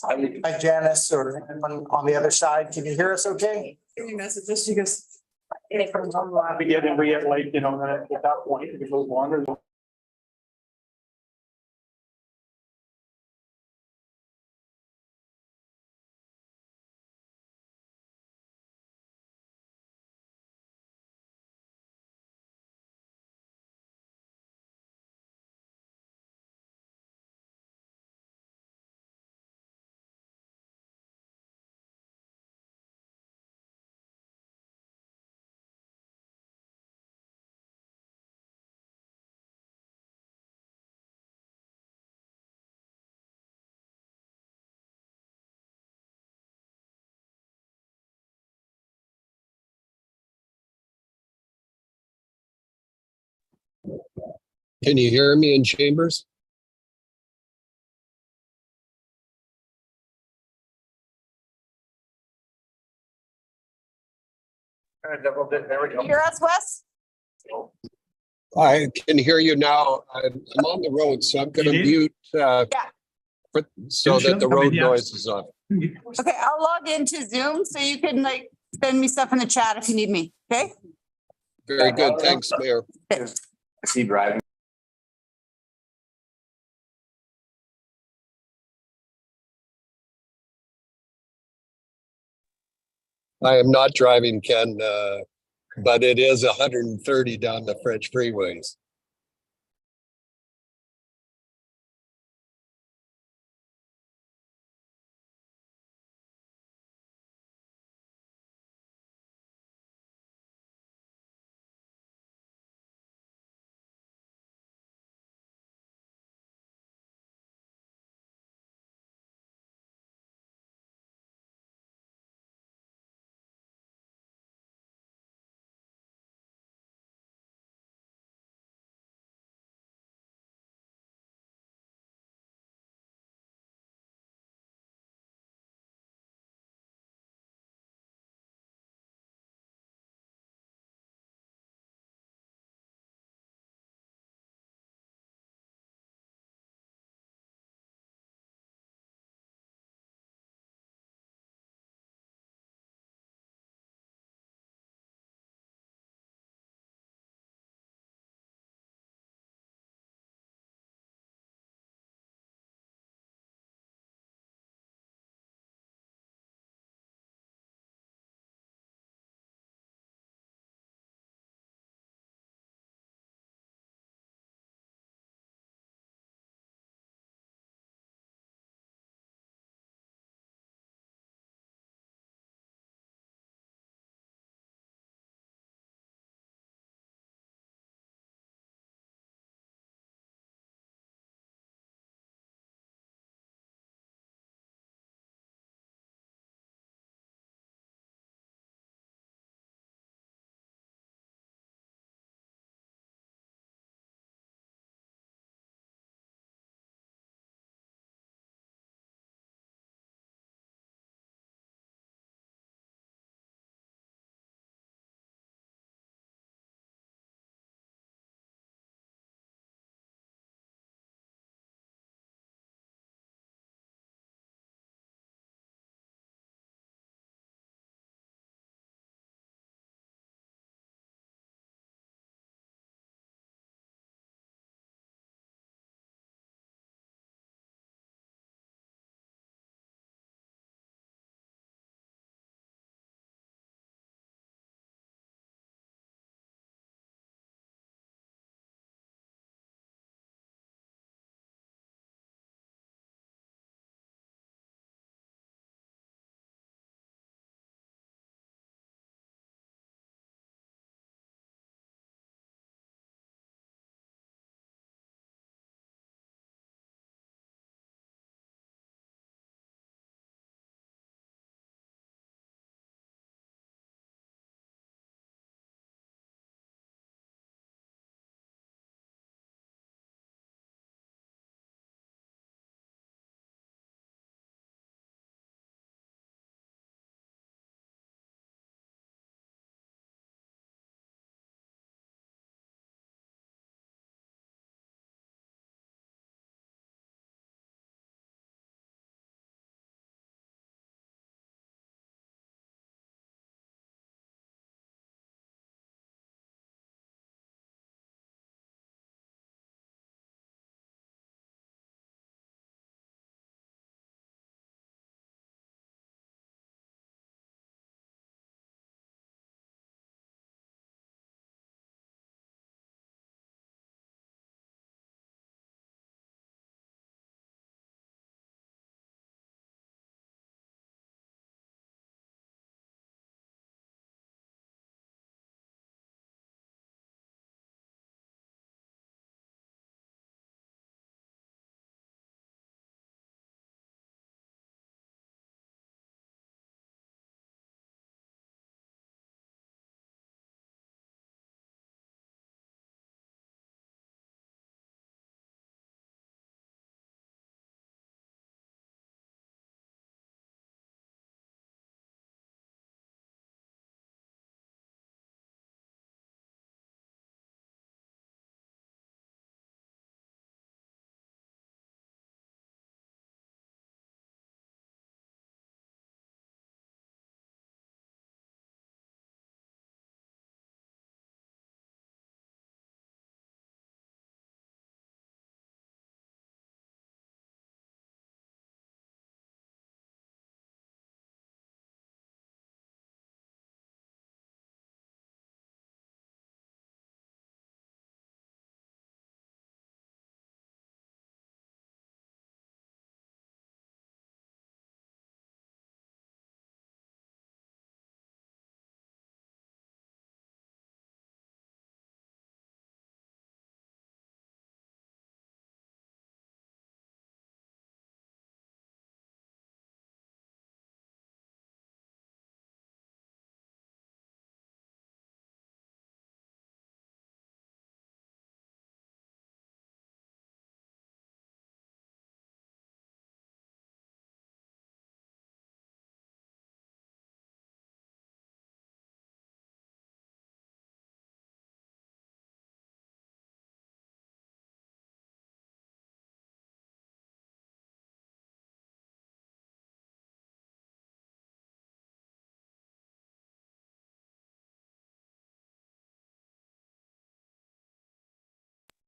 Hi, Janice, or on the other side. Can you hear us okay? Messages, you guys. We get like, you know, then at that point, if it goes longer. Can you hear me in chambers? There we go. Hear us, Wes? I can hear you now. I'm on the road, so I'm going to You did? mute so Sure, that the come in, road yeah. noise is off. Okay, I'll log into Zoom so you can like send me stuff in the chat if you need me, okay? Very good. Thanks, Mayor. Is he driving? I am not driving, Ken, but it is 130 down the French freeways.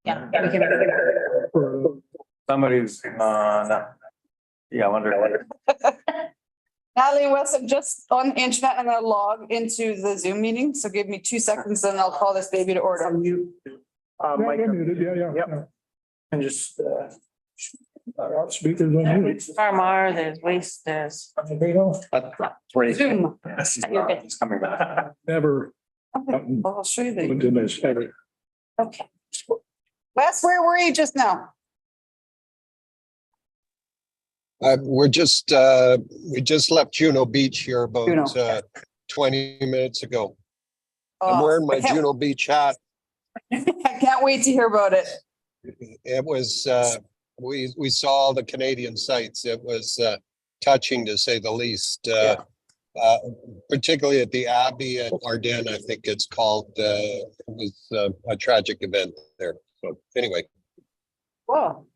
Yeah. We can- Somebody's, no. Yeah, I wonder. Natalie and Wes, I'm just on the internet and I'll log into the Zoom meeting. So give me 2 seconds and I'll call this baby to order. Unmute. Mike, You're muted, yeah. Yep. and just, Speakers on mute. Farmar, there's waste, there's. They don't Zoom. You're good. He's coming back. never Okay. I'll show you the, went in this ever. okay. Wes, where were you just now? we just left Juno Beach here about Juno. 20 minutes ago. I'm Oh, wearing my I can't- Juno Beach hat. I can't wait to hear about it. It was, we saw all the Canadian sites. It was touching to say the least. Particularly at the Abbey at Ardennes, I think it's called. It was a tragic event there. So anyway, Whoa.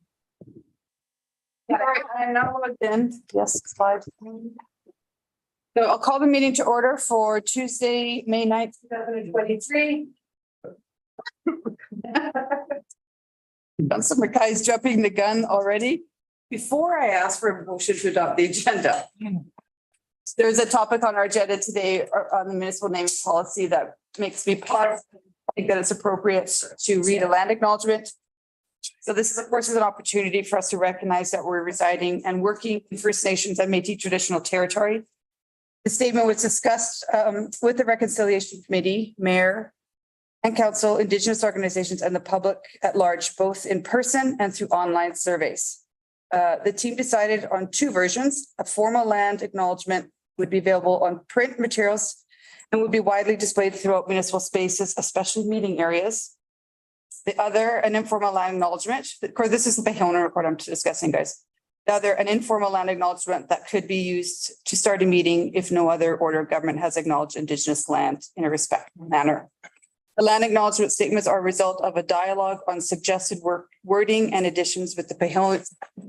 All right, I'm now logged in. Yes, slide. So I'll call the meeting to order for Tuesday, May 9th, 2023. Councilor Mackay's jumping the gun already. Before I ask for a motion to adopt the agenda. There's a topic on our agenda today on the municipal naming policy that makes me pause. I think that it's appropriate to read a land acknowledgement. So this is, of course, is an opportunity for us to recognize that we're residing and working in First Nations and Métis traditional territory. The statement was discussed with the Reconciliation Committee, Mayor, and Council, Indigenous organizations, and the public at large, both in person and through online surveys. The team decided on 2 versions. A formal land acknowledgement would be available on print materials and would be widely displayed throughout municipal spaces, especially meeting areas. The other, an informal land acknowledgement. Of course, this is the Bayona report I'm discussing, guys. The other, an informal land acknowledgement that could be used to start a meeting if no other order of government has acknowledged Indigenous land in a respectful manner. The land acknowledgement statements are a result of a dialogue on suggested wording and additions with the Bayona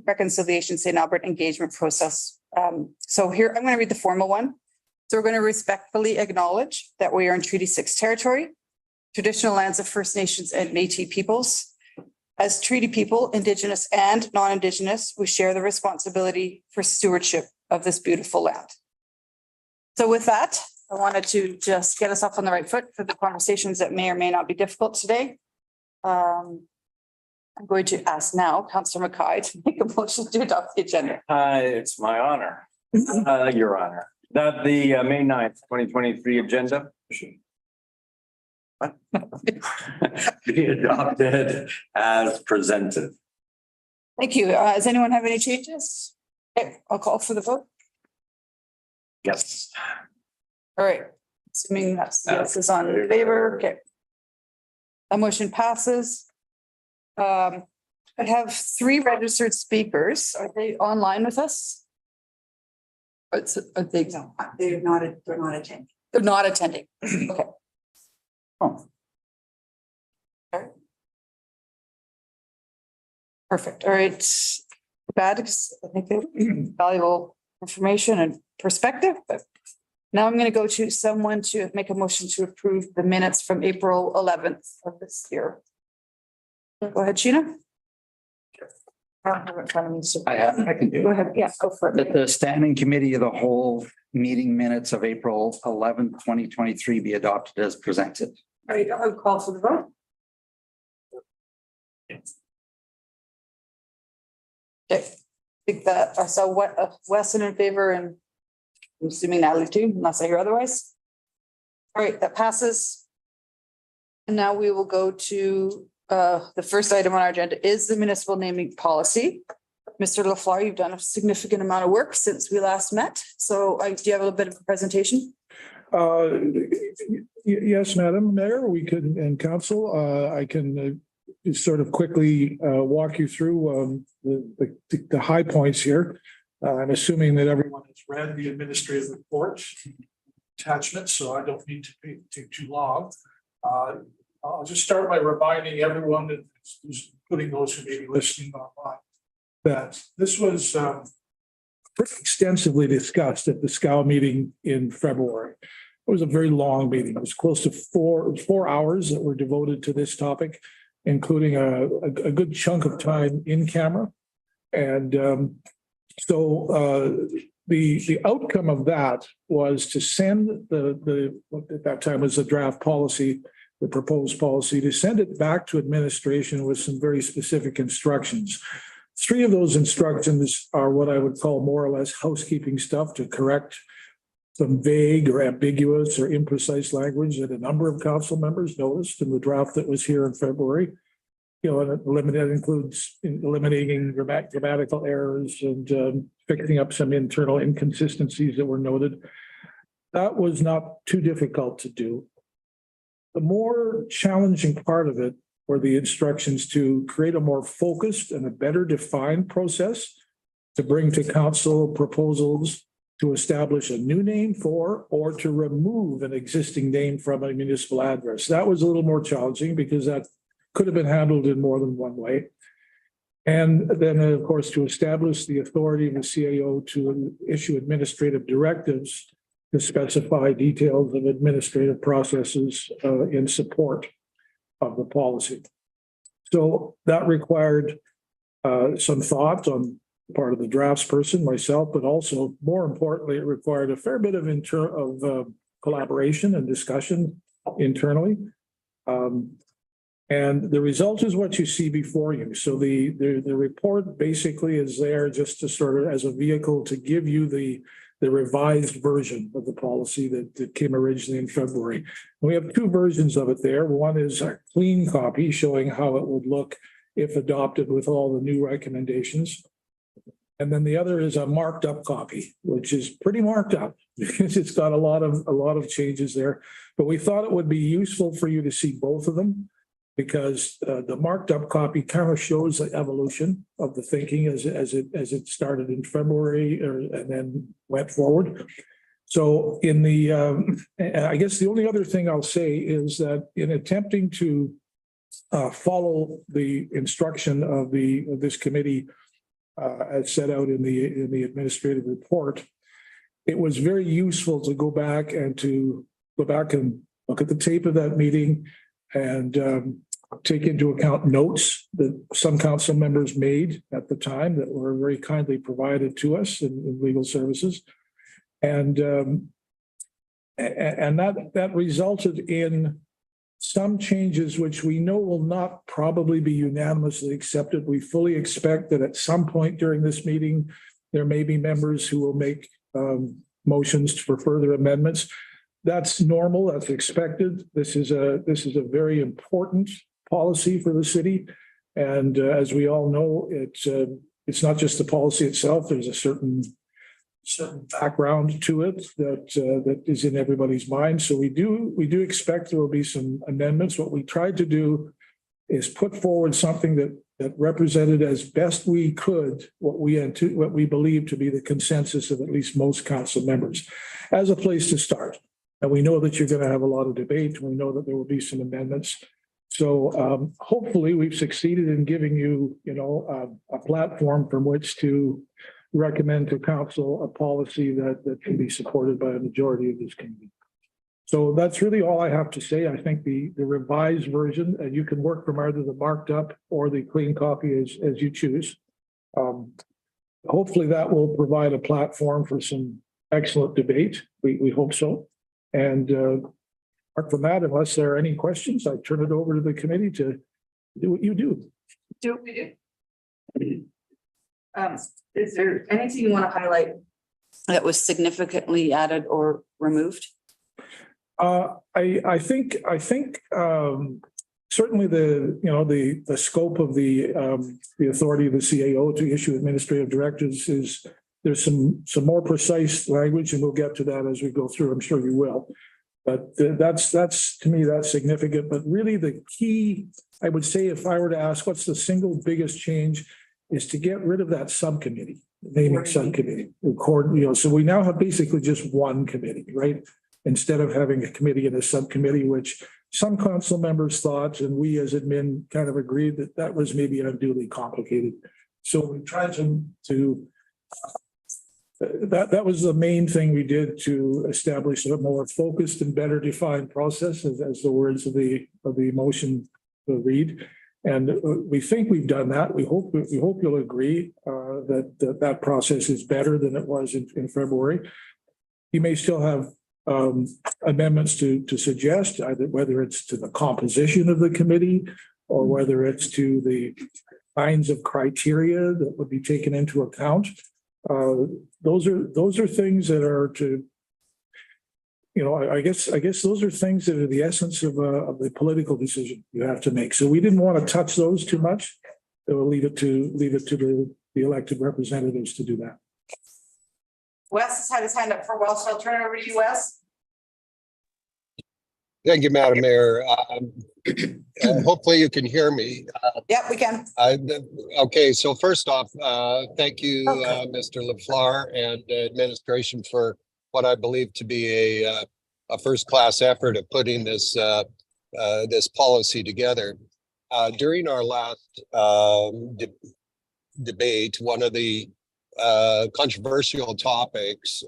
Reconciliation St. Albert engagement process. So here, I'm going to read the formal one. So we're going to respectfully acknowledge that we are in Treaty 6 territory, traditional lands of First Nations and Métis peoples. As treaty people, Indigenous and non-Indigenous, we share the responsibility for stewardship of this beautiful land. So with that, I wanted to just get us off on the right foot for the conversations that may or may not be difficult today. I'm going to ask now Councillor Mackay to make a motion to adopt the agenda. It's my honor, your honor, that the May 9th, 2023 agenda be adopted as presented. Thank you. Does anyone have any changes? Okay, I'll call for the vote. Yes. All right, assuming that's yes is on favor, okay. A motion passes. I have 3 registered speakers. Are they online with us? Are they? No, they're not attending. They're not attending. Okay. Oh. Okay. Perfect. All right. Bad, because I think they're valuable information and perspective, but now I'm going to go to someone to make a motion to approve the minutes from April 11th of this year. Go ahead, Sheena. I don't have it in front of me, so- I can do Go it. ahead. Yeah, go for it. The standing committee of the whole meeting minutes of April 11th, 2023 be adopted as presented. All right, I'll call for the vote. Okay, I think that I saw what Weston in favor and I'm assuming Natalie too, unless I hear otherwise. All right, that passes. And now we will go to the first item on our agenda is the municipal naming policy. Mr. Lafleur, you've done a significant amount of work since we last met. So do you have a little bit of a presentation? Yes, Madam Mayor, we could, and council, I can sort of quickly walk you through the high points here. I'm assuming that everyone has read the administrative report attachment, so I don't need to take too long. I'll just start by reminding everyone that including those who may be listening online, that this was pretty extensively discussed at the SCOW meeting in February. It was a very long meeting. It was close to four hours that were devoted to this topic. including a good chunk of time in camera. And the outcome of that was to send what at that time was the draft policy, the proposed policy, to send it back to administration with some very specific instructions. 3 of those instructions are what I would call more or less housekeeping stuff to correct some vague or ambiguous or imprecise language that a number of council members noticed in the draft that was here in February. And that includes eliminating grammatical errors and fixing up some internal inconsistencies that were noted. That was not too difficult to do. The more challenging part of it were the instructions to create a more focused and a better defined process to bring to council proposals to establish a new name for or to remove an existing name from a municipal address. That was a little more challenging because that could have been handled in more than one way. And then, of course, to establish the authority of the CAO to issue administrative directives to specify details of administrative processes in support of the policy. So that required some thought on the part of the draftsperson, myself, but also more importantly, it required a fair bit of collaboration and discussion internally. And the result is what you see before you. So the report basically is there just to sort of as a vehicle to give you the revised version of the policy that came originally in February. And we have 2 versions of it there. One is a clean copy showing how it would look if adopted with all the new recommendations. And then the other is a marked up copy, which is pretty marked up because it's got a lot of changes there. But we thought it would be useful for you to see both of them, because the marked up copy kind of shows the evolution of the thinking as it started in February and then went forward. So in the I guess the only other thing I'll say is that in attempting to follow the instruction of this committee as set out in the administrative report, it was very useful to go back and look at the tape of that meeting and take into account notes that some council members made at the time that were very kindly provided to us in legal services. And that resulted in some changes which we know will not probably be unanimously accepted. We fully expect that at some point during this meeting, there may be members who will make motions for further amendments. That's normal, that's expected. This is a very important policy for the city. And as we all know, it's not just the policy itself. There's a certain background to it that is in everybody's mind. So we do expect there will be some amendments. What we tried to do is put forward something that represented as best we could what we believe to be the consensus of at least most council members as a place to start. And we know that you're going to have a lot of debate. We know that there will be some amendments. So hopefully we've succeeded in giving you, a platform from which to recommend to council a policy that can be supported by a majority of this committee. So that's really all I have to say. I think the revised version, and you can work from either the marked up or the clean copy as you choose. Hopefully that will provide a platform for some excellent debate. We hope so. And apart from that, unless there are any questions, I turn it over to the committee to do what you do. Do what we do. Is there anything you want to highlight that was significantly added or removed? I think certainly the scope of the authority of the CAO to issue administrative directives is there's some more precise language, and we'll get to that as we go through. I'm sure you will. But that's to me, that's significant. But really the key, I would say, if I were to ask what's the single biggest change, is to get rid of that subcommittee, naming subcommittee. So we now have basically just one committee, right? Instead of having a committee and a subcommittee, which some council members thought, and we as admin kind of agreed that was maybe unduly complicated. So we tried to that was the main thing we did to establish a more focused and better defined process, as the words of the motion read. And we think we've done that. We hope you'll agree that process is better than it was in February. You may still have amendments to suggest, either whether it's to the composition of the committee or whether it's to the kinds of criteria that would be taken into account. Those are things that are to, I guess those are things that are the essence of the political decision you have to make. So we didn't want to touch those too much. We'll leave it to the elected representatives to do that. Wes has had his hand up for a while, so I'll turn it over to you, Wes. Thank you, Madam Mayor. Hopefully you can hear me. Yep, we can. Okay, so first off, thank you, Mr. LaFleur and administration for what I believe to be a first-class effort of putting this this policy together. During our last debate, one of the controversial topics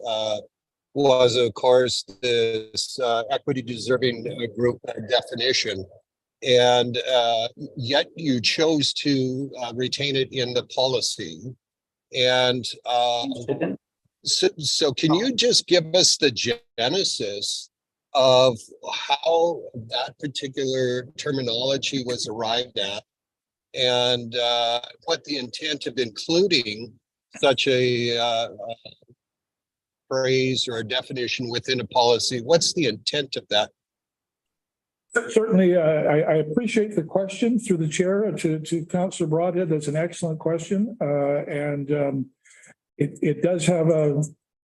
was, of course, this equity deserving group definition. And yet you chose to retain it in the policy. And so can you just give us the genesis of how that particular terminology was arrived at and what the intent of including such a phrase or a definition within a policy? What's the intent of that? Certainly, I appreciate the question through the chair to Councillor Broadhead. That's an excellent question. It does have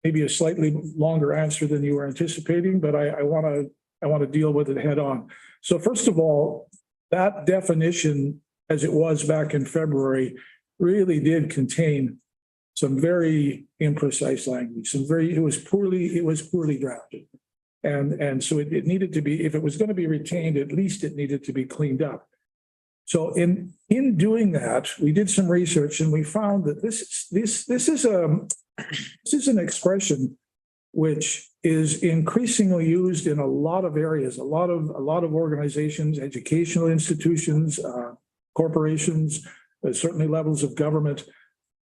maybe a slightly longer answer than you were anticipating, but I want to deal with it head on. So first of all, that definition, as it was back in February, really did contain some very imprecise language. It was poorly drafted. And so it needed to be, if it was going to be retained, at least it needed to be cleaned up. So in doing that, we did some research and we found that this is an expression which is increasingly used in a lot of areas, a lot of organizations, educational institutions, corporations, certainly levels of government,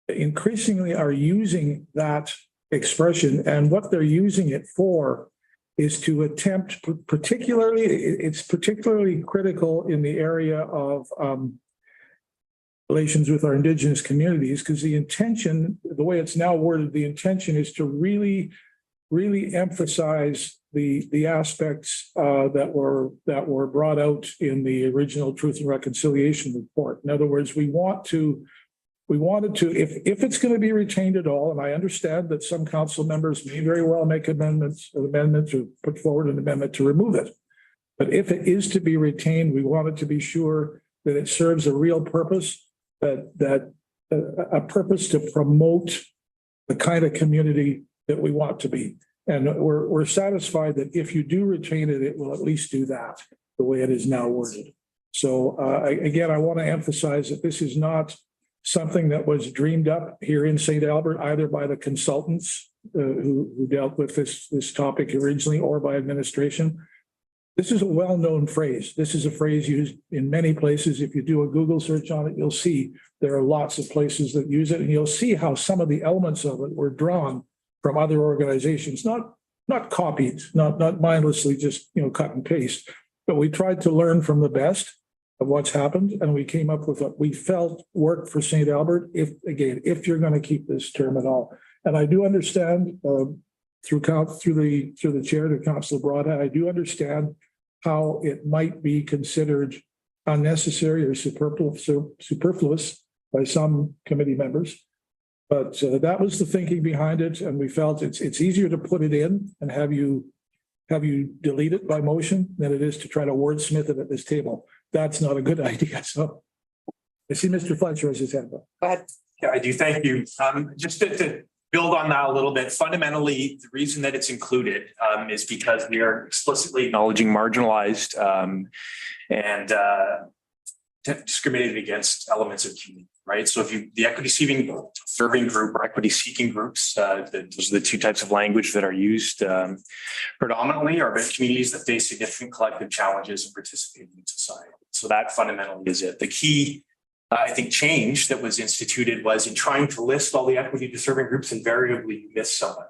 increasingly are using that expression. And what they're using it for is to attempt, it's particularly critical in the area of relations with our Indigenous communities, because the intention, the way it's now worded, the intention is to really emphasize the aspects that were brought out in the original Truth and Reconciliation report. In other words, we wanted to, if it's going to be retained at all, and I understand that some council members may very well make amendments or put forward an amendment to remove it. But if it is to be retained, we wanted to be sure that it serves a real purpose, that a purpose to promote the kind of community that we want to be. And we're satisfied that if you do retain it, it will at least do that the way it is now worded. So again, I want to emphasize that this is not something that was dreamed up here in St. Albert, either by the consultants who dealt with this topic originally or by administration. This is a well-known phrase. This is a phrase used in many places. If you do a Google search on it, you'll see there are lots of places that use it, and you'll see how some of the elements of it were drawn from other organizations, not copied, not mindlessly just cut and paste, but we tried to learn from the best of what's happened, and we came up with what we felt worked for St. Albert. If you're going to keep this term at all, and I do understand through the chair to Councillor Broadhead, I do understand how it might be considered unnecessary or superfluous by some committee members, but that was the thinking behind it, and we felt it's easier to put it in and have you delete it by motion than it is to try to wordsmith it at this table. That's not a good idea. So I see Mr. Fletcher has his hand up. Go ahead. Yeah, I do. Thank you. Just to build on that a little bit, fundamentally, the reason that it's included is because we are explicitly acknowledging marginalized and discriminated against elements of community, right? So if the equity serving group or equity seeking groups, those are the two types of language that are used predominantly are about communities that face significant collective challenges and participate in society. So that fundamentally is it. The key, I think, change that was instituted was in trying to list all the equity deserving groups, invariably you miss someone.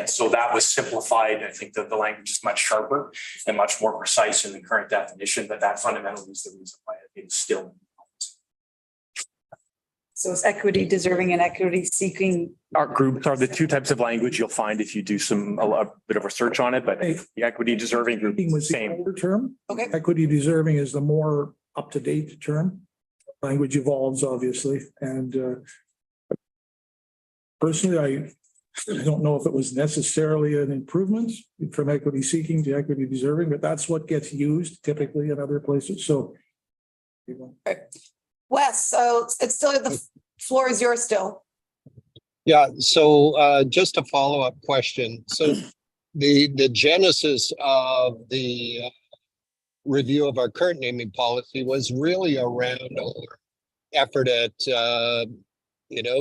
So that was simplified. I think that the language is much sharper and much more precise in the current definition, but that fundamentally is the reason why it is still. So it's equity deserving and equity seeking. Our groups are the two types of language you'll find if you do a bit of research on it, but the equity deserving group is the Was the same. older term. Okay. Equity deserving is the more up-to-date term. Language evolves, obviously, and personally, I don't know if it was necessarily an improvement from equity seeking to equity deserving, but that's what gets used typically in other places, so. Wes, so it's still, the floor is yours still. Yeah, so just a follow-up question. So the genesis of the review of our current naming policy was really around our effort at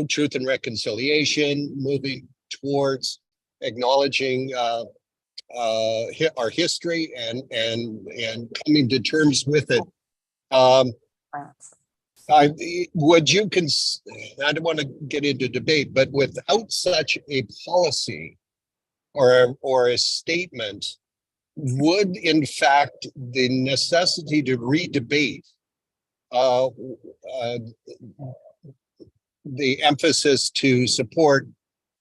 truth and reconciliation, moving towards acknowledging our history and coming to terms with it. I don't want to get into debate, but without such a policy or a statement, would in fact the necessity to re-debate the emphasis to support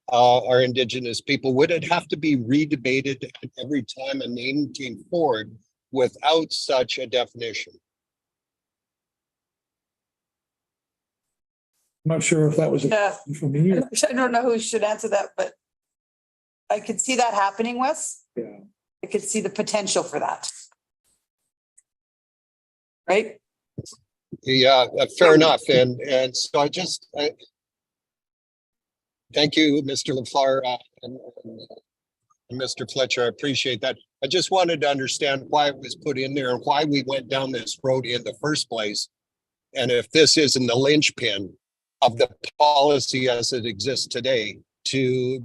our Indigenous people, would it have to be re-debated every time a name came forward without such a definition? I'm not sure if that was Yeah. for me. I don't know who should answer that, but I could see that happening, Wes. Yeah. I could see the potential for that. Right? Yeah, fair enough. And so thank you, Mr. LaFleur and Mr. Fletcher. I appreciate that. I just wanted to understand why it was put in there and why we went down this road in the first place. And if this isn't the linchpin of the policy as it exists today to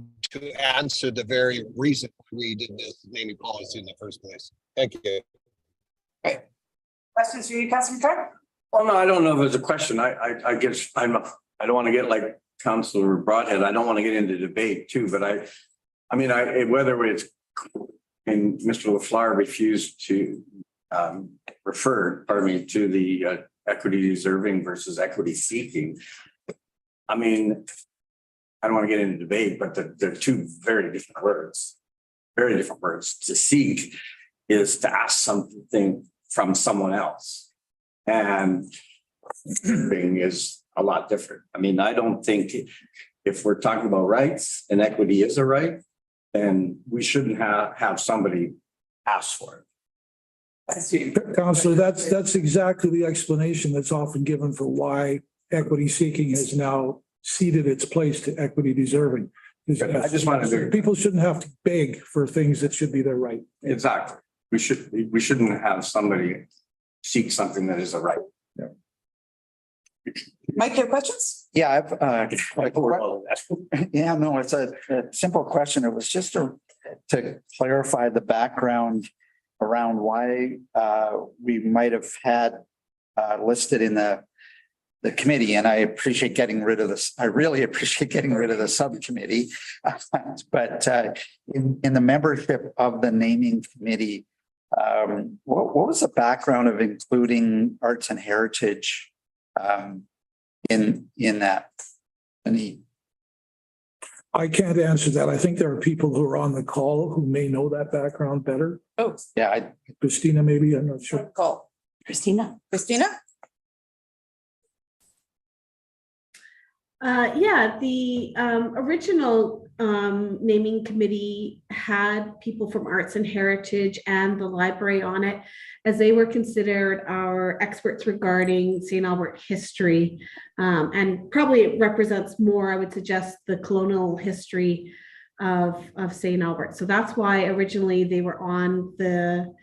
answer the very reason we did this naming policy in the first place. Thank you. Right. Questions for you, Councilor McCarthy? Well, no, I don't know if it's a question. I guess I don't want to get like Councilor Broadhead. I don't want to get into debate too, but whether it's, and Mr. LaFleur refused to refer, to the equity deserving versus equity seeking. I don't want to get into debate, but they're two very different words. Very different words. To seek is to ask something from someone else. And deserving is a lot different. I don't think if we're talking about rights and equity is a right, then we shouldn't have somebody ask for it. Counselor, that's exactly the explanation that's often given for why equity seeking has now ceded its place to equity deserving. I just wanted to. People shouldn't have to beg for things that should be their right. Exactly. We shouldn't have somebody seek something that is a right. Yeah. Mike, you have questions? Yeah, it's a simple question. It was just to clarify the background around why we might have had listed in the committee, and I appreciate getting rid of this. I really appreciate getting rid of the subcommittee. But in the membership of the naming committee, what was the background of including arts and heritage in that? I can't answer that. I think there are people who are on the call who may know that background better. Oh, Yeah, Christina, maybe, I'm not sure. call. Christina. Christina? The original naming committee had people from Arts and Heritage and the library on it, as they were considered our experts regarding St. Albert history. And probably it represents more, I would suggest, the colonial history of St. Albert. So that's why originally they were on the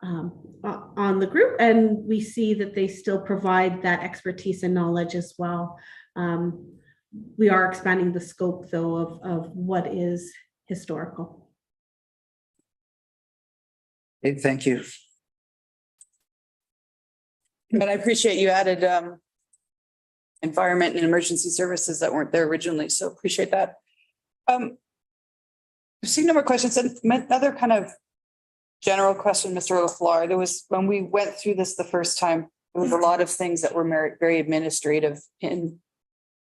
on the group, and we see that they still provide that expertise and knowledge as well. We are expanding the scope, though, of what is historical. Okay, thank you. But I appreciate you added environment and emergency services that weren't there originally, so appreciate that. I've seen no more questions, and another kind of general question, Mr. LaFleur. There was, when we went through this the first time, there was a lot of things that were very administrative in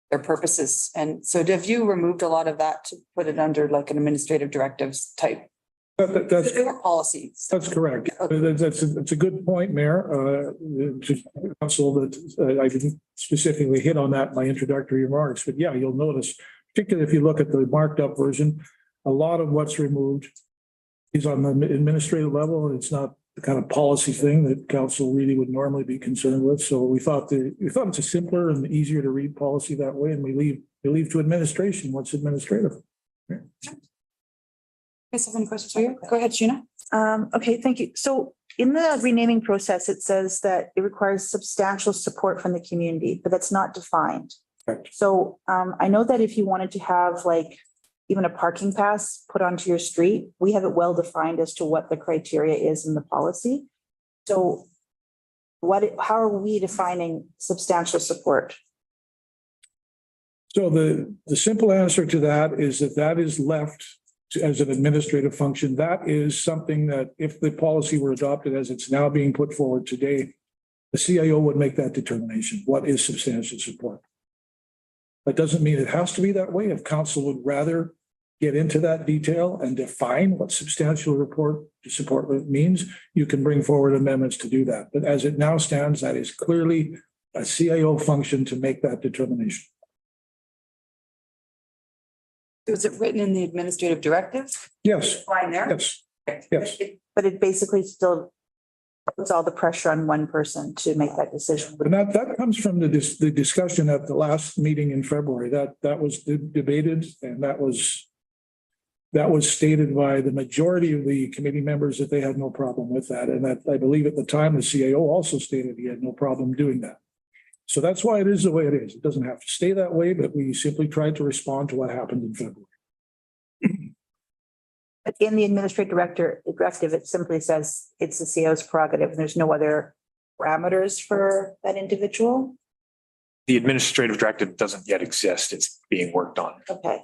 their purposes. And so have you removed a lot of that to put it under like an administrative directives type? That's They were policies. That's correct. That's a good point, Mayor. Council, that I didn't specifically hit on that in my introductory remarks, but yeah, you'll notice, particularly if you look at the marked up version, a lot of what's removed is on the administrative level, and it's not the kind of policy thing that council really would normally be concerned with. So we thought it's a simpler and easier to read policy that way, and we leave to administration what's administrative. Guys have any questions for you? Go ahead, Sheena. Okay, thank you. So in the renaming process, it says that it requires substantial support from the community, but that's not defined. Correct. So I know that if you wanted to have like even a parking pass put onto your street, we have it well defined as to what the criteria is in the policy. So how are we defining substantial support? So the simple answer to that is that is left as an administrative function. That is something that if the policy were adopted as it's now being put forward today, the CIO would make that determination. What is substantial support? That doesn't mean it has to be that way. If council would rather get into that detail and define what substantial support means, you can bring forward amendments to do that. But as it now stands, that is clearly a CIO function to make that determination. Was it written in the administrative directive? Yes, Line there? yes, yes. But it basically still puts all the pressure on one person to make that decision. And that comes from the discussion at the last meeting in February. That was debated, and that was stated by the majority of the committee members that they had no problem with that. And that I believe at the time, the CAO also stated he had no problem doing that. So that's why it is the way it is. It doesn't have to stay that way, but we simply tried to respond to what happened in February. But in the administrative directive, it simply says it's the CIO's prerogative, and there's no other parameters for that individual. The administrative directive doesn't yet exist. It's being worked on. Okay.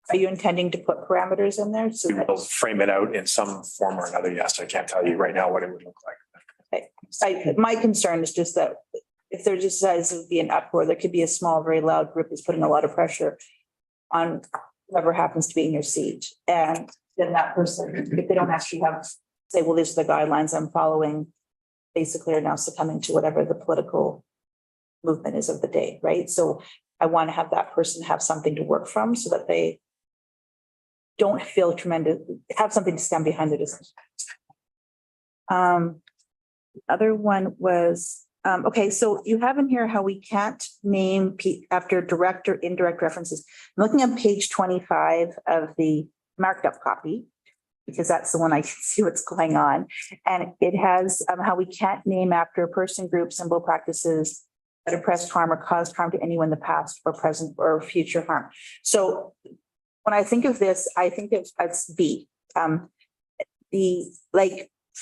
Are you intending to put parameters in there? So We will frame it out in some form or another. Yes, I can't tell you right now what it would look like. my concern is just that if there just says it would be an uproar, there could be a small, very loud group that's putting a lot of pressure on whoever happens to be in your seat. And then that person, if they don't actually say, well, these are the guidelines I'm following, basically are now succumbing to whatever the political movement is of the day, right? So I want to have that person have something to work from so that they don't feel have something to stand behind the decision. Other one was, okay, so you have in here how we can't name after direct or indirect references. I'm looking at page 25 of the marked up copy, because that's the one I can see what's going on. And it has how we can't name after a person, group, symbol, practices that oppressed, harm, or caused harm to anyone in the past or present or future harm. So when I think of this, I think of as B. For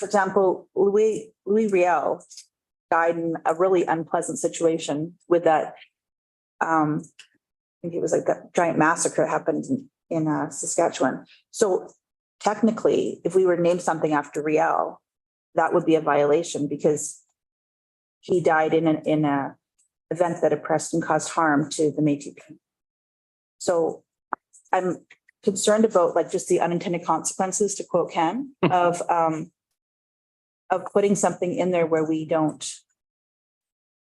example, Louis Riel died in a really unpleasant situation with that. I think it was like that giant massacre happened in Saskatchewan. So technically, if we were to name something after Riel, that would be a violation because he died in a event that oppressed and caused harm to the Métis people. So I'm concerned about like just the unintended consequences, to quote Ken, of putting something in there where we don't,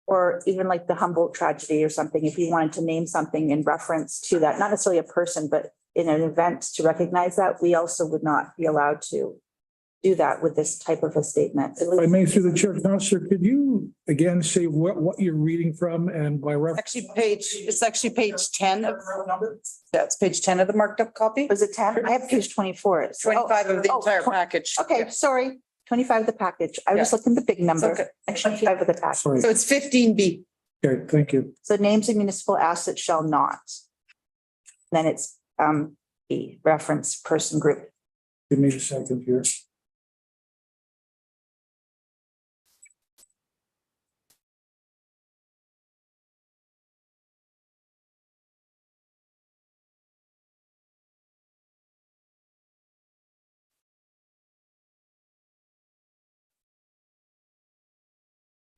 or even like the Humboldt tragedy or something, if we wanted to name something in reference to that, not necessarily a person, but in an event to recognize that, we also would not be allowed to do that with this type of a statement. If I may, through the chair, Councillor, could you again say what you're reading from and by reference? It's actually page 10 of, that's page 10 of the marked up copy. Was it 10? I have page 24. 25 of the entire package. Okay, sorry. 25 of the package. I was just looking at the big number. okay. And 25 of the package. Sorry. So it's 15B. Okay, thank you. So names of municipal assets shall not. Then it's B, reference person group. Give me a second here.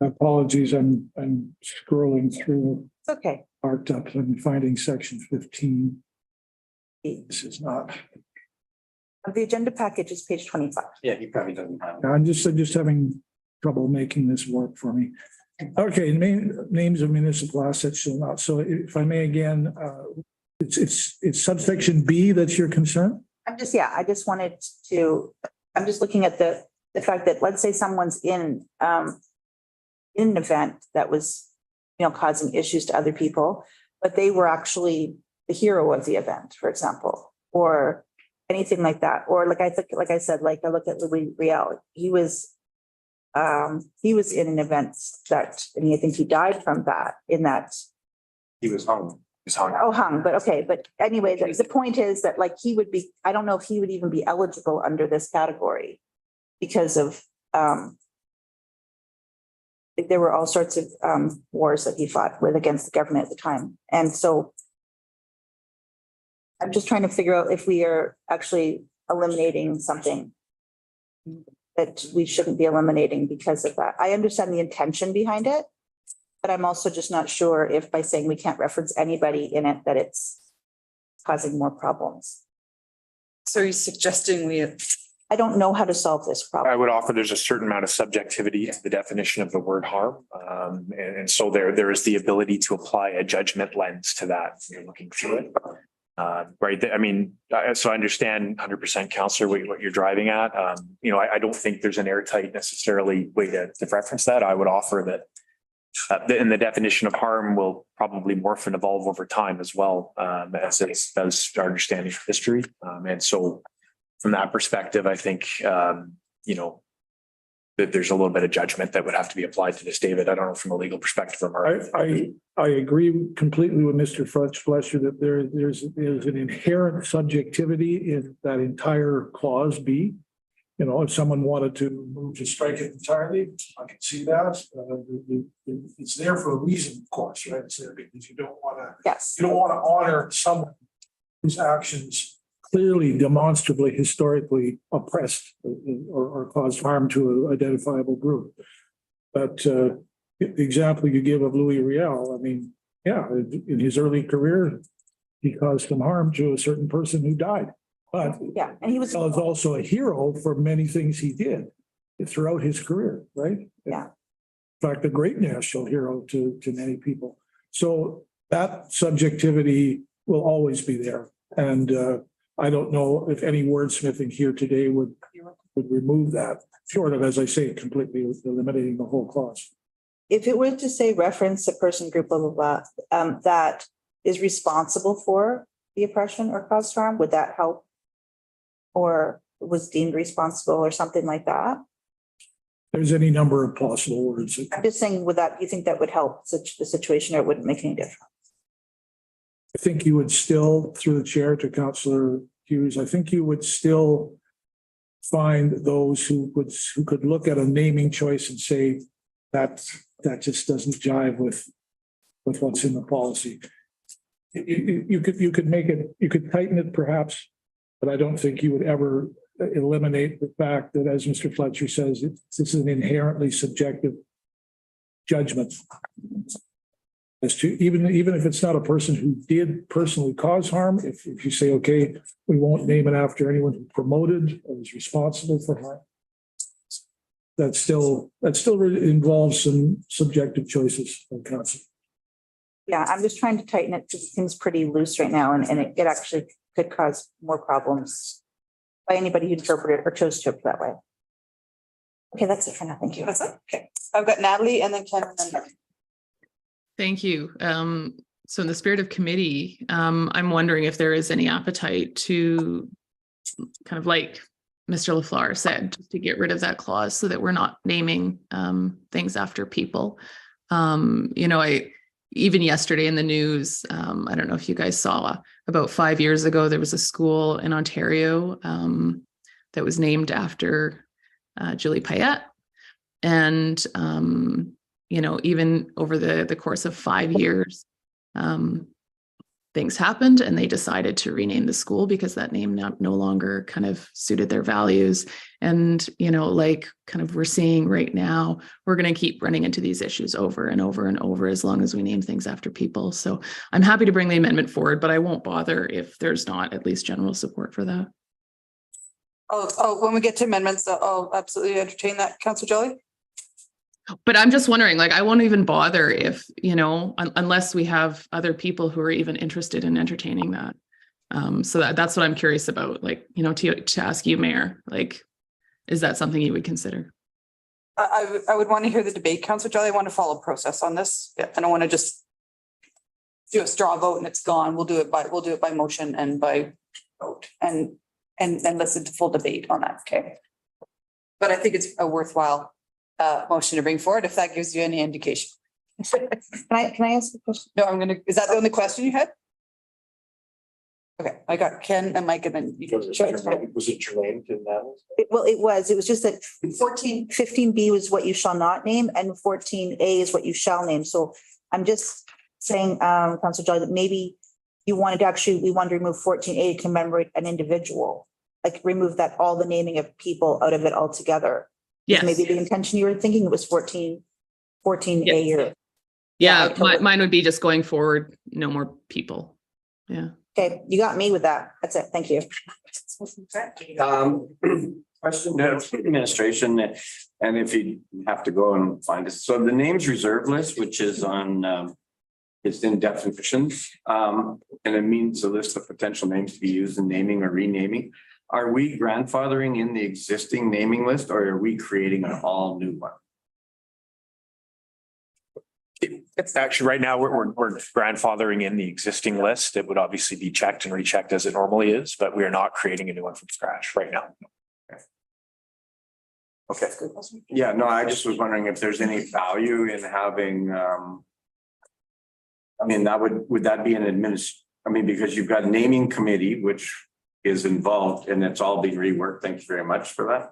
Apologies, I'm scrolling through It's okay. marked up and finding section 15. This is not, The agenda package is page 25. Yeah, he probably doesn't have. I'm just having trouble making this work for me. Okay, names of municipal assets shall not. So if I may again, it's subsection B that's your concern? I just wanted to, I'm just looking at the fact that, let's say someone's in an event that was, causing issues to other people, but they were actually the hero of the event, for example, or anything like that. Or like I look at Louis Riel, he was in an event that, and I think he died from that, in that. He was hung. Oh, hung, but okay, but anyway, the point is that like he would be, I don't know if he would even be eligible under this category because of, there were all sorts of wars that he fought with against the government at the time. And so I'm just trying to figure out if we are actually eliminating something that we shouldn't be eliminating because of that. I understand the intention behind it, but I'm also just not sure if by saying we can't reference anybody in it, that it's causing more problems. So you're suggesting I don't know how to solve this problem. I would offer there's a certain amount of subjectivity to the definition of the word harm. And so there is the ability to apply a judgment lens to that. You're looking through it. Right. I mean, so I understand 100%, Councillor, what you're driving at. I don't think there's an airtight necessarily way to reference that. I would offer that and the definition of harm will probably morph and evolve over time as well, as it does our understanding of history. And so from that perspective, I think, that there's a little bit of judgment that would have to be applied to this, David. I don't know from a legal perspective or Mark. I agree completely with Mr. Fletcher that there's an inherent subjectivity in that entire clause B. If someone wanted to move to strike it entirely, I can see that. It's there for a reason, of course, right? It's there because you don't want to honor someone whose actions clearly, demonstrably, historically oppressed or caused harm to an identifiable group. But the example you give of Louis Riel, I mean, yeah, in his early career, he caused some harm to a certain person who died. But and he was also a hero for many things he did throughout his career, right? Yeah. In fact, a great national hero to many people. So that subjectivity will always be there. And I don't know if any wordsmithing here today would remove that, short of, as I say, completely eliminating the whole clause. If it were to say reference a person group, blah, blah, blah, that is responsible for the oppression or caused harm, would that help? Or was deemed responsible or something like that? There's any number of possible words. I'm just saying, you think that would help the situation, or it wouldn't make any difference? I think you would still, through the chair to Councillor Hughes, I think you would still find those who could look at a naming choice and say that just doesn't jive with what's in the policy. You could make it, you could tighten it perhaps, but I don't think you would ever eliminate the fact that, as Mr. Fletcher says, this is an inherently subjective judgment. As to even if it's not a person who did personally cause harm, if you say, okay, we won't name it after anyone who promoted or was responsible for harm, that still involves some subjective choices from council. Yeah, I'm just trying to tighten it because it seems pretty loose right now, and it actually could cause more problems by anybody who interpreted or chose to that way. Okay, that's it for now. Thank you. That's it. Okay. I've got Natalie and then Ken and then Mark. Thank you. So in the spirit of committee, I'm wondering if there is any appetite to kind of like Mr. LaFleur said, just to get rid of that clause so that we're not naming things after people. Even yesterday in the news, I don't know if you guys saw, about 5 years ago, there was a school in Ontario that was named after Julie Payette. And, even over the course of 5 years, things happened and they decided to rename the school because that name no longer kind of suited their values. And, kind of we're seeing right now, we're going to keep running into these issues over and over and over as long as we name things after people. So I'm happy to bring the amendment forward, but I won't bother if there's not at least general support for that. When we get to amendments, I'll absolutely entertain that, Councillor Jolly. But I'm just wondering, I won't even bother if, unless we have other people who are even interested in entertaining that. So that's what I'm curious about, to ask you, Mayor, is that something you would consider? I would want to hear the debate, Councillor Jolly. I want to follow process on this. Yeah, I don't want to just do a straw vote and it's gone. We'll do it by motion and by vote and listen to full debate on that. Okay. But I think it's a worthwhile motion to bring forward, if that gives you any indication. Can I ask a question? No, is that the only question you had? Okay, I got Ken and Mike and then you. Was it Jermaine in that? It was just that 15B was what you shall not name and 14A is what you shall name. So I'm just saying, Councillor Jolly, that maybe we wanted to remove 14A to commemorate an individual, remove that, all the naming of people out of it altogether. Yes. Maybe the intention you were thinking it was 14A or. Yeah, mine would be just going forward, no more people. Yeah. Okay, you got me with that. That's it. Thank you. Question to administration, and if you have to go and find it. So the names reserve list, which is on, it's in definitions, and it means a list of potential names to be used in naming or renaming. Are we grandfathering in the existing naming list or are we creating an all new one? It's actually right now we're grandfathering in the existing list. It would obviously be checked and rechecked as it normally is, but we are not creating a new one from scratch right now. Okay. Yeah, no, I just was wondering if there's any value in having, would that be because you've got a naming committee, which is involved and it's all being reworked. Thank you very much for that.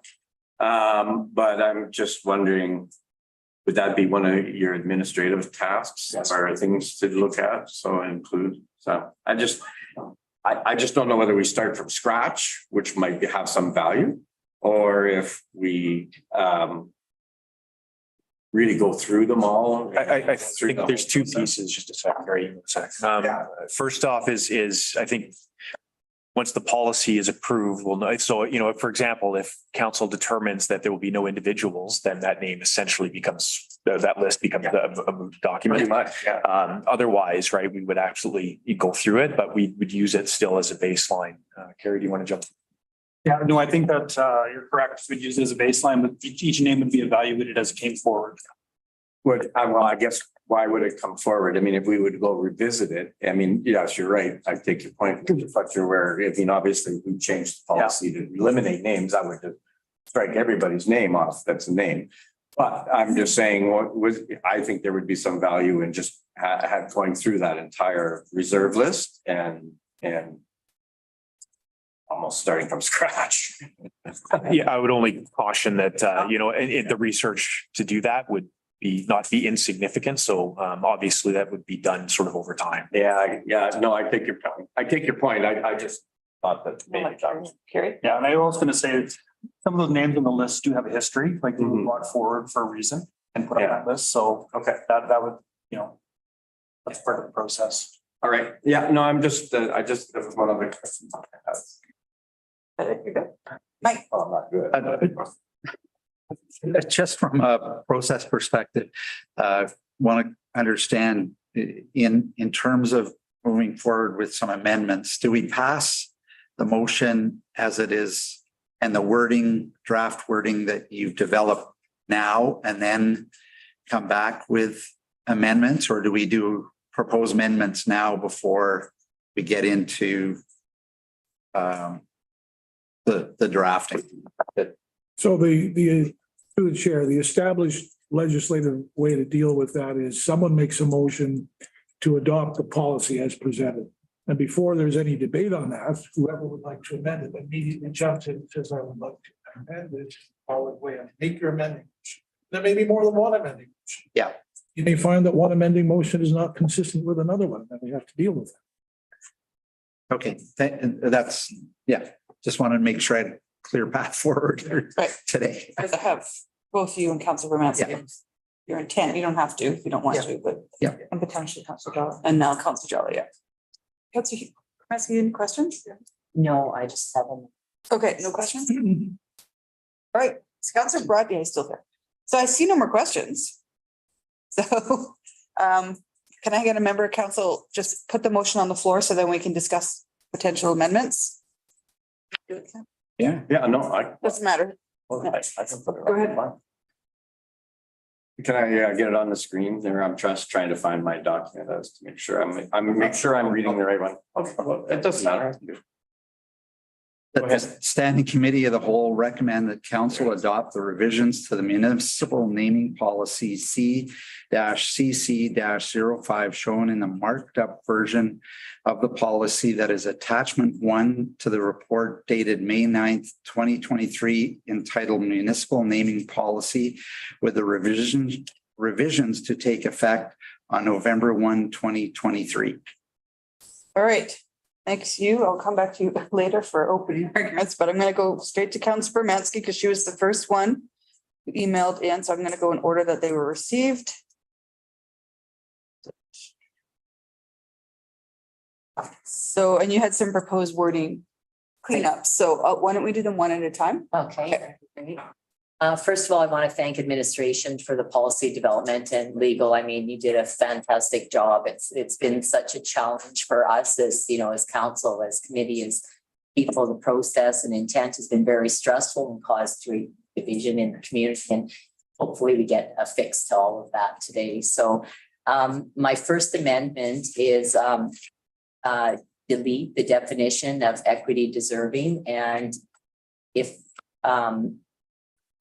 But I'm just wondering, would that be one of your administrative tasks or things to look at? So include, I just don't know whether we start from scratch, which might have some value, or if we really go through them all. I think there's two pieces, just a second, Gary. First off is I think once the policy is approved, we'll know. So, for example, if council determines that there will be no individuals, then that name essentially becomes, that list becomes a moot document. Pretty much, yeah. Otherwise, right, we would absolutely go through it, but we would use it still as a baseline. Carrie, do you want to jump? Yeah, no, I think that you're correct. We'd use it as a baseline, but each name would be evaluated as it came forward. I guess why would it come forward? If we would go revisit it, yes, you're right. I take your point, but you're aware, obviously we changed the policy to eliminate names. I would just strike everybody's name off. That's a name. But I'm just saying, I think there would be some value in just going through that entire reserve list and almost starting from scratch. Yeah, I would only caution that, the research to do that would not be insignificant. So obviously that would be done sort of over time. Yeah. No, I take your point. I just thought that maybe. Carrie? Yeah, and I was going to say some of those names on the list do have a history, like they were brought forward for a reason and put on that list. So okay, that would, that's part of the process. All right. Yeah, no, there was one other question. You're good. Mike? Oh, not good. Just from a process perspective, want to understand in terms of moving forward with some amendments, do we pass the motion as it is and the draft wording that you've developed now and then come back with amendments, or do we propose amendments now before we get into the drafting. So through the chair, the established legislative way to deal with that is someone makes a motion to adopt the policy as presented. And before there's any debate on that, whoever would like to amend it immediately jumps in and says, I would like to amend it. All the way and make your amending. Motion. There may be more than one amending motion. Yeah. You may find that one amending motion is not consistent with another one, and we have to deal with that. Okay, that's, yeah, just wanted to make sure I had a clear path forward here Right. today. Because I have both you and Councilor Romansky. Your intent, you don't have to, if you don't want to, but. And potentially Councilor Jolly. And now Councilor Jolly, yeah. Councilor, Romansky, any questions? No, I just haven't. Okay, no questions? All right, so Councilor Broadbent is still there. So I see no more questions. So can I get a member of council, just put the motion on the floor so then we can discuss potential amendments? Yeah. Yeah, no, I. Doesn't matter. I can put it Go ahead. on. Can I get it on the screen there? I'm just trying to find my document as to make sure I'm reading the right one. Okay, well, it doesn't matter. I can do it. That the Standing Committee of the Whole recommend that council adopt the revisions to the municipal naming policy C-CC-05 shown in the marked up version of the policy that is attachment 1 to the report dated May 9th, 2023, entitled Municipal Naming Policy, with the revisions to take effect on November 1, 2023. All right, thanks you. I'll come back to you later for opening arguments, but I'm going to go straight to Councilor Romansky because she was the first one who emailed in. So I'm going to go in order that they were received. So, and you had some proposed wording cleanup. So why don't we do them one at a time? Okay. Great. First of all, I want to thank administration for the policy development and legal. I mean, you did a fantastic job. It's been such a challenge for us as, as council, as committee, as people. The process and intent has been very stressful and caused division in the community. And hopefully we get a fix to all of that today. So my first amendment is delete the definition of equity deserving. And if I'm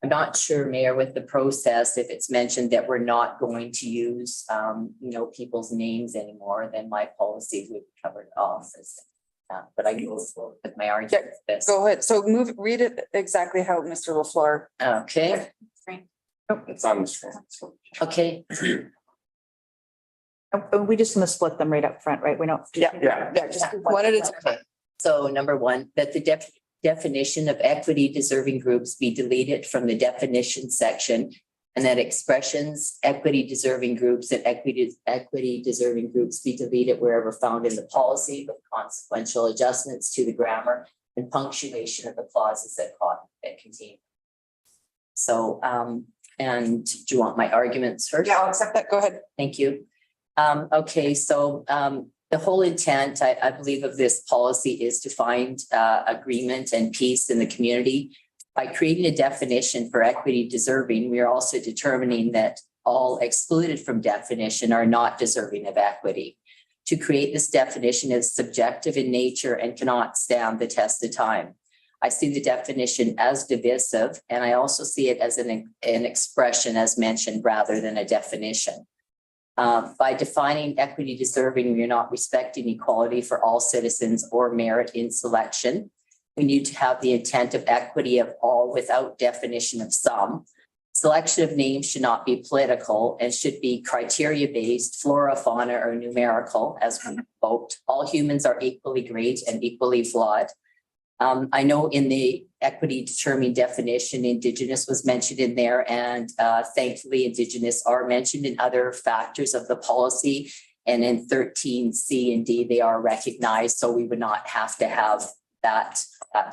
not sure, Mayor, with the process, if it's mentioned that we're not going to use, people's names anymore, then my policy would cover it off. But I go forward with my argument. This. Go ahead. So read it exactly how Mr. LaFleur. Okay. It's on the screen. Okay. We just gonna split them right up front, right? We don't. Yeah, just one at a time. Okay. So number one, that the definition of equity deserving groups be deleted from the definition section, and that expressions equity deserving groups and equity deserving groups be deleted wherever found in the policy, with consequential adjustments to the grammar and punctuation of the clauses that contain. So and do you want my arguments first? Yeah, I'll accept that. Go ahead. Thank you. Okay, so the whole intent, I believe, of this policy is to find agreement and peace in the community. By creating a definition for equity deserving, we are also determining that all excluded from definition are not deserving of equity. To create this definition is subjective in nature and cannot stand the test of time. I see the definition as divisive, and I also see it as an expression, as mentioned, rather than a definition. By defining equity deserving, we are not respecting equality for all citizens or merit in selection. We need to have the intent of equity of all without definition of some. Selection of names should not be political and should be criteria-based, flora, fauna, or numerical, as we invoked. All humans are equally great and equally flawed. I know in the equity determining definition, Indigenous was mentioned in there, and thankfully Indigenous are mentioned in other factors of the policy. And in 13C and D, they are recognized. So we would not have to have that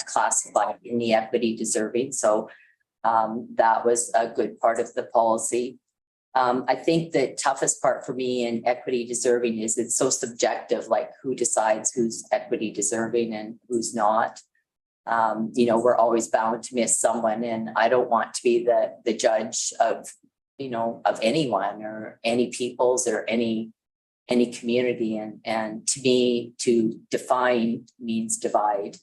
classified in the equity deserving. So that was a good part of the policy. I think the toughest part for me in equity deserving is it's so subjective, like who decides who's equity deserving and who's not. We're always bound to miss someone, and I don't want to be the judge of anyone or any peoples or any community. And to me, to define means divide.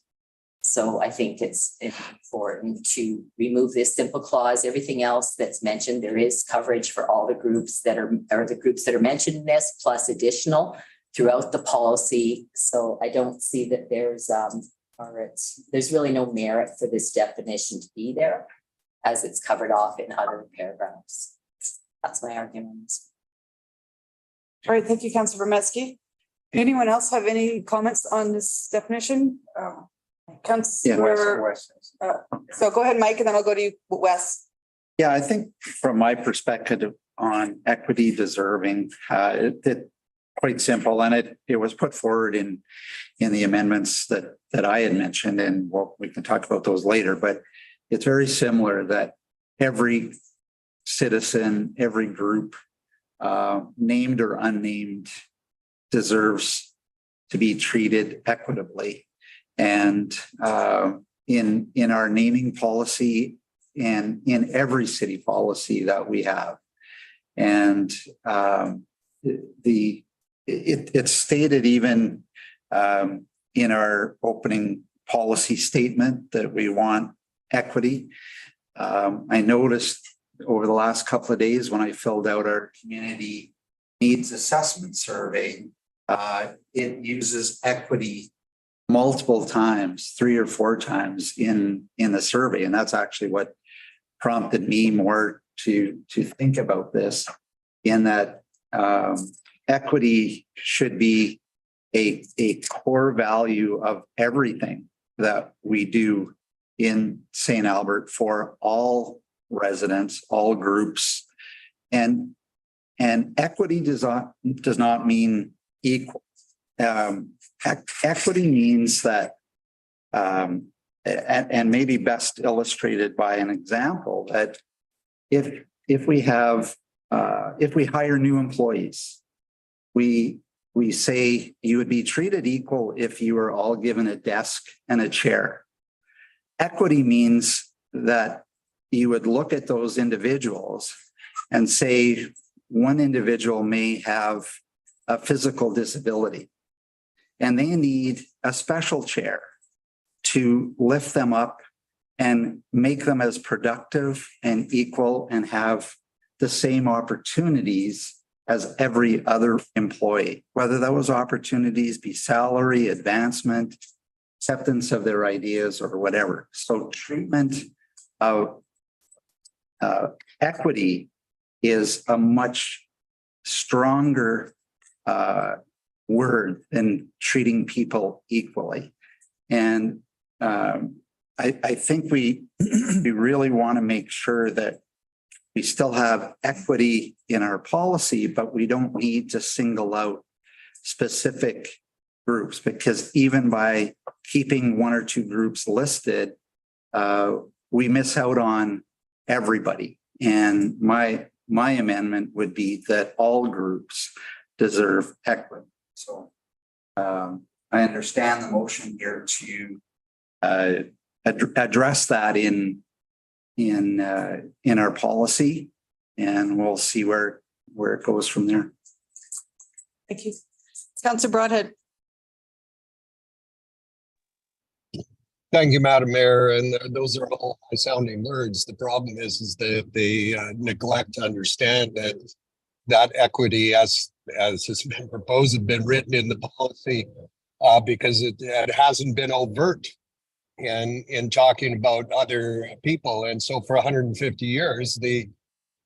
So I think it's important to remove this simple clause. Everything else that's mentioned, there is coverage for all the groups that are, or the groups that are mentioned in this, plus additional throughout the policy. So I don't see that there's really no merit for this definition to be there, as it's covered off in other paragraphs. That's my argument. All right, thank you, Councilor Brometsky. Anyone else have any comments on this definition? Councilor, so go ahead, Mike, and then I'll go to you, Wes. Yeah, I think from my perspective on equity deserving, it quite simple, and it was put forward in the amendments that I had mentioned, and we can talk about those later, but it's very similar that every citizen, every group, named or unnamed, deserves to be treated equitably. And in our naming policy and in every city policy that we have. And it's stated even in our opening policy statement that we want equity. I noticed over the last couple of days when I filled out our community needs assessment survey, it uses equity multiple times, 3 or 4 times in the survey. And that's actually what prompted me more to think about this, in that equity should be a core value of everything that we do in St. Albert for all residents, all groups. And equity does not mean equal. Equity means that, and maybe best illustrated by an example, that if we hire new employees, we say you would be treated equal if you were all given a desk and a chair. Equity means that you would look at those individuals and say one individual may have a physical disability and they need a special chair to lift them up and make them as productive and equal and have the same opportunities as every other employee, whether those opportunities be salary, advancement, acceptance of their ideas, or whatever. So treatment of equity is a much stronger word than treating people equally. And I think we really want to make sure that we still have equity in our policy, but we don't need to single out specific groups, because even by keeping 1 or 2 groups listed, we miss out on everybody. And my amendment would be that all groups deserve equity. So I understand the motion here to address that in our policy, and we'll see where it goes from there. Thank you. Councilor Broadhead. Thank you, Madam Mayor. And those are all high sounding words. The problem is that they neglect to understand that equity, as has been proposed, has been written in the policy because it hasn't been overt in talking about other people. And so for 150 years,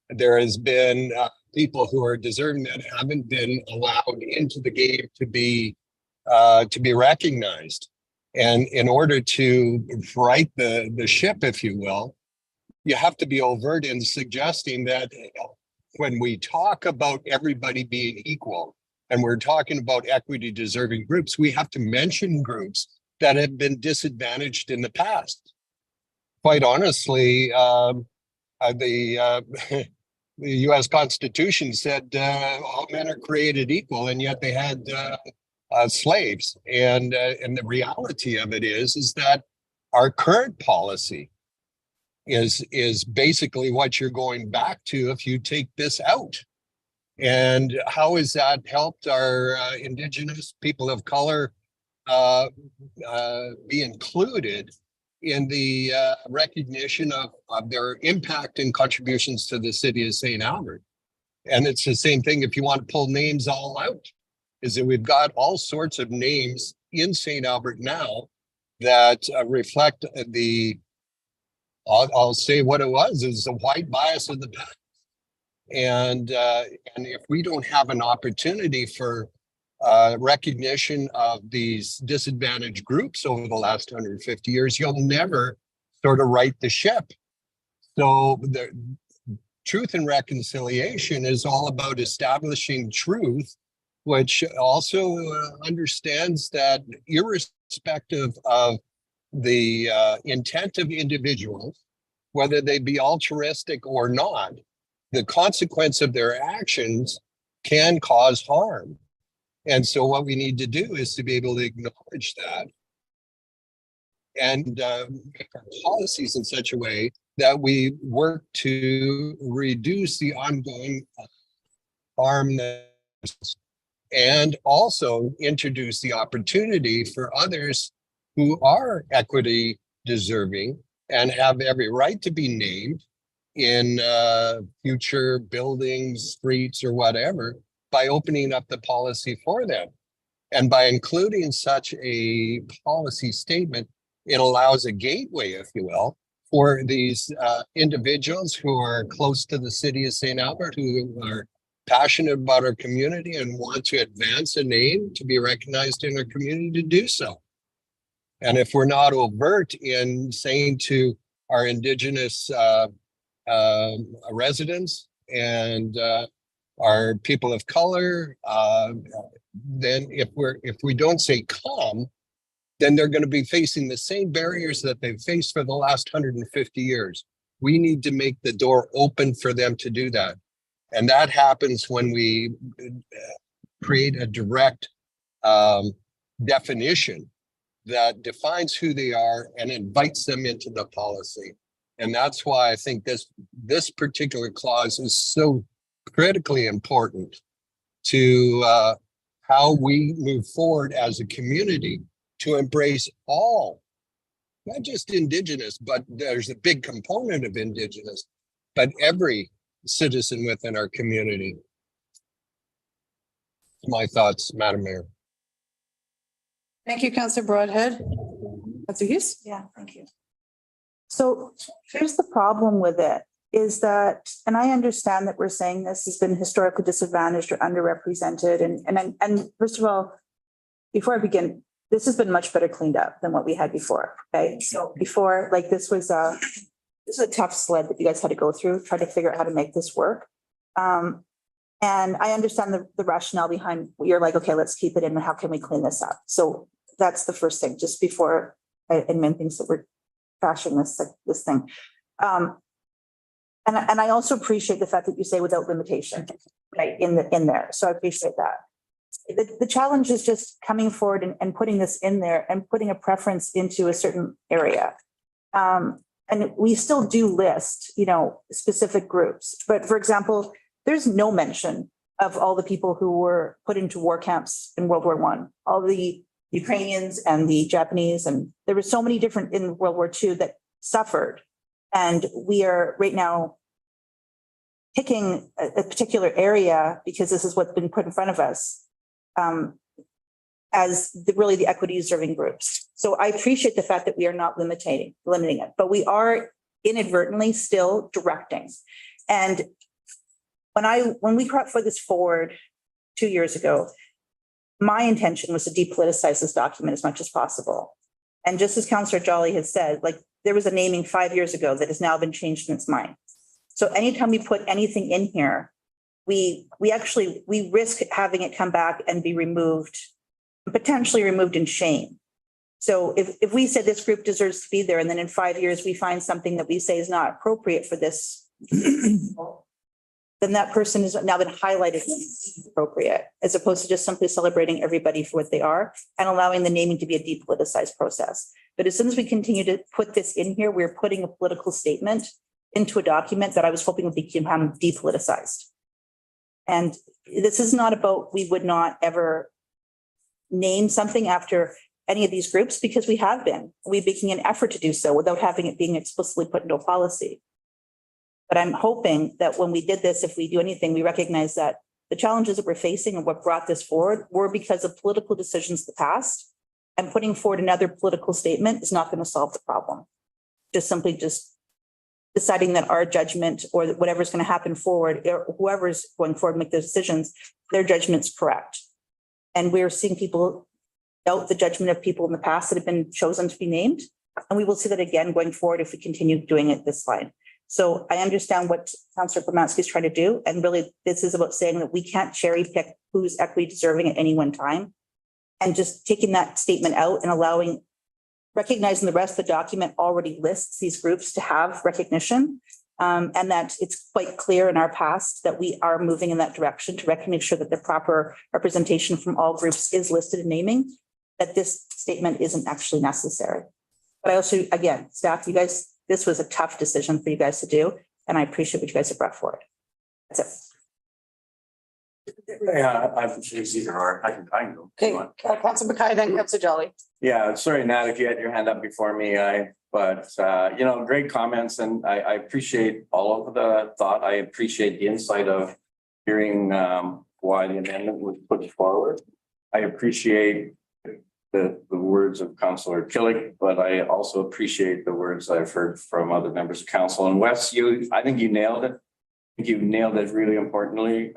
there has been people who are deserving that haven't been allowed into the game to be recognized. And in order to right the ship, if you will, you have to be overt in suggesting that when we talk about everybody being equal and we're talking about equity deserving groups, we have to mention groups that have been disadvantaged in the past. Quite honestly, the US Constitution said all men are created equal, and yet they had slaves. And the reality of it is that our current policy is basically what you're going back to if you take this out. And how has that helped our Indigenous people of color be included in the recognition of their impact and contributions to the city of St. Albert. And it's the same thing if you want to pull names all out, is that we've got all sorts of names in St. Albert now that reflect I'll say what it was, is the white bias of the past. And if we don't have an opportunity for recognition of these disadvantaged groups over the last 150 years, you'll never sort of right the ship. So the truth and reconciliation is all about establishing truth, which also understands that irrespective of the intent of individuals, whether they be altruistic or not, the consequence of their actions can cause harm. And so what we need to do is to be able to acknowledge that and make our policies in such a way that we work to reduce the ongoing harm and also introduce the opportunity for others who are equity deserving and have every right to be named in future buildings, streets, or whatever, by opening up the policy for them. And by including such a policy statement, it allows a gateway, if you will, for these individuals who are close to the city of St. Albert, who are passionate about our community and want to advance a name to be recognized in our community, to do so. And if we're not overt in saying to our Indigenous residents and our people of color, then if we don't say come, then they're going to be facing the same barriers that they've faced for the last 150 years. We need to make the door open for them to do that. And that happens when we create a direct definition that defines who they are and invites them into the policy. And that's why I think this particular clause is so critically important to how we move forward as a community to embrace all, not just Indigenous, but there's a big component of Indigenous, but every citizen within our community. My thoughts, Madam Mayor. Thank you, Councillor Broadhead. Councillor Hughes? Yeah, thank you. So here's the problem with it is that, and I understand that we're saying this has been historically disadvantaged or underrepresented. And first of all, before I begin, this has been much better cleaned up than what we had before. Okay. So before, like this was a tough sled that you guys had to go through, try to figure out how to make this work. And I understand the rationale behind you're like, okay, let's keep it in. How can we clean this up? So that's the first thing, just before I admit things that we're trashing this thing. And I also appreciate the fact that you say without limitation, right, in there. So I appreciate that. The challenge is just coming forward and putting this in there and putting a preference into a certain area. And we still do list, specific groups. But for example, there's no mention of all the people who were put into war camps in World War I, all the Ukrainians and the Japanese, and there were so many different in World War II that suffered. And we are right now picking a particular area because this is what's been put in front of us as really the equity deserving groups. So I appreciate the fact that we are not limiting it, but we are inadvertently still directing. And when we brought this forward 2 years ago, my intention was to depoliticize this document as much as possible. And just as Councillor Jolly had said, like there was a naming 5 years ago that has now been changed in its mind. So anytime we put anything in here, we risk having it come back and be removed, potentially removed in shame. So if we said this group deserves to be there, and then in 5 years we find something that we say is not appropriate for this, then that person has now been highlighted as appropriate, as opposed to just simply celebrating everybody for what they are and allowing the naming to be a depoliticized process. But as soon as we continue to put this in here, we're putting a political statement into a document that I was hoping would become depoliticized. And this is not about, we would not ever name something after any of these groups because we have been. We're making an effort to do so without having it being explicitly put into a policy. But I'm hoping that when we did this, if we do anything, we recognize that the challenges that we're facing and what brought this forward were because of political decisions in the past. And putting forward another political statement is not going to solve the problem. Just simply deciding that our judgment or whatever's going to happen forward, or whoever's going forward, make those decisions, their judgment's correct. And we're seeing people doubt the judgment of people in the past that have been chosen to be named. And we will see that again going forward if we continue doing it this line. So I understand what Councillor Pomansky is trying to do. And really, this is about saying that we can't cherry pick who's equity deserving at any one time. And just taking that statement out and recognizing the rest of the document already lists these groups to have recognition. And that it's quite clear in our past that we are moving in that direction to make sure that the proper representation from all groups is listed in naming, that this statement isn't actually necessary. But I also, again, staff, you guys, this was a tough decision for you guys to do, and I appreciate what you guys have brought forward. That's it. Yeah, it's either or. I can go. Okay, Councillor Mackay, then Councillor Jolly. Yeah, sorry, Nat, if you had your hand up before me, but great comments, and I appreciate all of the thought. I appreciate the insight of hearing why the amendment was put forward. I appreciate the words of Councillor Killick, but I also appreciate the words I've heard from other members of council. And Wes, I think you nailed it. I think you nailed it really importantly.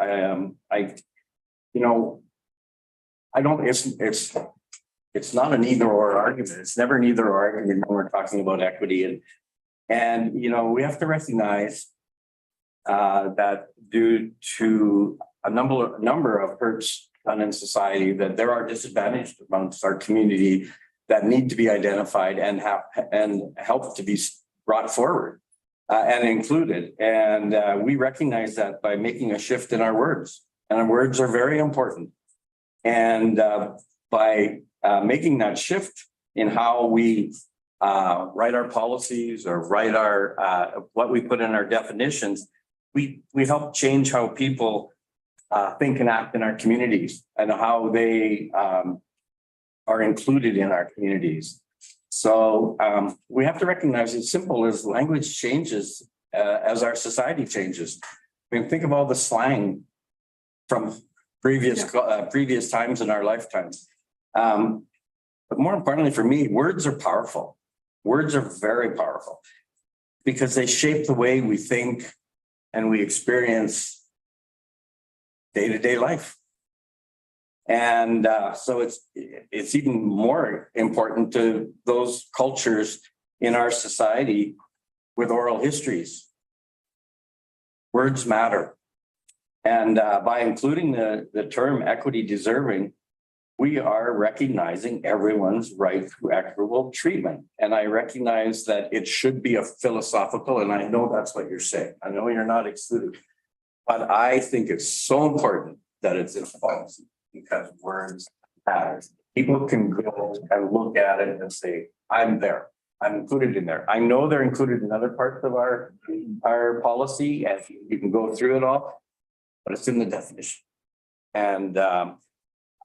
It's not an either or argument. It's never an either or argument when we're talking about equity. And we have to recognize that due to a number of hurts done in society, that there are disadvantaged amongst our community that need to be identified and help to be brought forward and included. And we recognize that by making a shift in our words, and our words are very important. And by making that shift in how we write our policies or write our what we put in our definitions, we help change how people think and act in our communities and how they are included in our communities. So we have to recognize it's simple as language changes as our society changes. I mean, think of all the slang from previous times in our lifetimes. But more importantly for me, words are powerful. Words are very powerful because they shape the way we think and we experience day-to-day life. And so it's even more important to those cultures in our society with oral histories. Words matter. And by including the term equity deserving, we are recognizing everyone's right to equitable treatment. And I recognize that it should be a philosophical, and I know that's what you're saying. I know you're not excluded. But I think it's so important that it's in policy because words matter. People can go and look at it and say, I'm there. I'm included in there. I know they're included in other parts of our policy, and you can go through it all, but it's in the definition. And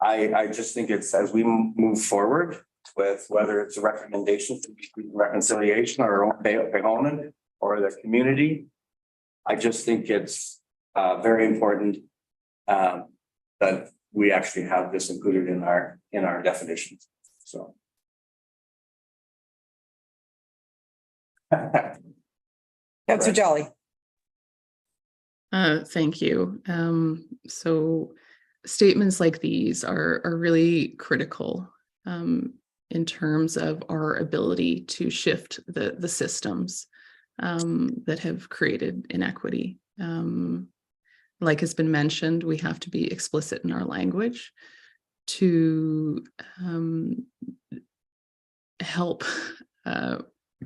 I just think it's as we move forward with whether it's a recommendation for reconciliation or our own Pehonan or the community, I just think it's very important that we actually have this included in our definitions. So. Councillor Jolly. Thank you. So statements like these are really critical in terms of our ability to shift the systems that have created inequity. Like has been mentioned, we have to be explicit in our language to help kind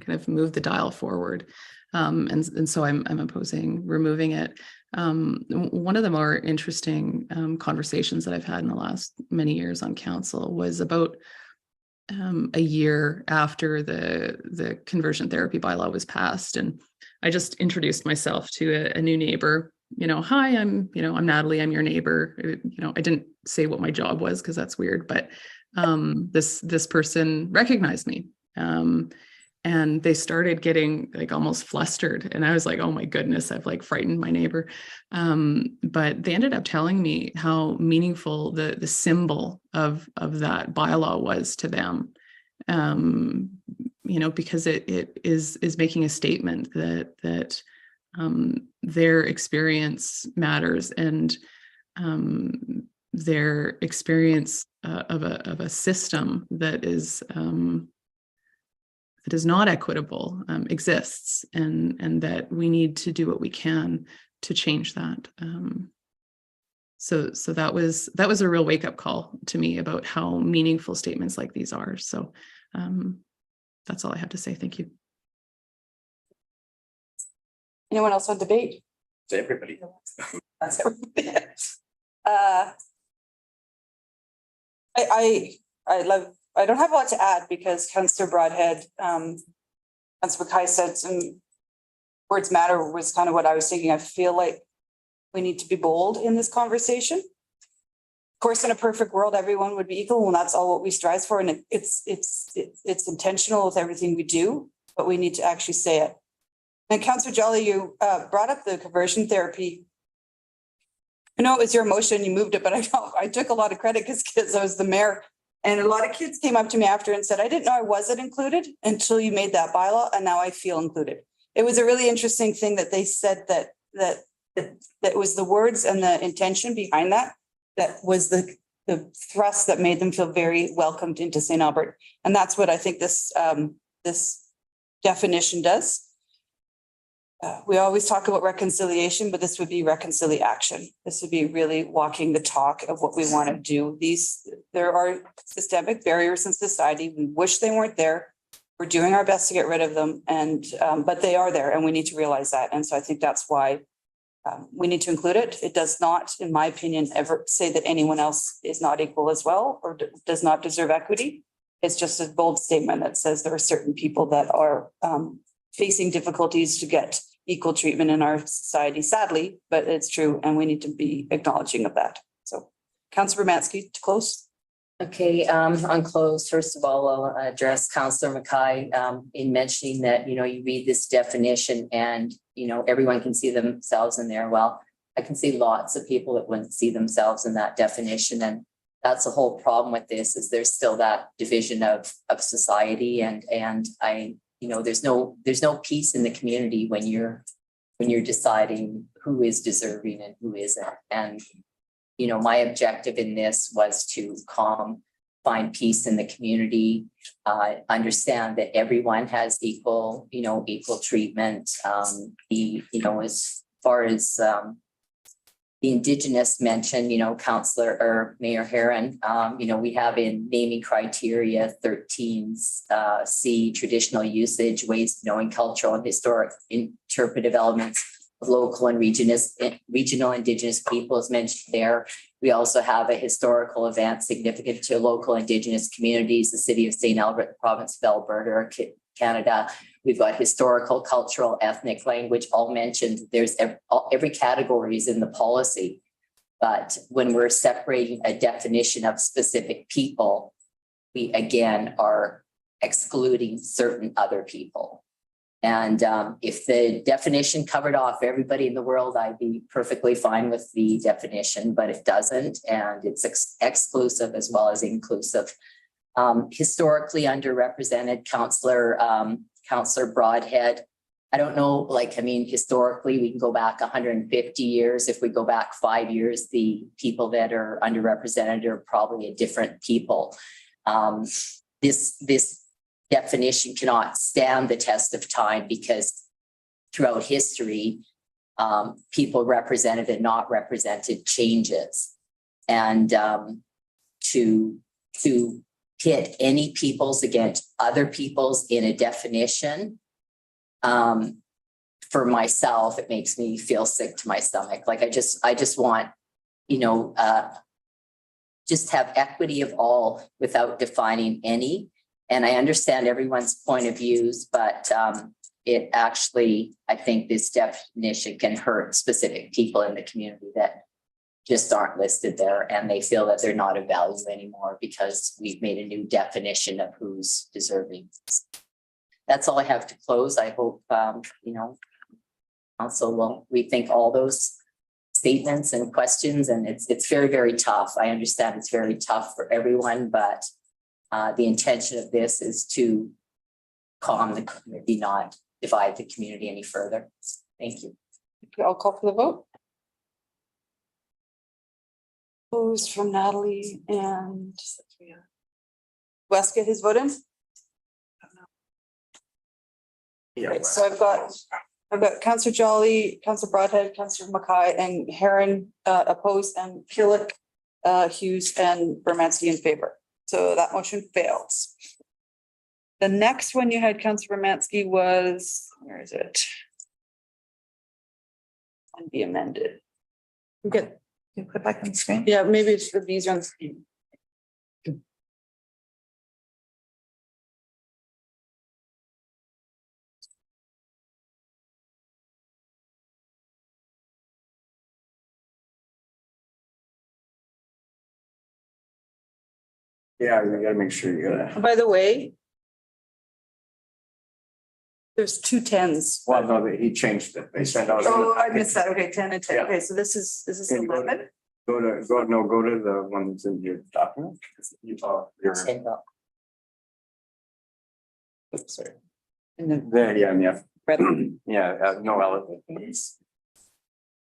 of move the dial forward. And so I'm opposing removing it. One of the more interesting conversations that I've had in the last many years on council was about a year after the conversion therapy bylaw was passed. And I just introduced myself to a new neighbor. Hi, I'm Natalie, I'm your neighbor. I didn't say what my job was because that's weird, but this person recognized me. And they started getting like almost flustered. And I was like, oh my goodness, I've like frightened my neighbor. But they ended up telling me how meaningful the symbol of that bylaw was to them. Because it is making a statement that their experience matters, and their experience of a system that is not equitable exists, and that we need to do what we can to change that. So that was a real wake-up call to me about how meaningful statements like these are. So that's all I have to say. Thank you. Anyone else on debate? To everybody. That's everybody. I don't have a lot to add because Councillor Broadhead, Councillor Mackay said some words matter was kind of what I was thinking. I feel like we need to be bold in this conversation. Of course, in a perfect world, everyone would be equal, and that's all what we strive for. And it's intentional with everything we do, but we need to actually say it. And Councillor Jolly, you brought up the conversion therapy. I know it was your motion, you moved it, but I took a lot of credit because I was the mayor. And a lot of kids came up to me after and said, I didn't know I wasn't included until you made that bylaw, and now I feel included. It was a really interesting thing that they said that was the words and the intention behind that was the thrust that made them feel very welcomed into St. Albert. And that's what I think this definition does. We always talk about reconciliation, but this would be reconciliation. This would be really walking the talk of what we want to do. There are systemic barriers in society. We wish they weren't there. We're doing our best to get rid of them, but they are there, and we need to realize that. And so I think that's why we need to include it. It does not, in my opinion, ever say that anyone else is not equal as well or does not deserve equity. It's just a bold statement that says there are certain people that are facing difficulties to get equal treatment in our society, sadly, but it's true, and we need to be acknowledging of that. So, Councillor Romansky, to close. Okay, on close, first of all, I'll address Councillor Mackay in mentioning that, you read this definition and, everyone can see themselves in there. Well, I can see lots of people that wouldn't see themselves in that definition. And that's the whole problem with this, is there's still that division of society. And there's no peace in the community when you're deciding who is deserving and who isn't. And my objective in this was to find peace in the community, understand that everyone has equal treatment. As far as the Indigenous mention, Councillor or Mayor Heron, we have in naming criteria 13C, traditional usage, ways of knowing cultural and historic interpretive elements of local and regional Indigenous peoples mentioned there. We also have a historical event significant to local Indigenous communities, the city of St. Albert, the province of Alberta, Canada. We've got historical, cultural, ethnic, language, all mentioned. There's every category is in the policy. But when we're separating a definition of specific people, we again are excluding certain other people. And if the definition covered off everybody in the world, I'd be perfectly fine with the definition, but it doesn't. And it's exclusive as well as inclusive. Historically underrepresented, Councillor Broadhead. I don't know, historically, we can go back 150 years. If we go back 5 years, the people that are underrepresented are probably a different people. This definition cannot stand the test of time because throughout history, people represented and not represented changes. And to pit any peoples against other peoples in a definition, for myself, it makes me feel sick to my stomach. I just want, just have equity of all without defining any. And I understand everyone's point of views, but it actually, I think this definition can hurt specific people in the community that just aren't listed there, and they feel that they're not of value anymore because we've made a new definition of who's deserving. That's all I have to close. I hope, council will rethink all those statements and questions, and it's very, very tough. I understand it's very tough for everyone, but the intention of this is to calm the community, not divide the community any further. Thank you. I'll call for the vote. Opposed from Natalie and West get his vote in? Okay, so I've got Councillor Jolly, Councillor Broadhead, Councillor Mackay and Heron opposed, and Killick, Hughes and Bermansky in favor. So that motion fails. The next one you had, Councillor Bermansky, was, where is it? And be amended. Good. You put it back on the screen? Yeah, maybe it's the easier on the screen. Yeah, you gotta make sure you gotta, By the way, there's 2 10s. well, no, he changed it. They sent out. Oh, I missed that. Okay, 10 and 10. Yeah. Okay, so this is Can you go to- 11. Go to the one that's in your document. You talk, your, Say no. sorry. And then There, yeah. red. Yeah, no,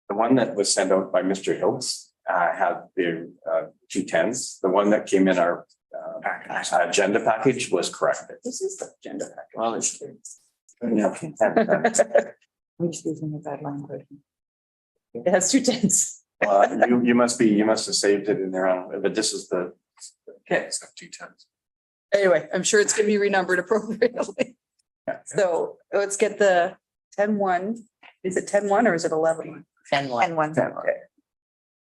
the one that was sent out by Mr. Hills had the 2 10s. The one that came in our agenda package was corrected. This is the agenda package. Well, it's. I'm just using the red language. It has 2 10s. You must have saved it in there, but this is the. Okay. It's 2 10s. Anyway, I'm sure it's gonna be renumbered appropriately. So let's get the 10-1. Is it 10-1 or is it 11-1? 10-1. And one. Okay.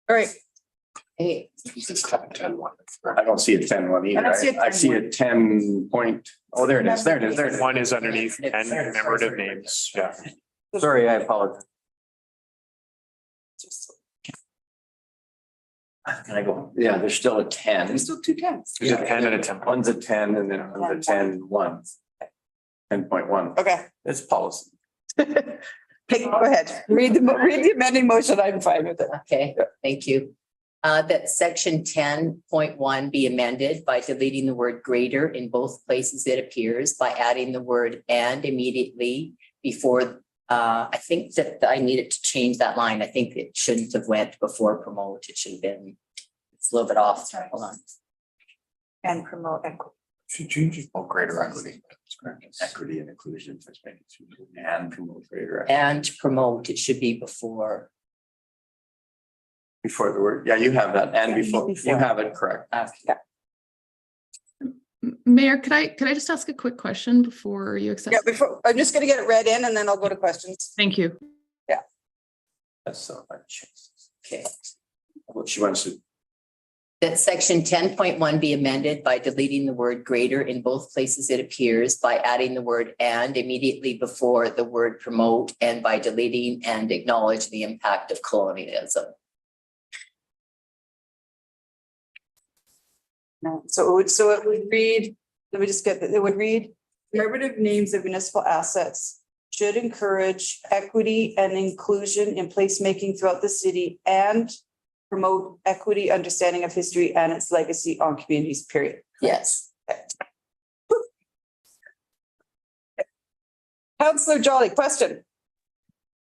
All right, Hey, I don't see a 10-1 either. I don't see a I see a 10-1. 10 point. Oh, there it is. There it is. There it is. One is underneath and commemorative names. Yeah. Sorry, I apologize. Can I go? Yeah, there's still a 10. There's still 2 10s. There's a 10 and a 10. One's a 10 and then the 10-1. 10.1. Okay. It's policy. Go ahead. Read the amending motion. I'm fine with it. okay, thank you. That section 10.1 be amended by deleting the word greater in both places it appears, by adding the word and immediately before. I think that I needed to change that line. I think it shouldn't have went before promote. It should have been, it's a little bit off. Hold on. And promote equity. Should change it. Oh, greater equity. Equity and inclusion. And promote greater. And promote, it should be before. Before the word, yeah, you have that. And before, you have it correct. Okay. Mayor, could I just ask a quick question before you accept? Yeah, before, I'm just gonna get it read in and then I'll go to questions. Thank you. That's so much. Okay. What she wants to. That section 10.1 be amended by deleting the word greater in both places it appears, by adding the word and immediately before the word promote, and by deleting and acknowledge the impact of colonialism. No, so it would read, let me just get that, it would read, commemorative names of municipal assets should encourage equity and inclusion in placemaking throughout the city and promote equity, understanding of history and its legacy on communities, period. Yes. Councillor Jolly, question.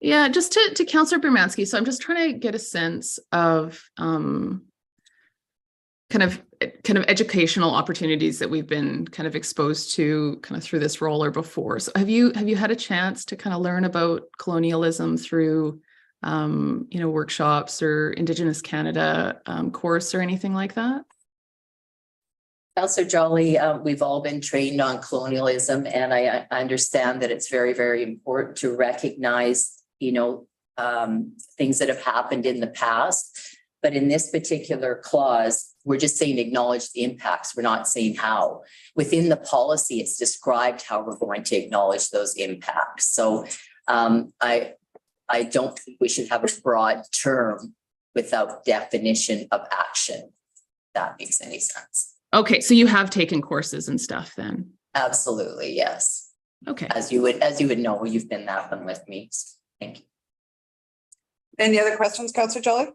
Yeah, just to Councillor Bermansky. So I'm just trying to get a sense of kind of educational opportunities that we've been kind of exposed to kind of through this role or before. So have you had a chance to kind of learn about colonialism through workshops or Indigenous Canada course or anything like that? Councillor Jolly, we've all been trained on colonialism, and I understand that it's very, very important to recognize, things that have happened in the past. But in this particular clause, we're just saying acknowledge the impacts. We're not saying how. Within the policy, it's described how we're going to acknowledge those impacts. So I don't think we should have a broad term without definition of action. If that makes any sense. Okay, so you have taken courses and stuff then? Absolutely, yes. Okay. As you would know, you've been that one with me. Thank you. Any other questions, Councillor Jolly?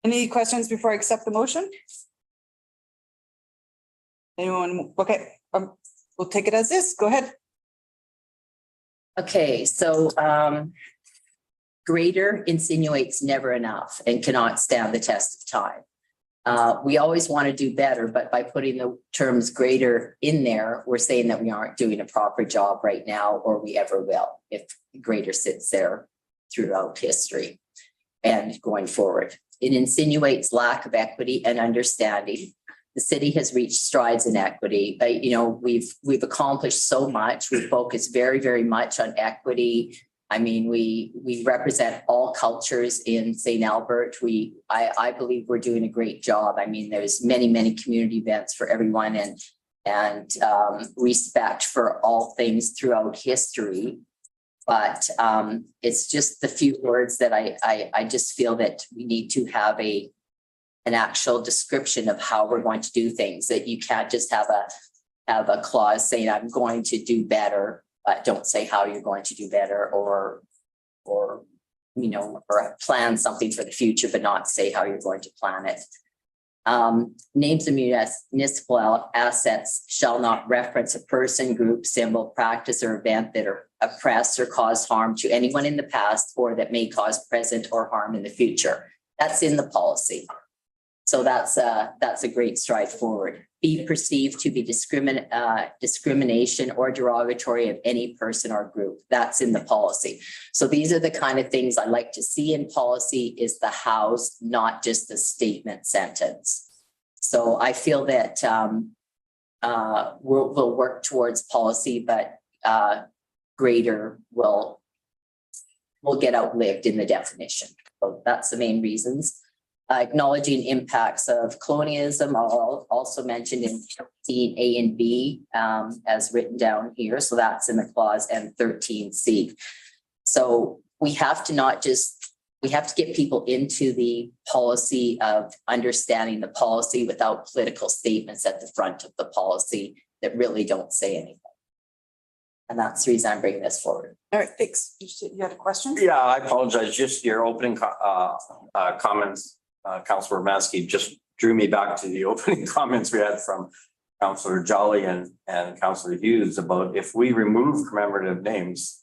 Any questions before I accept the motion? Anyone? Okay, we'll take it as is. Go ahead. Okay, so greater insinuates never enough and cannot stand the test of time. We always want to do better, but by putting the terms greater in there, we're saying that we aren't doing a proper job right now, or we ever will, if greater sits there throughout history and going forward. It insinuates lack of equity and understanding. The city has reached strides in equity. We've accomplished so much. We focus very, very much on equity. I mean, we represent all cultures in St. Albert. I believe we're doing a great job. I mean, there's many, many community events for everyone and respect for all things throughout history. But it's just the few words that I just feel that we need to have an actual description of how we're going to do things, that you can't just have a clause saying I'm going to do better, but don't say how you're going to do better, or plan something for the future, but not say how you're going to plan it. Names of municipal assets shall not reference a person, group, symbol, practice, or event that are oppressed or cause harm to anyone in the past or that may cause present or harm in the future. That's in the policy. So that's a great stride forward. Be perceived to be discrimination or derogatory of any person or group. That's in the policy. So these are the kind of things I like to see in policy, is the hows, not just the statement sentence. So I feel that we'll work towards policy, but greater will get outlived in the definition. So that's the main reasons. Acknowledging impacts of colonialism, I'll also mention in 13A and B as written down here. So that's in the clause, and 13C. So we have to get people into the policy of understanding the policy without political statements at the front of the policy that really don't say anything. And that's the reason I'm bringing this forward. All right, thanks. You had a question? Yeah, I apologize. Just your opening comments, Councillor Romanski, just drew me back to the opening comments we had from Councillor Jolly and Councillor Hughes about if we remove commemorative names.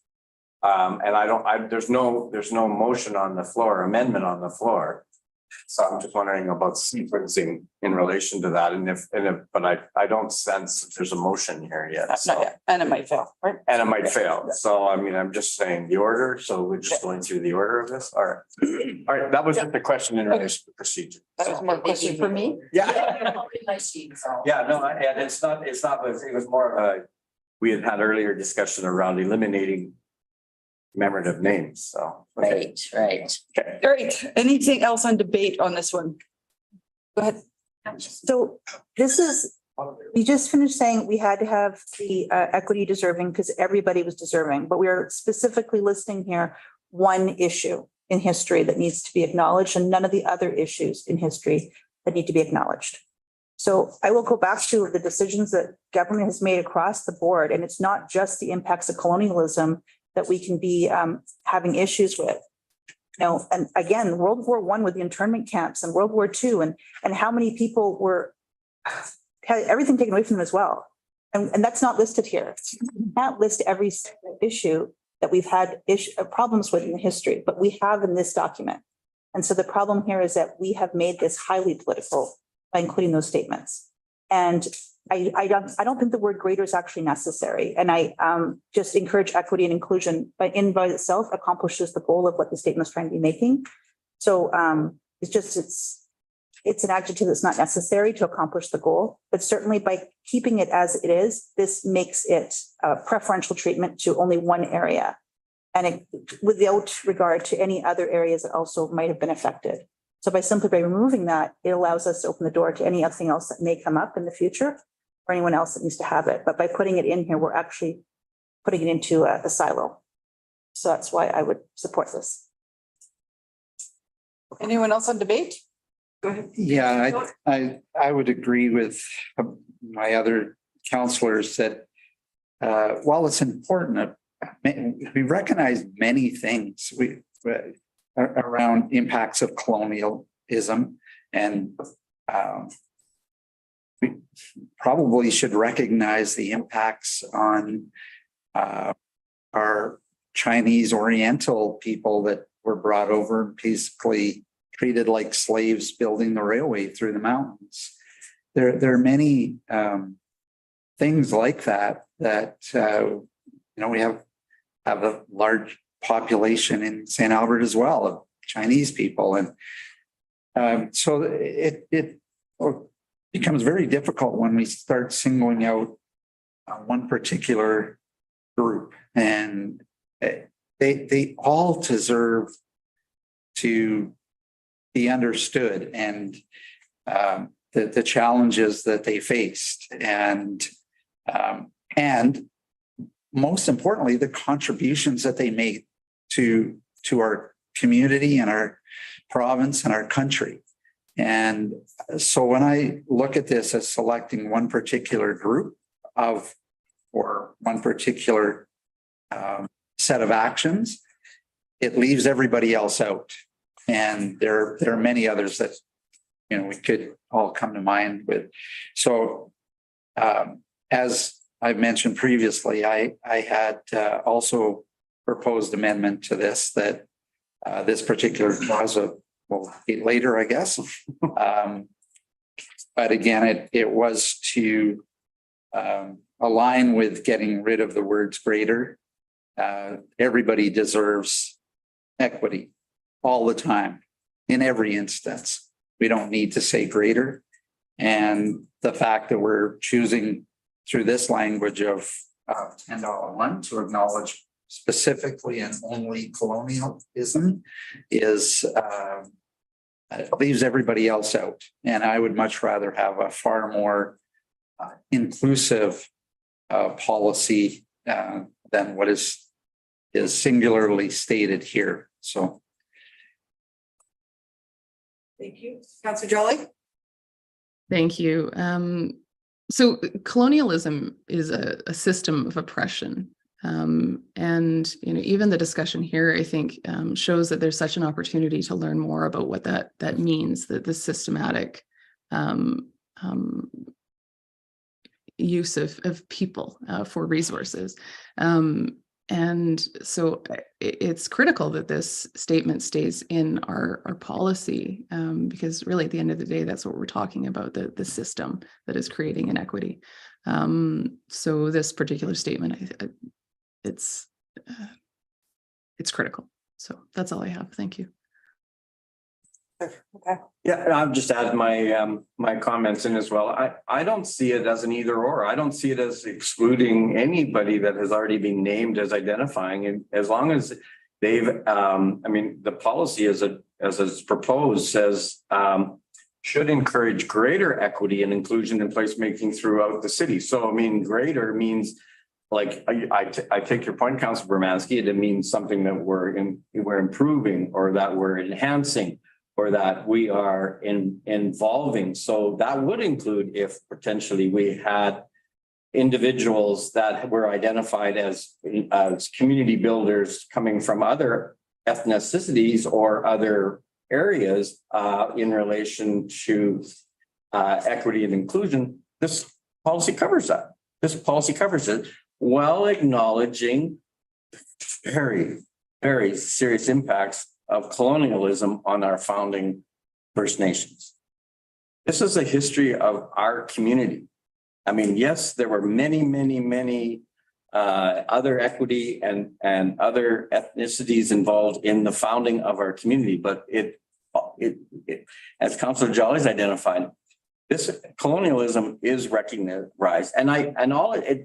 There's no motion on the floor, amendment on the floor. So I'm just wondering about sequencing in relation to that. But I don't sense that there's a motion here yet. Not yet. And it might fail, right? And it might fail. So I mean, I'm just saying the order. So we're just going through the order of this. All right. All right. That was just the question in relation to procedure. That was more a question for me. Yeah. Yeah, no, and it's not, it was more of we had earlier discussion around eliminating commemorative names. So. Okay. Right. Okay. All right. Anything else on debate on this one? Go ahead. So we just finished saying we had to have the equity deserving because everybody was deserving, but we are specifically listing here one issue in history that needs to be acknowledged and none of the other issues in history that need to be acknowledged. So I will go back to the decisions that government has made across the board, and it's not just the impacts of colonialism that we can be having issues with. And again, World War I with the internment camps and World War II and how many people had everything taken away from them as well. And that's not listed here. You can't list every issue that we've had problems with in history, but we have in this document. And so the problem here is that we have made this highly political by including those statements. And I don't think the word greater is actually necessary. And I just encourage equity and inclusion by itself accomplishes the goal of what the statement is trying to be making. So it's an adjective that's not necessary to accomplish the goal, but certainly by keeping it as it is, this makes it preferential treatment to only one area and without regard to any other areas that also might have been affected. So by removing that, it allows us to open the door to anything else that may come up in the future or anyone else that needs to have it. But by putting it in here, we're actually putting it into the silo. So that's why I would support this. Anyone else on debate? Go ahead. Yeah, I would agree with my other counselors that while it's important, we recognize many things around impacts of colonialism, and we probably should recognize the impacts on our Chinese Oriental people that were brought over and basically treated like slaves building the railway through the mountains. There are many things like that we have a large population in St. Albert as well of Chinese people, and so it becomes very difficult when we start singling out one particular group, and they all deserve to be understood, and the challenges that they faced, and most importantly, the contributions that they made to our community and our province and our country. And so when I look at this as selecting one particular group or one particular set of actions, it leaves everybody else out. And there are many others that, we could all come to mind with. So as I've mentioned previously, I had also proposed amendment to this, that this particular clause will be later, I guess. But again, it was to align with getting rid of the words greater. Everybody deserves equity all the time, in every instance. We don't need to say greater. And the fact that we're choosing through this language of $10.1 to acknowledge specifically and only colonialism is leaves everybody else out. And I would much rather have a far more inclusive policy than what is singularly stated here. So. Thank you. Councillor Jolly? Thank you. So colonialism is a system of oppression. And even the discussion here, I think, shows that there's such an opportunity to learn more about what that means, that the systematic use of people for resources. And so it's critical that this statement stays in our policy, because really at the end of the day, that's what we're talking about, the system that is creating inequity. So this particular statement, it's critical. So that's all I have. Thank you. Okay. Yeah, and I'll just add my comments in as well. I don't see it as an either or. I don't see it as excluding anybody that has already been named as identifying, and as long as they've the policy as it's proposed says should encourage greater equity and inclusion in placemaking throughout the city. So greater means, like, I take your point, Councilor Bermansky, it means something that we're improving, or that we're enhancing, or that we are involving. So that would include if potentially we had individuals that were identified as community builders coming from other ethnicities or other areas in relation to equity and inclusion. This policy covers that. This policy covers it, while acknowledging very, very serious impacts of colonialism on our founding First Nations. This is a history of our community. Yes, there were many other equity and other ethnicities involved in the founding of our community, but it as Councillor Jolly's identified, this colonialism is recognized,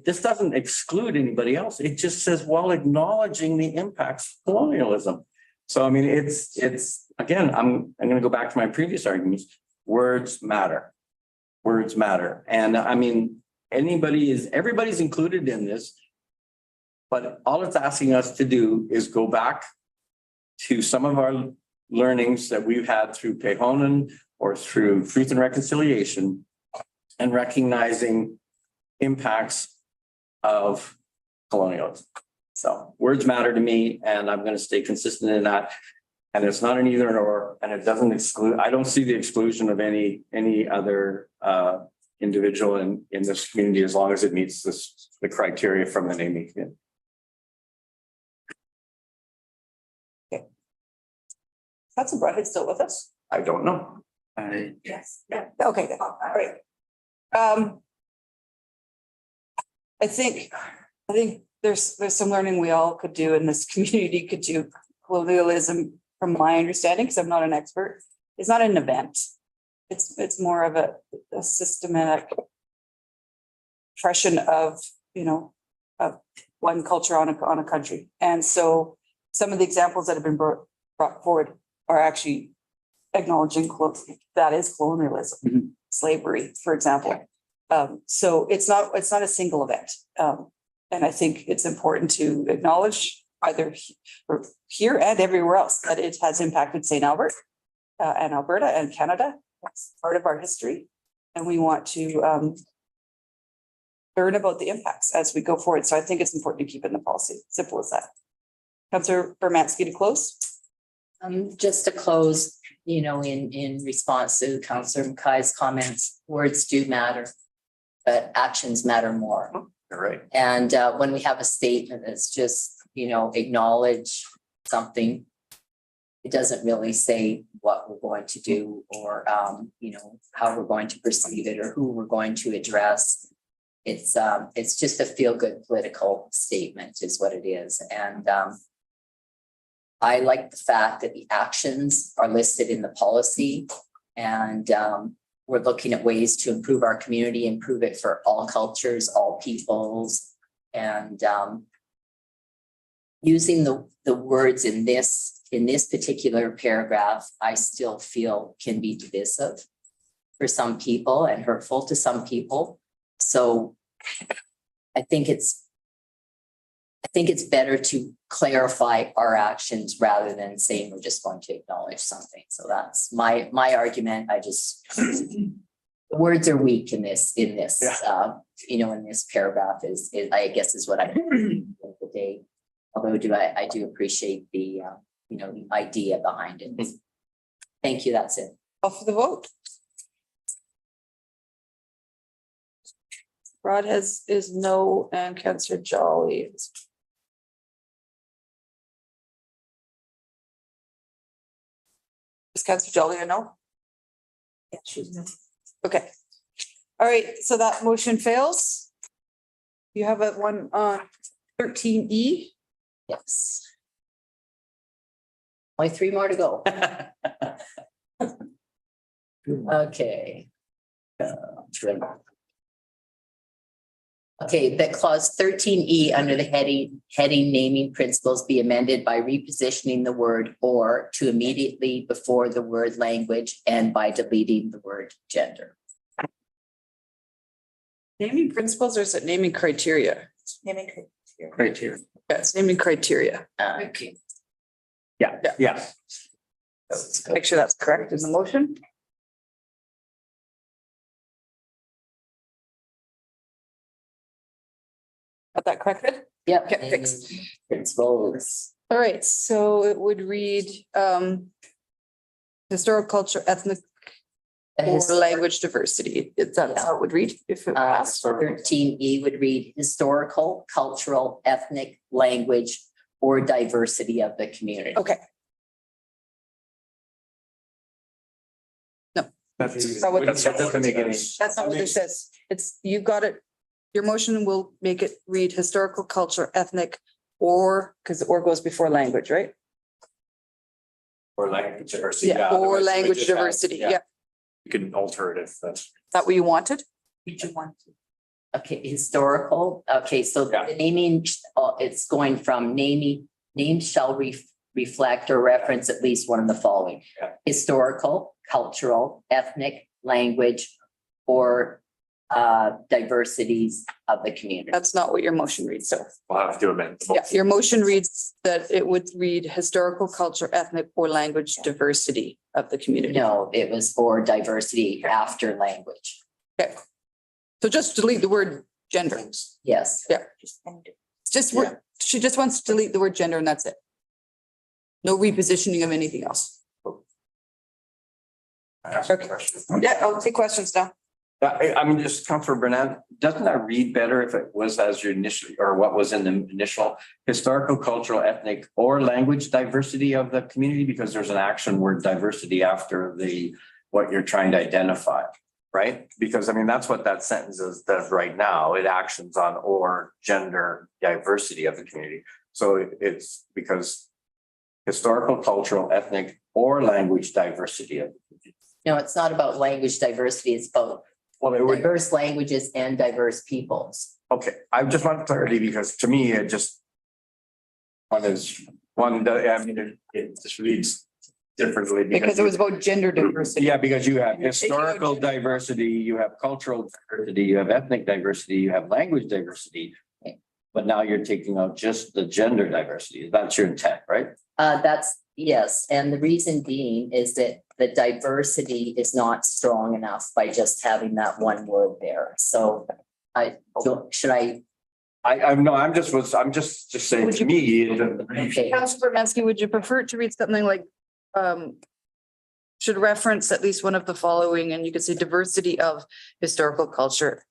this doesn't exclude anybody else. It just says, while acknowledging the impacts of colonialism. So it's again, I'm going to go back to my previous arguments. Words matter. Words matter. And everybody's included in this, but all it's asking us to do is go back to some of our learnings that we've had through Pehonan or through Truth and Reconciliation and recognizing impacts of colonialism. So words matter to me, and I'm going to stay consistent in that. And it's not an either nor, and it doesn't exclude, I don't see the exclusion of any other individual in this community as long as it meets the criteria from the naming committee. Councilor Broadhead still with us? I don't know. Yes. Yeah. Okay, good. All right. I think there's some learning we all could do in this community could do. Colonialism, from my understanding, because I'm not an expert, is not an event. It's more of a systematic oppression of, of one culture on a country. And so some of the examples that have been brought forward are actually acknowledging that is colonialism, slavery, for example. So it's not a single event. And I think it's important to acknowledge either here and everywhere else that it has impacted St. Albert and Alberta and Canada. That's part of our history. And we want to learn about the impacts as we go forward. So I think it's important to keep it in the policy. Simple as that. Councillor Bermansky to close. Just to close, in response to Councillor Mackay's comments, words do matter, but actions matter more. You're right. And when we have a statement that's just, acknowledge something, it doesn't really say what we're going to do or, how we're going to perceive it or who we're going to address. It's just a feel-good political statement is what it is. And I like the fact that the actions are listed in the policy and we're looking at ways to improve our community, improve it for all cultures, all peoples, and using the words in this particular paragraph, I still feel can be divisive for some people and hurtful to some people. So I think it's better to clarify our actions rather than saying we're just going to acknowledge something. So that's my argument. The words are weak in this, in this paragraph is I guess is what I think the day. Although I do appreciate the the idea behind it. Thank you. That's it. Call for the vote. Rod is no, and Councillor Jolly is. Is Councillor Jolly a no? Yeah, she's no. Okay. All right, so that motion fails. You have a one on 13E. Yes. Only 3 more to go. Okay. Okay, that clause 13E under the heading naming principles be amended by repositioning the word or to immediately before the word language and by deleting the word gender. Naming principles or is it naming criteria? Naming Criteria. Yes, naming criteria. Okay. Yeah. Make sure that's correct in the motion. Got that corrected? Yep. Okay, fixed. Principles. All right, so it would read historical, culture, ethnic, or language diversity. That's how it would read if it passed. 13E would read historical, cultural, ethnic, language, or diversity of the community. Okay. No. That's not what that doesn't make any. That's not what it says. It's, you got it. Your motion will make it read historical, culture, ethnic, or, because or goes before language, right? Or language diversity. Yeah, or otherwise we language just have- diversity, yeah. You can alter it if that's. Is that what you wanted? Did you want to? Okay, historical. Okay, so Yeah. the naming, it's going from names shall reflect or reference at least one of the following. Yeah. Historical, cultural, ethnic, language, or diversities of the community. That's not what your motion reads, so. We'll have to amend. the Yeah, motion. your motion reads that it would read historical, culture, ethnic, or language diversity of the community. No, it was for diversity after language. Okay. So just delete the word gender. Yes. It's just, she just wants to delete the word gender and that's it. No repositioning of anything else. Okay. Yeah, I'll take questions now. I mean, just Councilor Bernard, doesn't that read better if it was as your initial, or what was in the initial historical, cultural, ethnic, or language diversity of the community? Because there's an action word diversity after what you're trying to identify, right? Because I mean, that's what that sentence does right now. It actions on or gender diversity of the community. So it's because historical, cultural, ethnic, or language diversity of the community. No, it's not about language diversity. It's about diverse languages and diverse peoples. Okay, I just want clarity because to me, it just. I mean, it just reads differently. Because it was about gender diversity. Yeah, because you have historical diversity, you have cultural diversity, you have ethnic diversity, you have language diversity. But now you're taking out just the gender diversity. That's your intent, right? Yes, and the reason being is that the diversity is not strong enough by just having that one word there. So I'm just saying to me. Okay. Councilor Mansky, would you prefer it to read something like, should reference at least one of the following, and you could say diversity of historical culture,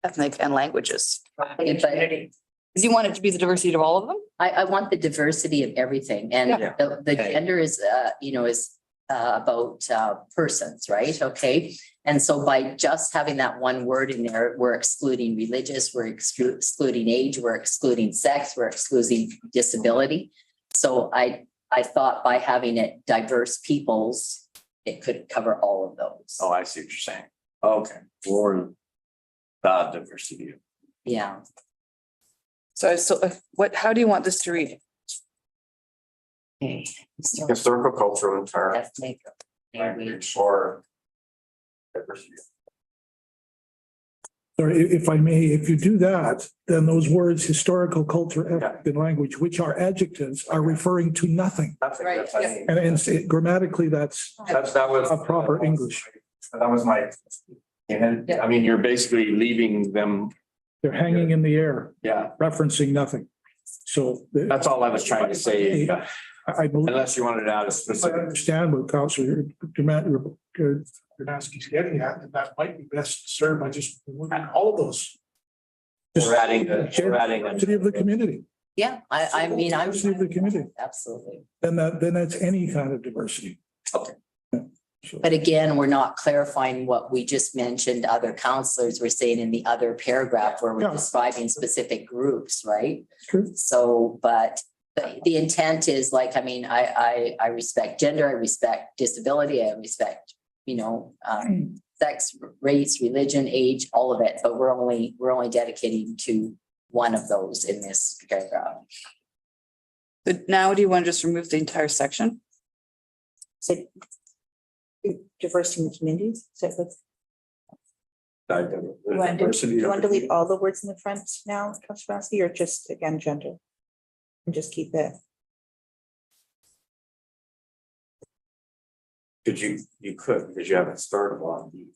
ethnic and languages. Do you want it to be the diversity of all of them? I want the diversity of everything, and Yeah. the gender is, about persons, right? Okay. And so by just having that one word in there, we're excluding religious, we're excluding age, we're excluding sex, we're excluding disability. So I thought by having it diverse peoples, it could cover all of those. Oh, I see what you're saying. Okay, for the diversity. Yeah. So how do you want this to read? Okay. So Historical, cultural, entire. ethnic language. Or. Diversity. Sorry, if I may, if you do that, then those words, historical, culture, ethnic, and language, which are adjectives, are referring to nothing. Right, yeah. And grammatically, that was a proper English. That was my. I mean, you're basically leaving them, They're hanging in the air, yeah, referencing nothing. So that's all I was trying to say, I believe, unless you wanted to add a I specific. understand what Councilor Gernowski's getting at, and that might be best served by just removing all of those. We're adding a. Diversity of the community, Yeah, I mean, I'm. diversity of the community, Absolutely. then that's any kind of diversity. Okay. So, But again, we're not clarifying what we just mentioned. Other counselors were saying in the other paragraph where we're Yeah. describing specific groups, right? true. So, but the intent is like, I mean, I respect gender, I respect disability, I respect, sex, race, religion, age, all of it, but we're only dedicating to one of those in this paragraph. But now do you want to just remove the entire section? Say diversity in the communities. So you want to delete all the words in the front now, Councilor Bansky, or just again gender? And just keep it. Could you could, because you haven't started on the.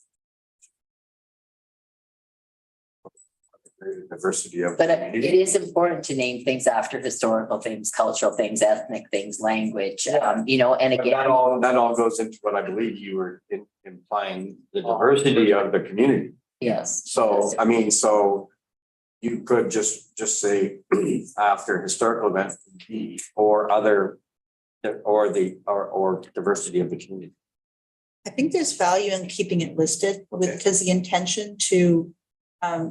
Diversity of. But it is important to name things after historical things, cultural things, ethnic things, language, and But again. that all goes into what I believe you were implying, the diversity of the community. Yes. So, I mean, so you could just say after historical event or other, or diversity of the community. I think there's value in keeping it listed because the intention to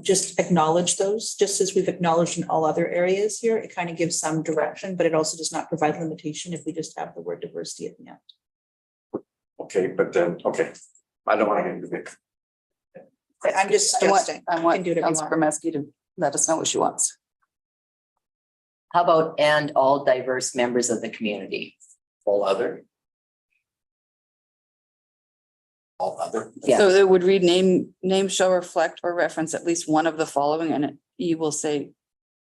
just acknowledge those, just as we've acknowledged in all other areas here, it kind of gives some direction, but it also does not provide limitation if we just have the word diversity at the end. Okay, but then, I don't want to get into it. I'm just suggesting. I want can do whatever you Councilor Mansky to let us know what she wants. How about and all diverse members of the community? All other. All other. Yeah. So it would read name shall reflect or reference at least one of the following, and you will say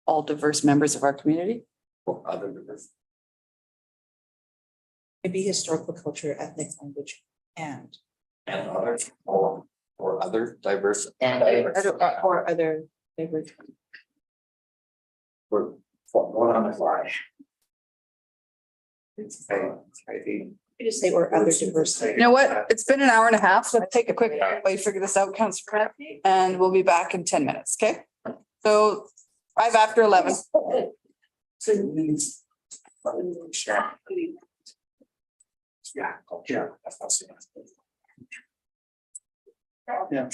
all diverse members of our community. Or other. Maybe historical, culture, ethnic, language, and. And other, or other diverse. And Or other favorite. For one on the fly. You just say or other diverse. You know what? It's been an hour and a half. Let's take a quick, while you figure this out, Councilor, and we'll be back in 10 minutes, okay? So 5 after 11. Yeah. Yeah. Yeah.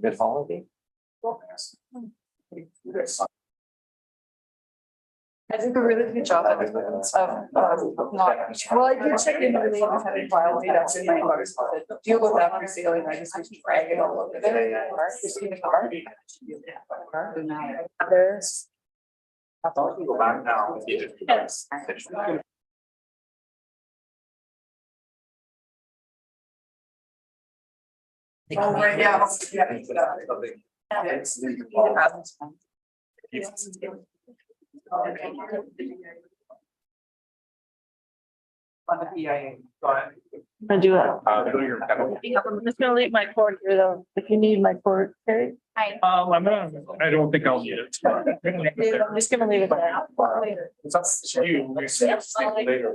Good holiday. I did a really good job of not, well, I did check in with the having filed it up in my notes, but deal with that pre-sailing, I just was dragging all over there. Just in the car. There's. Go back now. Yes. Oh, right, yeah. On the PIA. I do it. I'm just gonna leave my cord here though, if you need my cord, okay? I don't think I'll need it. I'm just gonna leave it there. It's up to you. We see it later.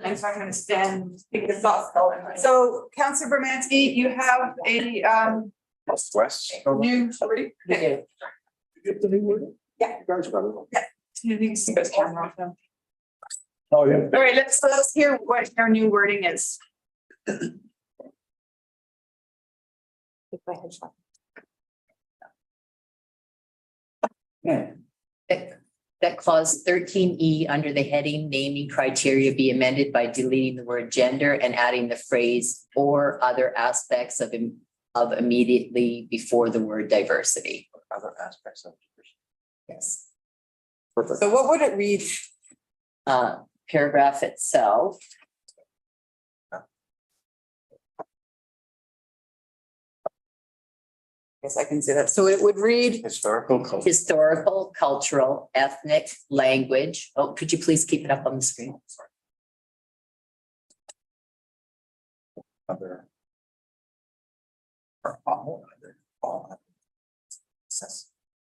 And so I'm gonna stand, take this off. So Councillor Bermansky, you have a West. new. We do. Get the new word? Yeah. You think it's the best camera off now? Oh, yeah. All right, let's hear what our new wording is. That clause 13E under the heading naming criteria be amended by deleting the word gender and adding the phrase or other aspects of immediately before the word diversity. Other aspects of. Yes. Perfect. So what would it read? Paragraph itself. Yes, I can see that. So it would read, Historical, cultural, ethnic, language. Oh, could you please keep it up on the screen? Other.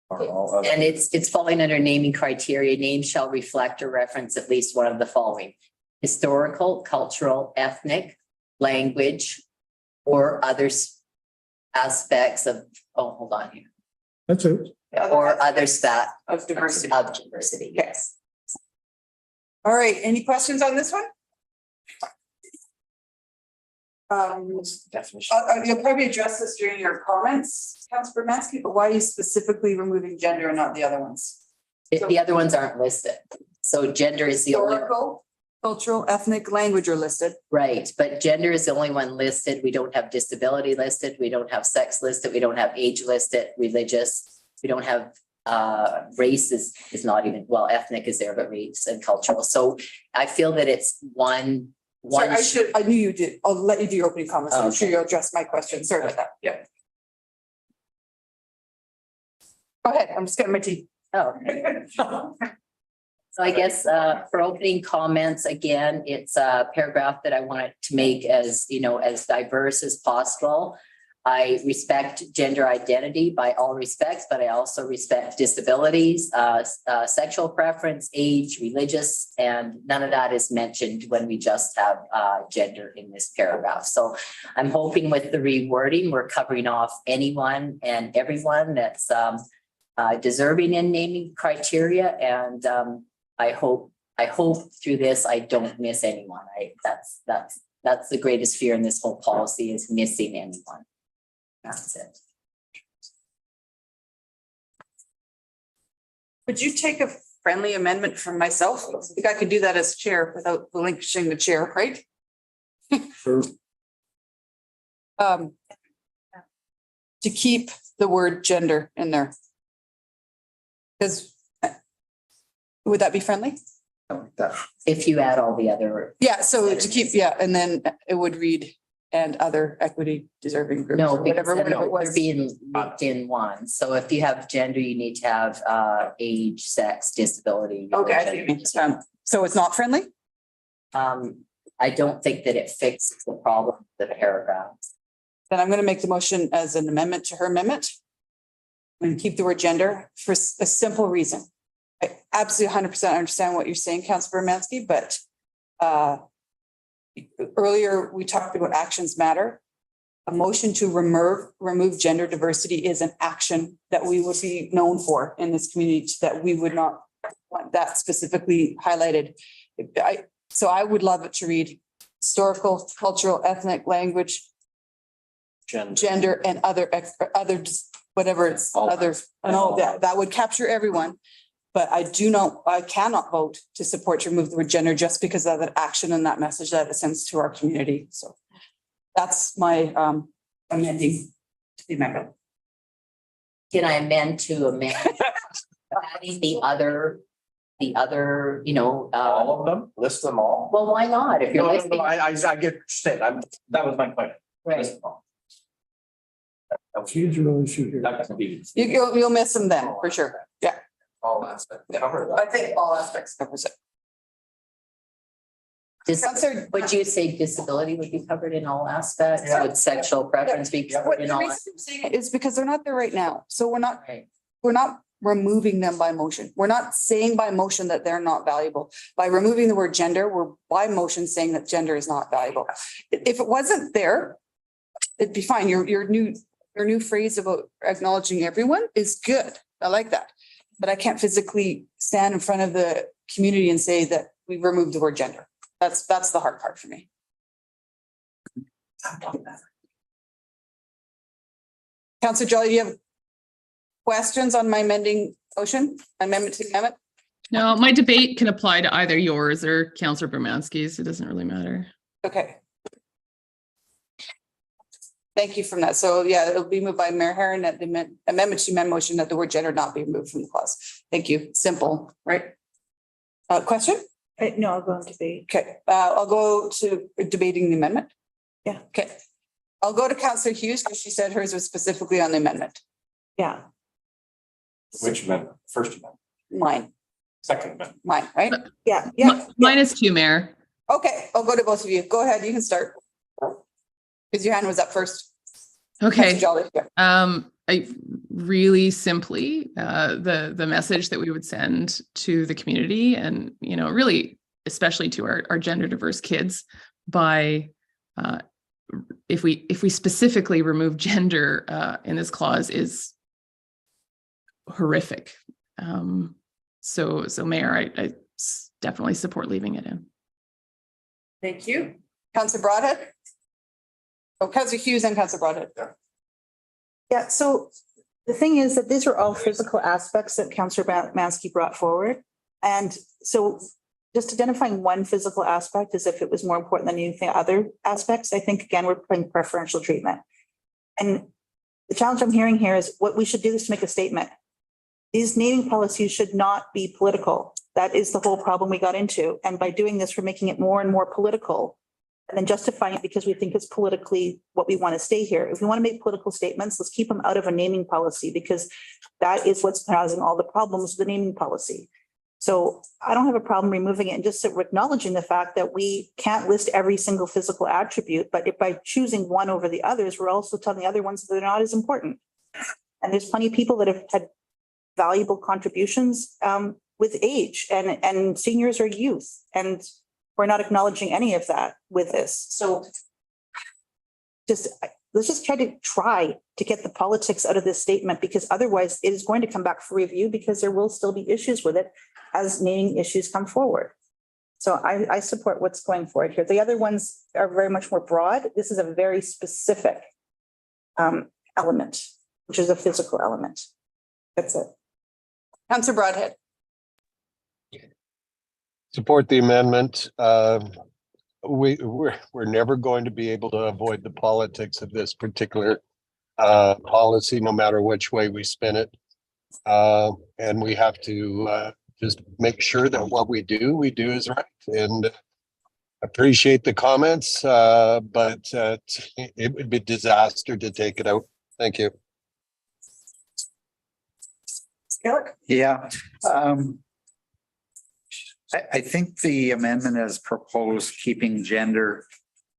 And it's falling under naming criteria. Names shall reflect or reference at least one of the following: historical, cultural, ethnic, language, or others aspects of, oh, hold on here. That's it. Or others that of diversity. of diversity. Yes. All right, any questions on this one? Definition. You'll probably address this during your comments, Councillor Bermansky, but why are you specifically removing gender and not the other ones? The other ones aren't listed. So gender is the only, Historical, cultural, ethnic, language are listed. right, but gender is the only one listed. We don't have disability listed. We don't have sex listed. We don't have age listed, religious. We don't have race is not even, well, ethnic is there, but race and cultural. So I feel that it's one. Sorry, I knew you did. I'll let you do your opening comments. I'm sure you'll address my question. Sorry about that. Yeah. Go ahead. I'm just getting my tea. Oh. So I guess for opening comments, again, it's a paragraph that I wanted to make as, you know, as diverse as possible. I respect gender identity by all respects, but I also respect disabilities, sexual preference, age, religious, and none of that is mentioned when we just have gender in this paragraph. So I'm hoping with the rewording, we're covering off anyone and everyone that's deserving in naming criteria. And I hope through this, I don't miss anyone. That's the greatest fear in this whole policy, is missing anyone. That's it. Would you take a friendly amendment from myself? I think I could do that as chair without relinquishing the chair, right? Sure. To keep the word gender in there. Because would that be friendly? If you add all the other. Yeah, so to keep, yeah, and then it would read and other equity deserving groups. No, whatever because it they're was. being looped in one. So if you have gender, you need to have age, sex, disability. Okay, I see religion. what you mean. So it's not friendly? I don't think that it fixes the problem of the paragraph. Then I'm going to make the motion as an amendment to her amendment. And keep the word gender for a simple reason. I absolutely 100% understand what you're saying, Councillor Bermansky, but earlier we talked about actions matter. A motion to remove gender diversity is an action that we would be known for in this community, that we would not want that specifically highlighted. So I would love it to read historical, cultural, ethnic, language, gender, and other whatever it's other, and all that would capture everyone. But I cannot vote to support to remove the word gender just because of that action and that message that it sends to our community. So that's my amending to the amendment. Can I amend to amend? Adding the other, you know. All of them, list them all. Well, why not? If you're listing. I get saying, that was my question. Right. List them all. Procedural issue here. That can be You'll miss them then, for sure. Yeah. all aspects. I think all aspects covers it. Would you say disability would be covered in all aspects? Would sexual preference be covered in The all? reason I'm saying it is because they're not there right now. So we're not removing them by motion. We're not saying by motion that they're not valuable. By removing the word gender, we're by motion saying that gender is not valuable. If it wasn't there, it'd be fine. Your new phrase about acknowledging everyone is good. I like that. But I can't physically stand in front of the community and say that we removed the word gender. That's the hard part for me. Councillor Jolly, do you have questions on my amendment to amendment? No, my debate can apply to either yours or Councillor Bermansky's. It doesn't really matter. Okay. Thank you from that. So yeah, it'll be moved by Mayor Herron that the amendment to amend motion that the word gender not be removed from the clause. Thank you. Simple, right? Question? No, I'll go into debate. Okay, I'll go to debating the amendment. Yeah. Okay. I'll go to Councillor Hughes because she said hers was specifically on the amendment. Yeah. Which amendment? First amendment, Mine, second amendment. mine, right? Yeah, yeah. Mine is 2, Mayor. Okay, I'll go to both of you. Go ahead, you can start. Because your hand was up first. Okay. Councillor Jolly, yeah. I really simply, the message that we would send to the community and, you know, really, especially to our gender diverse kids by, if we specifically remove gender in this clause is horrific. So Mayor, I definitely support leaving it in. Thank you. Councillor Broadhead? Oh, Councillor Hughes and Councillor Broadhead. Yeah, so the thing is that these are all physical aspects that Councillor Mansky brought forward. And so just identifying one physical aspect as if it was more important than anything other aspects, I think, again, we're playing preferential treatment. And the challenge I'm hearing here is what we should do is to make a statement. These naming policies should not be political. That is the whole problem we got into. And by doing this, we're making it more and more political and then justifying it because we think it's politically what we want to stay here. If we want to make political statements, let's keep them out of a naming policy because that is what's causing all the problems with the naming policy. So I don't have a problem removing it and just acknowledging the fact that we can't list every single physical attribute, but if by choosing one over the others, we're also telling the other ones that they're not as important. And there's plenty of people that have had valuable contributions with age and seniors are youth. And we're not acknowledging any of that with this. So let's just try to get the politics out of this statement because otherwise it is going to come back for review because there will still be issues with it as naming issues come forward. So I support what's going forward here. The other ones are very much more broad. This is a very specific element, which is a physical element. That's it. Councillor Broadhead. Support the amendment. We're never going to be able to avoid the politics of this particular policy, no matter which way we spin it. And we have to just make sure that what we do is right. And appreciate the comments, but it would be a disaster to take it out. Thank you. Yeah. I think the amendment as proposed, keeping gender,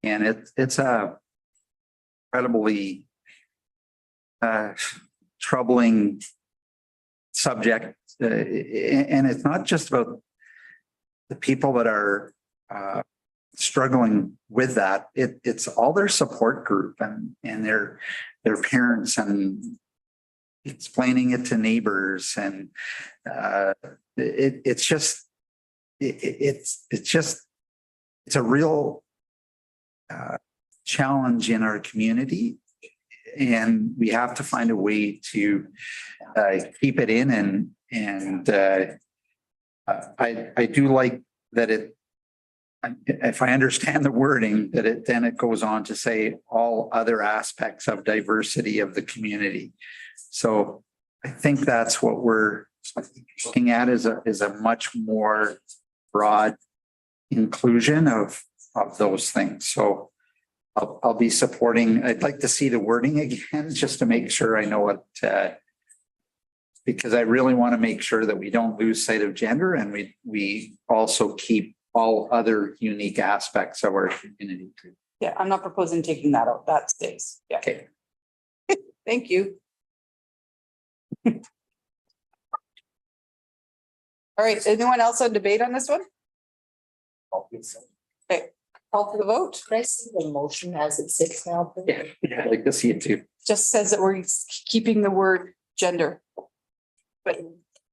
and it's a incredibly troubling subject. And it's not just about the people that are struggling with that. It's all their support group and their parents and explaining it to neighbors. And it's a real challenge in our community, and we have to find a way to keep it in. And I do like that if I understand the wording, that it goes on to say all other aspects of diversity of the community. So I think that's what we're looking at is a much more broad inclusion of those things. So I'll be supporting. I'd like to see the wording again, just to make sure I know what, because I really want to make sure that we don't lose sight of gender and we also keep all other unique aspects of our community. Yeah, I'm not proposing taking that out. That stays. Yeah. Okay. Thank you. All right, anyone else on debate on this one? Okay, call for the vote. Could I see the motion as it sits now? please? Yeah, I'd like to see it too. Just says that we're keeping the word gender. But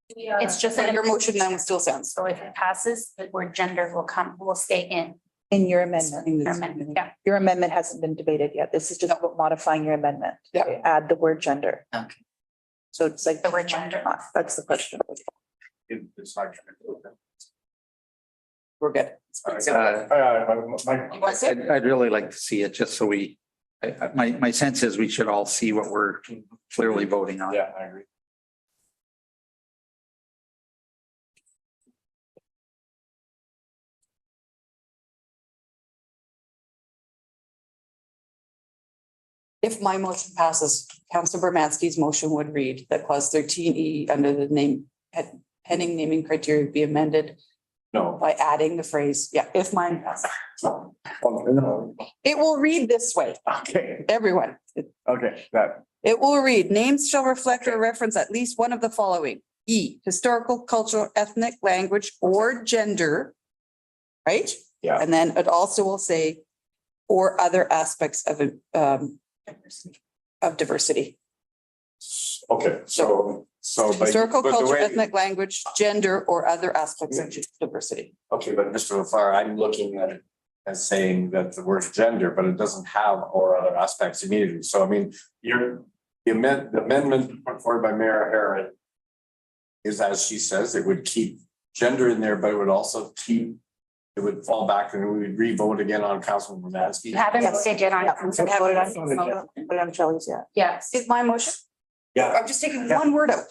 It's just your an, motion then still stands. so if it passes, the word gender will stay in In your amendment. your amendment. Yeah. Your amendment hasn't been debated yet. This is just about modifying your amendment. Yeah. Add the word gender. Okay. So it's like. The word gender. That's the question. It's not. We're good. My, You want to say? I'd really like to see it just so my sense is we should all see what we're clearly voting on. yeah, I agree. If my motion passes, Councilor Bermansky's motion would read that clause 13E under the name pending naming criteria be amended No, by adding the phrase, yeah, if mine passes. no, It will read this way, okay, everyone. okay, that, It will read, names shall reflect or reference at least one of the following: E, historical, cultural, ethnic, language, or gender. Right? yeah, And then it also will say, or other aspects of diversity. okay, so. But Historical, but the cultural, way- ethnic, language, gender, or other aspects of diversity. Okay, but Mr. LaFleur, I'm looking at it as saying that the word gender, but it doesn't have or other aspects immediately. So I mean, the amendment put forward by Mayor Harrod is, as she says, it would keep gender in there, but it would also it would fall back and we would re-vote again on Councilman Romansky. You haven't voted yet on. Yeah, haven't voted on- Put it on Shelley's yet. Yes. Is my motion? Yeah. I'm just taking one word out.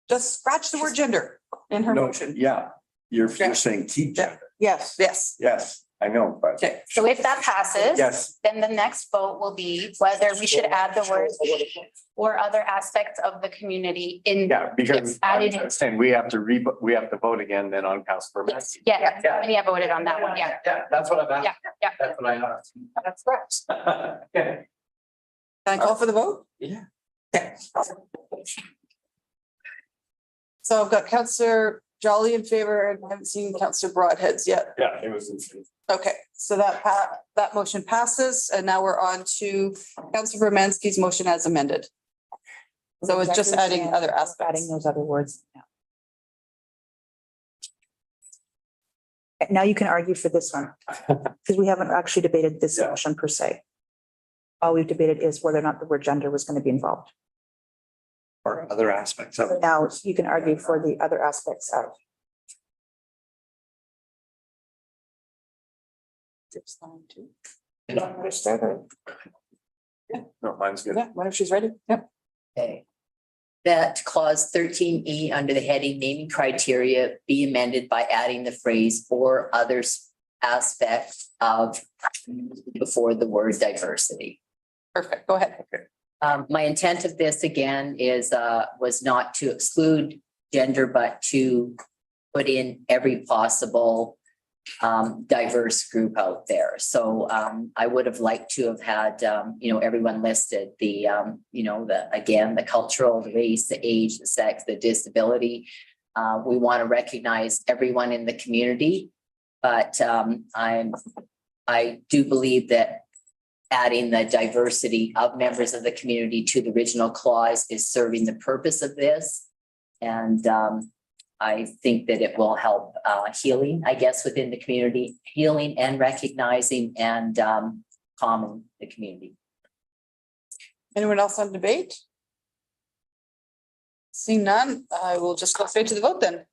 Just scratch the word gender in her No, motion. yeah, you're saying keep gender. Yes. Yes, Yes, I know, but okay. So if that passes, yes, then the next vote will be whether we should add the word or other aspects of the community in. yeah, because Yes, added in. I'm saying we have to vote again then on Councilor Romansky. Yeah, yeah, voted on that one, yeah. Yeah, that's what I'm asking. Yeah, yeah. That's what I asked. That's correct. Okay. Can I call for the vote? Yeah. Okay. So I've got Councillor Jolly in favor and I haven't seen Councillor Broadheads yet. Yeah, it was. Okay, so that motion passes and now we're on to Councillor Romansky's motion as amended. So it's just adding other aspects. Adding those other words. Yeah. Now you can argue for this one, because we haven't actually debated this Yeah. motion per se. All we've debated is whether or not the word gender was going to be involved. Or other aspects of it. Now you can argue for the other aspects of. No, mine's good. Yeah, what if she's ready? Yep. Okay. That clause 13E under the heading naming criteria be amended by adding the phrase or other aspects of before the word diversity. Perfect, go ahead. My intent of this again was not to exclude gender, but to put in every possible diverse group out there. So I would have liked to have had, everyone listed, the cultural, the race, the age, the sex, the disability. We want to recognize everyone in the community, but I do believe that adding the diversity of members of the community to the original clause is serving the purpose of this. And I think that it will help healing, I guess, within the community, healing and recognizing and calming the community. Anyone else on debate? Seeing none, I will just go straight to the vote then.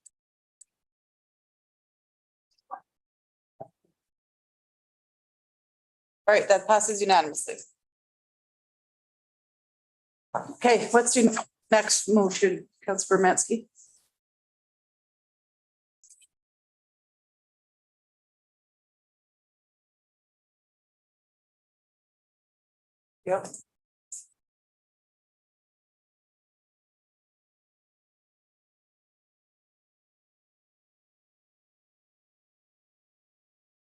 All right, that passes unanimously. Okay, what's your next motion, Councilor Bermansky? Yep.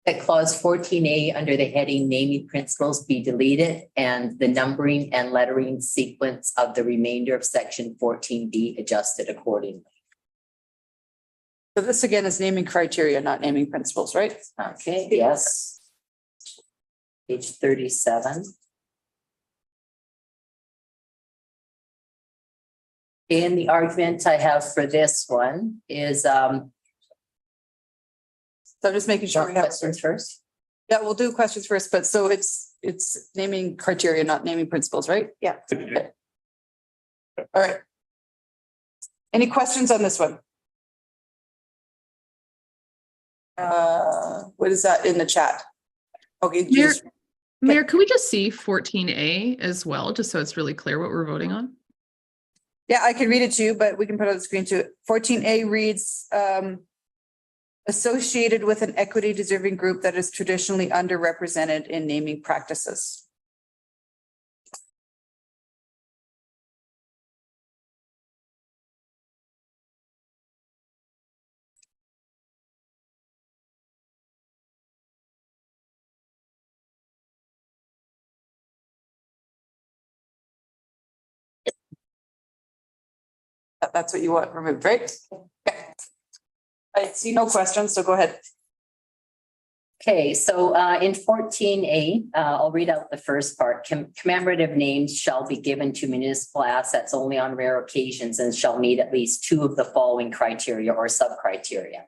That clause 14A under the heading naming principles be deleted and the numbering and lettering sequence of the remainder of section 14B adjusted accordingly. So this again is naming criteria, not naming principles, right? Okay, yes. Page 37. And the argument I have for this one is, So I'm just making sure we have. questions first. Yeah, we'll do questions first, but so it's naming criteria, not naming principles, right? Yeah. Okay. All right. Any questions on this one? What is that in the chat? Okay. Mayor, Mayor, could we just see 14A as well, just so it's really clear what we're voting on? Yeah, I can read it to you, but we can put it on the screen too. 14A reads, associated with an equity deserving group that is traditionally underrepresented in naming practices. That's what you want removed, right? Okay. I see no questions, so go ahead. Okay, so in 14A, I'll read out the first part. Commemorative names shall be given to municipal assets only on rare occasions and shall meet at least two of the following criteria or sub-criteria.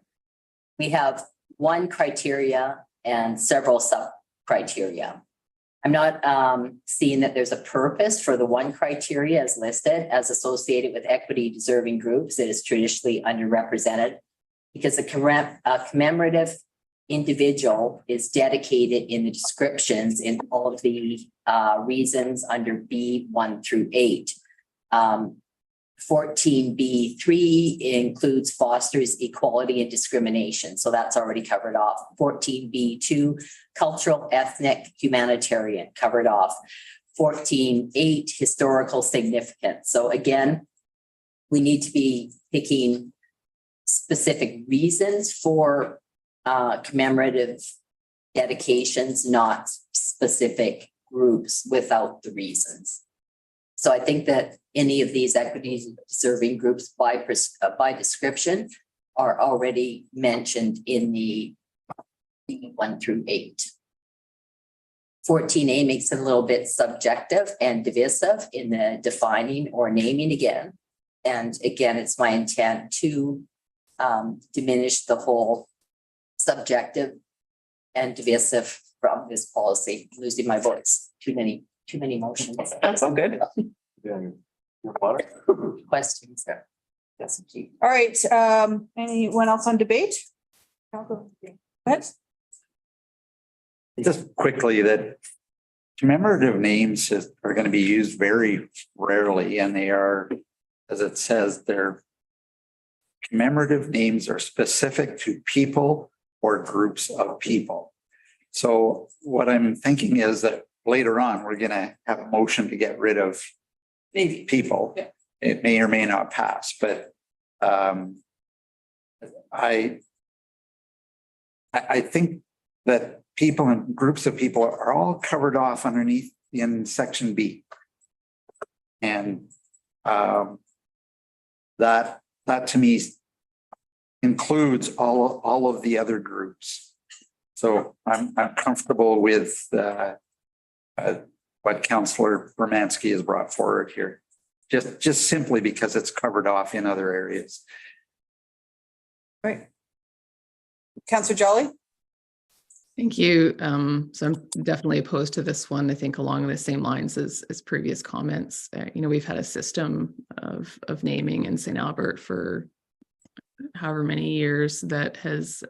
We have one criteria and several sub-criteria. I'm not seeing that there's a purpose for the one criteria as listed as associated with equity deserving groups that is traditionally underrepresented, because the commemorative individual is dedicated in the descriptions in all of the reasons under B1 through 8. 14B3 includes fosters equality and discrimination. So that's already covered off. 14B2, cultural, ethnic, humanitarian, covered off. 14.8, historical significance. So again, we need to be picking specific reasons for commemorative dedications, not specific groups without the reasons. So I think that any of these equity deserving groups by description are already mentioned in the 1 through 8. 14A makes it a little bit subjective and divisive in the defining or naming again. And again, it's my intent to diminish the whole subjective and divisive from this policy. I'm losing my voice. Too many motions. That's all good. Questions there? Yes, indeed. All right, anyone else on debate? Go ahead. Just quickly, that commemorative names are going to be used very rarely, and they are, as it says, they're commemorative names are specific to people or groups of people. So what I'm thinking is that later on, we're going to have a motion to get rid of Maybe. people. Yeah. It may or may not pass, but I think that people and groups of people are all covered off underneath in section B. And that to me includes all of the other groups. So I'm comfortable with what Councillor Bermansky has brought forward here, just simply because it's covered off in other areas. Right. Councillor Jolly? Thank you. So I'm definitely opposed to this one. I think along the same lines as previous comments. We've had a system of naming in St. Albert for however many years that has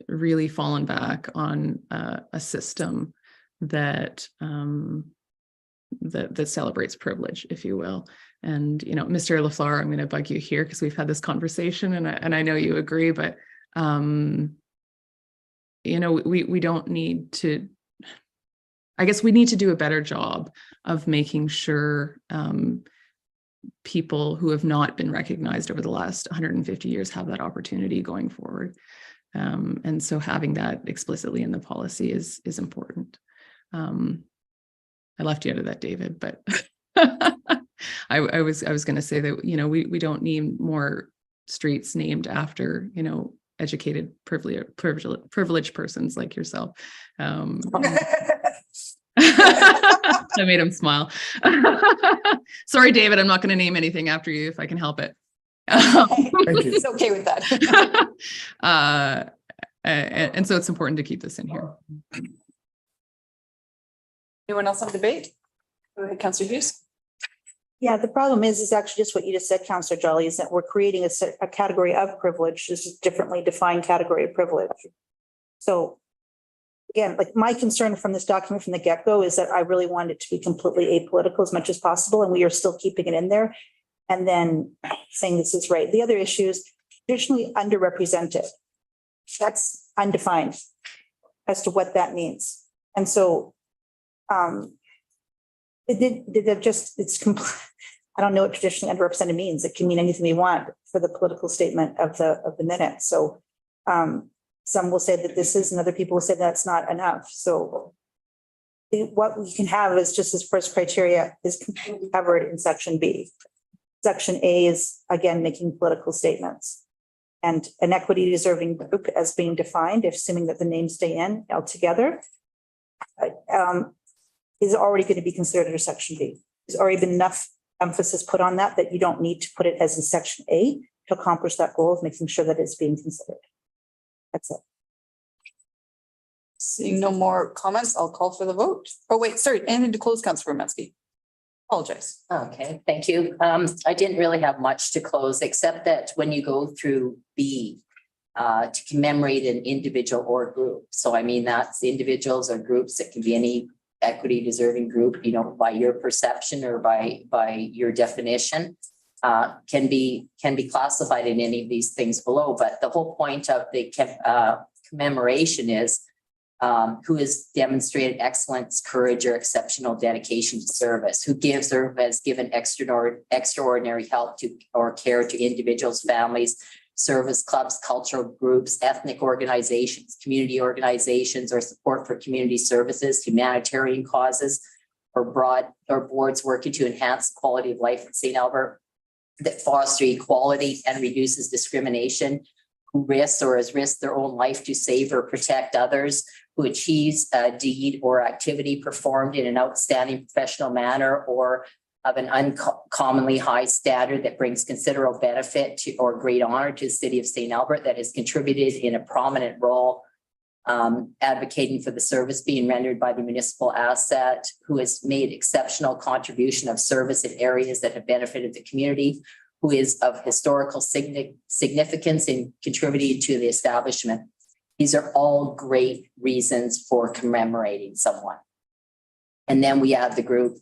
really fallen back on a system that that celebrates privilege, if you will. And Mr. LaFleur, I'm going to bug you here because we've had this conversation, and I know you agree, but we don't need to. I guess we need to do a better job of making sure people who have not been recognized over the last 150 years have that opportunity going forward. And so having that explicitly in the policy is important. I left you out of that, David, but I was going to say that, we don't need more streets named after, you know, educated, privileged persons like yourself. I made him smile. Sorry, David, I'm not going to name anything after you if I can help it. Thank you. He's okay with that. And so it's important to keep this in here. Anyone else on debate? Go ahead, Councillor Hughes. Yeah, the problem is actually just what you just said, Councillor Jolly, is that we're creating a category of privilege. This is a differently defined category of privilege. So again, like my concern from this document from the get-go is that I really want it to be completely apolitical as much as possible, and we are still keeping it in there and then saying this is right. The other issue is traditionally underrepresented. That's undefined as to what that means. And so I don't know what traditionally underrepresented means. It can mean anything we want for the political statement of the minute. So some will say that this is, and other people will say that's not enough. So what we can have is just this first criteria is completely covered in section B. Section A is again making political statements. And an equity deserving group as being defined, assuming that the names stay in altogether, is already going to be considered under section B. There's already been enough emphasis put on that you don't need to put it as in section A to accomplish that goal of making sure that it's being considered. That's it. Seeing no more comments, I'll call for the vote. Oh, wait, sorry, anything to close, Councillor Romansky? Apologize. Okay, thank you. I didn't really have much to close, except that when you go through B, to commemorate an individual or group. So I mean, that's individuals or groups. It can be any equity deserving group, you know, by your perception or by your definition, can be classified in any of these things below. But the whole point of the commemoration is who has demonstrated excellence, courage, or exceptional dedication to service, who gives or has given extraordinary help to or care to individuals, families, service clubs, cultural groups, ethnic organizations, community organizations, or support for community services, humanitarian causes, or boards working to enhance the quality of life in St. Albert, that foster equality and reduces discrimination, who risks or has risked their own life to save or protect others, who achieves a deed or activity performed in an outstanding professional manner or of an uncommonly high standard that brings considerable benefit to or great honor to the city of St. Albert, that has contributed in a prominent role advocating for the service being rendered by the municipal asset, who has made exceptional contribution of service in areas that have benefited the community, who is of historical significance in contributing to the establishment. These are all great reasons for commemorating someone. And then we have the group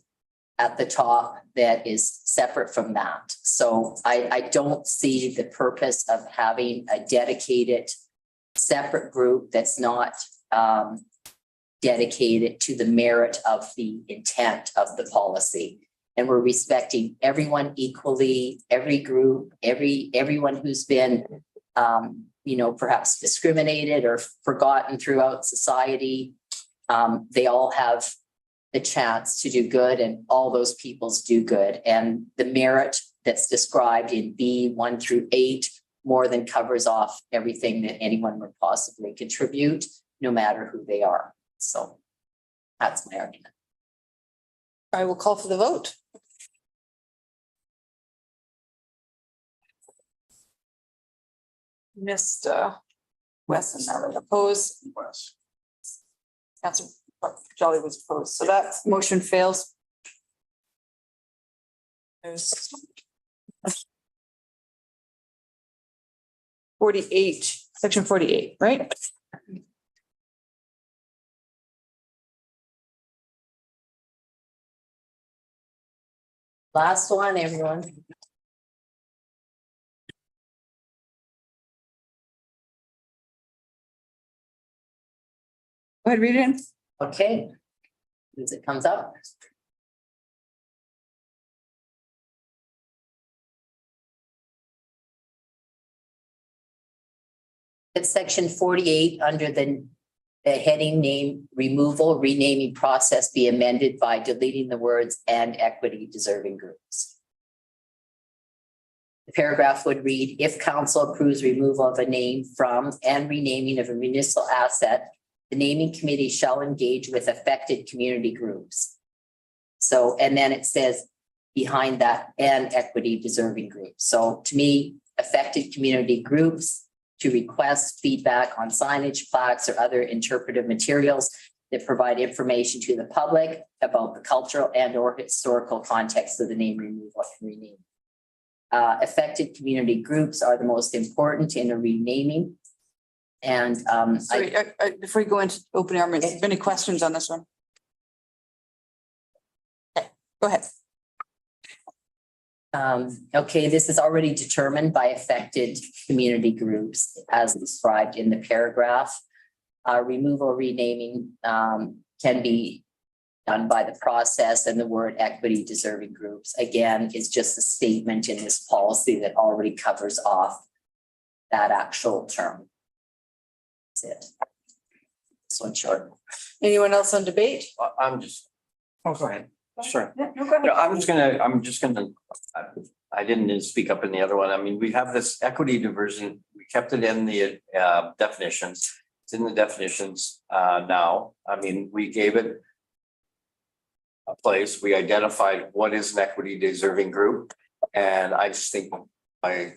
at the top that is separate from that. So I don't see the purpose of having a dedicated separate group that's not dedicated to the merit of the intent of the policy. And we're respecting everyone equally, every group, everyone who's been perhaps discriminated or forgotten throughout society. They all have the chance to do good, and all those peoples do good. And the merit that's described in B1 through 8 more than covers off everything that anyone would possibly contribute, no matter who they are. So that's my argument. I will call for the vote. Missed Wesson, now opposed. Councillor Jolly was opposed, so that motion fails. There's 48, section 48, right? Last one, everyone. Go ahead, read it in. Okay. As it comes up. It's section 48 under the heading name removal, renaming process be amended by deleting the words and equity deserving groups. The paragraph would read, if council approves removal of a name from and renaming of a municipal asset, the naming committee shall engage with affected community groups. So, and then it says behind that, and equity deserving groups. So to me, affected community groups to request feedback on signage, plaques, or other interpretive materials that provide information to the public about the cultural and or historical context of the name removal and renaming. Affected community groups are the most important in a renaming. And Sorry, before you go into opening arguments, any questions on this one? Okay, go ahead. Okay, this is already determined by affected community groups as described in the paragraph. Removal, renaming can be done by the process, and the word equity deserving groups, again, is just a statement in this policy that already covers off that actual term. That's it. This one's short. Anyone else on debate? I'm just, Oh, go ahead. sure. Yeah, no, go ahead. Yeah, I'm just gonna, I didn't speak up in the other one. I mean, we have this equity diversion. We kept it in the definitions. It's in the definitions now. I mean, we gave it a place. We identified what is an equity deserving group. And I just think by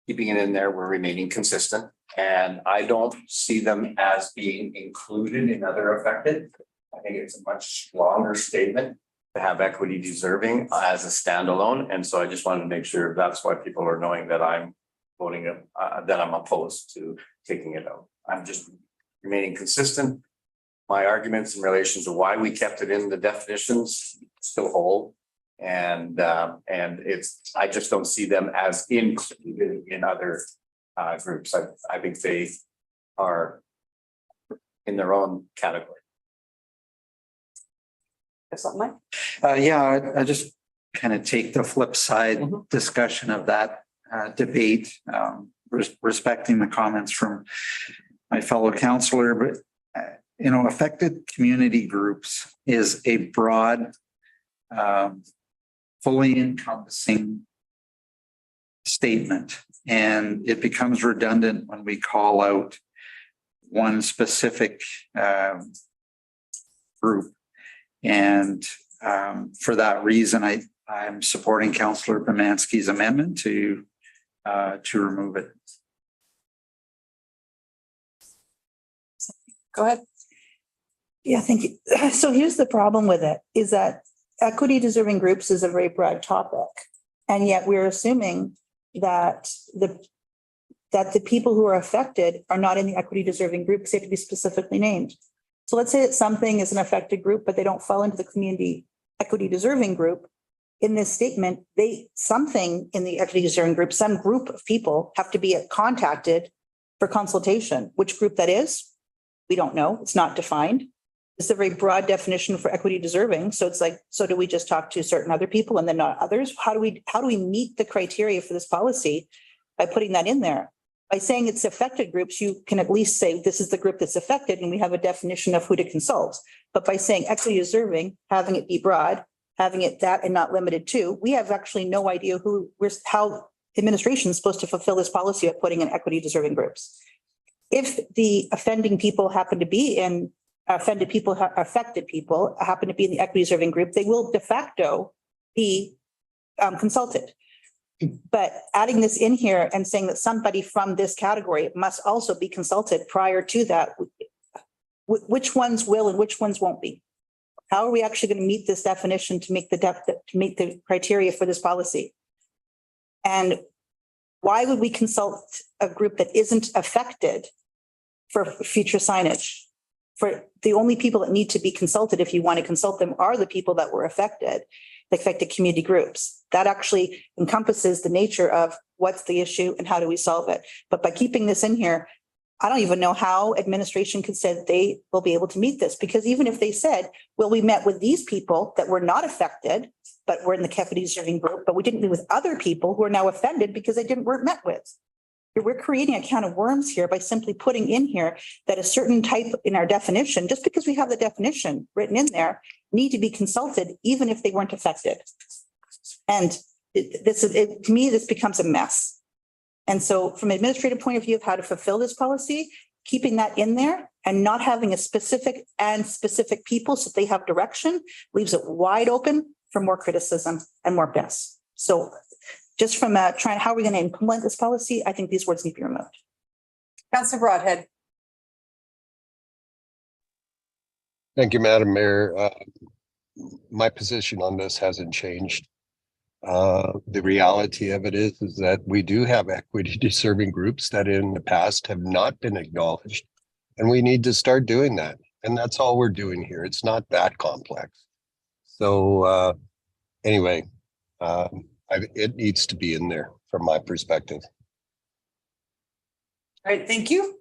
keeping it in there, we're remaining consistent. And I don't see them as being included in other affected. I think it's a much stronger statement to have equity deserving as a standalone. And so I just wanted to make sure that's why people are knowing that I'm voting, that I'm opposed to taking it out. I'm just remaining consistent. My arguments in relation to why we kept it in the definitions still hold. And I just don't see them as included in other groups. I think they are in their own category. Something Yeah, I just kind of take the flip side discussion of that debate, respecting the comments from my fellow counselor, but affected community groups is a broad, fully encompassing statement, and it becomes redundant when we call out one specific group. And for that reason, I'm supporting Councillor Pomansky's amendment to remove it. Go ahead. Yeah, thank you. So here's the problem with it, is that equity deserving groups is a very broad topic. And yet we're assuming that the people who are affected are not in the equity deserving group because they have to be specifically named. So let's say that something is an affected group, but they don't fall into the community equity deserving group. In this statement, something in the equity deserving group, some group of people have to be contacted for consultation. Which group that is, we don't know. It's not defined. It's a very broad definition for equity deserving. So it's like, so do we just talk to certain other people and then not others? How do we meet the criteria for this policy by putting that in there? By saying it's affected groups, you can at least say this is the group that's affected and we have a definition of who to consult. But by saying equity deserving, having it be broad, having it that and not limited to, we have actually no idea how administration is supposed to fulfill this policy of putting in equity deserving groups. If the affected people happen to be in the equity deserving group, they will de facto be consulted. But adding this in here and saying that somebody from this category must also be consulted prior to that, which ones will and which ones won't be? How are we actually going to meet this definition to make the criteria for this policy? And why would we consult a group that isn't affected for future signage? For the only people that need to be consulted, if you want to consult them, are the people that were affected, the affected community groups. That actually encompasses the nature of what's the issue and how do we solve it. But by keeping this in here, I don't even know how administration could say that they will be able to meet this, because even if they said, well, we met with these people that were not affected, but were in the equity deserving group, but we didn't meet with other people who are now offended because they weren't met with. We're creating a can of worms here by simply putting in here that a certain type in our definition, just because we have the definition written in there, need to be consulted even if they weren't affected. And to me, this becomes a mess. And so from an administrative point of view of how to fulfill this policy, keeping that in there and not having a specific people so they have direction leaves it wide open for more criticism and more mess. So just from trying, how are we going to implement this policy? I think these words need to be removed. Councillor Broadhead. Thank you, Madam Mayor. My position on this hasn't changed. The reality of it is that we do have equity deserving groups that in the past have not been acknowledged. And we need to start doing that. And that's all we're doing here. It's not that complex. So anyway, it needs to be in there from my perspective. All right, thank you.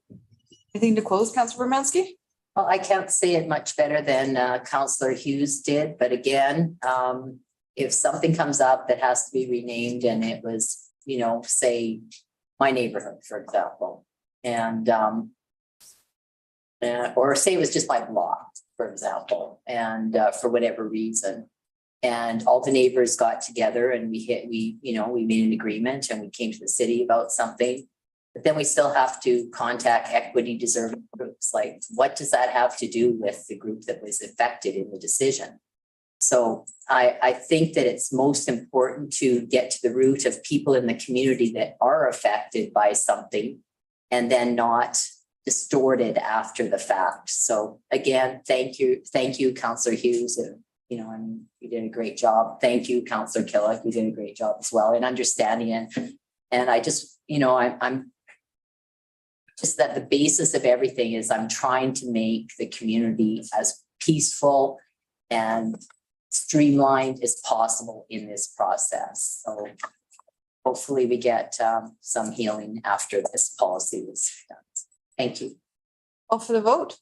Anything to close, Councillor Romanski? Well, I can't say it much better than Councillor Hughes did, but again, if something comes up that has to be renamed and it was, you know, say my neighborhood, for example, and or say it was just my block, for example, and for whatever reason, and all the neighbors got together and we made an agreement and we came to the city about something. But then we still have to contact equity deserving groups. Like, what does that have to do with the group that was affected in the decision? So I think that it's most important to get to the root of people in the community that are affected by something and then not distorted after the fact. So again, thank you, Councillor Hughes. You know, I mean, you did a great job. Thank you, Councillor Killick. You did a great job as well in understanding it. And I just, you know, I'm just that the basis of everything is I'm trying to make the community as peaceful and streamlined as possible in this process. So hopefully we get some healing after this policy is done. Thank you. All for the vote.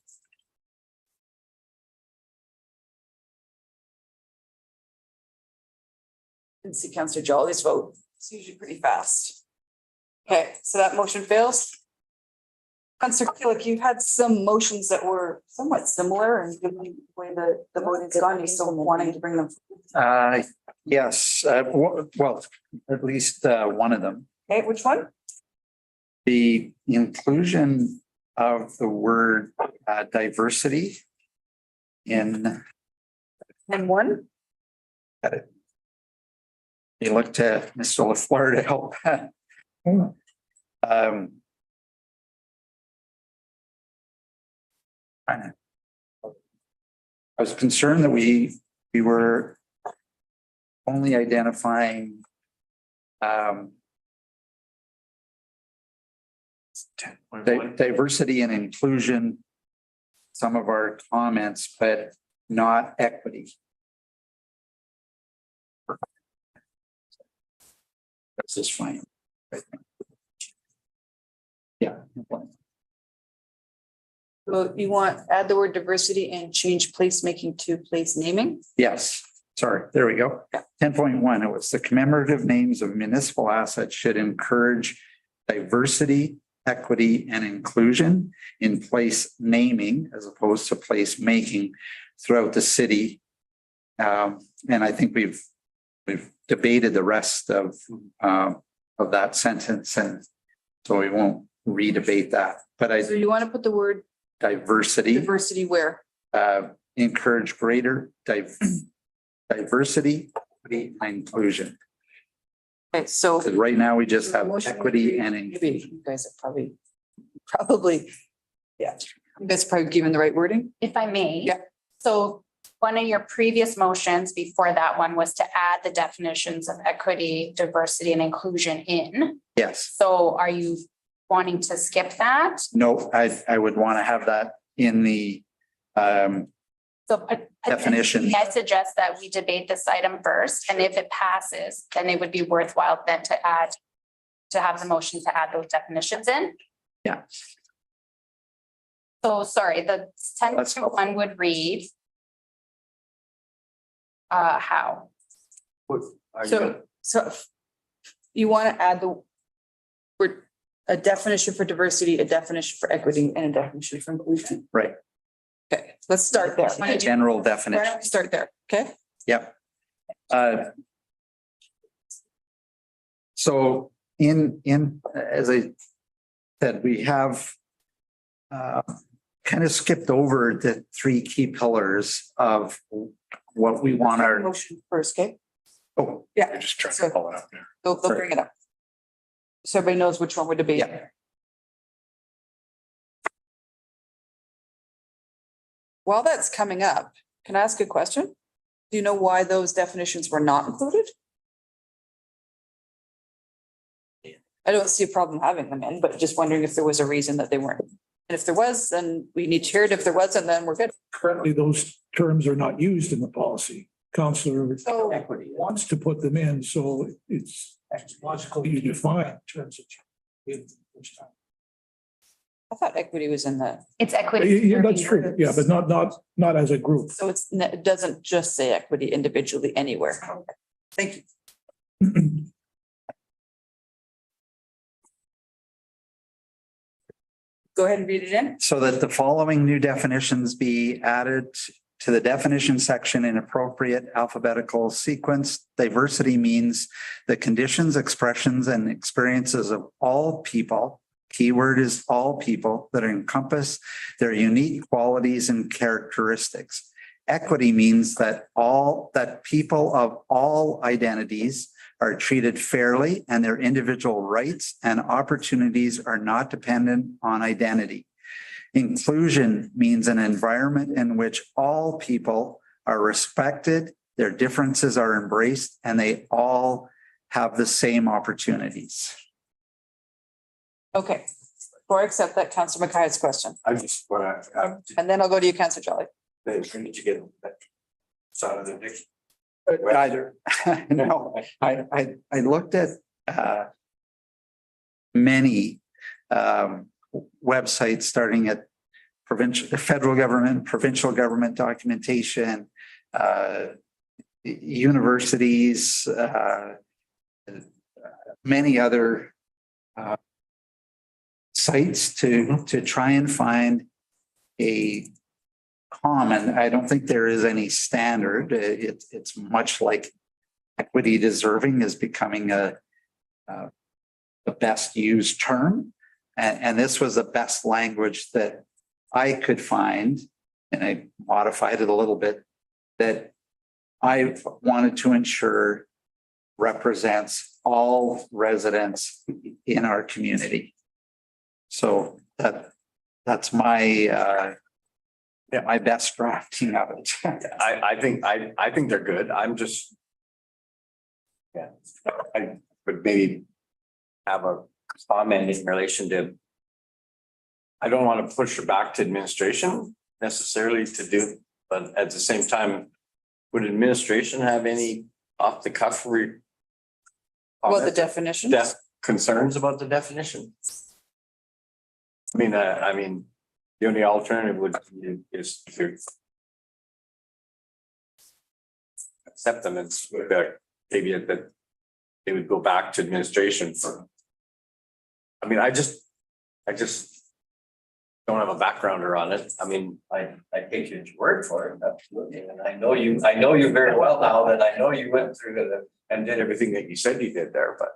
Didn't see Councillor Jolly's vote. It's usually pretty fast. Okay, so that motion fails. Councillor Killick, you've had some motions that were somewhat similar and given the way the voting's gone, you're still wanting to bring them. Yes, well, at least one of them. Okay, which one? The inclusion of the word diversity in. And one? You looked at Mr. LaFleur to help. I was concerned that we were only identifying diversity and inclusion, some of our comments, but not equity. That's just fine. Yeah. So you want add the word diversity and change placemaking to place naming? Yes, sorry, there we go. 10.1, it was the commemorative names of municipal assets should encourage diversity, equity, and inclusion in place naming as opposed to place making throughout the city. And I think we've debated the rest of that sentence, and so we won't re-debate that. But So you want to put the word diversity where? Encourage greater diversity, equity, and inclusion. Okay, so. Because right now we just have Motion equity and maybe inclusion. you guys are probably, yeah. You guys are probably given the right wording. If I may. Yeah. So one of your previous motions before that one was to add the definitions of equity, diversity, and inclusion in. Yes. So are you wanting to skip that? No, I would want to have that in the So definition. I suggest that we debate this item first, and if it passes, then it would be worthwhile then to have the motion to add those definitions in. Yeah. So sorry, the 10.1 would read how? So you want to add the word, a definition for diversity, a definition for equity, and a definition for inclusion. Right. Okay, let's start there. A general Why definition. don't we start there? Okay. Yep. So as I said, we have kind of skipped over the three key pillars of what we want our, Motion first, okay? oh, Yeah. Just trying to pull it up there. They'll bring it up. So everybody knows which one would debate. yeah. While that's coming up, can I ask a question? Do you know why those definitions were not included? I don't see a problem having them in, but just wondering if there was a reason that they weren't. And if there was, then we need to hear it. If there wasn't, then we're good. Currently, those terms are not used in the policy. Counselor So wants to put them in, so it's logical you define terms of. I thought equity was in that. It's equity. Yeah, that's true. Yeah, but not as a group. So it doesn't just say equity individually anywhere. Thank you. Go ahead and read it in. So that the following new definitions be added to the definition section in appropriate alphabetical sequence. Diversity means the conditions, expressions, and experiences of all people. Keyword is all people that encompass their unique qualities and characteristics. Equity means that people of all identities are treated fairly and their individual rights and opportunities are not dependent on identity. Inclusion means an environment in which all people are respected, their differences are embraced, and they all have the same opportunities. Okay. Before I accept that, Councillor Mackay's question, I just want to, and then I'll go to you, Councillor Jolly. did you get that side of the dick? No, I looked at many websites starting at federal government, provincial government documentation, universities, many other sites to try and find a common. I don't think there is any standard. It's much like equity deserving is becoming the best used term. And this was the best language that I could find, and I modified it a little bit, that I wanted to ensure represents all residents in our community. So that's my my best drafting of it. I think they're good. I'm just. Yeah, I would maybe have a comment in relation to. I don't want to push it back to administration necessarily to do, but at the same time, would administration have any off the cuff? Well, the definition. Concerns about the definition? I mean, the only alternative would be is to accept them and maybe that they would go back to administration for. I mean, I just don't have a backgrounder on it. I mean, I take your word for it, absolutely. And I know you very well now that I know you went through and did everything that you said you did there, but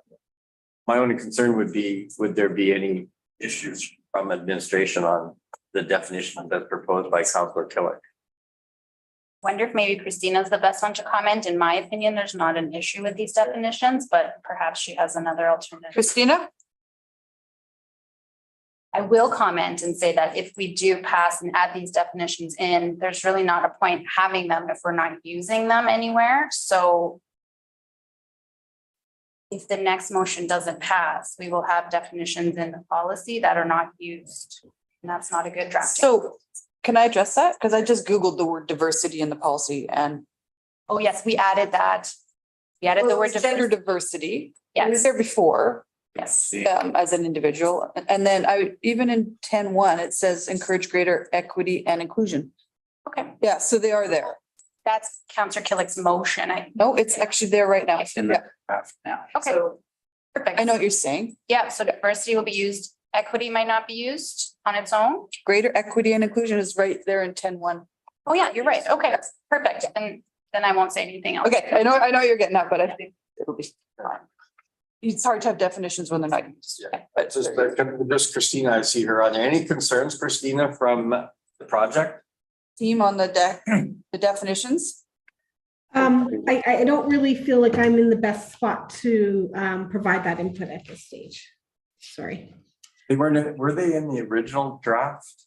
my only concern would be, would there be any issues from administration on the definition that's proposed by Councillor Killick? Wonder if maybe Christina's the best one to comment. In my opinion, there's not an issue with these definitions, but perhaps she has another alternative. Christina? I will comment and say that if we do pass and add these definitions in, there's really not a point having them if we're not using them anywhere. So if the next motion doesn't pass, we will have definitions in the policy that are not used. And that's not a good drafting. So can I address that? Because I just Googled the word diversity in the policy and. Oh, yes, we added that. We added the word Gender diversity. Yes. It was there before. Yes. As an individual. And then even in 10.1, it says encourage greater equity and inclusion. Okay. Yeah, so they are there. That's Councillor Killick's motion. No, it's actually there right now. In the draft now. Okay. Perfect. I know what you're saying. Yeah, so diversity will be used. Equity might not be used on its own. Greater equity and inclusion is right there in 10.1. Oh, yeah, you're right. Okay, perfect. And then I won't say anything else. Okay, I know you're getting that, but I think it'll be fine. it's hard to have definitions when they're not used. But Just Christina, I see her. Are there any concerns, Christina, from the project? team on the the definitions. I don't really feel like I'm in the best spot to provide that input at this stage. Sorry. Were they in the original draft?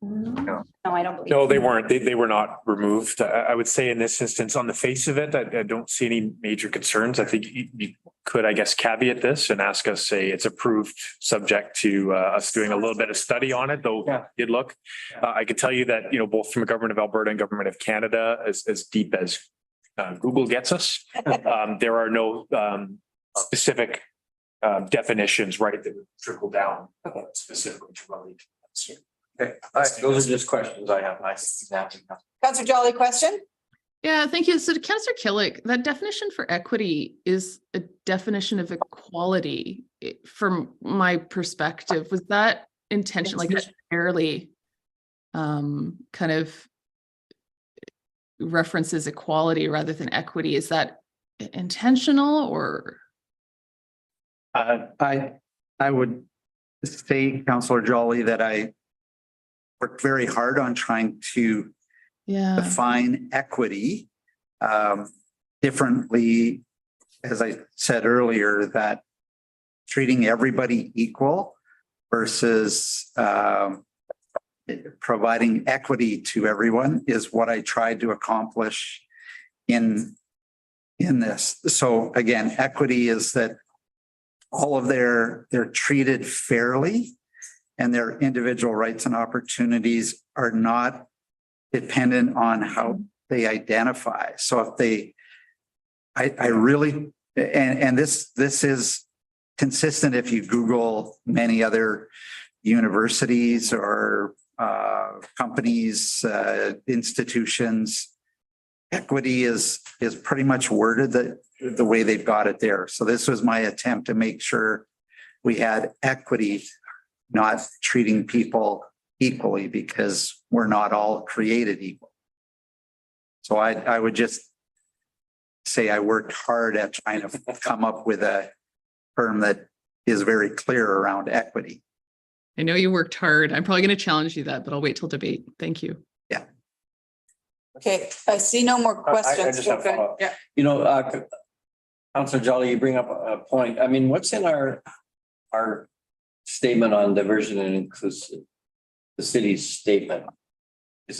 No, I don't believe. No, they weren't. They were not removed. I would say in this instance, on the face of it, I don't see any major concerns. I think you could, I guess, caveat this and ask us, say it's approved subject to us doing a little bit of study on it, though it did look. I can tell you that, both from the government of Alberta and government of Canada, as deep as Google gets us, there are no specific definitions, right, that would trickle down specifically to Raleigh. Okay, all right, those are just questions I have. Councillor Jolly, question? Yeah, thank you. So Councillor Killick, that definition for equity is a definition of equality. From my perspective, was that intentional, like barely kind of references equality rather than equity? Is that intentional or? I would say, Councillor Jolly, that I worked very hard on trying to define equity differently. As I said earlier, that treating everybody equal versus providing equity to everyone is what I tried to accomplish in this. So again, equity is that all of they're treated fairly, and their individual rights and opportunities are not dependent on how they identify. So if they, I really, and this is consistent if you Google many other universities or companies, institutions, equity is pretty much worded the way they've got it there. So this was my attempt to make sure we had equity, not treating people equally, because we're not all created equal. So I would just say I worked hard at trying to come up with a term that is very clear around equity. I know you worked hard. I'm probably going to challenge you that, but I'll wait till debate. Thank you. Yeah. Okay, I see no more questions. I just have Okay, follow-up. yeah. Councillor Jolly, you bring up a point. I mean, what's in our statement on diversion and inclusive, the city's statement?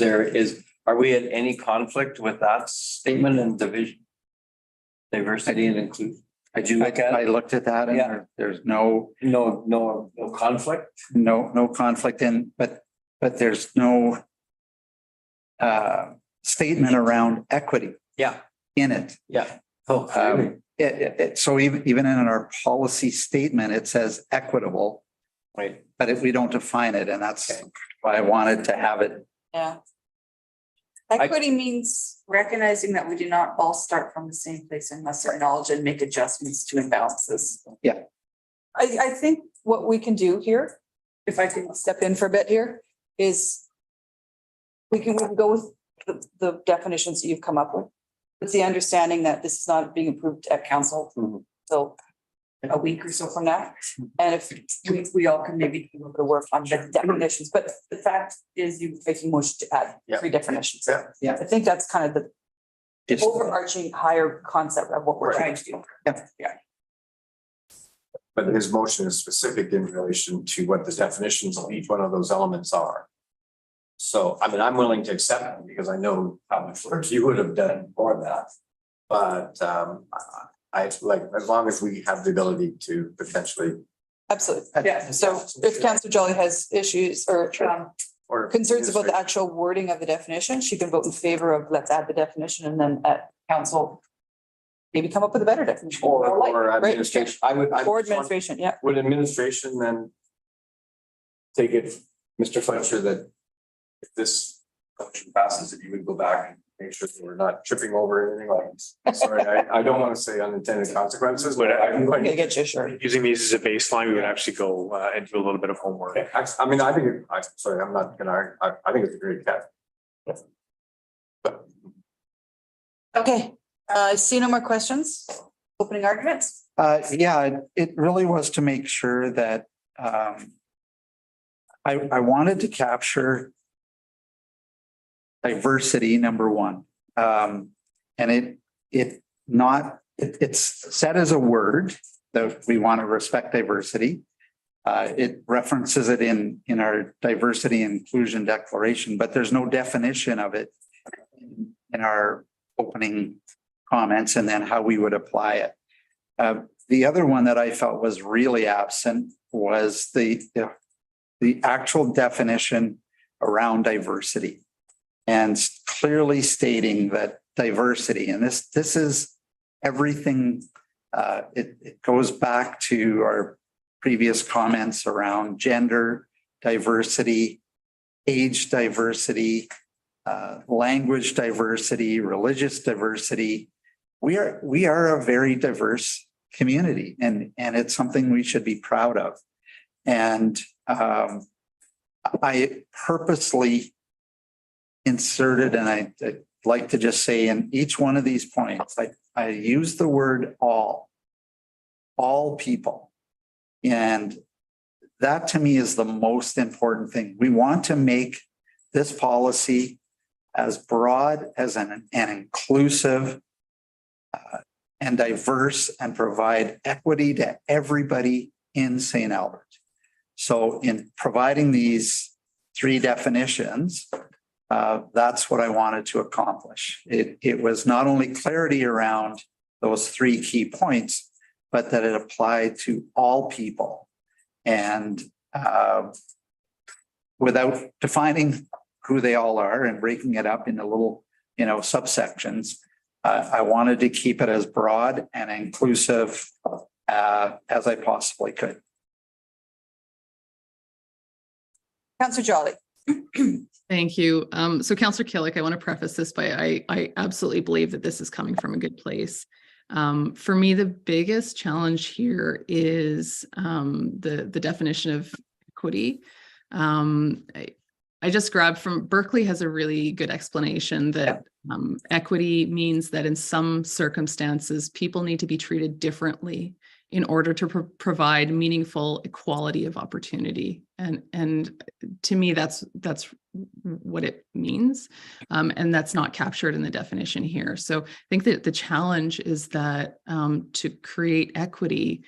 Are we at any conflict with that statement and division? Diversity and inclusion? Did you look at it? I looked at that and there's no conflict? No conflict but there's no statement around equity. In it. So even in our policy statement, it says equitable. Right. But we don't define it, and that's why I wanted to have it. Yeah. Equity means recognizing that we do not all start from the same place and must acknowledge and make adjustments to imbalances. Yeah. I think what we can do here, if I can step in for a bit here, is we can go with the definitions that you've come up with the understanding that this is not being approved at council till a week or so from now. And if we all can maybe do a little work on the definitions, but the fact is you making motion to add 3 definitions. Yeah. I think that's kind of the overarching higher concept of what we're trying to do. Yeah. But his motion is specific in relation to what the definitions of each one of those elements are. So, I mean, I'm willing to accept it because I know how much work you would have done for that. But I like, as long as we have the ability to potentially. Absolutely. Yeah. So if Councillor Jolly has issues or concerns about the actual wording of the definition, she can vote in favor of let's add the definition, and then at council maybe come up with a better definition. Or administration. Or administration, yeah. Would administration then take it, Mr. Fletcher, that if this motion passes, that you would go back and make sure that we're not tripping over anything like this? Sorry, I don't want to say unintended consequences, but I'm going to get you sure. Using these as a baseline, we would actually go and do a little bit of homework. I mean, I think, sorry, I'm not gonna argue. I think it's a great cat. Okay, I see no more questions. Opening arguments? Yeah, it really was to make sure that I wanted to capture diversity, number one. And it's set as a word that we want to respect diversity. It references it in our diversity and inclusion declaration, but there's no definition of it in our opening comments and then how we would apply it. The other one that I felt was really absent was the actual definition around diversity and clearly stating that diversity, and this is everything. It goes back to our previous comments around gender diversity, age diversity, language diversity, religious diversity. We are a very diverse community, and it's something we should be proud of. And I purposely inserted, and I'd like to just say in each one of these points, I use the word all people. And that to me is the most important thing. We want to make this policy as broad as an inclusive and diverse and provide equity to everybody in St. Albert. So in providing these three definitions, that's what I wanted to accomplish. It was not only clarity around those three key points, but that it applied to all people. And without defining who they all are and breaking it up into little, subsections, I wanted to keep it as broad and inclusive as I possibly could. Councillor Jolly. Thank you. So Councillor Killick, I want to preface this by I absolutely believe that this is coming from a good place. For me, the biggest challenge here is the definition of equity. I just grabbed from Berkeley has a really good explanation that equity means that in some circumstances, people need to be treated differently in order to provide meaningful equality of opportunity. And to me, that's what it means. And that's not captured in the definition here. So I think that the challenge is that to create equity,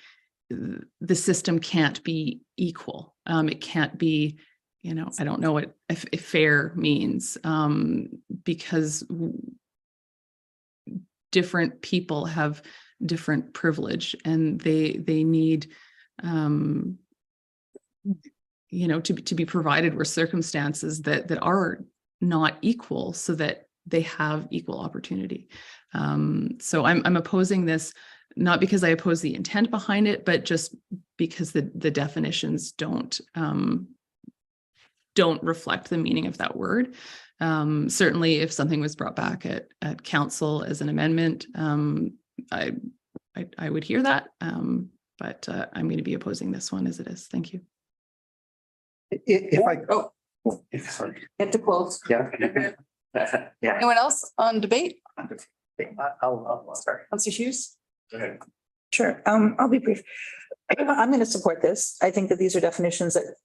the system can't be equal. It can't be, I don't know what if fair means, because different people have different privilege and they need to be provided with circumstances that are not equal so that they have equal opportunity. So I'm opposing this not because I oppose the intent behind it, but just because the definitions don't reflect the meaning of that word. Certainly if something was brought back at council as an amendment, I would hear that, but I'm going to be opposing this one as it is. Thank you. Sorry. Get to close. Yeah. Yeah. Anyone else on debate? I'll start. Councillor Hughes? Go ahead. Sure. I'll be brief. I'm going to support this. I think that these are definitions that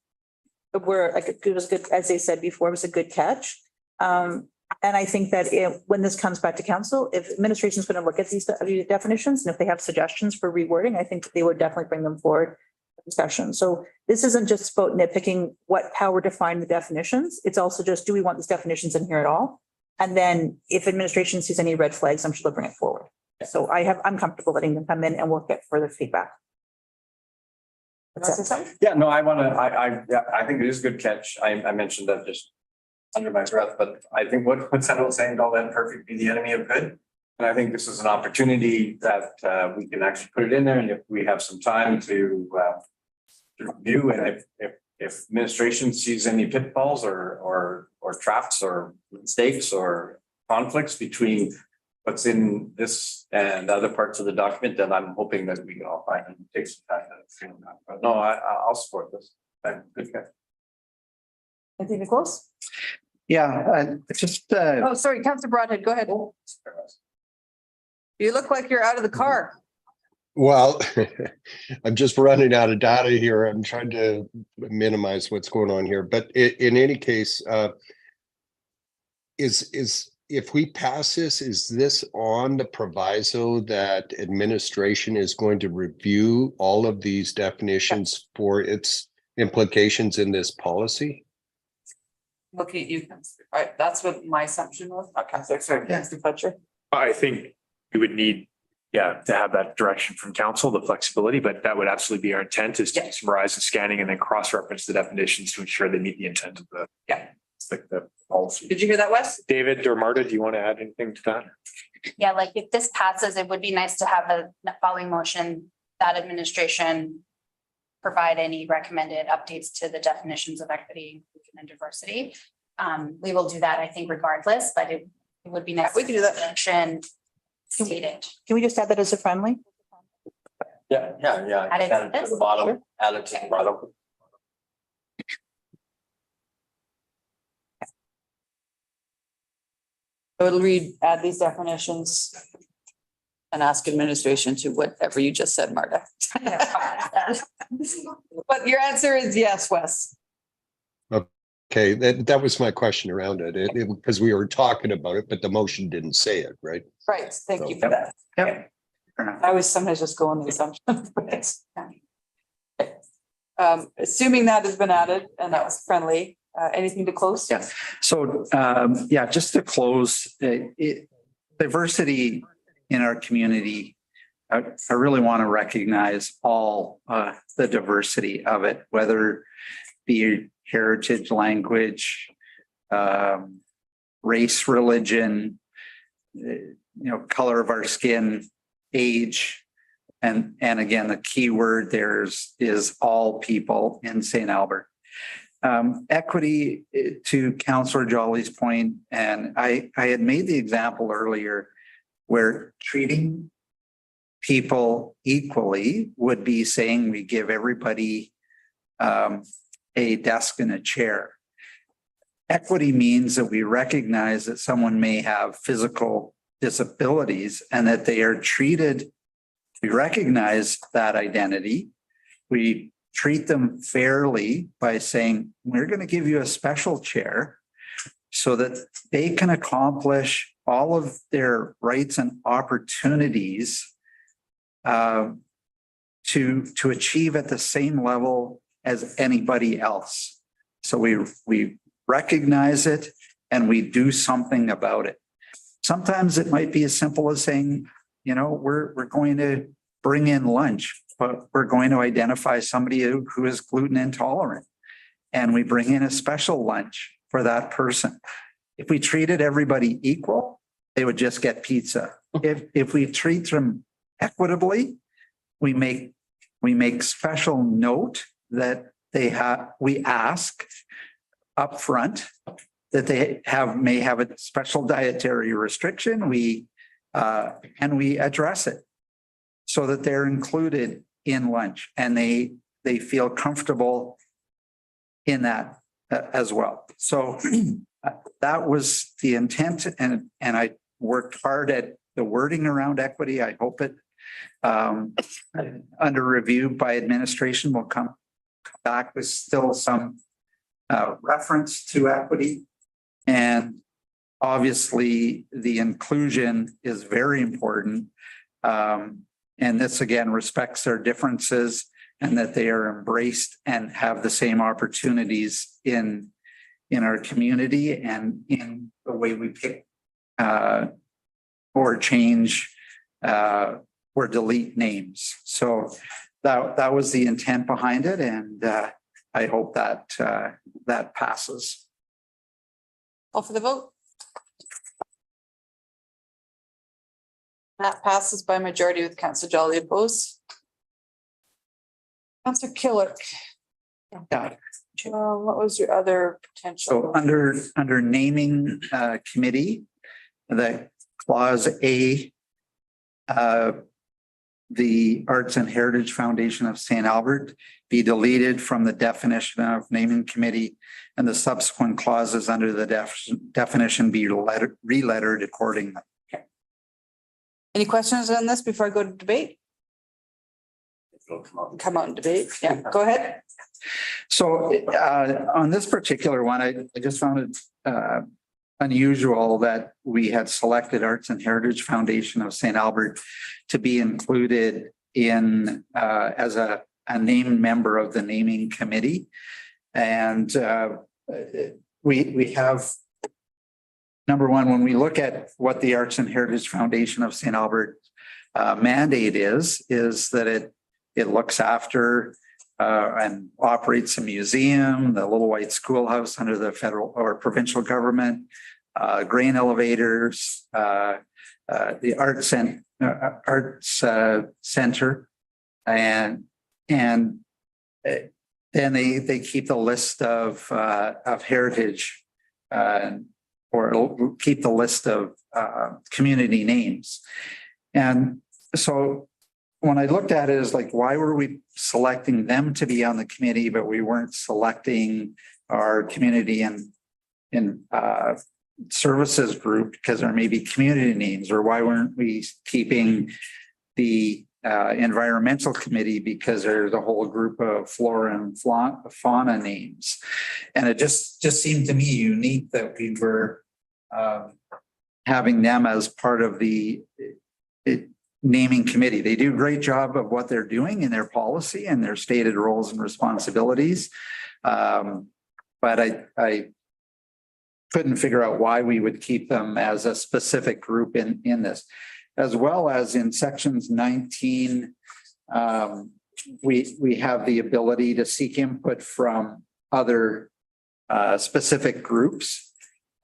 were like, it was good, as they said before, it was a good catch. And I think that when this comes back to council, if administration is going to look at these definitions and if they have suggestions for rewording, I think they would definitely bring them forward for discussion. So this isn't just about nitpicking how we're defining the definitions. It's also just, do we want these definitions in here at all? And then if administration sees any red flags, I'm sure they'll bring it forward. So I'm comfortable letting them come in and we'll get further feedback. Yeah, no, I think it is a good catch. I mentioned that just under my breath, but I think what Senator was saying, don't let perfect be the enemy of good. And I think this is an opportunity that we can actually put it in there. And if we have some time to review, and if administration sees any pitfalls or traps or mistakes or conflicts between what's in this and other parts of the document, then I'm hoping that we can all find and take some time to. But no, I'll support this. Good catch. Anything to close? Yeah, just Oh, sorry, Councillor Broadhead, go ahead. You look like you're out of the car. Well, I'm just running out of data here. I'm trying to minimize what's going on here, but in any case, if we pass this, is this on the proviso that administration is going to review all of these definitions for its implications in this policy? Looking at you, right, that's what my assumption was. Okay, sorry, Mr. Fletcher. I think we would need, to have that direction from council, the flexibility, but that would absolutely be our intent, is to summarize the scanning and then cross-reference the definitions to ensure they meet the intent of the policy. Did you hear that, Wes? David or Marta, do you want to add anything to that? Yeah, like if this passes, it would be nice to have a following motion that administration provide any recommended updates to the definitions of equity, inclusion, and diversity. We will do that, I think, regardless, but it would be nice. We can do that. Action stated. Can we just add that as a friendly? Yeah. Add it to this? the bottom, add it to the bottom. So it'll read, add these definitions and ask administration to whatever you just said, Marta. But your answer is yes, Wes. Okay, that was my question around it, because we were talking about it, but the motion didn't say it, right? Right, thank you for that. Yep. I always sometimes just go on the assumption. Assuming that has been added and that was friendly, anything to close? Yeah. So, just to close, diversity in our community, I really want to recognize all the diversity of it, whether be heritage, language, race, religion, color of our skin, age, and again, the key word there is all people in St. Albert. Equity, to Councillor Jolly's point, and I had made the example earlier where treating people equally would be saying we give everybody a desk and a chair. Equity means that we recognize that someone may have physical disabilities and that they are treated, we recognize that identity. We treat them fairly by saying, we're going to give you a special chair so that they can accomplish all of their rights and opportunities to achieve at the same level as anybody else. So we recognize it and we do something about it. Sometimes it might be as simple as saying, we're going to bring in lunch, but we're going to identify somebody who is gluten intolerant, and we bring in a special lunch for that person. If we treated everybody equal, they would just get pizza. If we treat them equitably, we make special note that we ask upfront that they may have a special dietary restriction. And we address it so that they're included in lunch and they feel comfortable in that as well. So that was the intent, and I worked hard at the wording around equity. I hope it under review by administration will come back with still some reference to equity. And obviously the inclusion is very important. And this again respects their differences and that they are embraced and have the same opportunities in our community and in the way we pick or change or delete names. So that was the intent behind it, and I hope that that passes. Call for the vote. That passes by majority with Councillor Jolly opposed. Councillor Killick. Yeah. What was your other potential? So under naming committee, the clause A, the Arts and Heritage Foundation of St. Albert be deleted from the definition of naming committee, and the subsequent clauses under the definition be relettered accordingly. Any questions on this before I go to debate? it'll come out. Come out and debate. Yeah, go ahead. So on this particular one, I just found it unusual that we had selected Arts and Heritage Foundation of St. Albert to be included in as a named member of the naming committee. And we have, number one, when we look at what the Arts and Heritage Foundation of St. Albert mandate is that it looks after and operates a museum, the Little White Schoolhouse under the federal or provincial government, grain elevators, the arts center, and then they keep the list of heritage or keep the list of community names. And so when I looked at it, is like, why were we selecting them to be on the committee, but we weren't selecting our community and services group because there may be community names, or why weren't we keeping the environmental committee because there's a whole group of flora and fauna names. And it just seemed to me unique that we were having them as part of the naming committee. They do a great job of what they're doing in their policy and their stated roles and responsibilities. But I couldn't figure out why we would keep them as a specific group in this. As well as in sections 19, we have the ability to seek input from other specific groups.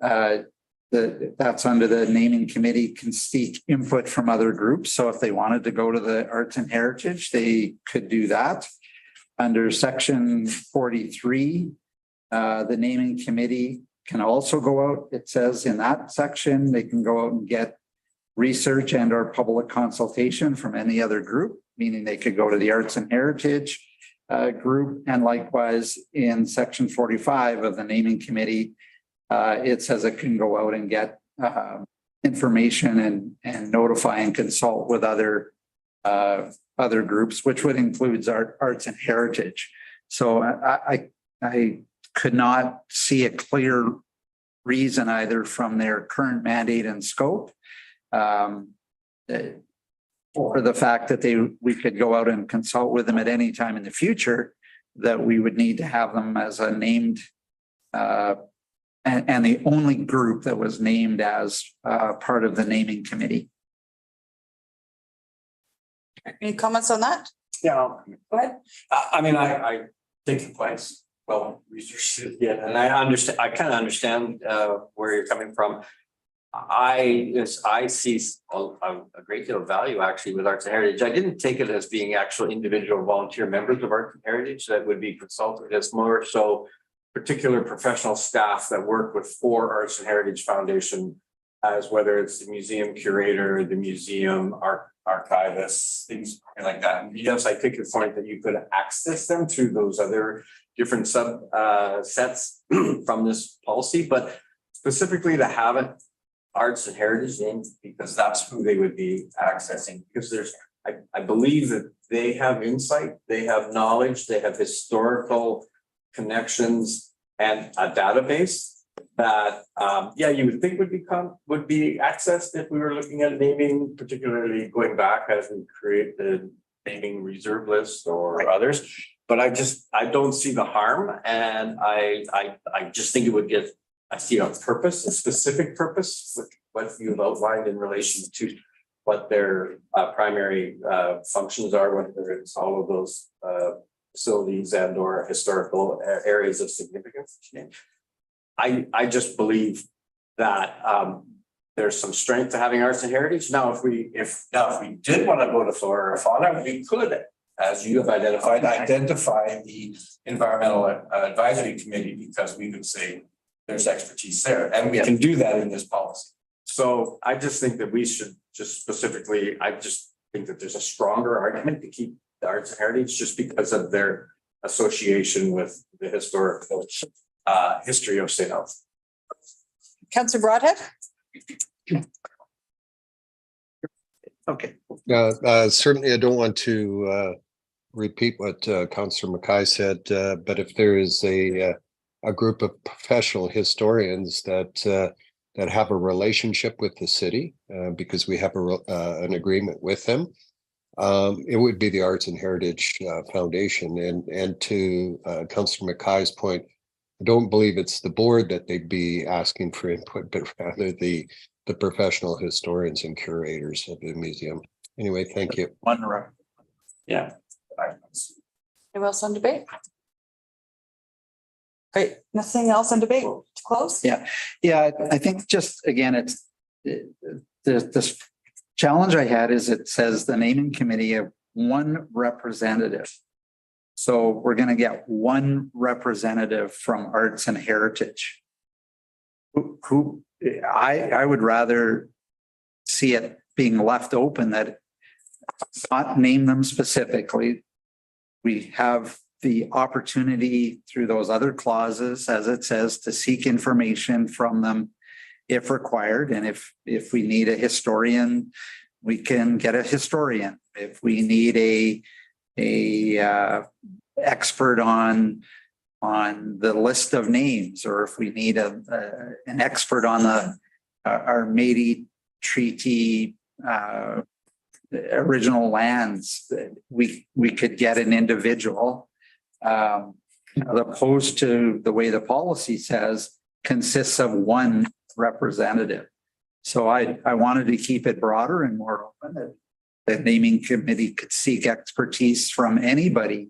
That's under the naming committee, can seek input from other groups. So if they wanted to go to the Arts and Heritage, they could do that. Under section 43, the naming committee can also go out. It says in that section, they can go out and get research and or public consultation from any other group, meaning they could go to the Arts and Heritage group. And likewise in section 45 of the naming committee, it says it can go out and get information and notify and consult with other groups, which would include Arts and Heritage. So I could not see a clear reason either from their current mandate and scope, or the fact that we could go out and consult with them at any time in the future, that we would need to have them as a named and the only group that was named as part of the naming committee. Any comments on that? Yeah. Go ahead. I mean, I think the points well researched, yeah, and I kind of understand where you're coming from. I see a great deal of value actually with Arts and Heritage. I didn't take it as being actual individual volunteer members of Arts and Heritage that would be consulted. It's more so particular professional staff that work for Arts and Heritage Foundation, as whether it's the museum curator, the museum archivist, things like that. And yes, I take your point that you could access them through those other different sets from this policy, but specifically to have it Arts and Heritage named, because that's who they would be accessing, because I believe that they have insight, they have knowledge, they have historical connections and a database that you would think would be accessed if we were looking at naming, particularly going back as we create the naming reserve list or others. But I don't see the harm, and I just think it would give a specific purpose, with what you've outlined in relation to what their primary functions are, whether it's all of those facilities and or historical areas of significance. I just believe that there's some strength to having Arts and Heritage. Now, if we did want to go to flora or fauna, we could, as you have identify the environmental advisory committee, because we could say there's expertise there, and we can do that in this policy. So I just think that we should just specifically, I just think that there's a stronger argument to keep the Arts and Heritage just because of their association with the historical history of St. Albert. Councillor Broadhead? Okay. Certainly, I don't want to repeat what Councillor Mackay said, but if there is a group of professional historians that have a relationship with the city, because we have an agreement with them, it would be the Arts and Heritage Foundation. And to Councillor Mackay's point, I don't believe it's the board that they'd be asking for input, but rather the professional historians and curators of the museum. Anyway, thank you. Yeah. Anyone else on debate? Great, nothing else on debate to close? Yeah, I think just again, it's this challenge I had is it says the naming committee of one representative. So we're going to get one representative from Arts and Heritage. Who I would rather see it being left open, that not name them specifically. We have the opportunity through those other clauses, as it says, to seek information from them if required. And if we need a historian, we can get a historian. If we need a expert on the list of names, or if we need an expert on the our Métis Treaty original lands, we could get an individual, as opposed to the way the policy says consists of one representative. So I wanted to keep it broader and more open. The naming committee could seek expertise from anybody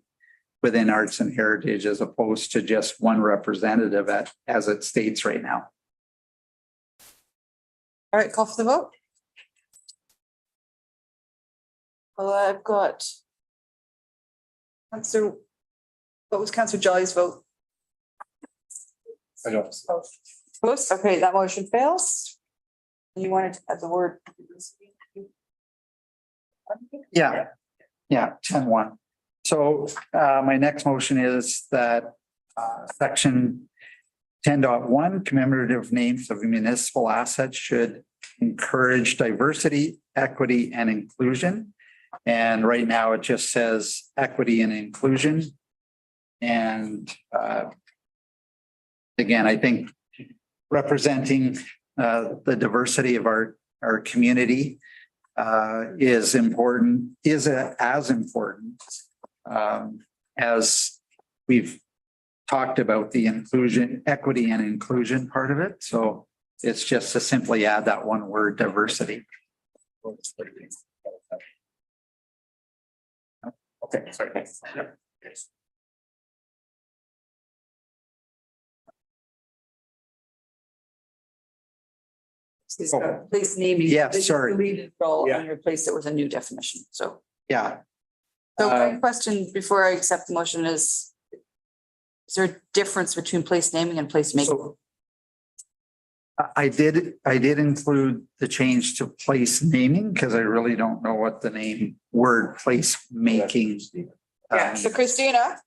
within Arts and Heritage, as opposed to just one representative as it states right now. All right, call for the vote. Well, I've got Councillor, what was Councillor Jolly's vote? I don't. Opposed? Okay, that motion fails. You wanted to add the word. Yeah, 10-1. So my next motion is that section 10.1 commemorative names of municipal assets should encourage diversity, equity, and inclusion. And right now it just says equity and inclusion. And again, I think representing the diversity of our community is important, as important as we've talked about the inclusion, equity and inclusion part of it. So it's just to simply add that one word, diversity. Okay, sorry. Yep. Place naming. Yeah, They just sorry. deleted all Yeah. and replaced it with a new definition, so. Yeah. So my question before I accept the motion is there a difference between place naming and place making? So I did include the change to place naming because I really don't know what the word place making. Yeah, so Christina,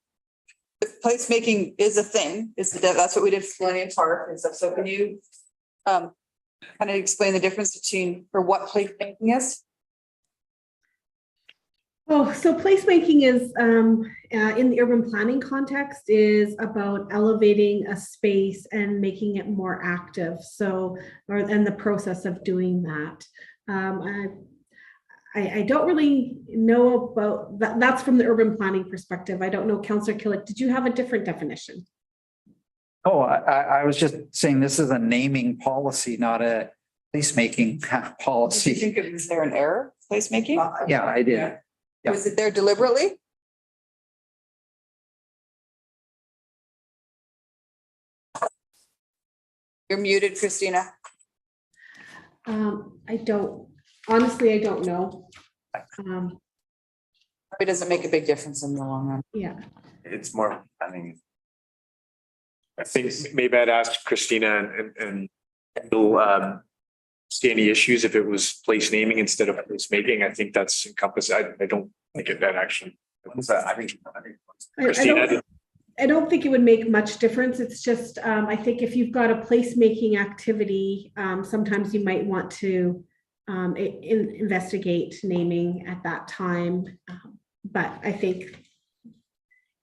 place making is a thing, that's what we did for Millennium Park and stuff. So can you kind of explain the difference between for what place making is? Oh, so placemaking is in the urban planning context is about elevating a space and making it more active. So, and the process of doing that. I don't really know about that. That's from the urban planning perspective. I don't know, Councillor Killick, did you have a different definition? Oh, I was just saying this is a naming policy, not a placemaking policy. Do you think is there an error, placemaking? Yeah, I did. Yeah. Was it there deliberately? You're muted, Christina. I don't know. It doesn't make a big difference in the long run. Yeah. It's more, I mean. I think maybe I'd ask Christina and you'll see any issues if it was place naming instead of place making. I think that's encompassed. I don't think that actually. I think Christina. I don't think it would make much difference. It's just, I think if you've got a placemaking activity, sometimes you might want to investigate naming at that time. But I think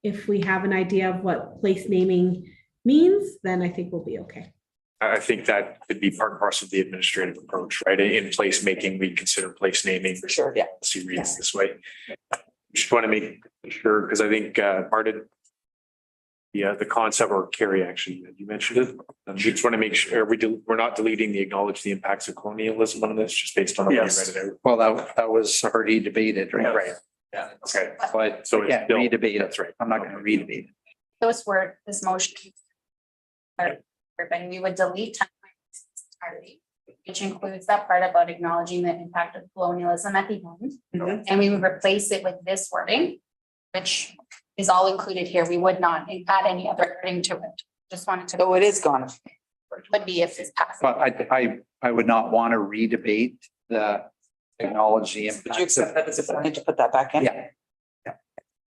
if we have an idea of what place naming means, then I think we'll be okay. I think that could be part and parcel of the administrative approach, right? In place making, we consider place naming. For sure, yeah. See reads this way. Just want to make sure, because I think Martin, the concept, or Carrie, actually, you mentioned it. We just want to make sure we're not deleting the acknowledge the impacts of colonialism on this, just based on the way you read Yes. it out. Well, that was already debated, right? Yeah. Right. Yeah. Okay. But So yeah, it's still, redebate it. that's right. I'm not going to redebate it. Those were this motion. And we would delete 10 entirely, which includes that part about acknowledging the impact of colonialism at the end. And we would replace it with this wording, which is all included here. We would not add any other wording to it. Just wanted to, So it is gone. would be if this passes. But I would not want to redebate the technology. Would you accept that as if I need to put that back in? Yeah.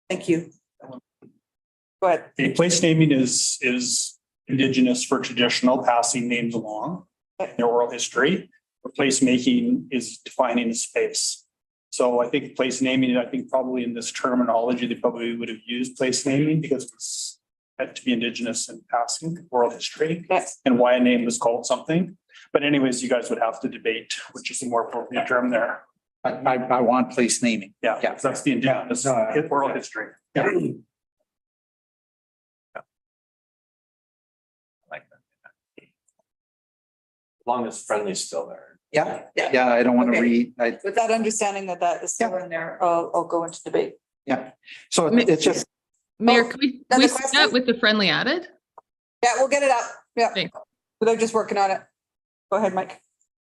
Thank you. Go ahead. A place naming is indigenous for traditional, passing names along in their oral history. Place making is defining a space. So I think place naming, I think probably in this terminology, they probably would have used place naming because it's meant to be indigenous and passing oral history Yes. and why a name was called something. But anyways, you guys would have to debate which is the more appropriate term there. I want place naming. Yeah, Yeah. that's the indigenous oral history. Yeah. As long as friendly's still there. Yeah, yeah, I don't want to Okay. read, With that understanding that that is still in there, I'll go into debate. yeah. So it's just, Mayor, can we another see that question? with the friendly added? Yeah, we'll get it up. Yeah. Thanks. They're just working on it. Go ahead, Mike.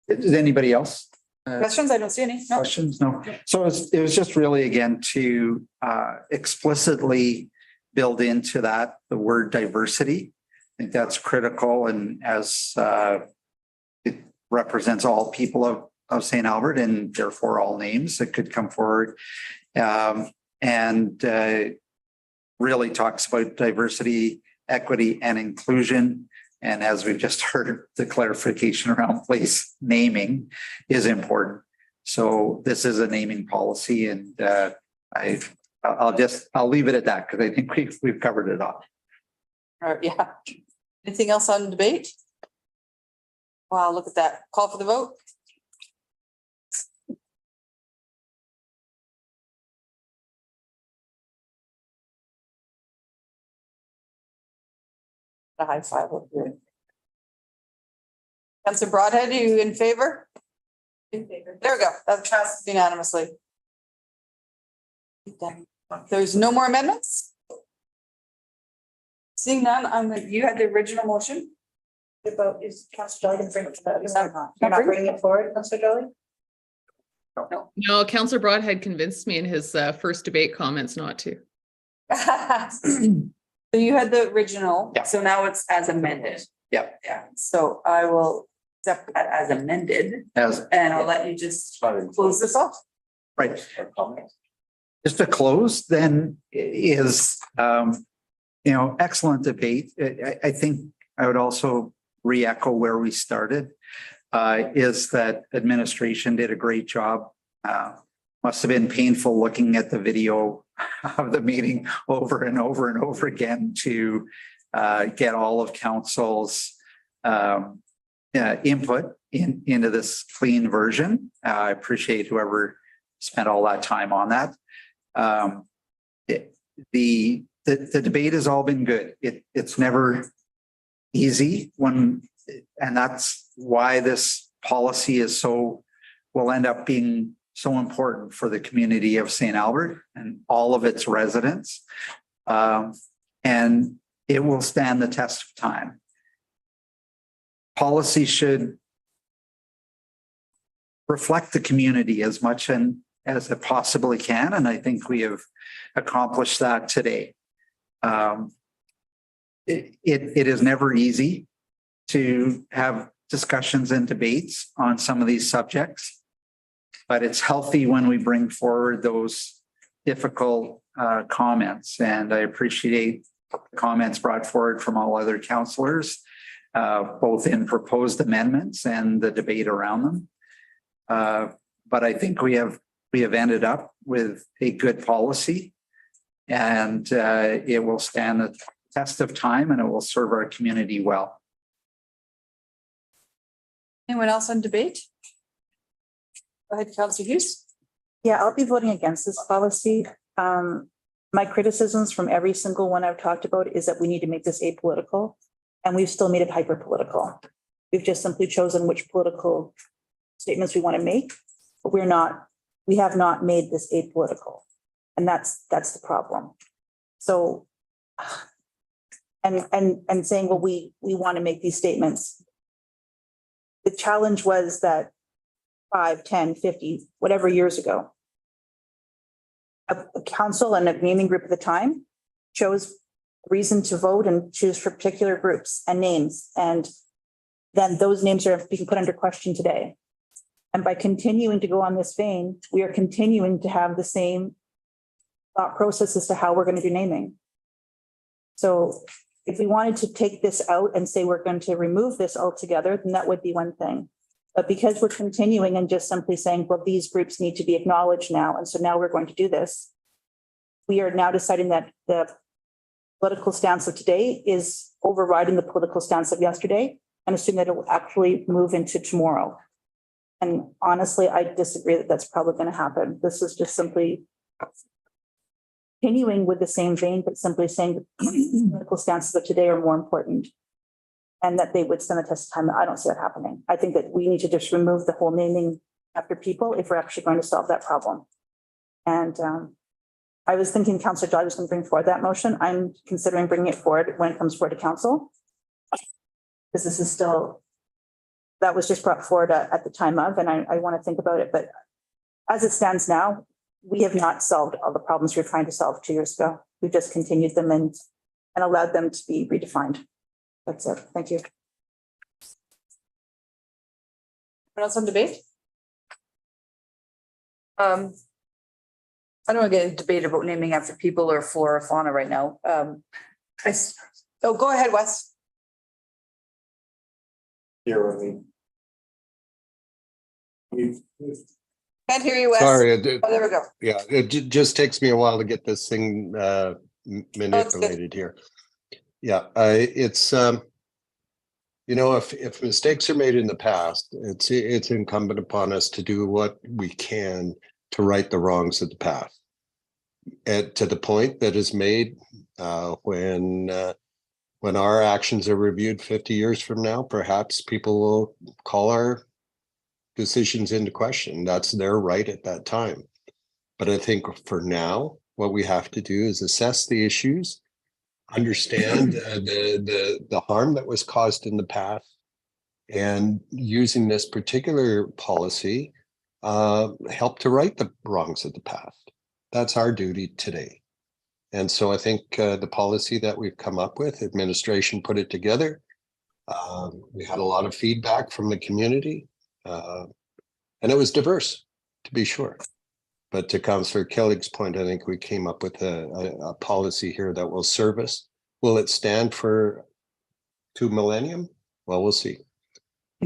is anybody else? Questions? I don't see any. No. Questions? No. So it was just really, again, to explicitly build into that the word diversity. I think that's critical, and as it represents all people of St. Albert and therefore all names that could come forward. And really talks about diversity, equity, and inclusion. And as we've just heard, the clarification around place naming is important. So this is a naming policy, and I'll leave it at that because I think we've covered it all. All right, yeah. Anything else on debate? Wow, look at that. Call for the vote. A high five up here. Councilor Broadhead, are you in favor? In favor. There we go. That passes unanimously. There's no more amendments? Seeing none, you had the original motion? About is Councilor Jolly going to bring it to you're not bringing it forward, Councilor Jolly? No, Councillor Broadhead convinced me in his first debate comments not to. So you had the original. Yeah. So now it's as amended. Yeah. Yeah, so I will accept that as amended As and I'll let you just close this off. right. Just to close, then is excellent debate. I think I would also re-echo where we started. Is that administration did a great job. Must have been painful looking at the video of the meeting over and over and over again to get all of council's input into this clean version. I appreciate whoever spent all that time on that. The debate has all been good. It's never easy and that's why this policy will end up being so important for the community of St. Albert and all of its residents. And it will stand the test of time. Policy should reflect the community as much as it possibly can. And I think we have accomplished that today. It is never easy to have discussions and debates on some of these subjects, but it's healthy when we bring forward those difficult comments. And I appreciate the comments brought forward from all other councillors, both in proposed amendments and the debate around them. But I think we have ended up with a good policy. And it will stand the test of time and it will serve our community well. Anyone else on debate? Go ahead, Councillor Hughes. Yeah, I'll be voting against this policy. My criticisms from every single one I've talked about is that we need to make this apolitical, and we've still made it hyper political. We've just simply chosen which political statements we want to make, but we have not made this apolitical. And that's the problem. So, and saying, well, we want to make these statements. The challenge was that 5, 10, 50, whatever years ago, a council and a naming group at the time chose reason to vote and choose for particular groups and names. And then those names are being put under question today. And by continuing to go on this vein, we are continuing to have the same thought process as to how we're going to do naming. So if we wanted to take this out and say we're going to remove this altogether, then that would be one thing. But because we're continuing and just simply saying, well, these groups need to be acknowledged now, and so now we're going to do this, we are now deciding that the political stance of today is overriding the political stance of yesterday and assume that it will actually move into tomorrow. And honestly, I disagree that that's probably going to happen. This is just simply continuing with the same vein, but simply saying the political stances of today are more important and that they would stand the test of time. I don't see that happening. I think that we need to just remove the whole naming after people if we're actually going to solve that problem. And I was thinking Councillor Dodd was going to bring forward that motion. I'm considering bringing it forward when it comes forward to council. Because this is still, that was just brought forward at the time of, and I want to think about it. But as it stands now, we have not solved all the problems we were trying to solve 2 years ago. We've just continued them and allowed them to be redefined. That's it. Thank you. What else on debate? I don't want to get into debate about naming after people or flora or fauna right now. Go ahead, Wes. Here, Can't hear you, Wes. Sorry, Oh, there we go. yeah, it just takes me a while to get this thing manipulated here. Yeah, it's you know, if mistakes are made in the past, it's incumbent upon us to do what we can to right the wrongs of the past. And to the point that is made when our actions are reviewed 50 years from now, perhaps people will call our decisions into question. That's their right at that time. But I think for now, what we have to do is assess the issues, understand the harm that was caused in the past, and using this particular policy, help to right the wrongs of the past. That's our duty today. And so I think the policy that we've come up with, administration put it together. We had a lot of feedback from the community, and it was diverse, to be sure. But to Councillor Kelly's point, I think we came up with a policy here that will serve us. Will it stand for 2 millennium? Well, we'll see.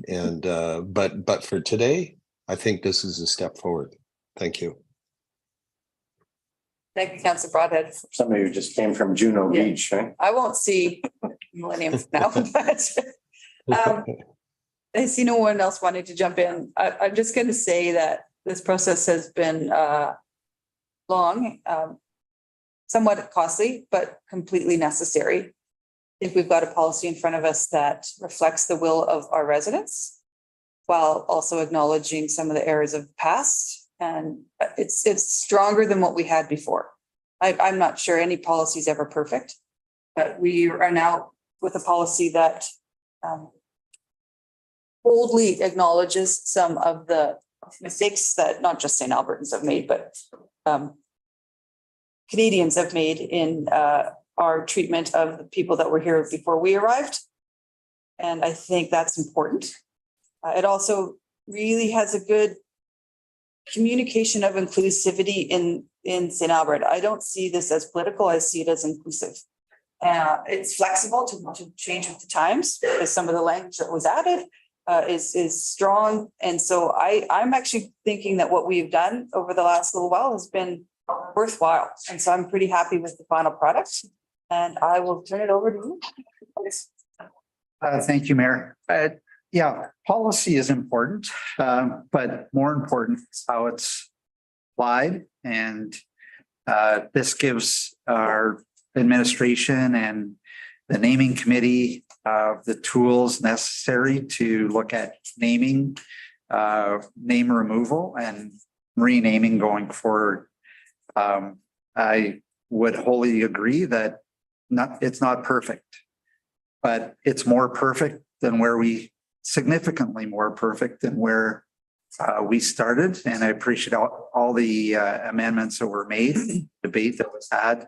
And but for today, I think this is a step forward. Thank you. Thank you, Councillor Broadhead. somebody who just came from Juno Beach, right? I won't see millennium from now, but I see no one else wanting to jump in. I'm just going to say that this process has been long, somewhat costly, but completely necessary. I think we've got a policy in front of us that reflects the will of our residents while also acknowledging some of the errors of the past. And it's stronger than what we had before. I'm not sure any policy is ever perfect, but we are now with a policy that boldly acknowledges some of the mistakes that not just St. Albertans have made, but Canadians have made in our treatment of the people that were here before we arrived. And I think that's important. It also really has a good communication of inclusivity in St. Albert. I don't see this as political. I see it as inclusive. It's flexible to change with the times because some of the language that was added is strong. And so I'm actually thinking that what we've done over the last little while has been worthwhile. And so I'm pretty happy with the final product. And I will turn it over to you. Thank you, Mayor. Yeah, policy is important, but more important is how it's applied. And this gives our administration and the naming committee the tools necessary to look at naming, name removal and renaming going forward. I would wholly agree that it's not perfect, but it's more perfect than significantly more perfect than where we started. And I appreciate all the amendments that were made, debate that was had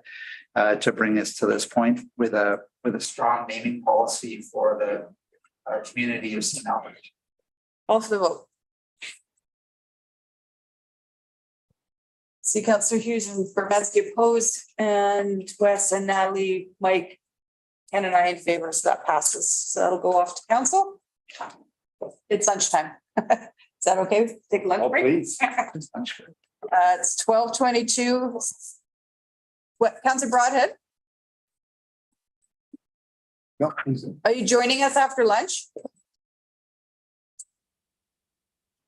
to bring us to this point with a strong naming policy for the community of St. Albert. Off the vote. See Councillor Hughes and Burmesky opposed, and Wes and Natalie, Mike, Ken and I in favor, so that passes. So that'll go off to council. It's lunchtime. Is that okay? Take a lunch break? Please. It's 12:22. What, Councillor Broadhead, are you joining us after lunch?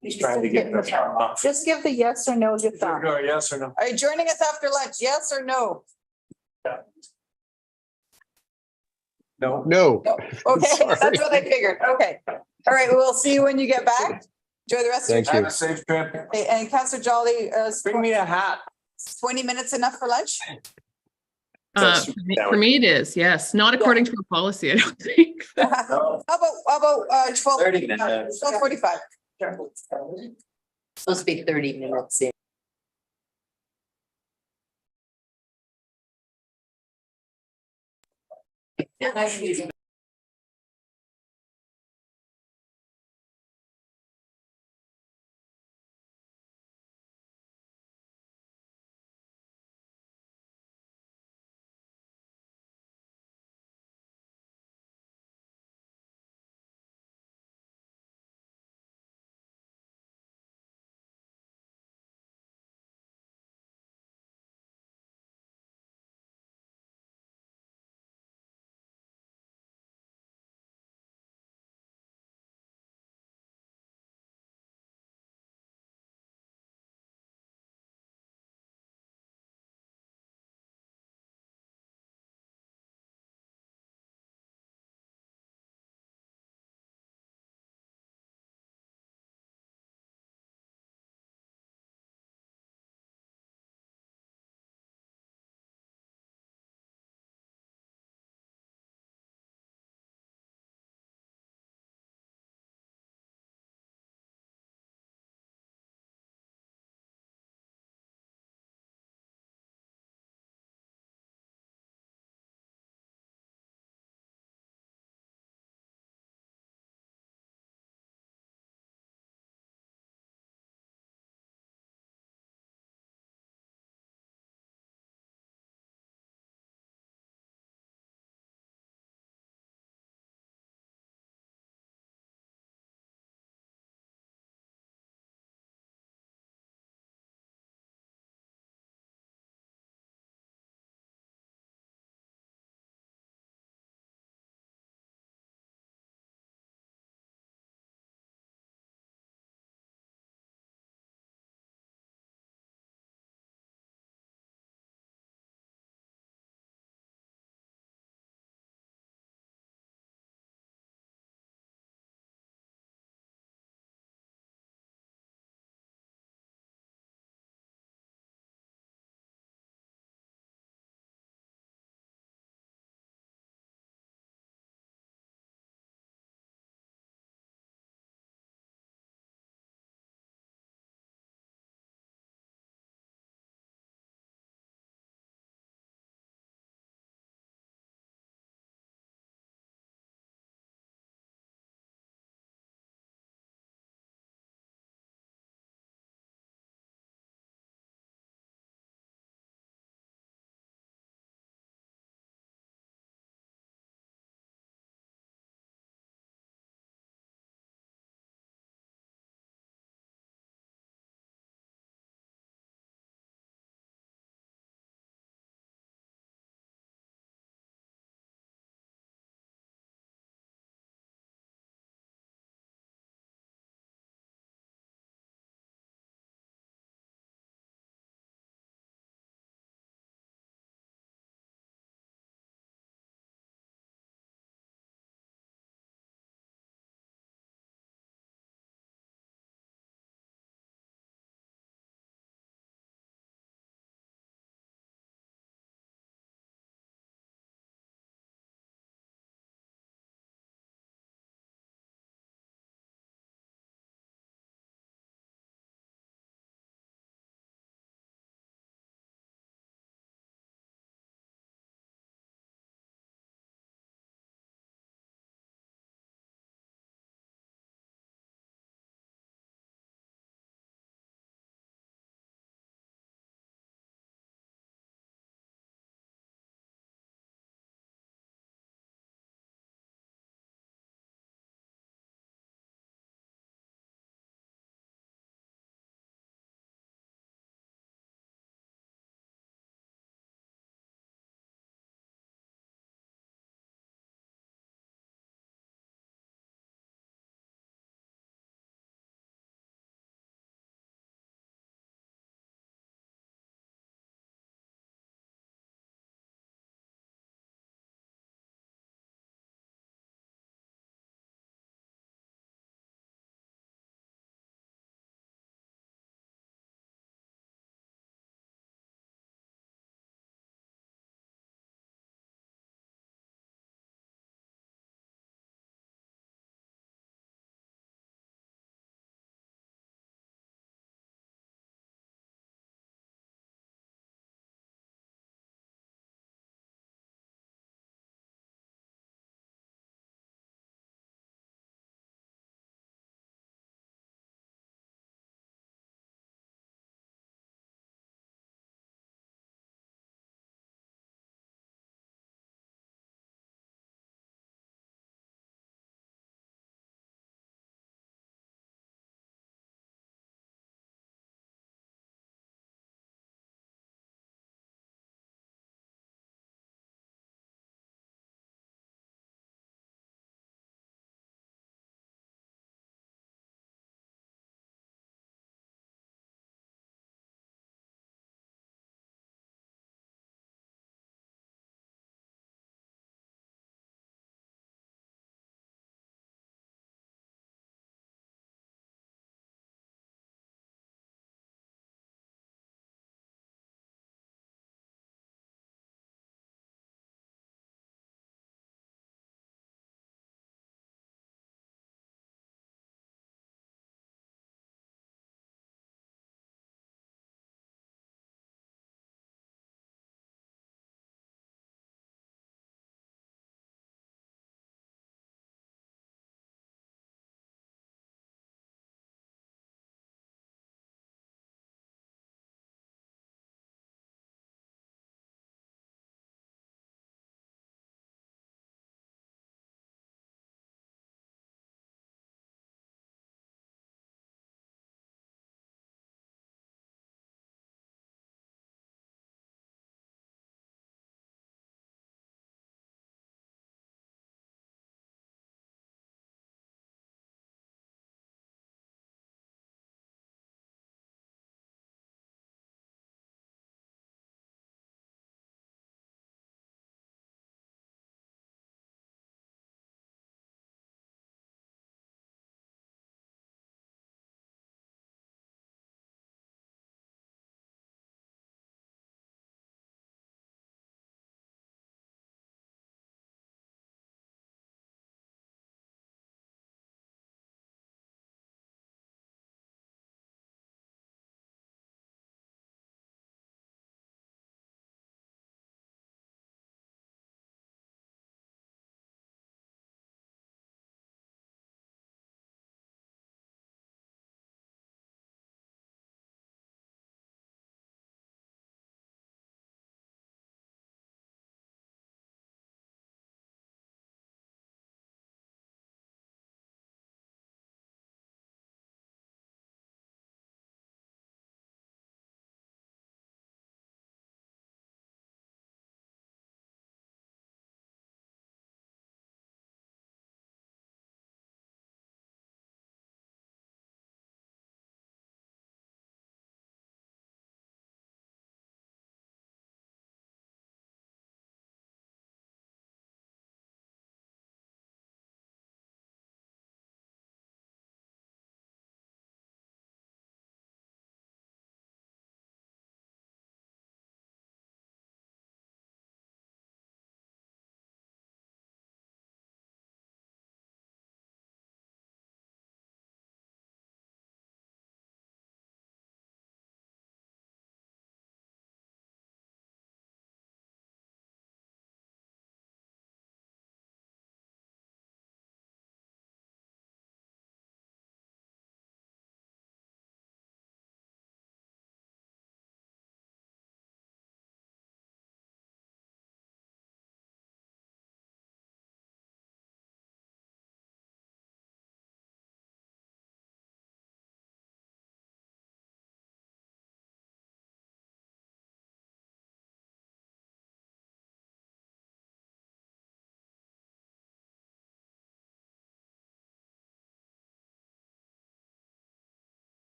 He's trying to get the. Just give the yes or no, your thumb. Yes or no? Are you joining us after lunch? Yes or no? No. No. No. Okay, Sorry. that's what I figured. Okay. All right, we'll see you when you get back. Enjoy the rest of your Thank time. you. Have a safe trip. Okay, and Councillor Jolly, Bring me a hat. 20 minutes enough for lunch? For me, it is, yes, not according to our policy, I don't think. How about 12? 30 minutes. 12:45. Supposed to be 30 minutes in.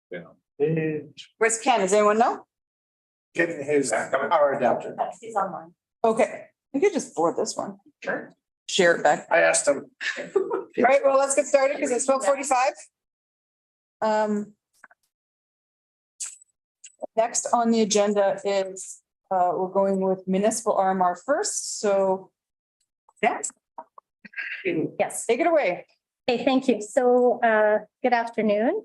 Where's Ken? Does anyone know? Getting his power adapter. He's online. Okay, we could just forward this one. Sure. Share it back. I asked him. All right, well, let's get started because it's 12:45. Next on the agenda is, we're going with municipal RMR first, so. Yeah. Yes. Take it away. Hey, thank you. So good afternoon.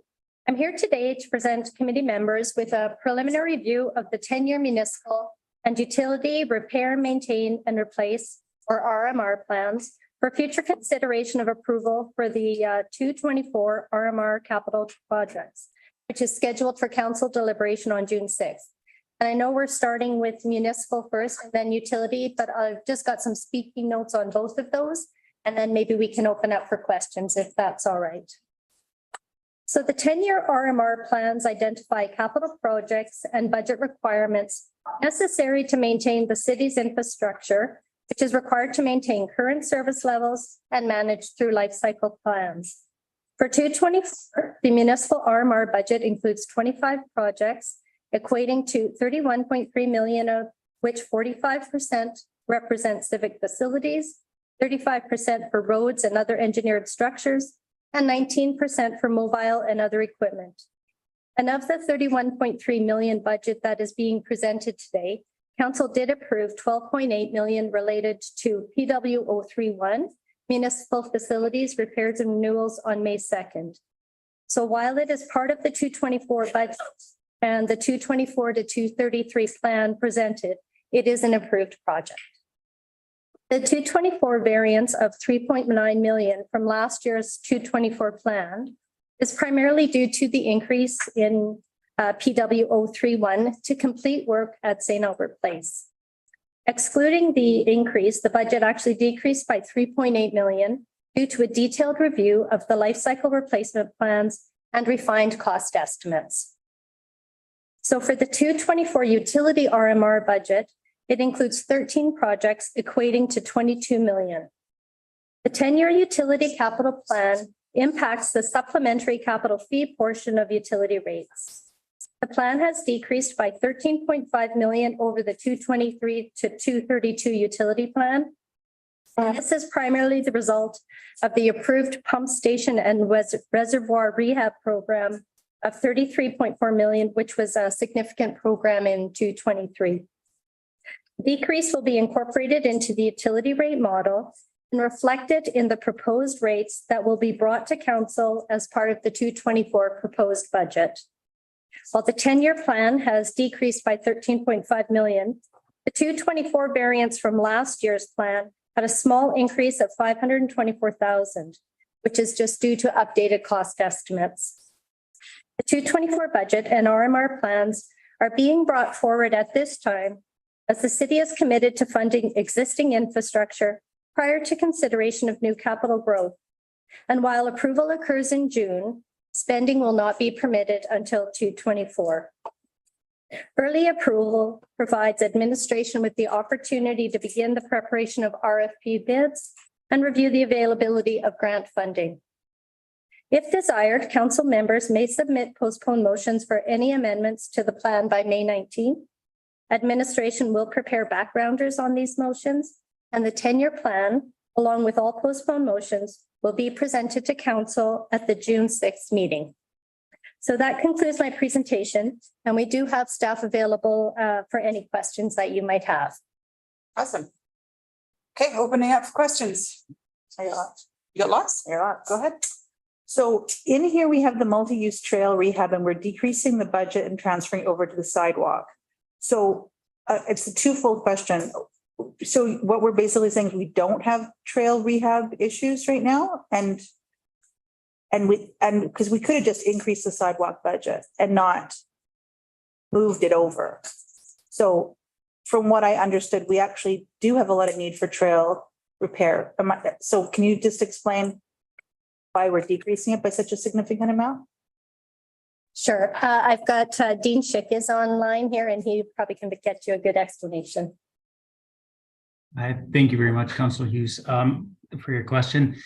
I'm here today to present committee members with a preliminary view of the 10-year municipal and utility repair, maintain, and replace, or RMR plans for future consideration of approval for the 2024 RMR capital projects, which is scheduled for council deliberation on June 6th. And I know we're starting with municipal first and then utility, but I've just got some speaking notes on both of those. And then maybe we can open up for questions if that's all right. So the 10-year RMR plans identify capital projects and budget requirements necessary to maintain the city's infrastructure, which is required to maintain current service levels and managed through life cycle plans. For 2024, the municipal RMR budget includes 25 projects equating to 31.3 million, of which 45% represent civic facilities, 35% for roads and other engineered structures, and 19% for mobile and other equipment. And of the 31.3 million budget that is being presented today, council did approve 12.8 million related to PW031, municipal facilities repairs and renewals on May 2nd. So while it is part of the 224 budget and the 224 to 233 plan presented, it is an approved project. The 224 variance of 3.9 million from last year's 224 plan is primarily due to the increase in PW031 to complete work at St. Albert Place. Excluding the increase, the budget actually decreased by 3.8 million due to a detailed review of the life cycle replacement plans and refined cost estimates. So for the 224 utility RMR budget, it includes 13 projects equating to 22 million. The 10-year utility capital plan impacts the supplementary capital fee portion of utility rates. The plan has decreased by 13.5 million over the 223 to 232 utility plan. And this is primarily the result of the approved pump station and reservoir rehab program of 33.4 million, which was a significant program in 223. Decrease will be incorporated into the utility rate model and reflected in the proposed rates that will be brought to council as part of the 224 proposed budget. While the 10-year plan has decreased by 13.5 million, the 224 variance from last year's plan had a small increase of 524,000, which is just due to updated cost estimates. The 224 budget and RMR plans are being brought forward at this time as the city is committed to funding existing infrastructure prior to consideration of new capital growth. And while approval occurs in June, spending will not be permitted until 224. Early approval provides administration with the opportunity to begin the preparation of RFP bids and review the availability of grant funding. If desired, council members may submit postponed motions for any amendments to the plan by May 19th. Administration will prepare backgrounders on these motions, and the 10-year plan, along with all postponed motions, will be presented to council at the June 6th meeting. So that concludes my presentation, and we do have staff available for any questions that you might have. Awesome. Okay, opening up for questions. You got lots? Go ahead. So in here, we have the multi-use trail rehab and we're decreasing the budget and transferring over to the sidewalk. So it's a twofold question. So what we're basically saying is we don't have trail rehab issues right now and because we could have just increased the sidewalk budget and not moved it over. So from what I understood, we actually do have a lot of need for trail repair. So can you just explain why we're decreasing it by such a significant amount? Sure. I've got Dean Schick is online here, and he probably can get you a good explanation. Thank you very much, Councilor Hughes, for your question.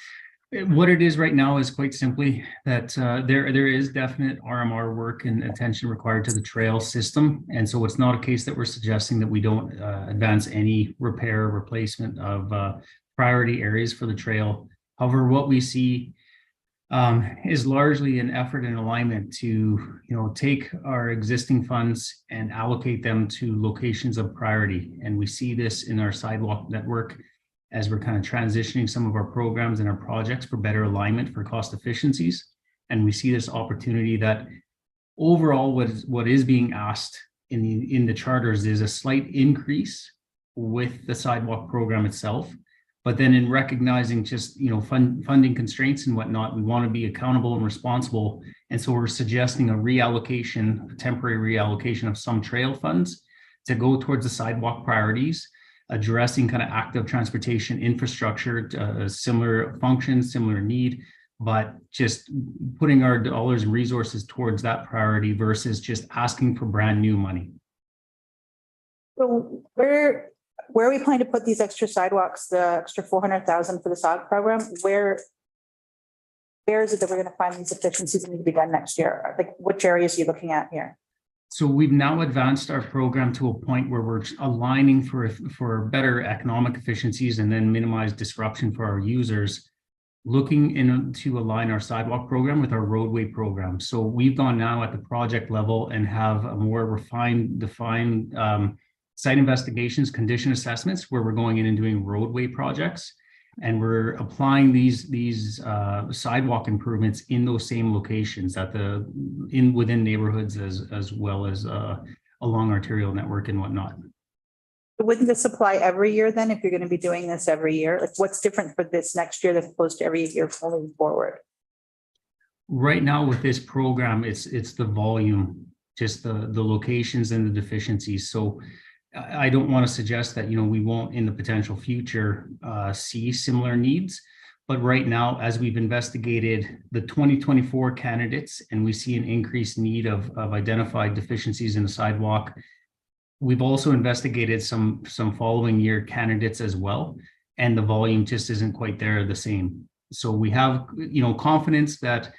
What it is right now is quite simply that there is definite RMR work and attention required to the trail system. And so it's not a case that we're suggesting that we don't advance any repair, replacement of priority areas for the trail. However, what we see is largely an effort and alignment to, take our existing funds and allocate them to locations of priority. And we see this in our sidewalk network as we're kind of transitioning some of our programs and our projects for better alignment for cost efficiencies. And we see this opportunity that overall what is being asked in the charters is a slight increase with the sidewalk program itself. But then in recognizing just, funding constraints and whatnot, we want to be accountable and responsible. And so we're suggesting a reallocation, a temporary reallocation of some trail funds to go towards the sidewalk priorities, addressing kind of active transportation infrastructure, similar functions, similar need, but just putting our dollars and resources towards that priority versus just asking for brand new money. So where are we planning to put these extra sidewalks, the extra 400,000 for the SOG program? Where is it that we're going to find these efficiencies that need to be done next year? Like, which areas are you looking at here? So we've now advanced our program to a point where we're aligning for better economic efficiencies and then minimize disruption for our users, looking to align our sidewalk program with our roadway program. So we've gone now at the project level and have a more refined, defined site investigations, condition assessments, where we're going in and doing roadway projects. And we're applying these sidewalk improvements in those same locations within neighborhoods as well as along arterial network and whatnot. Wouldn't this apply every year then, if you're going to be doing this every year? Like, what's different for this next year as opposed to every year moving forward? Right now with this program, it's the volume, just the locations and the deficiencies. So I don't want to suggest that, we won't in the potential future see similar needs. But right now, as we've investigated the 2024 candidates and we see an increased need of identified deficiencies in the sidewalk, we've also investigated some following year candidates as well. And the volume just isn't quite there the same. So we have, confidence that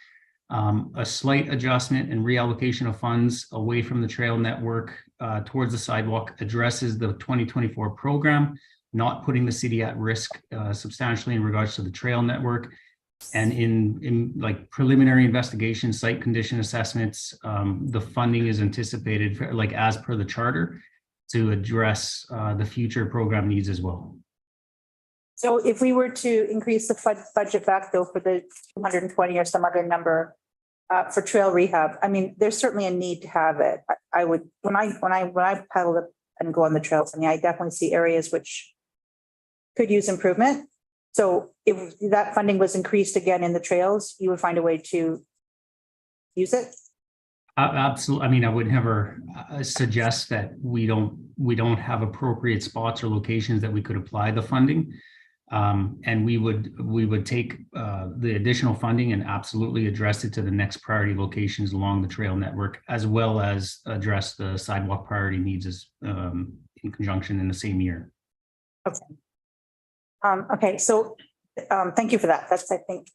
a slight adjustment and reallocation of funds away from the trail network towards the sidewalk addresses the 2024 program, not putting the city at risk substantially in regards to the trail network. And in like preliminary investigation, site condition assessments, the funding is anticipated as per the charter to address the future program needs as well. So if we were to increase the budget back though for the 220 or some other number for trail rehab, I mean, there's certainly a need to have it. I would, when I paddle up and go on the trails, I definitely see areas which could use improvement. So if that funding was increased again in the trails, you would find a way to use it? Absolutely. I would never suggest that we don't have appropriate spots or locations that we could apply the funding. And we would take the additional funding and absolutely address it to the next priority locations along the trail network, as well as address the sidewalk priority needs in conjunction in the same year. Okay. Okay. So thank you for that. I think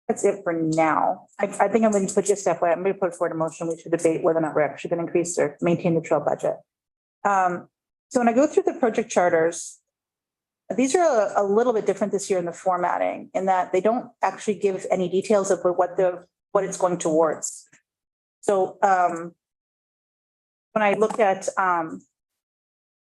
that's it for now. I think I'm going to put just that way. I'm going to put forward a motion. We should debate whether or not we're actually going to increase or maintain the trail budget. So when I go through the project charters, these are a little bit different this year in the formatting in that they don't actually give any details of what it's going towards. So when I look at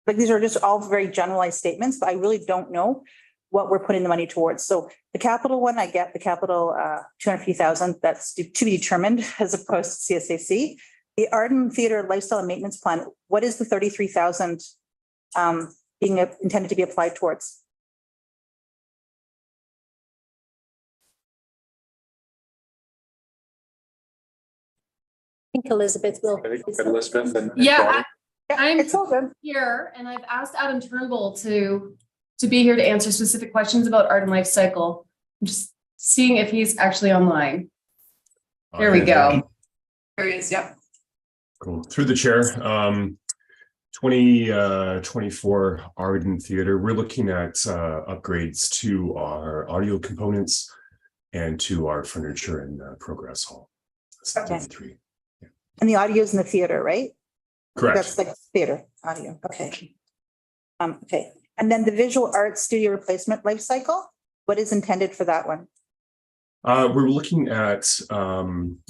these are just all very generalized statements, but I really don't know what we're putting the money towards. So the capital one, I get the capital 250,000, that's to be determined as opposed to CSAC. The Art and Theater Lifestyle and Maintenance Plan, what is the 33,000 being intended to be applied towards? I think Elizabeth will. Elizabeth and Yeah, I'm it's all good. here and I've asked Adam Turnbull to be here to answer specific questions about Art and Life Cycle. I'm just seeing if he's actually online. There we go. There he is. Yep. Cool. Through the chair. 2024 Arden Theater, we're looking at upgrades to our audio components and to our furniture and progress hall. That's Okay. 33. And the audio is in the theater, right? Correct. That's like theater audio. Okay. Okay. And then the visual arts studio replacement life cycle, what is intended for that one? We're looking at a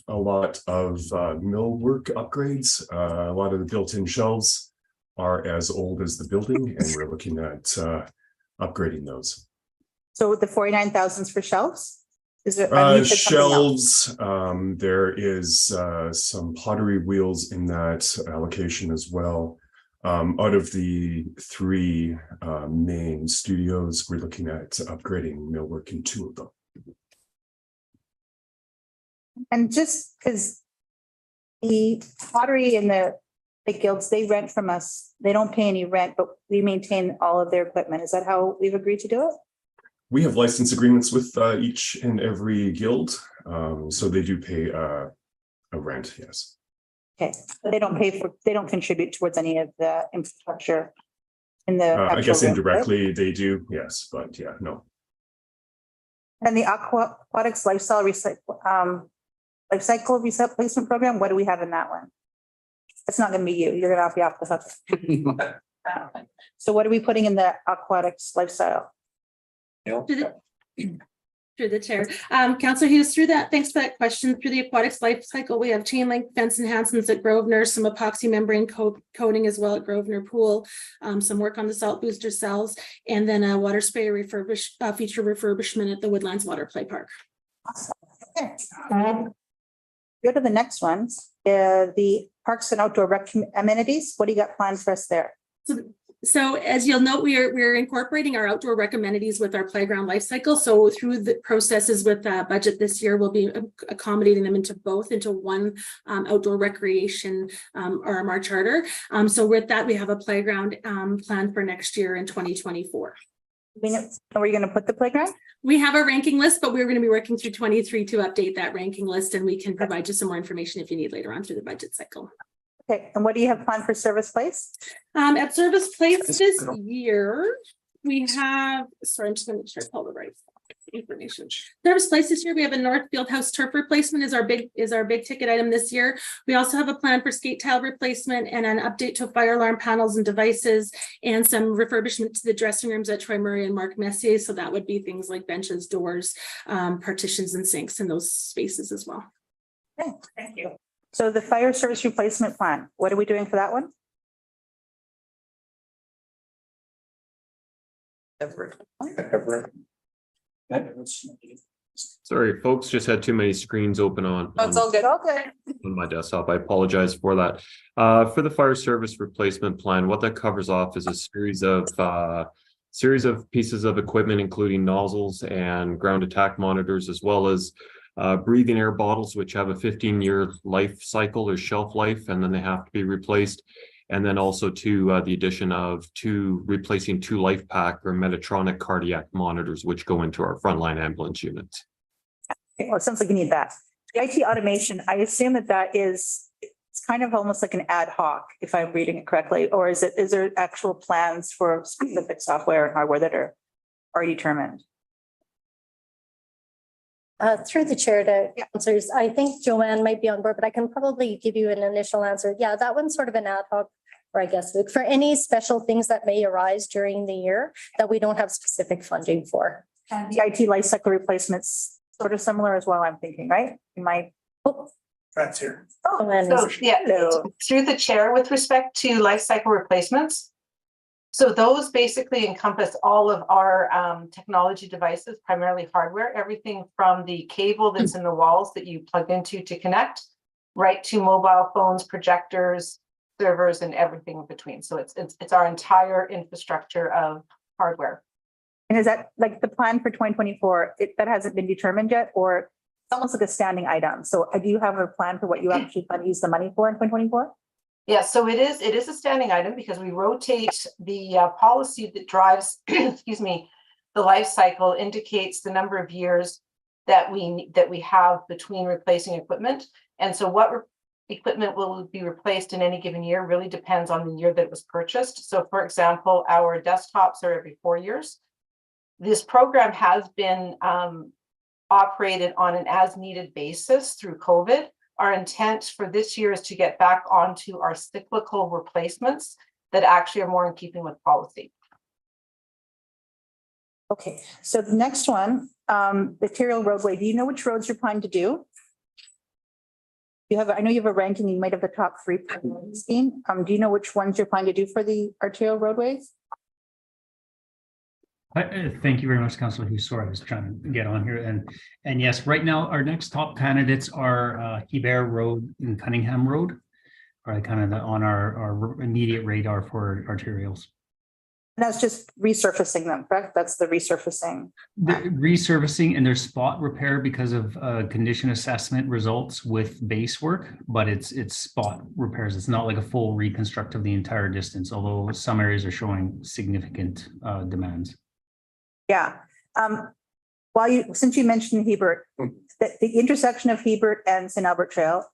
lot of millwork upgrades. A lot of the built-in shelves are as old as the building, and we're looking at upgrading those. So the 49,000 for shelves? Is there? I mean, you said something else. Shelves, there is some pottery wheels in that allocation as well. Out of the 3 main studios, we're looking at upgrading millwork in 2 of them. And just because the pottery and the guilds, they rent from us, they don't pay any rent, but we maintain all of their equipment. Is that how we've agreed to do it? We have license agreements with each and every guild, so they do pay a rent, yes. Okay, but they don't contribute towards any of the infrastructure in the. I actual guess room, right? indirectly they do, yes, but yeah, no. And the aquatics lifestyle life cycle replacement program, what do we have in that one? It's not gonna be you, you're gonna be off the hook. So what are we putting in the aquatics lifestyle? Through the chair. Councilor Hughes, through that, thanks for that question. Through the aquatics life cycle, we have chain link fence enhancements at Grosvenor, some epoxy membrane coating as well at Grosvenor Pool, some work on the salt booster cells, and then a water spray feature refurbishment at the Woodlands Water Play Park. Okay. Go to the next one, the parks and outdoor rec amenities. What do you got planned for us there? So as you'll note, we're incorporating our outdoor rec amenities with our playground life cycle. So through the processes with budget this year, we'll be accommodating them into one outdoor recreation RMR charter. So with that, we have a playground planned for next year in 2024. Where are you going to put the playground? We have a ranking list, but we're going to be working through 23 to update that ranking list, and we can provide you some more information if you need later on through the budget cycle. Okay, and what do you have planned for Service Place? At Service Place this year, we have, sorry, I'm just going to make sure I pull the right information. Service Place this year, we have a North Fieldhouse turf replacement is our big ticket item this year. We also have a plan for skate tile replacement and an update to fire alarm panels and devices, and some refurbishment to the dressing rooms at Troy Murray and Mark Messier. So that would be things like benches, doors, partitions, and sinks in those spaces as well. Okay, thank you. So the fire service replacement plan, what are we doing for that one? Sorry, folks, just had too many screens open on. Oh, it's all good. Okay. On my desktop. I apologize for that. For the fire service replacement plan, what that covers off is a series of pieces of equipment, including nozzles and ground attack monitors, as well as breathing air bottles, which have a 15-year life cycle or shelf life, and then they have to be replaced. And then also to the addition of replacing 2 LifePak or Medtronic cardiac monitors, which go into our frontline ambulance units. Okay, well, it sounds like you need that. The IT automation, I assume that is, it's kind of almost like an ad hoc, if I'm reading it correctly, or is there actual plans for specific software and hardware that are already determined? Through the chair to answers, I think Joanne might be on board, but I can probably give you an initial answer. Yeah, that one's sort of an ad hoc, or I guess for any special things that may arise during the year that we don't have specific funding for. And the IT lifecycle replacements sort of similar as well, I'm thinking, right? That's here. So, through the chair, with respect to life cycle replacements. So those basically encompass all of our technology devices, primarily hardware, everything from the cable that's in the walls that you plug into to connect, right to mobile phones, projectors, servers, and everything in between. So it's our entire infrastructure of hardware. And is that like the plan for 2024, that hasn't been determined yet, or it's almost like a standing item? So do you have a plan for what you actually plan to use the money for in 2024? Yeah, so it is a standing item because we rotate the policy that drives, excuse me, the life cycle indicates the number of years that we have between replacing equipment. And so what equipment will be replaced in any given year really depends on the year that it was purchased. So for example, our desktops are every 4 years. This program has been operated on an as-needed basis through COVID. Our intent for this year is to get back onto our cyclical replacements that actually are more in keeping with policy. Okay, so the next one, arterial roadway, do you know which roads you're planning to do? You have, I know you have a ranking, you might have the top 3. Do you know which ones you're planning to do for the arterial roadways? Thank you very much, Councilor Hughes. Sorry, I was trying to get on here. And yes, right now, our next top candidates are Hebert Road and Cunningham Road, are kind of on our immediate radar for arterials. And that's just resurfacing them, correct? That's the resurfacing. The resurfacing and their spot repair because of condition assessment results with base work, but it's spot repairs. It's not like a full reconstruct of the entire distance, although some areas are showing significant demands. Yeah. Since you mentioned Hebert, the intersection of Hebert and St. Albert Trail,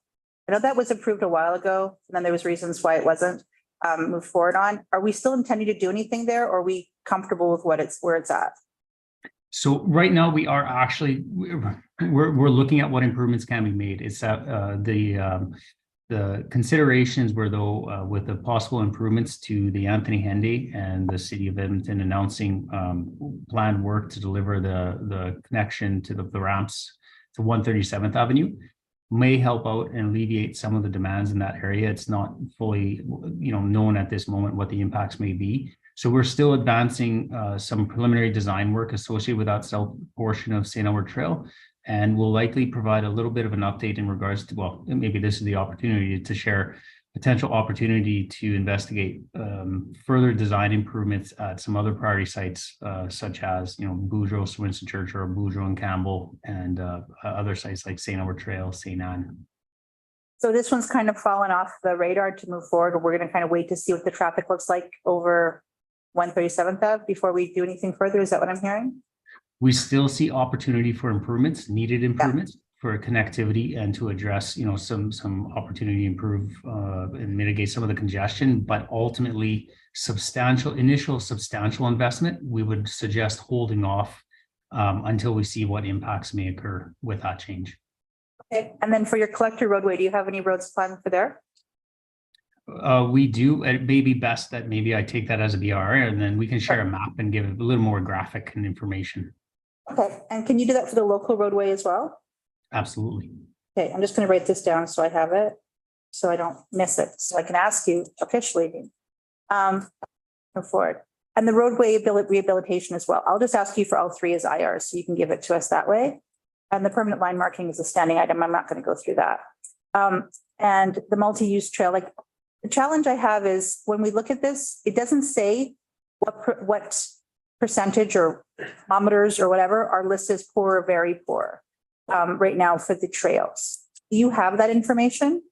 I know that was approved a while ago, and then there was reasons why it wasn't moved forward on. Are we still intending to do anything there, or are we comfortable with where it's at? So right now we are actually, we're looking at what improvements can be made. It's that the considerations were though with the possible improvements to the Anthony Henday and the city of Edmonton announcing planned work to deliver the connection to the ramps to 137th Avenue may help out and alleviate some of the demands in that area. It's not fully, known at this moment what the impacts may be. So we're still advancing some preliminary design work associated with that south portion of St. Albert Trail. And we'll likely provide a little bit of an update in regards to, well, maybe this is the opportunity to share potential opportunity to investigate further design improvements at some other priority sites, such as, Boudreaux, Winston Church, or Boudreaux and Campbell, and other sites like St. Albert Trail, St. Anne. So this one's kind of fallen off the radar to move forward, or we're going to kind of wait to see what the traffic looks like over 137th Ave before we do anything further. Is that what I'm hearing? We still see opportunity for improvements, needed improvements for connectivity and to address, some opportunity to improve and mitigate some of the congestion, but ultimately initial substantial investment, we would suggest holding off until we see what impacts may occur with that change. Okay, and then for your collector roadway, do you have any roads planned for there? We do. It may be best that maybe I take that as a BRR and then we can share a map and give a little more graphic and information. Okay, and can you do that for the local roadway as well? Absolutely. Okay, I'm just going to write this down so I have it, so I don't miss it, so I can ask you officially. Go forward. And the roadway rehabilitation as well. I'll just ask you for all 3 as IRs, so you can give it to us that way. And the permanent line marking is a standing item. I'm not going to go through that. And the multi-use trail, like the challenge I have is when we look at this, it doesn't say what percentage or kilometers or whatever are listed as poor or very poor right now for the trails. Do you have that information?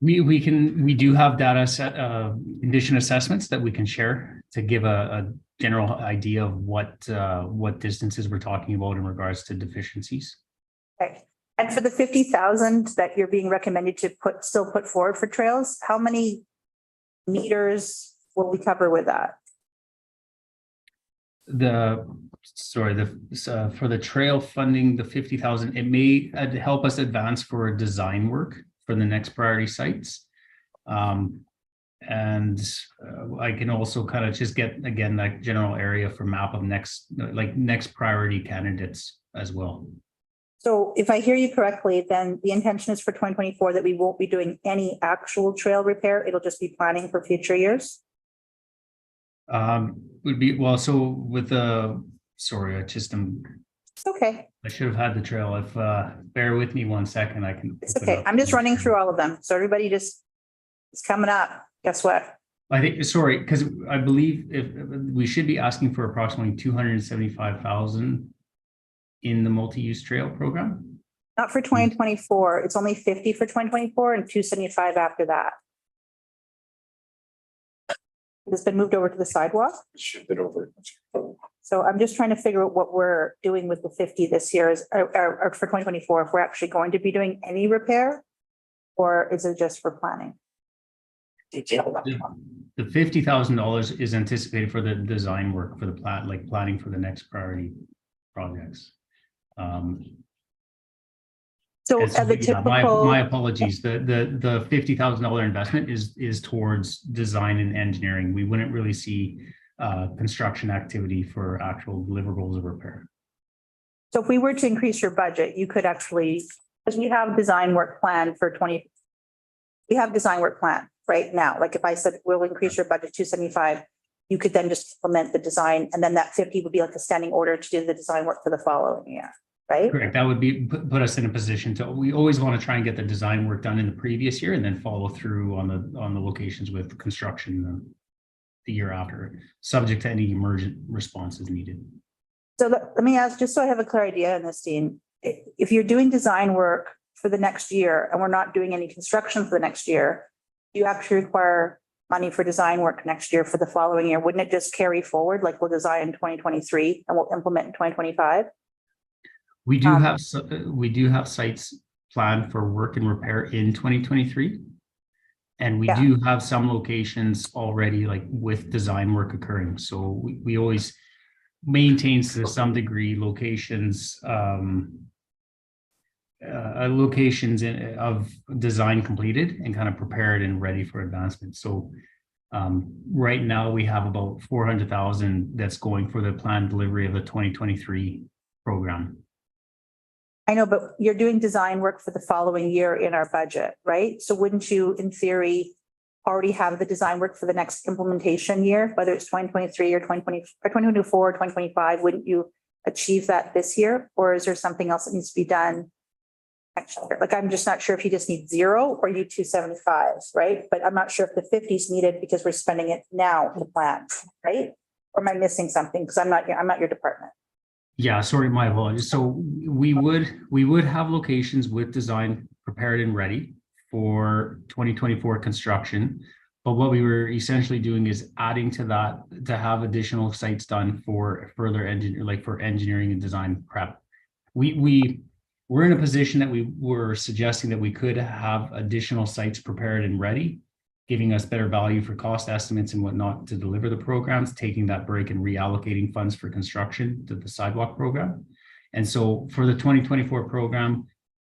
We do have data set condition assessments that we can share to give a general idea of what distances we're talking about in regards to deficiencies. Okay. And for the 50,000 that you're being recommended to still put forward for trails, how many meters will we cover with that? For the trail funding, the 50,000, it may help us advance for design work for the next priority sites. And I can also kind of just get, again, that general area for map of next priority candidates as well. So if I hear you correctly, then the intention is for 2024 that we won't be doing any actual trail repair. It'll just be planning for future years. Would be, well, so with sorry, It's okay. I should have had the trail. If bear with me 1 second, I can. It's okay. I'm just running through all of them. So everybody it's coming up. Guess what? I think, sorry, because I believe if we should be asking for approximately 275,000 in the multi-use trail program. Not for 2024. It's only 50 for 2024 and 275 after that. It's been moved over to the sidewalk. Shifted over. So I'm just trying to figure out what we're doing with the 50 this year or for 2024, if we're actually going to be doing any repair. Or is it just for planning? The $50,000 is anticipated for the design work for the plan, like planning for the next priority projects. So And the yeah, my typical, apologies. The $50,000 investment is towards design and engineering. We wouldn't really see construction activity for actual deliverables of repair. so if we were to increase your budget, you could actually, because we have design work planned for 20. We have design work plan right now. Like if I said, we'll increase your budget to 75, you could then just implement the design, and then that 50 would be like a standing order to do the design work for the following year, right? Correct. That would be put us in a position to, we always want to try and get the design work done in the previous year and then follow through on the locations with construction the year after, subject to any emergent responses needed. So let me ask, just so I have a clear idea in this, Dean, if you're doing design work for the next year and we're not doing any construction for the next year, you actually require money for design work next year for the following year. Wouldn't it just carry forward? Like we'll design in 2023 and we'll implement in 2025? We do have sites planned for work and repair in 2023. And we do have some locations already like with design work occurring. So we always maintain to some degree locations of design completed and kind of prepared and ready for advancement. So right now we have about 400,000 that's going for the planned delivery of the 2023 program. I know, but you're doing design work for the following year in our budget, right? So wouldn't you, in theory, already have the design work for the next implementation year, whether it's 2023 or 2020 or 2024 or 2025? Wouldn't you achieve that this year? Or is there something else that needs to be done next year? Like, I'm just not sure if you just need 0 or you 275, right? But I'm not sure if the 50 is needed because we're spending it now to plan, right? Or am I missing something? Because I'm not your department. Yeah, sorry, my apologies. So we would have locations with design prepared and ready for 2024 construction. But what we were essentially doing is adding to that to have additional sites done for further engineering and design prep. We're in a position that we were suggesting that we could have additional sites prepared and ready, giving us better value for cost estimates and whatnot to deliver the programs, taking that break and reallocating funds for construction to the sidewalk program. And so for the 2024 program,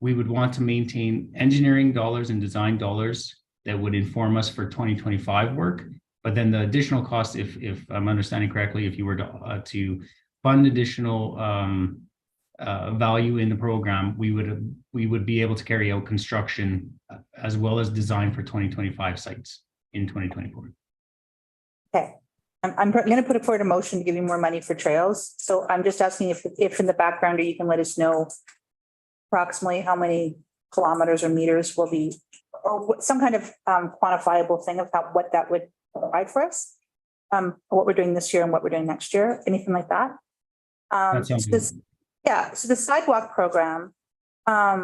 we would want to maintain engineering dollars and design dollars that would inform us for 2025 work. But then the additional cost, if I'm understanding correctly, if you were to fund additional value in the program, we would be able to carry out construction as well as design for 2025 sites in 2024. Okay. I'm going to put forward a motion to give you more money for trails. So I'm just asking if in the background, or you can let us know approximately how many kilometers or meters will be, or some kind of quantifiable thing about what that would provide for us. What we're doing this year and what we're doing next year, anything like that. That sounds good. Yeah, so the sidewalk program, so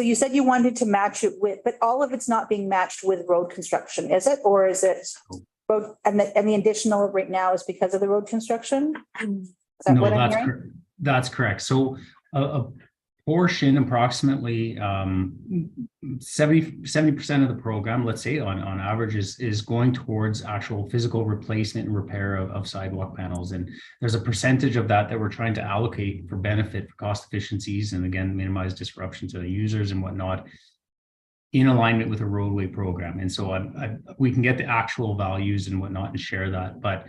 you said you wanted to match it with, but all of it's not being matched with road construction, is it? Or is it road, and the additional right now is because of the road construction? Is that No, what I'm hearing? that's correct. So a portion, approximately 70% of the program, let's say on average, is going towards actual physical replacement and repair of sidewalk panels. And there's a percentage of that we're trying to allocate for benefit, for cost efficiencies, and again, minimize disruption to the users and whatnot, in alignment with a roadway program. And so we can get the actual values and whatnot and share that. But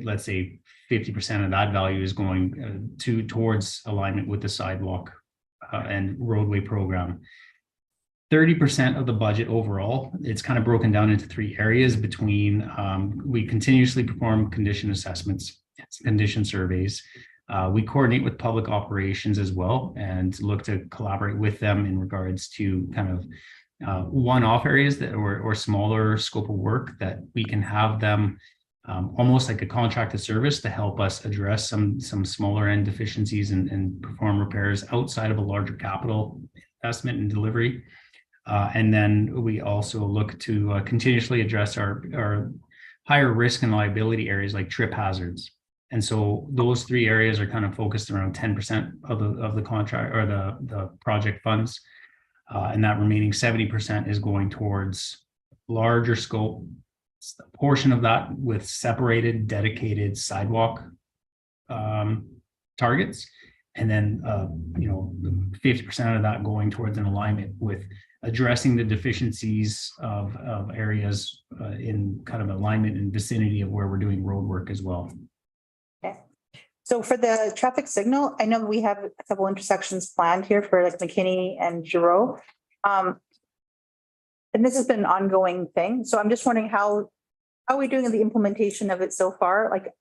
let's say 50% of that value is going towards alignment with the sidewalk and roadway program. 30% of the budget overall, it's kind of broken down into 3 areas between, we continuously perform condition assessments, condition surveys. We coordinate with public operations as well and look to collaborate with them in regards to kind of one-off areas that or smaller scope of work that we can have them almost like a contracted service to help us address some smaller end deficiencies and perform repairs outside of a larger capital investment and delivery. And then we also look to continuously address our higher risk and liability areas like trip hazards. And so those 3 areas are kind of focused around 10% of the contract or the project funds. And that remaining 70% is going towards larger scope, a portion of that with separated, dedicated sidewalk targets. And then, 50% of that going towards an alignment with addressing the deficiencies of areas in kind of alignment and vicinity of where we're doing road work as well. Okay. So for the traffic signal, I know we have a couple intersections planned here for like McKinney and Giroux. And this has been an ongoing thing. So I'm just wondering how are we doing in the implementation of it so far? Like,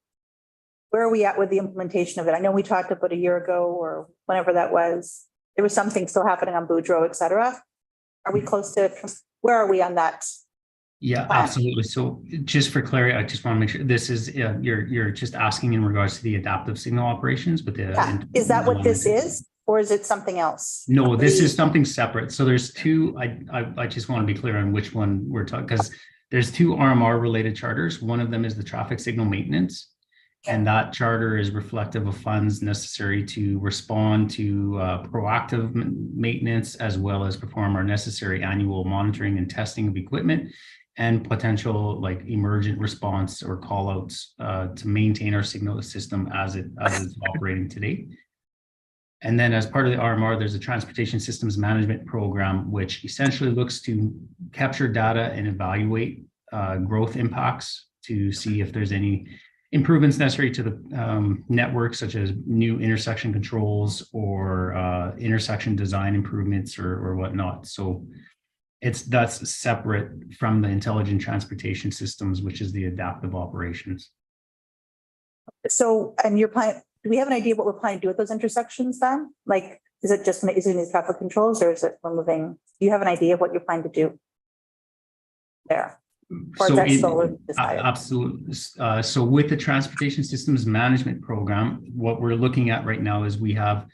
where are we at with the implementation of it? I know we talked about a year ago or whenever that was. There was something still happening on Boudreaux, et cetera. Are we close to, where are we on that? Yeah, absolutely. So just for clarity, I just want to make sure this is, you're just asking in regards to the adaptive signal operations, but Is that what this is? Or is it something else? No, this is something separate. So there's two, I just want to be clear on which one we're talking, because there's two RMR related charters. One of them is the traffic signal maintenance. And that charter is reflective of funds necessary to respond to proactive maintenance, as well as perform our necessary annual monitoring and testing of equipment and potential like emergent response or call outs to maintain our signal system as it's operating today. And then as part of the RMR, there's a transportation systems management program, which essentially looks to capture data and evaluate growth impacts to see if there's any improvements necessary to the network, such as new intersection controls or intersection design improvements or whatnot. So that's separate from the intelligent transportation systems, which is the adaptive operations. So, and your plan, do we have an idea what we're planning to do with those intersections then? Like, is it just using these traffic controls, or is it removing? Do you have an idea of what you're planning to do there? Or So that's still decided? absolutely. So with the transportation systems management program, what we're looking at right now is we have,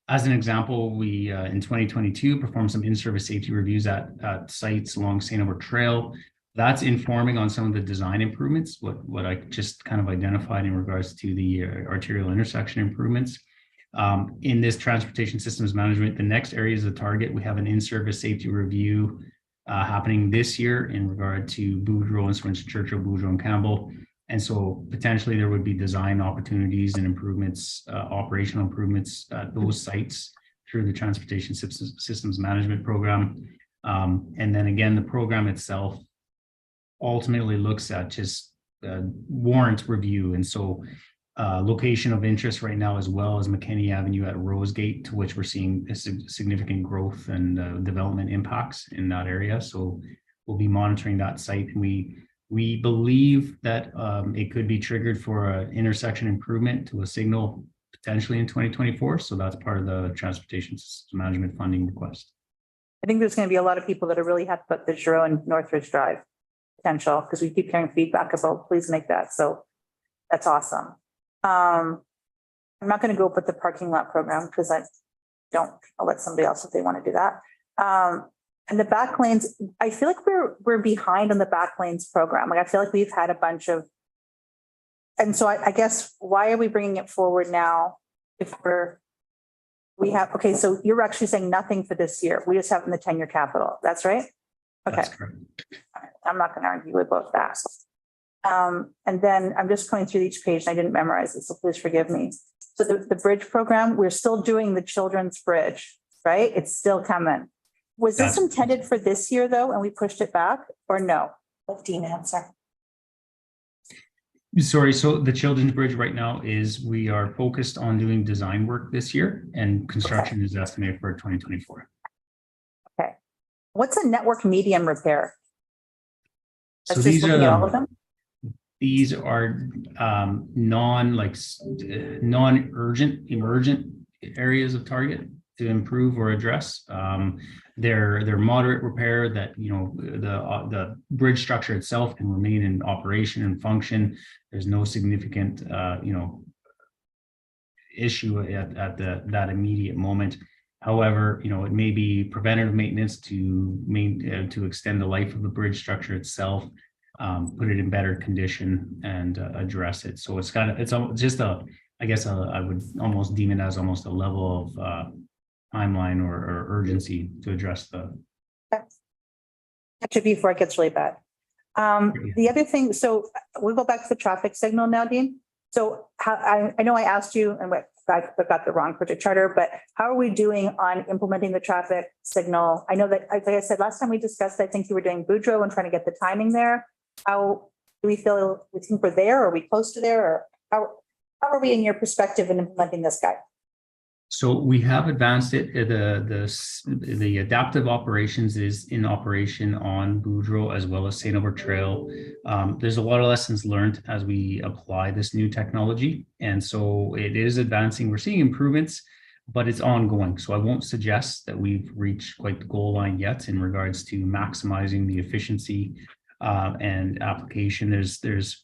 as an example, we in 2022 performed some in-service safety reviews at sites along St. Albert Trail. That's informing on some of the design improvements, what I just kind of identified in regards to the arterial intersection improvements. In this transportation systems management, the next areas of target, we have an in-service safety review happening this year in regard to Boudreaux and Swinston Churchill, Boudreaux and Campbell. And so potentially there would be design opportunities and improvements, operational improvements at those sites through the transportation systems management program. And then again, the program itself ultimately looks at just warrant review. And so location of interest right now, as well as McKinney Avenue at Rosegate, to which we're seeing a significant growth and development impacts in that area. So we'll be monitoring that site. And we believe that it could be triggered for an intersection improvement to a signal potentially in 2024. So that's part of the transportation system management funding request. I think there's going to be a lot of people that are really happy about the Giroux and Northridge Drive potential, because we keep hearing feedback about please make that. So that's awesome. I'm not going to go with the parking lot program because I'll let somebody else if they want to do that. And the back lanes, I feel like we're behind on the back lanes program. Like I feel like we've had a bunch of, and so I guess why are we bringing it forward now if okay, so you're actually saying nothing for this year. We just have it in the 10-year capital. That's right? Okay. That's correct. All right. I'm not going to argue about that. And then I'm just going through each page and I didn't memorize it, so please forgive me. So the bridge program, we're still doing the children's bridge, right? It's still coming. Was this intended for this year though, and we pushed it back, or no? Let Dean answer. Sorry, so the children's bridge right now we are focused on doing design work this year, and construction is estimated for 2024. Okay. What's a network median repair? So That's just looking at all of them? These are non-urgent, emergent areas of target to improve or address. They're moderate repair that, the bridge structure itself can remain in operation and function. There's no significant, issue at that immediate moment. However, it may be preventative maintenance to extend the life of the bridge structure itself, put it in better condition and address it. So I guess I would almost deem it as almost a level of timeline or urgency to address Actually, before it gets really bad. The other thing, so we'll go back to the traffic signal now, Dean. So I know I asked you and I got the wrong project charter, but how are we doing on implementing the traffic signal? I know that, like I said, last time we discussed, I think you were doing Boudreaux and trying to get the timing there. How do we feel? We think we're there? Are we close to there? Or how are we in your perspective in implementing this guy? So we have advanced it. The adaptive operations is in operation on Boudreaux as well as St. Albert Trail. There's a lot of lessons learned as we apply this new technology. And so it is advancing. We're seeing improvements, but it's ongoing. So I won't suggest that we've reached quite the goal line yet in regards to maximizing the efficiency and application. There's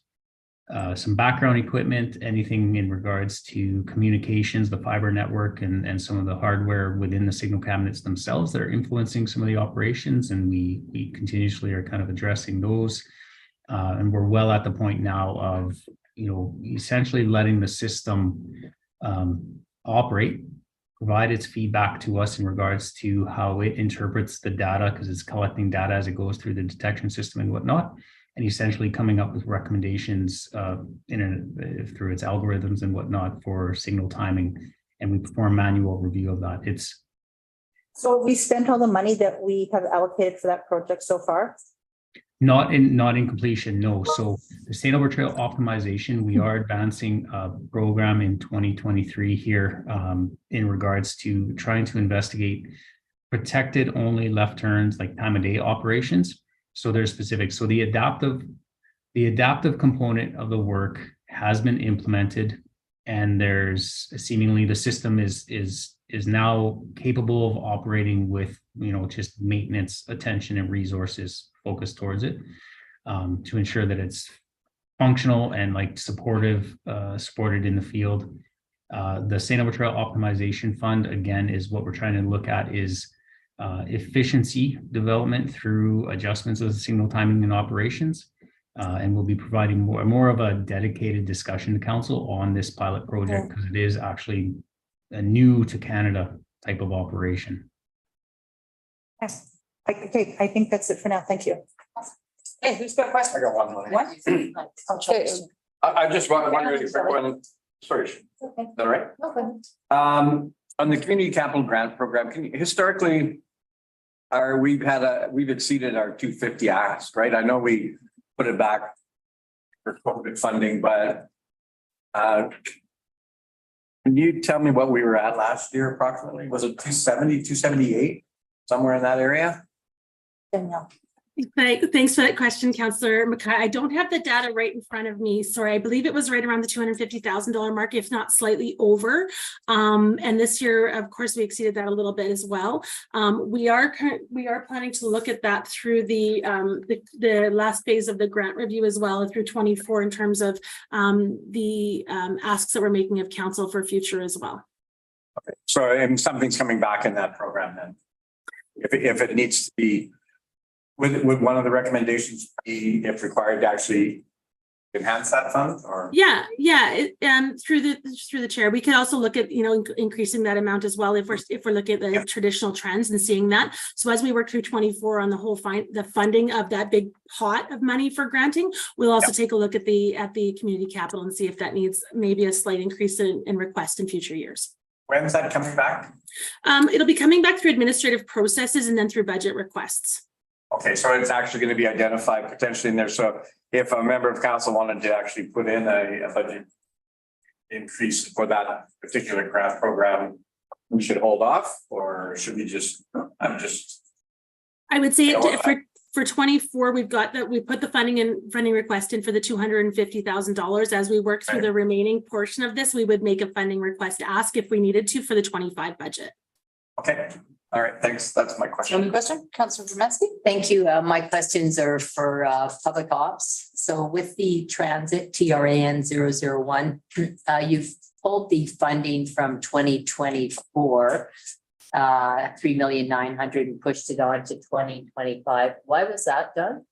some background equipment, anything in regards to communications, the fiber network, and some of the hardware within the signal cabinets themselves that are influencing some of the operations. And we continuously are kind of addressing those. And we're well at the point now of, essentially letting the system operate, provide its feedback to us in regards to how it interprets the data, because it's collecting data as it goes through the detection system and whatnot, and essentially coming up with recommendations through its algorithms and whatnot for signal timing. And we perform manual review of that. So we spent all the money that we have allocated for that project so far? Not in completion, no. So the St. Albert Trail optimization, we are advancing a program in 2023 here in regards to trying to investigate protected only left turns, like time of day operations. So they're specific. So the adaptive component of the work has been implemented, and there's seemingly the system is now capable of operating with just maintenance, attention, and resources focused towards it to ensure that it's functional and supported in the field. The St. Albert Trail Optimization Fund, again, is what we're trying to look at is efficiency development through adjustments of the signal timing and operations. And we'll be providing more of a dedicated discussion to council on this pilot project, because it is actually a new to Canada type of operation. Yes. Okay, I think that's it for now. Thank you. Hey, who's got a question? I got one more. What? Okay. I just wondering if everyone, sorry, is that all right? On the community capital grant program, historically, we've exceeded our 250 ask, right? I know we put it back for COVID funding, but can you tell me what we were at last year approximately? Was it 270, 278, somewhere in that area? Danielle. Thanks for that question, Councillor Mackay. I don't have the data right in front of me. Sorry, I believe it was right around the $250,000 mark, if not slightly over. And this year, of course, we exceeded that a little bit as well. We are planning to look at that through the last phase of the grant review as well, through 24, in terms of the asks that we're making of council for future as well. Okay, so and something's coming back in that program then, if it needs to be. Would one of the recommendations be, if required, to actually enhance that fund, or? Yeah, through the chair, we could also look at increasing that amount as well if we're looking at the traditional trends and seeing that. So as we work through 24 on the funding of that big pot of money for granting, we'll also take a look at the community capital and see if that needs maybe a slight increase in request in future years. When's that coming back? It'll be coming back through administrative processes and then through budget requests. Okay, so it's actually going to be identified potentially in there. So if a member of council wanted to actually put in a budget increase for that particular grant program, we should hold off, or should we just, I would say for 24, we've got that, we put the funding request in for the $250,000. As we work through the remaining portion of this, we would make a funding request ask if we needed to for the 25 budget. Okay. All right, thanks. That's my question. Any question? Councillor Zemeski? Thank you. My questions are for public ops. So with the transit TRAN 001, you've pulled the funding from 2024, 3,900,000, and pushed it on to 2025. Why was that done?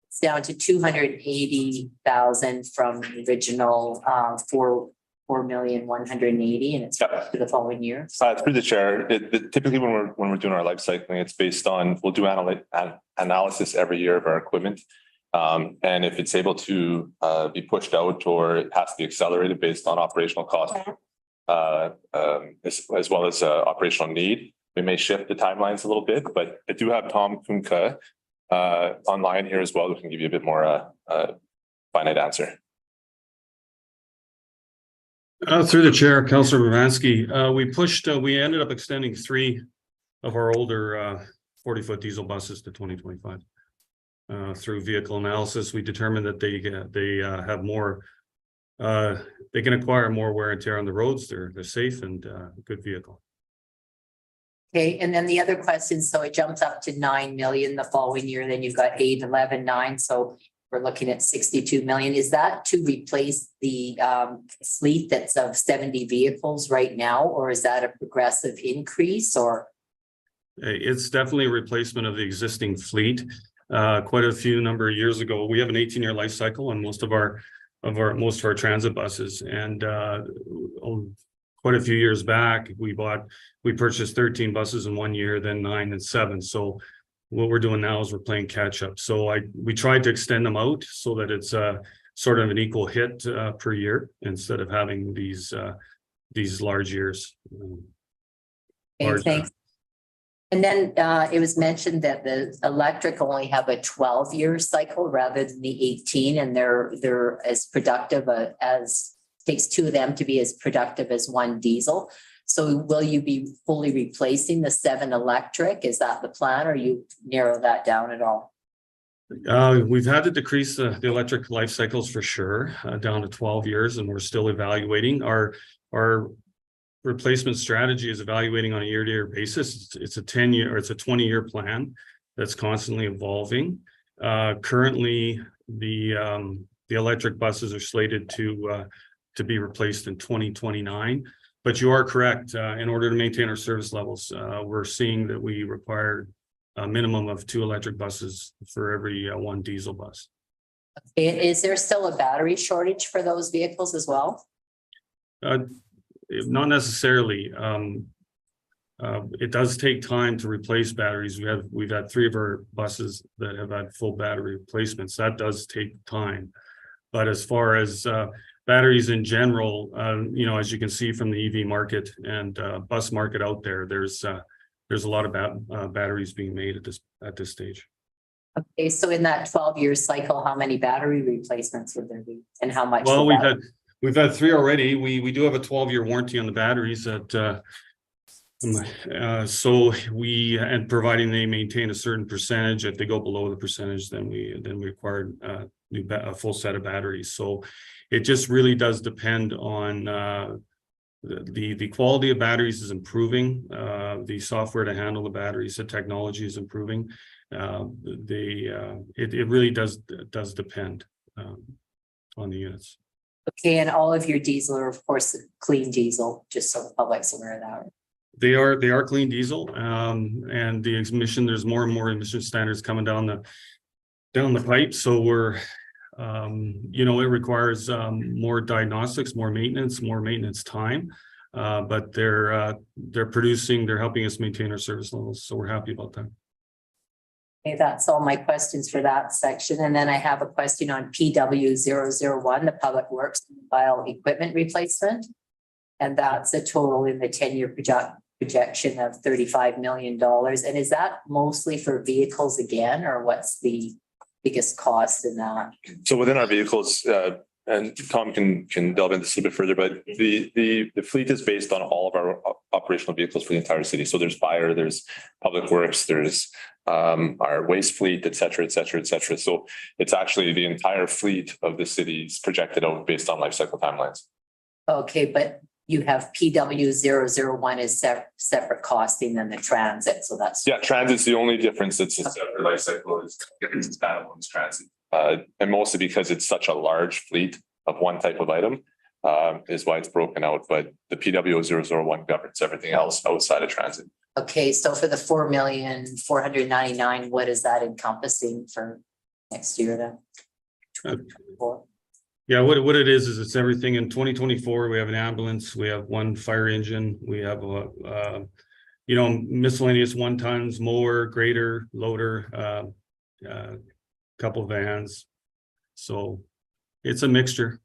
It's down to 280,000 from the original 4,180,000 and it's for the following year. Through the chair, typically when we're doing our life cycling, it's based on, we'll do analysis every year of our equipment. And if it's able to be pushed out or it has to be accelerated based on operational cost, as well as operational need, we may shift the timelines a little bit, but I do have Tom Kumka online here as well, who can give you a bit more finite answer. Through the chair, Councillor Bravansky, we ended up extending 3 of our older 40-foot diesel buses to 2025. Through vehicle analysis, we determined that they have more, they can acquire more wear and tear on the roads. They're safe and a good vehicle. Okay, and then the other question, so it jumps up to 9 million the following year, then you've got 8, 11, 9, so we're looking at 62 million. Is that to replace the fleet that's of 70 vehicles right now, or is that a progressive increase, or? It's definitely a replacement of the existing fleet. Quite a few number of years ago, we have an 18-year life cycle on most of our transit buses, and quite a few years back, we purchased 13 buses in 1 year, then 9 and 7. So what we're doing now is we're playing catch up. So we tried to extend them out so that it's sort of an equal hit per year instead of having these large years. Okay, thanks. And then it was mentioned that the electric only have a 12-year cycle rather than the 18, and they're as productive as takes 2 of them to be as productive as 1 diesel. So will you be fully replacing the 7 electric? Is that the plan, or you narrow that down at all? We've had to decrease the electric life cycles for sure, down to 12 years, and we're still evaluating. Our replacement strategy is evaluating on a year-to-year basis. It's a 10-year or it's a 20-year plan that's constantly evolving. Currently, the electric buses are slated to be replaced in 2029. But you are correct. In order to maintain our service levels, we're seeing that we require a minimum of 2 electric buses for every 1 diesel bus. Is there still a battery shortage for those vehicles as well? Not necessarily. It does take time to replace batteries. We've had 3 of our buses that have had full battery replacements. That does take time. But as far as batteries in general, as you can see from the EV market and bus market out there, there's a lot of batteries being made at this stage. Okay, so in that 12-year cycle, how many battery replacements would there be, and how much? Well, we've had 3 already. We do have a 12-year warranty on the batteries that. And providing they maintain a certain percentage, if they go below the percentage, then we require a full set of batteries. So it just really does depend on the quality of batteries is improving, the software to handle the batteries, the technology is improving. It really does depend on the units. Okay, and all of your diesel are of course clean diesel, just so the public's aware of that. They are clean diesel, and the emission, there's more and more emission standards coming down the pipe. So we're, it requires more diagnostics, more maintenance time, but they're helping us maintain our service levels. So we're happy about that. Okay, that's all my questions for that section. And then I have a question on PW001, the Public Works Mobile Equipment Replacement. And that's a total in the 10-year projection of $35 million. And is that mostly for vehicles again, or what's the biggest cost in that? So within our vehicles, and Tom can delve into this a bit further, but the fleet is based on all of our operational vehicles for the entire city. So there's fire, there's public works, there's our waste fleet, et cetera, et cetera, et cetera. So it's actually the entire fleet of the city's projected out based on life cycle timelines. Okay, but you have PW001 as separate costing than the transit. So that's. Yeah, transit's the only difference. It's a separate life cycle is standalone transit. And mostly because it's such a large fleet of one type of item is why it's broken out. But the PW001 governs everything else outside of transit. Okay, so for the 4,499,000, what is that encompassing for next year then? Yeah, what it is it's everything. In 2024, we have an ambulance, we have one fire engine, we have a miscellaneous 1 tons, mower, grader, loader, couple vans. So it's a mixture.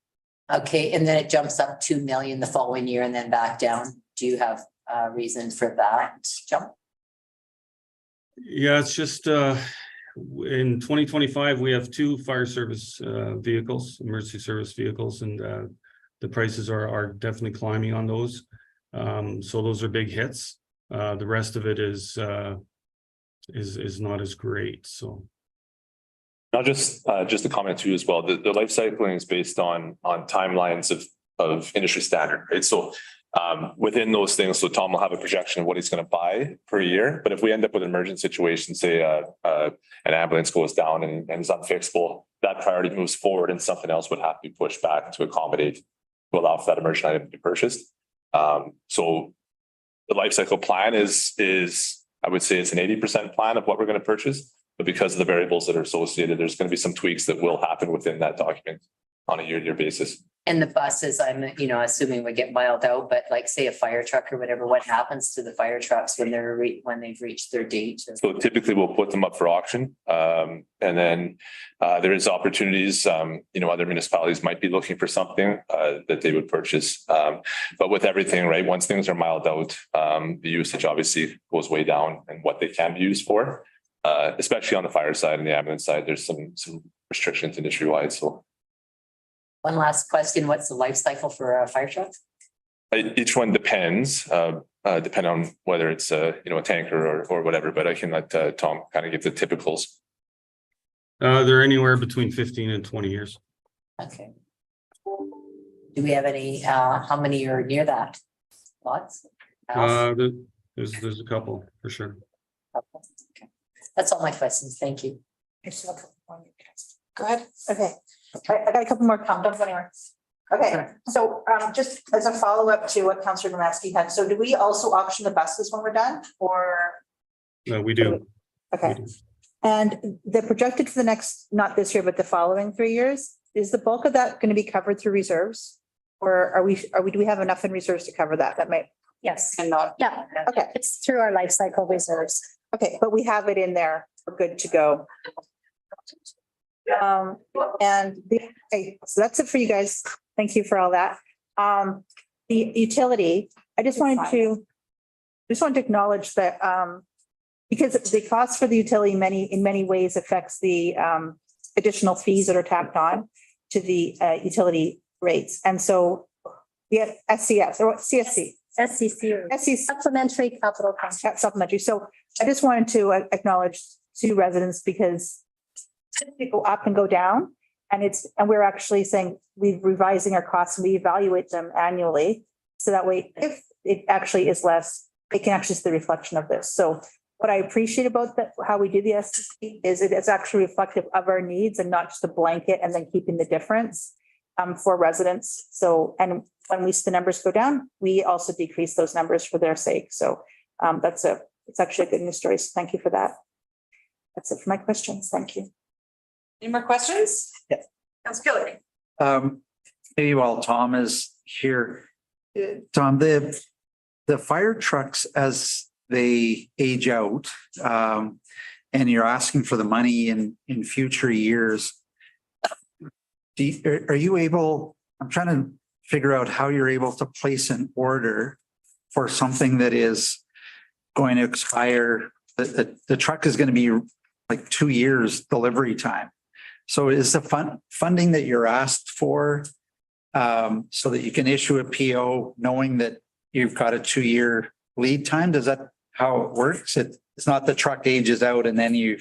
Okay, and then it jumps up 2 million the following year and then back down. Do you have a reason for that jump? Yeah, it's just in 2025, we have 2 fire service vehicles, emergency service vehicles, and the prices are definitely climbing on those. So those are big hits. The rest of it is not as great. So Not just a comment too as well. The life cycling is based on timelines of industry standard, right? So within those things, so Tom will have a projection of what he's going to buy per year. But if we end up with an emergent situation, say an ambulance goes down and is unfixable, that priority moves forward and something else would have to be pushed back to accommodate, to allow for that emergent item to be purchased. So the life cycle plan is I would say it's an 80% plan of what we're going to purchase. But because of the variables that are associated, there's going to be some tweaks that will happen within that document on a year-to-year basis. And the buses, I'm, assuming would get miled out, but like say a fire truck or whatever, what happens to the fire trucks when when they've reached their date? So typically we'll put them up for auction. And then there is opportunities, other municipalities might be looking for something that they would purchase. But with everything, right, once things are miled out, the usage obviously goes way down and what they can be used for. Especially on the fire side and the ambulance side, there's some restrictions industry-wide, so. One last question, what's the life cycle for a fire truck? Each one depends, depending on whether it's a tanker or whatever, but I can let Tom kind of give the typicals. they're anywhere between 15 and 20 years. Okay. Do we have any, how many are near that? Lots? There's a couple for sure. Okay. That's all my questions. Thank you. Go ahead. Okay. I got a couple more comments anyway. Okay, so just as a follow-up to what Councillor Domansky had, so do we also auction the buses when we're done, or? No, we do. Okay. And the projected for the next, not this year, but the following 3 years, is the bulk of that going to be covered through reserves? Or do we have enough in reserves to cover that? That might. Yes. And not. Yeah. Okay. It's through our life cycle reserves. Okay, but we have it in there. We're good to go. Okay, so that's it for you guys. Thank you for all that. The utility, I just wanted to acknowledge that, because the cost for the utility in many ways affects the additional fees that are tacked on to the utility rates. And so we have SCS or CSC. SCC. Supplementary capital contract. Supplementary. So I just wanted to acknowledge to residents because they go up and go down, and we're actually saying we're revising our costs and we evaluate them annually. So that way, if it actually is less, it can actually see the reflection of this. So what I appreciate about that, how we do the SCC is it is actually reflective of our needs and not just a blanket and then keeping the difference for residents. So, and when the numbers go down, we also decrease those numbers for their sake. So it's actually a good news story. So thank you for that. That's it for my questions. Thank you. Any more questions? Yeah. Councillor Killer. Maybe while Tom is here, Tom, the fire trucks as they age out, and you're asking for the money in future years. Are you able? I'm trying to figure out how you're able to place an order for something that is going to expire. The truck is going to be like 2 years delivery time. So is the funding that you're asked for so that you can issue a PO knowing that you've got a 2-year lead time? Does that how it works? It's not the truck ages out and then you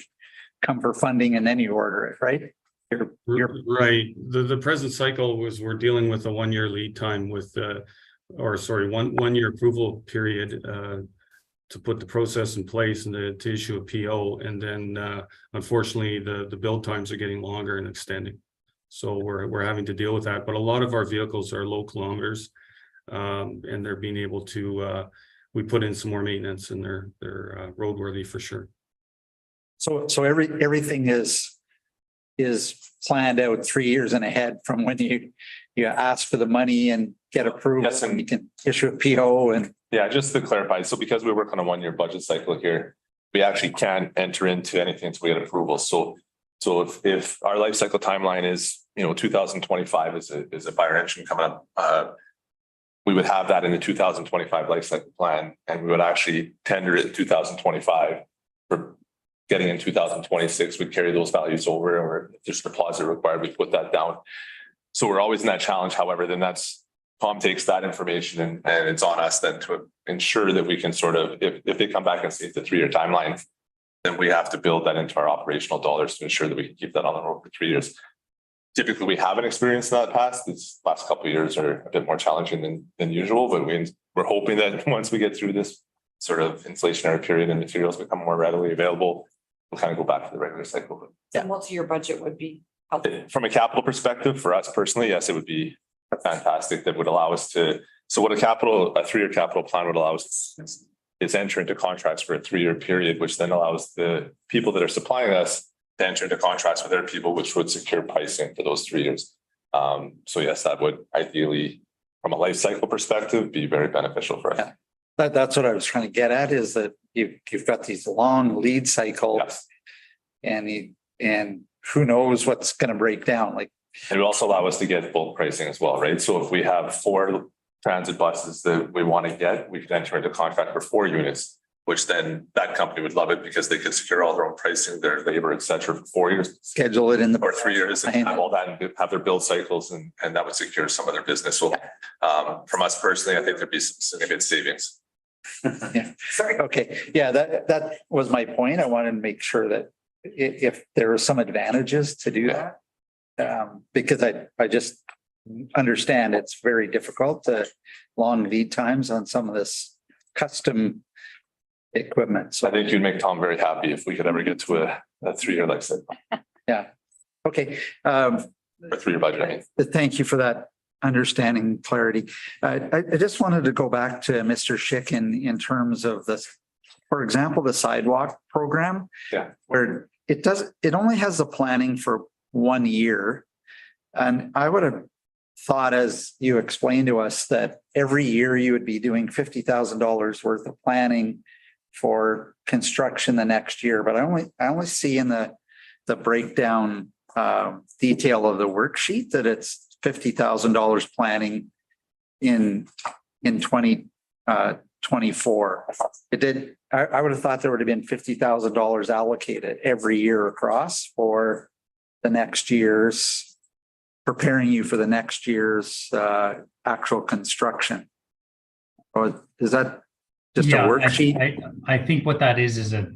come for funding and then you order it, right? You're right. The present cycle was we're dealing with a 1-year lead time with one year approval period to put the process in place and to issue a PO. And then unfortunately the build times are getting longer and extending. So we're having to deal with that. But a lot of our vehicles are low kilometers and they're being able to we put in some more maintenance and they're roadworthy for sure. So everything is is planned out 3 years and ahead from when you ask for the money and get approval. Yes, and you can issue a PO and. Yeah, just to clarify, so because we work on a 1-year budget cycle here, we actually can't enter into anything until we get approval. So if our life cycle timeline is, 2025 is a fire engine coming up, we would have that in the 2025 life cycle plan, and we would actually tender it in 2025 for getting in 2026, we'd carry those values over, or if there's deposit required, we put that down. So we're always in that challenge. However, then Tom takes that information and it's on us then to ensure that we can sort of, if they come back and say it's a 3-year timeline, then we have to build that into our operational dollars to ensure that we can keep that on the road for 3 years. Typically, we haven't experienced that past. This last couple of years are a bit more challenging than usual, but we're hoping that once we get through this sort of inflationary period and materials become more readily available, we'll kind of go back to the regular cycle. The multi-year budget would be helpful. From a capital perspective, for us personally, yes, it would be fantastic. That would allow us to, so what a 3-year capital plan would allow us is enter into contracts for a 3-year period, which then allows the people that are supplying us to enter into contracts with their people, which would secure pricing for those 3 years. So yes, that would ideally, from a life cycle perspective, be very beneficial for us. Yeah. That's what I was trying to get at, is that you've got these long lead cycles, and who knows what's going to break down. Like, it would also allow us to get bulk pricing as well, right? So if we have 4 transit buses that we want to get, we could enter into contract for 4 units, which then that company would love it because they could secure all their own pricing, their labor, et cetera, for 4 years. Schedule it in the. Or 3 years and have all that and have their build cycles, and that would secure some of their business. So from us personally, I think there'd be some significant savings. Yeah. Sorry. Okay. Yeah, that was my point. I wanted to make sure that if there are some advantages to do that. Because I just understand it's very difficult to long lead times on some of this custom equipment. So I think you'd make Tom very happy if we could ever get to a 3-year life cycle. Yeah. Okay. Or 3-year budget, I mean. Thank you for that understanding, clarity. I just wanted to go back to Mr. Schick in terms of this, for example, the sidewalk program. Yeah. Where it only has the planning for 1 year. And I would have thought, as you explained to us, that every year you would be doing $50,000 worth of planning for construction the next year. But I only see in the breakdown detail of the worksheet that it's $50,000 planning in 2024. It did. I would have thought there would have been $50,000 allocated every year across for the next year's, preparing you for the next year's actual construction. Or is that just a worksheet? I think what that is a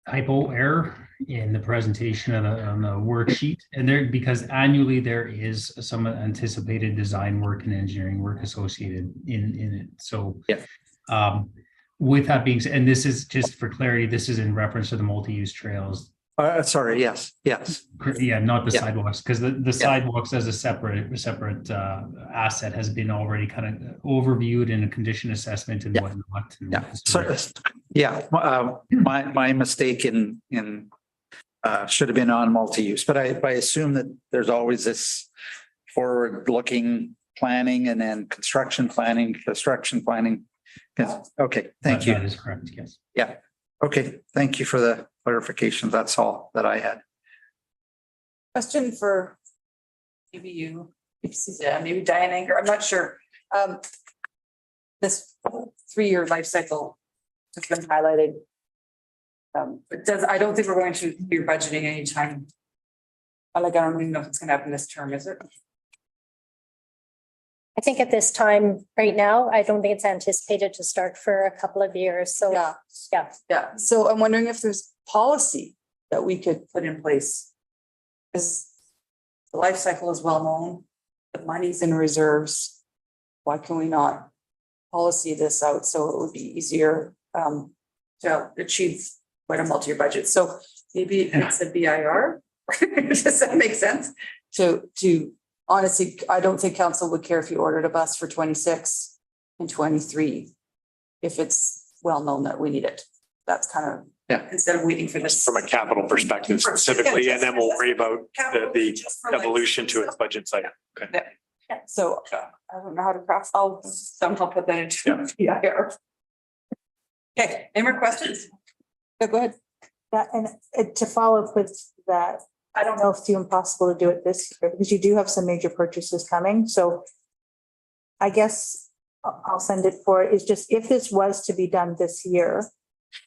typo error in the presentation on the worksheet, and because annually there is some anticipated design work and engineering work associated in it. So with that being said, and this is just for clarity, this is in reference to the multi-use trails. Sorry. Yes. Yeah, not the sidewalks, because the sidewalks as a separate asset has been already kind of overviewed in a condition assessment and whatnot. My mistake in should have been on multi-use, but I assume that there's always this forward-looking planning and then construction planning. Okay, thank you. That is correct. Yes. Yeah. Okay. Thank you for the clarification. That's all that I had. Question for maybe you, Suzanne, maybe Diane Anger. I'm not sure. This 3-year life cycle has been highlighted. I don't think we're going to be budgeting anytime. I don't even know if it's going to happen this term, is it? I think at this time, right now, I don't think it's anticipated to start for a couple of years. So yeah. So I'm wondering if there's policy that we could put in place. Because the life cycle is well known, the money's in reserves. Why can we not policy this out so it would be easier to achieve quite a multi-year budget? So maybe it's a BIR. Does that make sense? To honestly, I don't think council would care if you ordered a bus for 26 and 23 if it's well known that we need it. That's kind of. Instead of waiting for this. From a capital perspective specifically, and then we'll worry about the evolution to its budget cycle. Okay. So I don't know how to craft. I'll somehow put that into. Yeah. Okay, any more questions? Yeah, go ahead. Yeah, and to follow up with that, I don't know if it's even possible to do it this year because you do have some major purchases coming. So I guess I'll send it for it. It's just if this was to be done this year,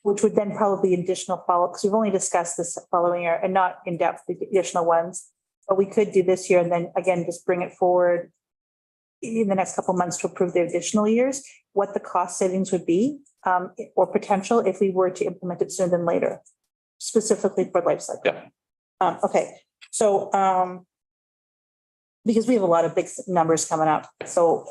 which would then probably be additional follow-up, because we've only discussed this following year and not in depth, the additional ones. But we could do this year and then again, just bring it forward in the next couple of months to approve the additional years, what the cost savings would be, or potential if we were to implement it sooner than later, specifically for life cycle. Yeah. Okay, so because we have a lot of big numbers coming up, so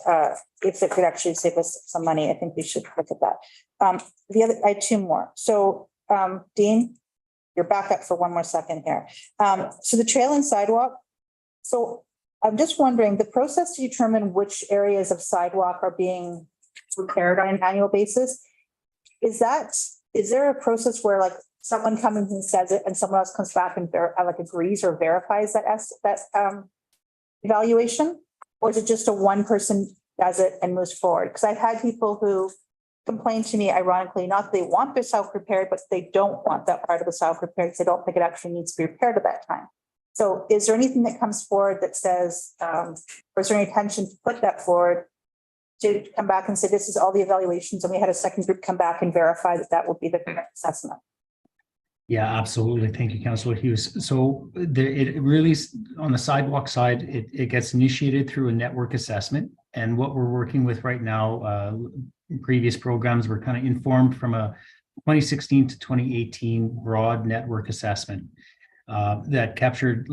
if it could actually save us some money, I think we should look at that. I had two more. So Dean, you're back up for one more second here. So the trail and sidewalk. So I'm just wondering, the process to determine which areas of sidewalk are being repaired on an annual basis, is there a process where like someone comes and says it and someone else comes back and like agrees or verifies that evaluation? Or is it just a one person does it and moves forward? Because I've had people who complain to me, ironically, not that they want their sidewalk repaired, but they don't want that part of the sidewalk repaired because they don't think it actually needs to be repaired at that time. So is there anything that comes forward that says, or is there any intention to put that forward to come back and say, this is all the evaluations, and we had a second group come back and verify that that would be the correct assessment? Yeah, absolutely. Thank you, Councillor Hughes. So it really, on the sidewalk side, it gets initiated through a network assessment. And what we're working with right now, previous programs were kind of informed from a 2016 to 2018 broad network assessment that captured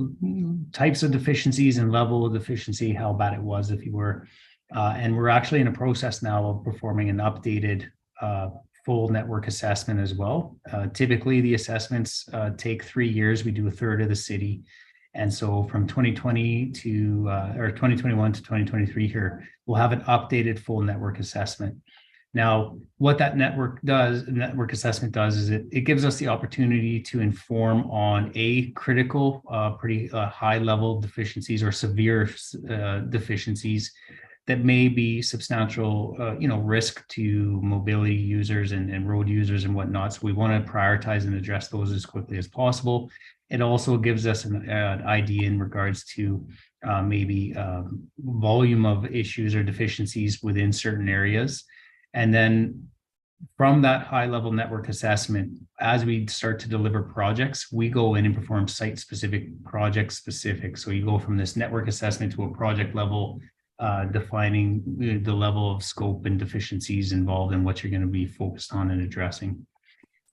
types of deficiencies and level of deficiency, how bad it was, if you were. And we're actually in a process now of performing an updated full network assessment as well. Typically, the assessments take 3 years. We do a third of the city. And so from 2020 to or 2021 to 2023 here, we'll have an updated full network assessment. Now, what that network assessment does is it gives us the opportunity to inform on critical, pretty high level deficiencies or severe deficiencies that may be substantial, risk to mobility users and road users and whatnot. So we want to prioritize and address those as quickly as possible. It also gives us an idea in regards to maybe volume of issues or deficiencies within certain areas. And then from that high level network assessment, as we start to deliver projects, we go in and perform site specific, project specific. So you go from this network assessment to a project level, defining the level of scope and deficiencies involved in what you're going to be focused on and addressing.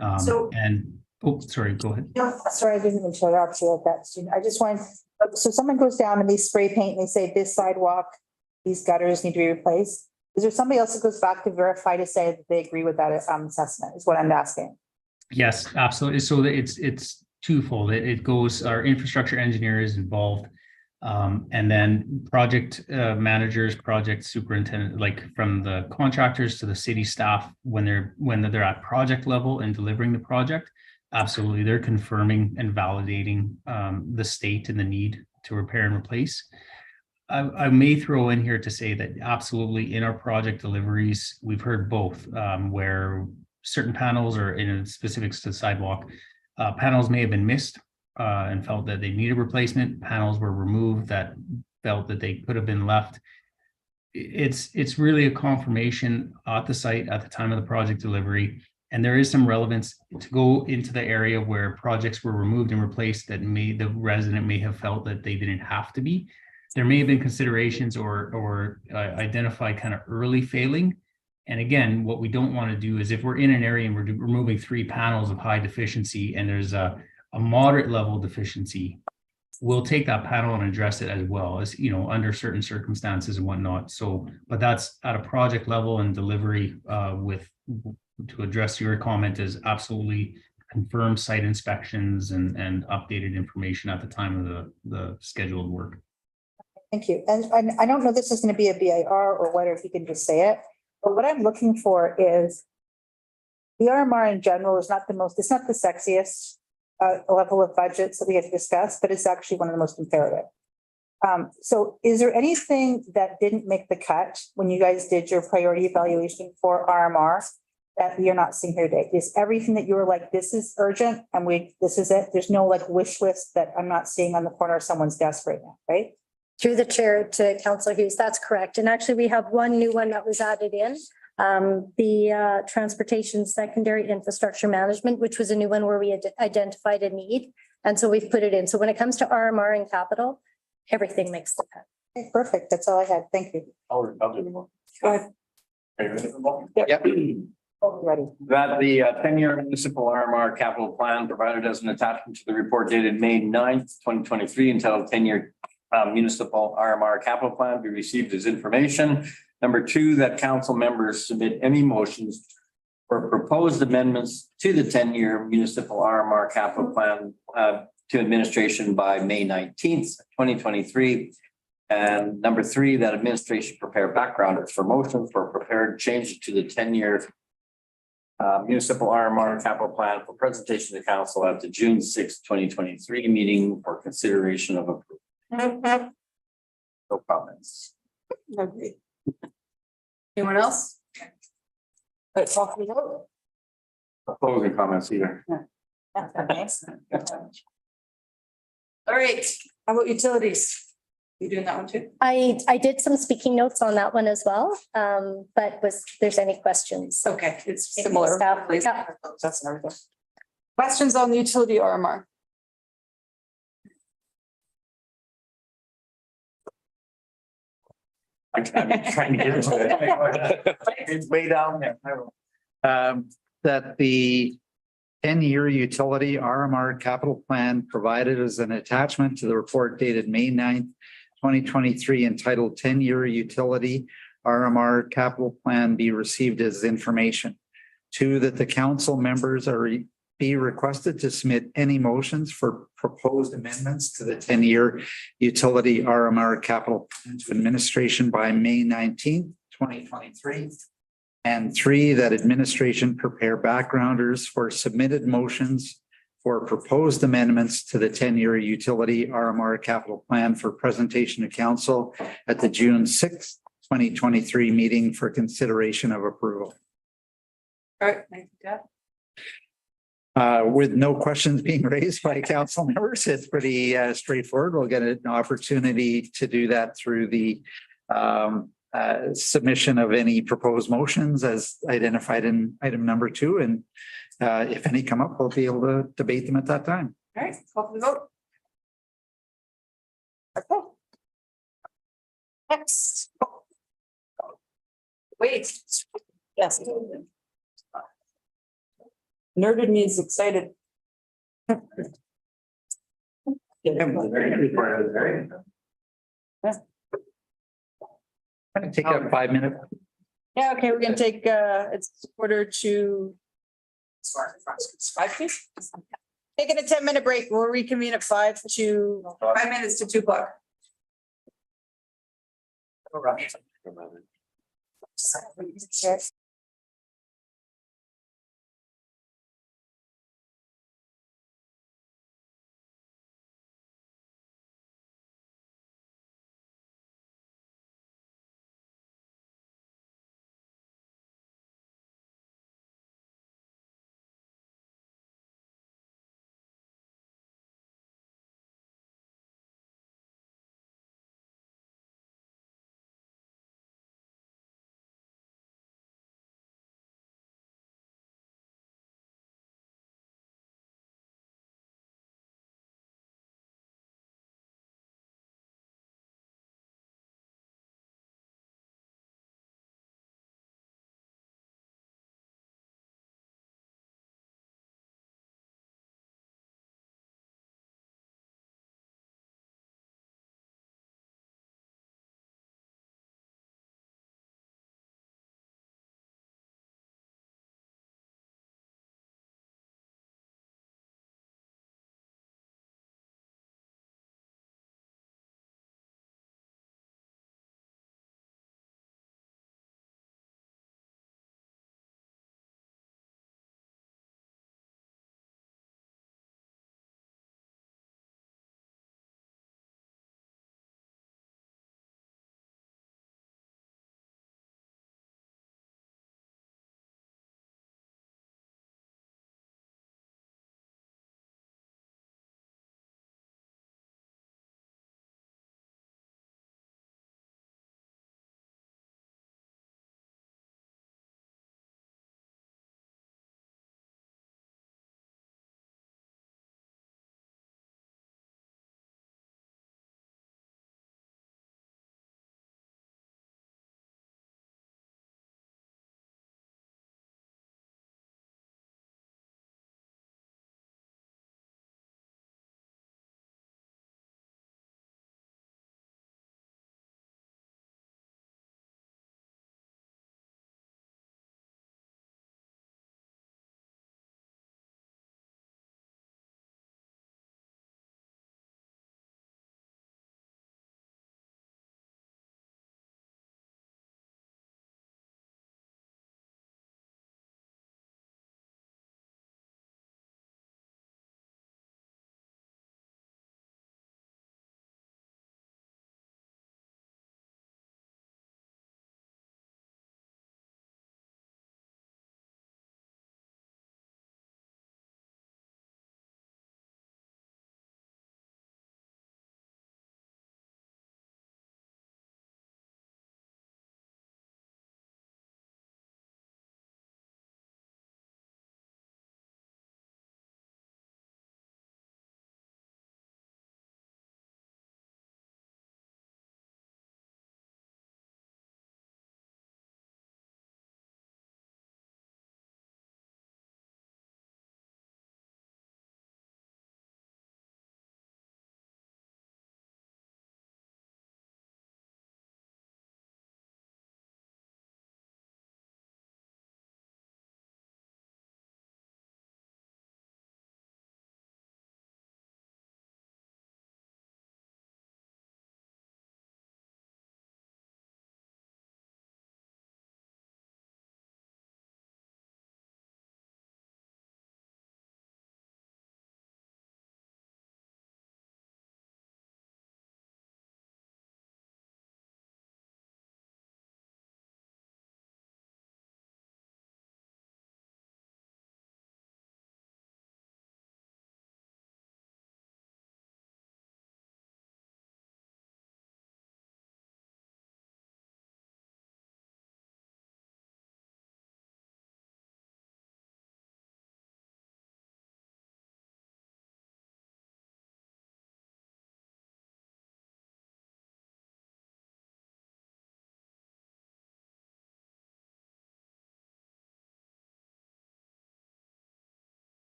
Sorry, go ahead. No, sorry, I didn't even show it up to you like that, student. I just want, so someone goes down and they spray paint and they say this sidewalk, these gutters need to be replaced. Is there somebody else that goes back to verify to say that they agree with that assessment is what I'm asking? Yes, absolutely. So it's twofold. It goes, our infrastructure engineer is involved. And then project managers, project superintendent, like from the contractors to the city staff, when they're at project level and delivering the project, absolutely, they're confirming and validating the state and the need to repair and replace. I may throw in here to say that absolutely in our project deliveries, we've heard both where certain panels or in specifics to the sidewalk, panels may have been missed and felt that they needed replacement. Panels were removed that felt that they could have been left. It's really a confirmation at the site at the time of the project delivery. And there is some relevance to go into the area where projects were removed and replaced that the resident may have felt that they didn't have to be. There may have been considerations or identify kind of early failing. And again, what we don't want to do is if we're in an area and we're removing 3 panels of high deficiency and there's a moderate level deficiency, we'll take that panel and address it as well as, under certain circumstances and whatnot. So, but that's at a project level and delivery to address your comment is absolutely confirm site inspections and updated information at the time of the scheduled work. Thank you. And I don't know this is going to be a BIR or whether if you can just say it, but what I'm looking for is the RMR in general is not the most, it's not the sexiest level of budgets that we have to discuss, but it's actually one of the most imperative. So is there anything that didn't make the cut when you guys did your priority evaluation for RMR that you're not seeing here today? Is everything that you were like, this is urgent and this is it? There's no like wish list that I'm not seeing on the corner of someone's desk right now, right? Through the chair to Councillor Hughes, that's correct. And actually, we have one new one that was added in. The transportation secondary infrastructure management, which was a new one where we had identified a need. And so we've put it in. So when it comes to RMR and capital, everything makes the cut. Okay, perfect. That's all I had. Thank you. I'll do the more. Go ahead. Yep. Ready. That the 10-year municipal RMR capital plan provided as an attachment to the report dated May 9th, 2023, entitled 10-year municipal RMR capital plan be received as information. Number 2, that council members submit any motions or proposed amendments to the 10-year municipal RMR capital plan to administration by May 19th, 2023. And number 3, that administration prepare backgrounders for motions for prepared changes to the 10-year municipal RMR capital plan for presentation to council at the June 6th, 2023 meeting for consideration of approval. No comments. Agree. Anyone else? Let's talk it out. Closing comments either. All right, how about utilities? You doing that one too? I did some speaking notes on that one as well, but there's any questions? Okay, it's similar. Staff, yeah. That's and everything. Questions on the utility RMR? I'm trying to get it. It's way down there. That the 10-year utility RMR capital plan provided as an attachment to the report dated May 9th, 2023, entitled 10-year utility RMR capital plan be received as information. 2, that the council members be requested to submit any motions for proposed amendments to the 10-year utility RMR capital plan to administration by May 19th, 2023. And 3, that administration prepare backgrounders for submitted motions for proposed amendments to the 10-year utility RMR capital plan for presentation to council at the June 6th, 2023 meeting for consideration of approval. All right, thank you, Deb. With no questions being raised by council members, it's pretty straightforward. We'll get an opportunity to do that through the submission of any proposed motions as identified in item number 2. And if any come up, we'll be able to debate them at that time. All right, call for the vote. Okay. Next. Wait. Yes. Nerded means excited. I'm going to take a 5-minute. Yeah, okay, we're gonna take it's 4:45. Taking a 10-minute break. We'll reconvene at 5 minutes to 2 o'clock.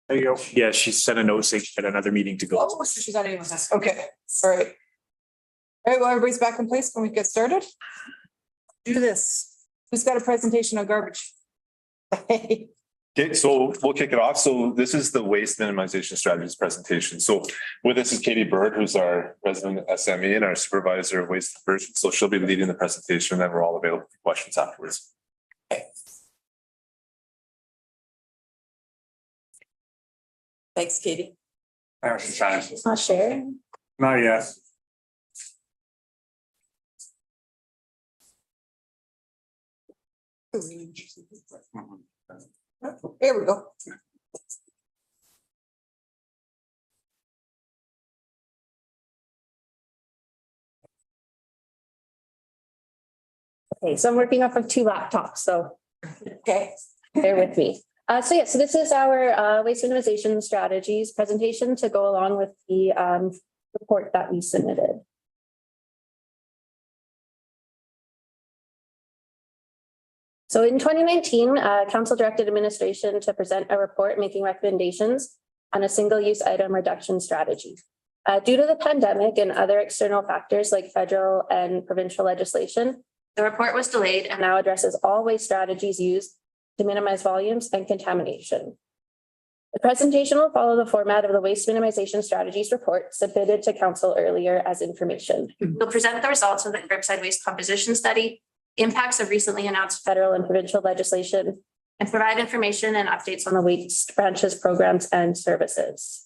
There you go. Yeah, she sent a note saying she had another meeting to go. Oh, so she's not even with us. Okay, all right. All right, well, everybody's back in place. Can we get started? Do this. Who's got a presentation on garbage? Okay, so we'll kick it off. So this is the waste minimization strategies presentation. So with us is Katie Bird, who's our resident SME and our supervisor of waste diversion. So she'll be leading the presentation, and then we're all available for questions afterwards. Thanks, Katie. Not sharing. Not yet. Here we go. Okay, so I'm working off of 2 laptops, so Okay. bear with me. So this is our waste minimization strategies presentation to go along with the report that we submitted. So in 2019, Council directed administration to present a report making recommendations on a single-use item reduction strategy. Due to the pandemic and other external factors like federal and provincial legislation, the report was delayed and now addresses all waste strategies used to minimize volumes and contamination. The presentation will follow the format of the Waste Minimization Strategies report submitted to Council earlier as information. We'll present the results of the curbside waste composition study, impacts of recently announced federal and provincial legislation, and provide information and updates on the waste branches, programs, and services.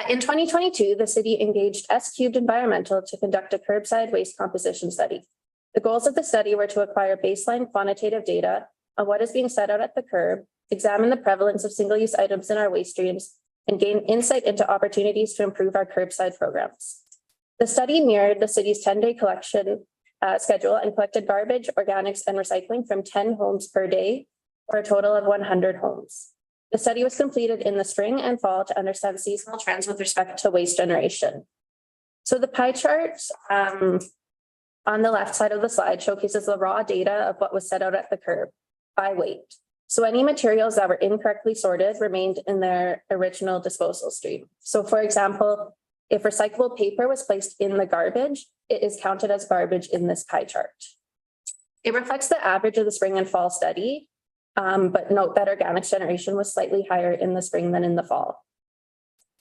In 2022, the city engaged S-Cubed Environmental to conduct a curbside waste composition study. The goals of the study were to acquire baseline quantitative data on what is being set out at the curb, examine the prevalence of single-use items in our waste streams, and gain insight into opportunities to improve our curbside programs. The study mirrored the city's 10-day collection schedule and collected garbage, organics, and recycling from 10 homes per day for a total of 100 homes. The study was completed in the spring and fall to understand seasonal trends with respect to waste generation. So the pie chart on the left side of the slide showcases the raw data of what was set out at the curb by weight. So any materials that were incorrectly sorted remained in their original disposal stream. So for example, if recyclable paper was placed in the garbage, it is counted as garbage in this pie chart. It reflects the average of the spring and fall study, but note that organics generation was slightly higher in the spring than in the fall.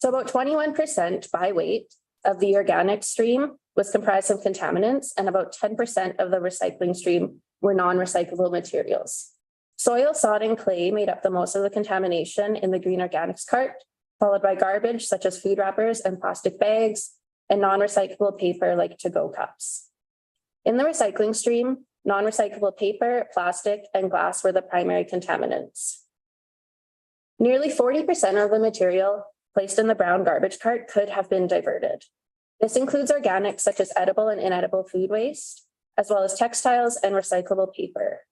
So about 21% by weight of the organic stream was comprised of contaminants, and about 10% of the recycling stream were non-recyclable materials. Soil, sod, and clay made up the most of the contamination in the green organics cart, followed by garbage such as food wrappers and plastic bags, and non-recyclable paper like to-go cups. In the recycling stream, non-recyclable paper, plastic, and glass were the primary contaminants. Nearly 40% of the material placed in the brown garbage cart could have been diverted. This includes organics such as edible and inedible food waste, as well as textiles and recyclable paper.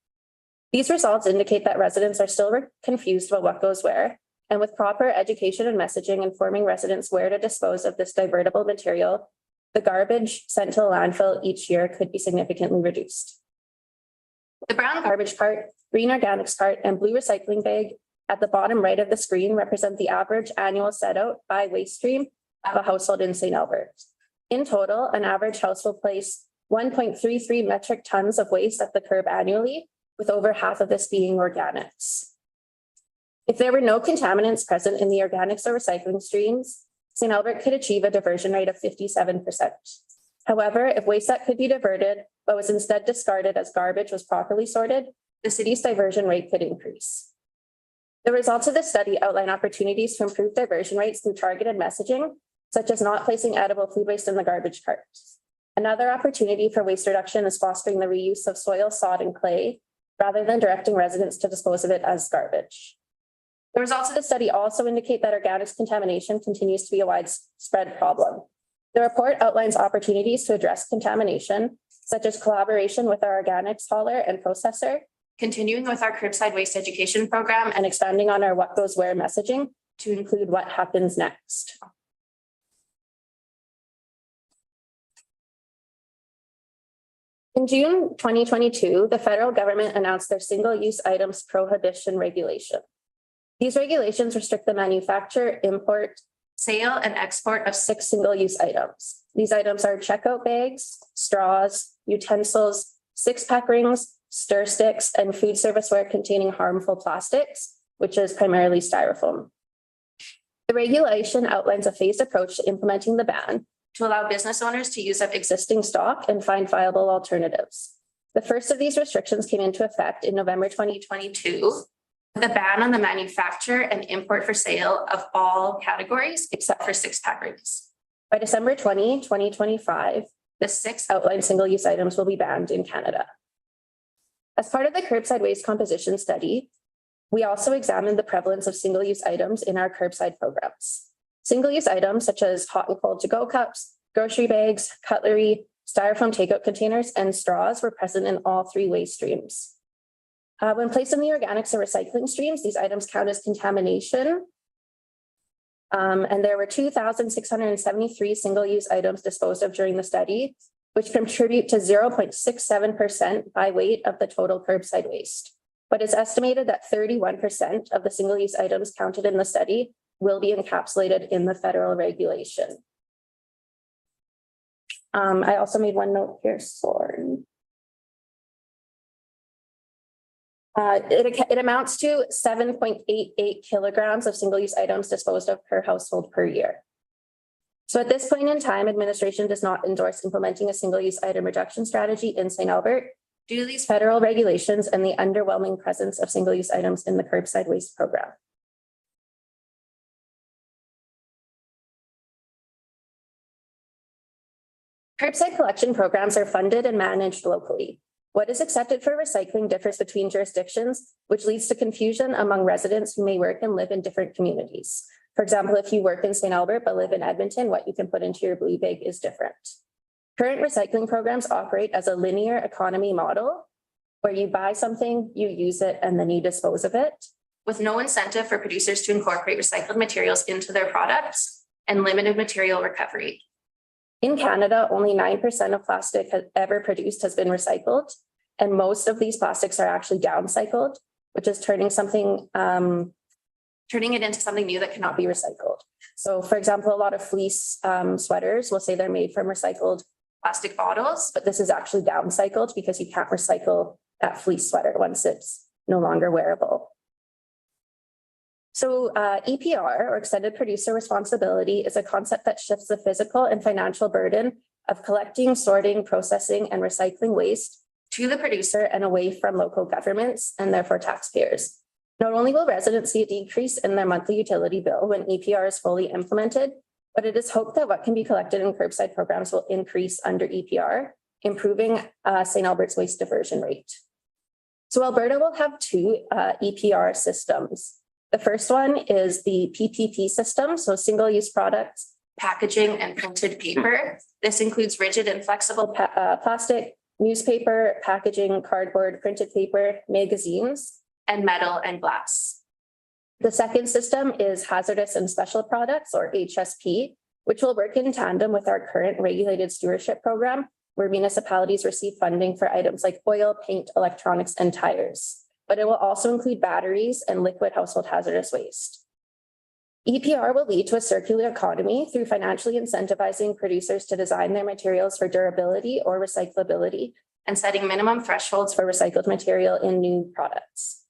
These results indicate that residents are still confused about what goes where, and with proper education and messaging informing residents where to dispose of this divertible material, the garbage sent to the landfill each year could be significantly reduced. The brown garbage cart, green organics cart, and blue recycling bag at the bottom right of the screen represent the average annual set out by waste stream of a household in St. Albert. In total, an average house will place 1.33 metric tons of waste at the curb annually, with over half of this being organics. If there were no contaminants present in the organics or recycling streams, St. Albert could achieve a diversion rate of 57%. However, if waste that could be diverted but was instead discarded as garbage was properly sorted, the city's diversion rate could increase. The results of this study outline opportunities to improve diversion rates through targeted messaging, such as not placing edible food waste in the garbage cart. Another opportunity for waste reduction is fostering the reuse of soil, sod, and clay, rather than directing residents to dispose of it as garbage. The results of the study also indicate that organics contamination continues to be a widespread problem. The report outlines opportunities to address contamination, such as collaboration with our organics hauler and processor, continuing with our curbside waste education program, and expanding on our what goes where messaging to include what happens next. In June 2022, the federal government announced their single-use items prohibition regulation. These regulations restrict the manufacture, import, sale, and export of 6 single-use items. These items are checkout bags, straws, utensils, 6-pack rings, stir sticks, and food serviceware containing harmful plastics, which is primarily styrofoam. The regulation outlines a phased approach to implementing the ban to allow business owners to use up existing stock and find viable alternatives. The first of these restrictions came into effect in November 2022, with a ban on the manufacture and import for sale of all categories except for 6-pack rings. By December 2025, the 6 outlined single-use items will be banned in Canada. As part of the curbside waste composition study, we also examined the prevalence of single-use items in our curbside programs. Single-use items such as hot and cold to-go cups, grocery bags, cutlery, styrofoam takeout containers, and straws were present in all 3 waste streams. When placed in the organics and recycling streams, these items count as contamination. And there were 2,673 single-use items disposed of during the study, which contribute to 0.67% by weight of the total curbside waste. But it's estimated that 31% of the single-use items counted in the study will be encapsulated in the federal regulation. I also made one note here, sorry. It amounts to 7.88 kilograms of single-use items disposed of per household per year. So at this point in time, administration does not endorse implementing a single-use item reduction strategy in St. Albert due to these federal regulations and the underwhelming presence of single-use items in the curbside waste program. Curbside collection programs are funded and managed locally. What is accepted for recycling differs between jurisdictions, which leads to confusion among residents who may work and live in different communities. For example, if you work in St. Albert but live in Edmonton, what you can put into your blue bag is different. Current recycling programs operate as a linear economy model where you buy something, you use it, and then you dispose of it, with no incentive for producers to incorporate recycled materials into their products and limited material recovery. In Canada, only 9% of plastic ever produced has been recycled, and most of these plastics are actually downcycled, which is turning it into something new that cannot be recycled. So for example, a lot of fleece sweaters will say they're made from recycled plastic bottles, but this is actually downcycled because you can't recycle that fleece sweater once it's no longer wearable. So EPR, or extended producer responsibility, is a concept that shifts the physical and financial burden of collecting, sorting, processing, and recycling waste to the producer and away from local governments and therefore taxpayers. Not only will residents see a decrease in their monthly utility bill when EPR is fully implemented, but it is hoped that what can be collected in curbside programs will increase under EPR, improving St. Albert's waste diversion rate. So Alberta will have 2 EPR systems. The first one is the PPP system, so single-use products, packaging, and printed paper. This includes rigid and flexible plastic, newspaper, packaging, cardboard, printed paper, magazines, and metal and glass. The second system is hazardous and special products, or HSP, which will work in tandem with our current regulated stewardship program, where municipalities receive funding for items like oil, paint, electronics, and tires. But it will also include batteries and liquid household hazardous waste. EPR will lead to a circular economy through financially incentivizing producers to design their materials for durability or recyclability and setting minimum thresholds for recycled material in new products.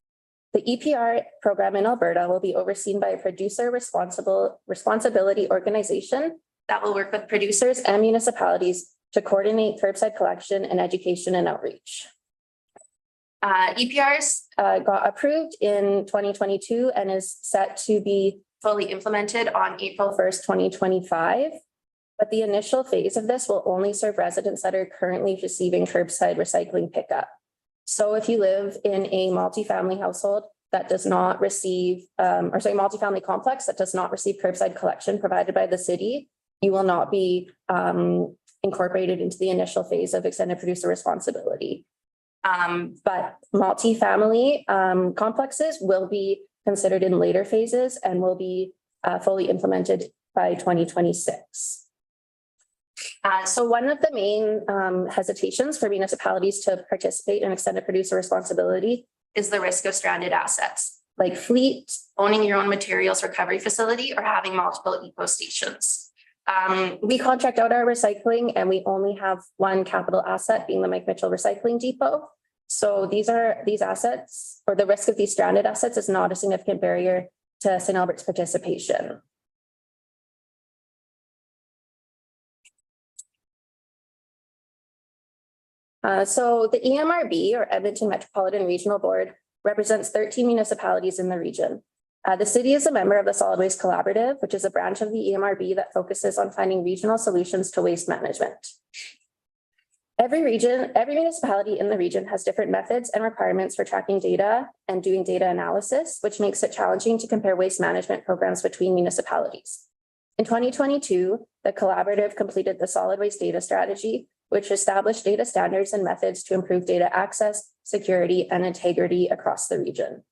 The EPR program in Alberta will be overseen by a producer responsibility organization that will work with producers and municipalities to coordinate curbside collection and education and outreach. EPRs got approved in 2022 and is set to be fully implemented on April 1st, 2025. But the initial phase of this will only serve residents that are currently receiving curbside recycling pickup. So if you live in a multifamily household that does not receive, multifamily complex that does not receive curbside collection provided by the city, you will not be incorporated into the initial phase of extended producer responsibility. But multifamily complexes will be considered in later phases and will be fully implemented by 2026. So one of the main hesitations for municipalities to participate in extended producer responsibility is the risk of stranded assets, like fleet, owning your own materials recovery facility, or having multiple eco stations. We contract out our recycling and we only have one capital asset, being the Mike Mitchell Recycling Depot. So these assets, or the risk of these stranded assets, is not a significant barrier to St. Albert's participation. So the EMRB, or Edmonton Metropolitan Regional Board, represents 13 municipalities in the region. The city is a member of the Solid Waste Collaborative, which is a branch of the EMRB that focuses on finding regional solutions to waste management. Every municipality in the region has different methods and requirements for tracking data and doing data analysis, which makes it challenging to compare waste management programs between municipalities. In 2022, the collaborative completed the Solid Waste Data Strategy, which established data standards and methods to improve data access, security, and integrity across the region.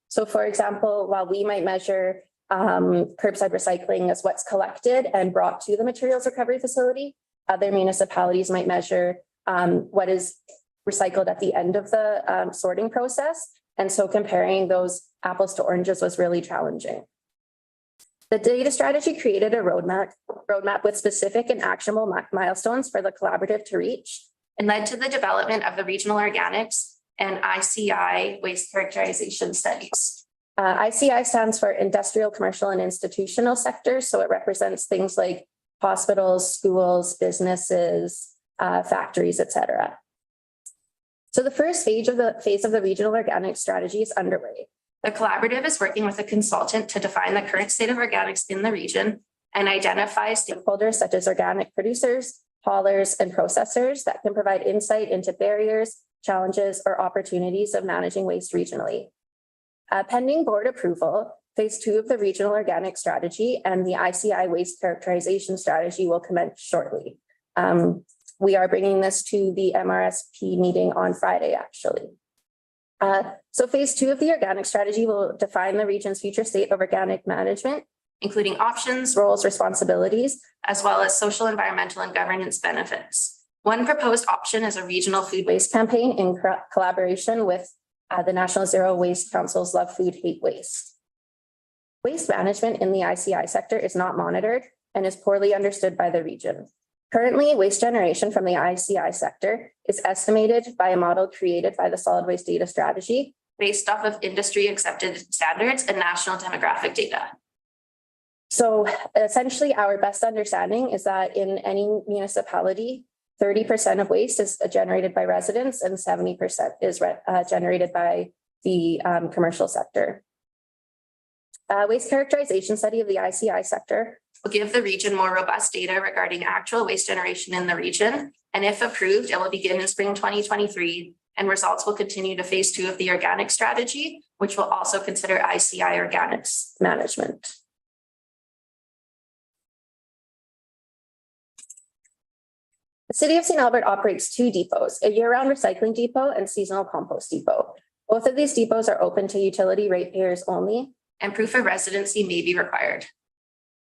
So for example, while we might measure curbside recycling as what's collected and brought to the materials recovery facility, other municipalities might measure what is recycled at the end of the sorting process. And so comparing those apples to oranges was really challenging. The data strategy created a roadmap with specific and actionable milestones for the collaborative to reach, and led to the development of the regional organics and ICI waste characterization studies. ICI stands for industrial, commercial, and institutional sectors. So it represents things like hospitals, schools, businesses, factories, etc. So the first phase of the regional organic strategy is underway. The collaborative is working with a consultant to define the current state of organics in the region and identify stakeholders such as organic producers, haulers, and processors that can provide insight into barriers, challenges, or opportunities of managing waste regionally. Pending board approval, phase 2 of the regional organic strategy and the ICI waste characterization strategy will commence shortly. We are bringing this to the MRSP meeting on Friday, actually. So phase 2 of the organic strategy will define the region's future state of organic management, including options, roles, responsibilities, as well as social, environmental, and governance benefits. One proposed option is a regional food waste campaign in collaboration with the National Zero Waste Council's Love Food, Hate Waste. Waste management in the ICI sector is not monitored and is poorly understood by the region. Currently, waste generation from the ICI sector is estimated by a model created by the Solid Waste Data Strategy based off of industry accepted standards and national demographic data. So essentially, our best understanding is that in any municipality, 30% of waste is generated by residents and 70% is generated by the commercial sector. Waste characterization study of the ICI sector will give the region more robust data regarding actual waste generation in the region. And if approved, it will begin in spring 2023, and results will continue to phase 2 of the organic strategy, which will also consider ICI organics management. The City of St. Albert operates 2 depots, a year-round recycling depot and seasonal compost depot. Both of these depots are open to utility ratepayers only, and proof of residency may be required.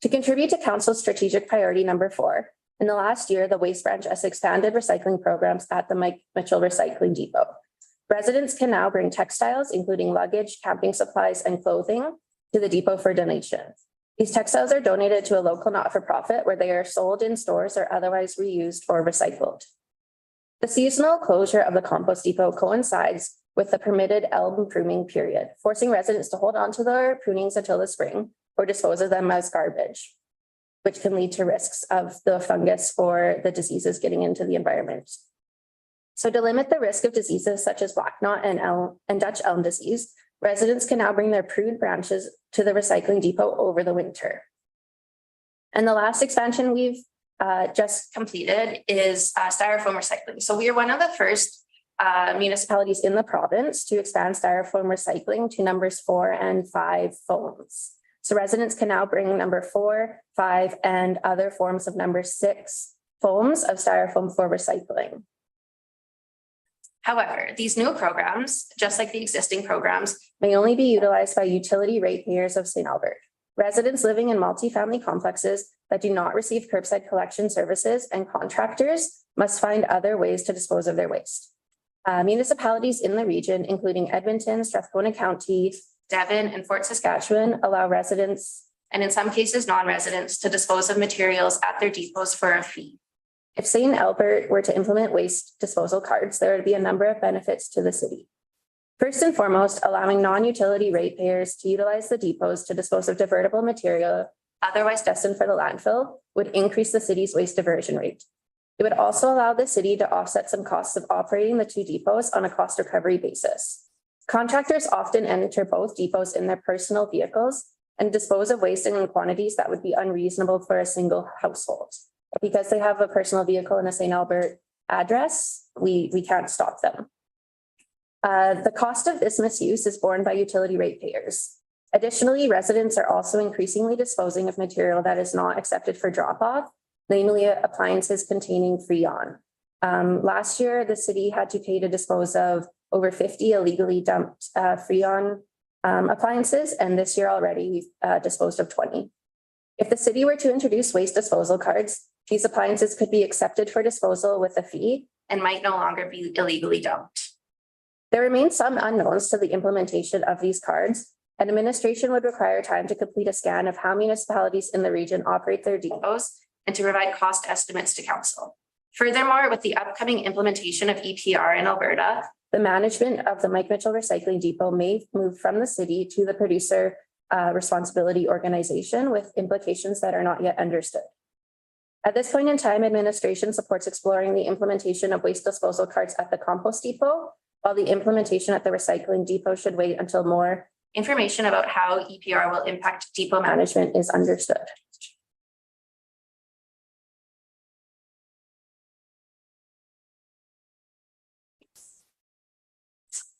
To contribute to Council's strategic priority number 4, in the last year, the Waste Branch has expanded recycling programs at the Mike Mitchell Recycling Depot. Residents can now bring textiles, including luggage, camping supplies, and clothing, to the depot for donation. These textiles are donated to a local not-for-profit where they are sold in stores or otherwise reused or recycled. The seasonal closure of the compost depot coincides with the permitted elm pruning period, forcing residents to hold on to their prunings until the spring or dispose of them as garbage, which can lead to risks of the fungus or the diseases getting into the environment. So to limit the risk of diseases such as black knot and Dutch elm disease, residents can now bring their pruned branches to the recycling depot over the winter. And the last expansion we've just completed is styrofoam recycling. So we are one of the first municipalities in the province to expand styrofoam recycling to numbers 4 and 5 foams. So residents can now bring number 4, 5, and other forms of number 6 foams of styrofoam for recycling. However, these new programs, just like the existing programs, may only be utilized by utility ratepayers of St. Albert. Residents living in multifamily complexes that do not receive curbside collection services, and contractors must find other ways to dispose of their waste. Municipalities in the region, including Edmonton, Strathcona County, Devon, and Fort Saskatchewan, allow residents, and in some cases non-residents, to dispose of materials at their depots for a fee. If St. Albert were to implement waste disposal cards, there would be a number of benefits to the city. First and foremost, allowing non-utility ratepayers to utilize the depots to dispose of divertible material otherwise destined for the landfill would increase the city's waste diversion rate. It would also allow the city to offset some costs of operating the two depots on a cost recovery basis. Contractors often enter both depots in their personal vehicles and dispose of waste in quantities that would be unreasonable for a single household. Because they have a personal vehicle in a St. Albert address, we can't stop them. The cost of this misuse is borne by utility ratepayers. Additionally, residents are also increasingly disposing of material that is not accepted for drop-off, namely appliances containing Freon. Last year, the city had to pay to dispose of over 50 illegally dumped Freon appliances, and this year already we've disposed of 20. If the city were to introduce waste disposal cards, these appliances could be accepted for disposal with a fee and might no longer be illegally dumped. There remain some unknowns to the implementation of these cards, and administration would require time to complete a scan of how municipalities in the region operate their depots and to provide cost estimates to council. Furthermore, with the upcoming implementation of EPR in Alberta, the management of the Mike Mitchell Recycling Depot may move from the city to the producer responsibility organization with implications that are not yet understood. At this point in time, administration supports exploring the implementation of waste disposal cards at the compost depot, while the implementation at the recycling depot should wait until more information about how EPR will impact depot management is understood.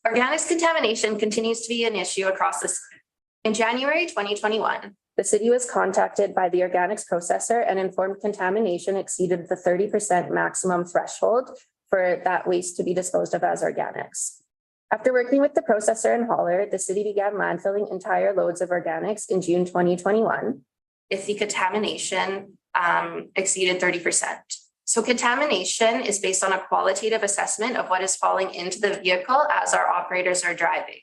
Organics contamination continues to be an issue across the city. In January 2021, the city was contacted by the organics processor and informed contamination exceeded the 30% maximum threshold for that waste to be disposed of as organics. After working with the processor and hauler, the city began landfilling entire loads of organics in June 2021 if the contamination exceeded 30%. So contamination is based on a qualitative assessment of what is falling into the vehicle as our operators are driving.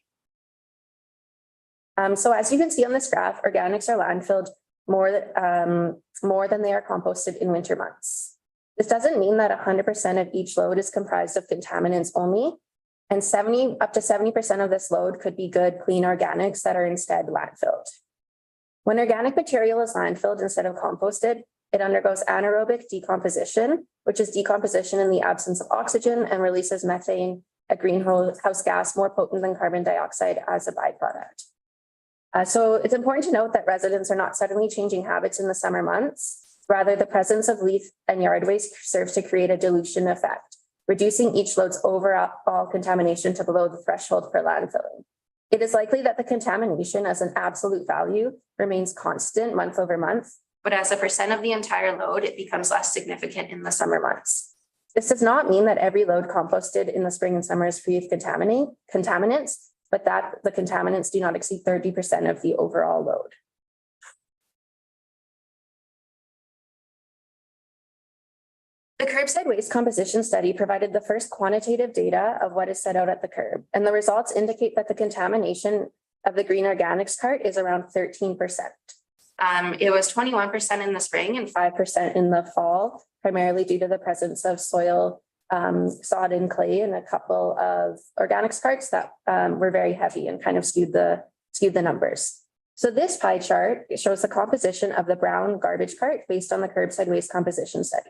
So as you can see on this graph, organics are landfilled more than they are composted in winter months. This doesn't mean that 100% of each load is comprised of contaminants only, and up to 70% of this load could be good, clean organics that are instead landfilled. When organic material is landfilled instead of composted, it undergoes anaerobic decomposition, which is decomposition in the absence of oxygen, and releases methane, a greenhouse gas more potent than carbon dioxide, as a byproduct. So it's important to note that residents are not suddenly changing habits in the summer months. Rather, the presence of leaf and yard waste serves to create a dilution effect, reducing each load's overall contamination to below the threshold for landfilling. It is likely that the contamination as an absolute value remains constant month over month, but as a percent of the entire load, it becomes less significant in the summer months. This does not mean that every load composted in the spring and summer is free of contaminants, but that the contaminants do not exceed 30% of the overall load. The curbside waste composition study provided the first quantitative data of what is set out at the curb, and the results indicate that the contamination of the green organics cart is around 13%. It was 21% in the spring and 5% in the fall, primarily due to the presence of soil, sodden clay, and a couple of organics carts that were very heavy and kind of skewed the numbers. So this pie chart shows the composition of the brown garbage cart based on the curbside waste composition study.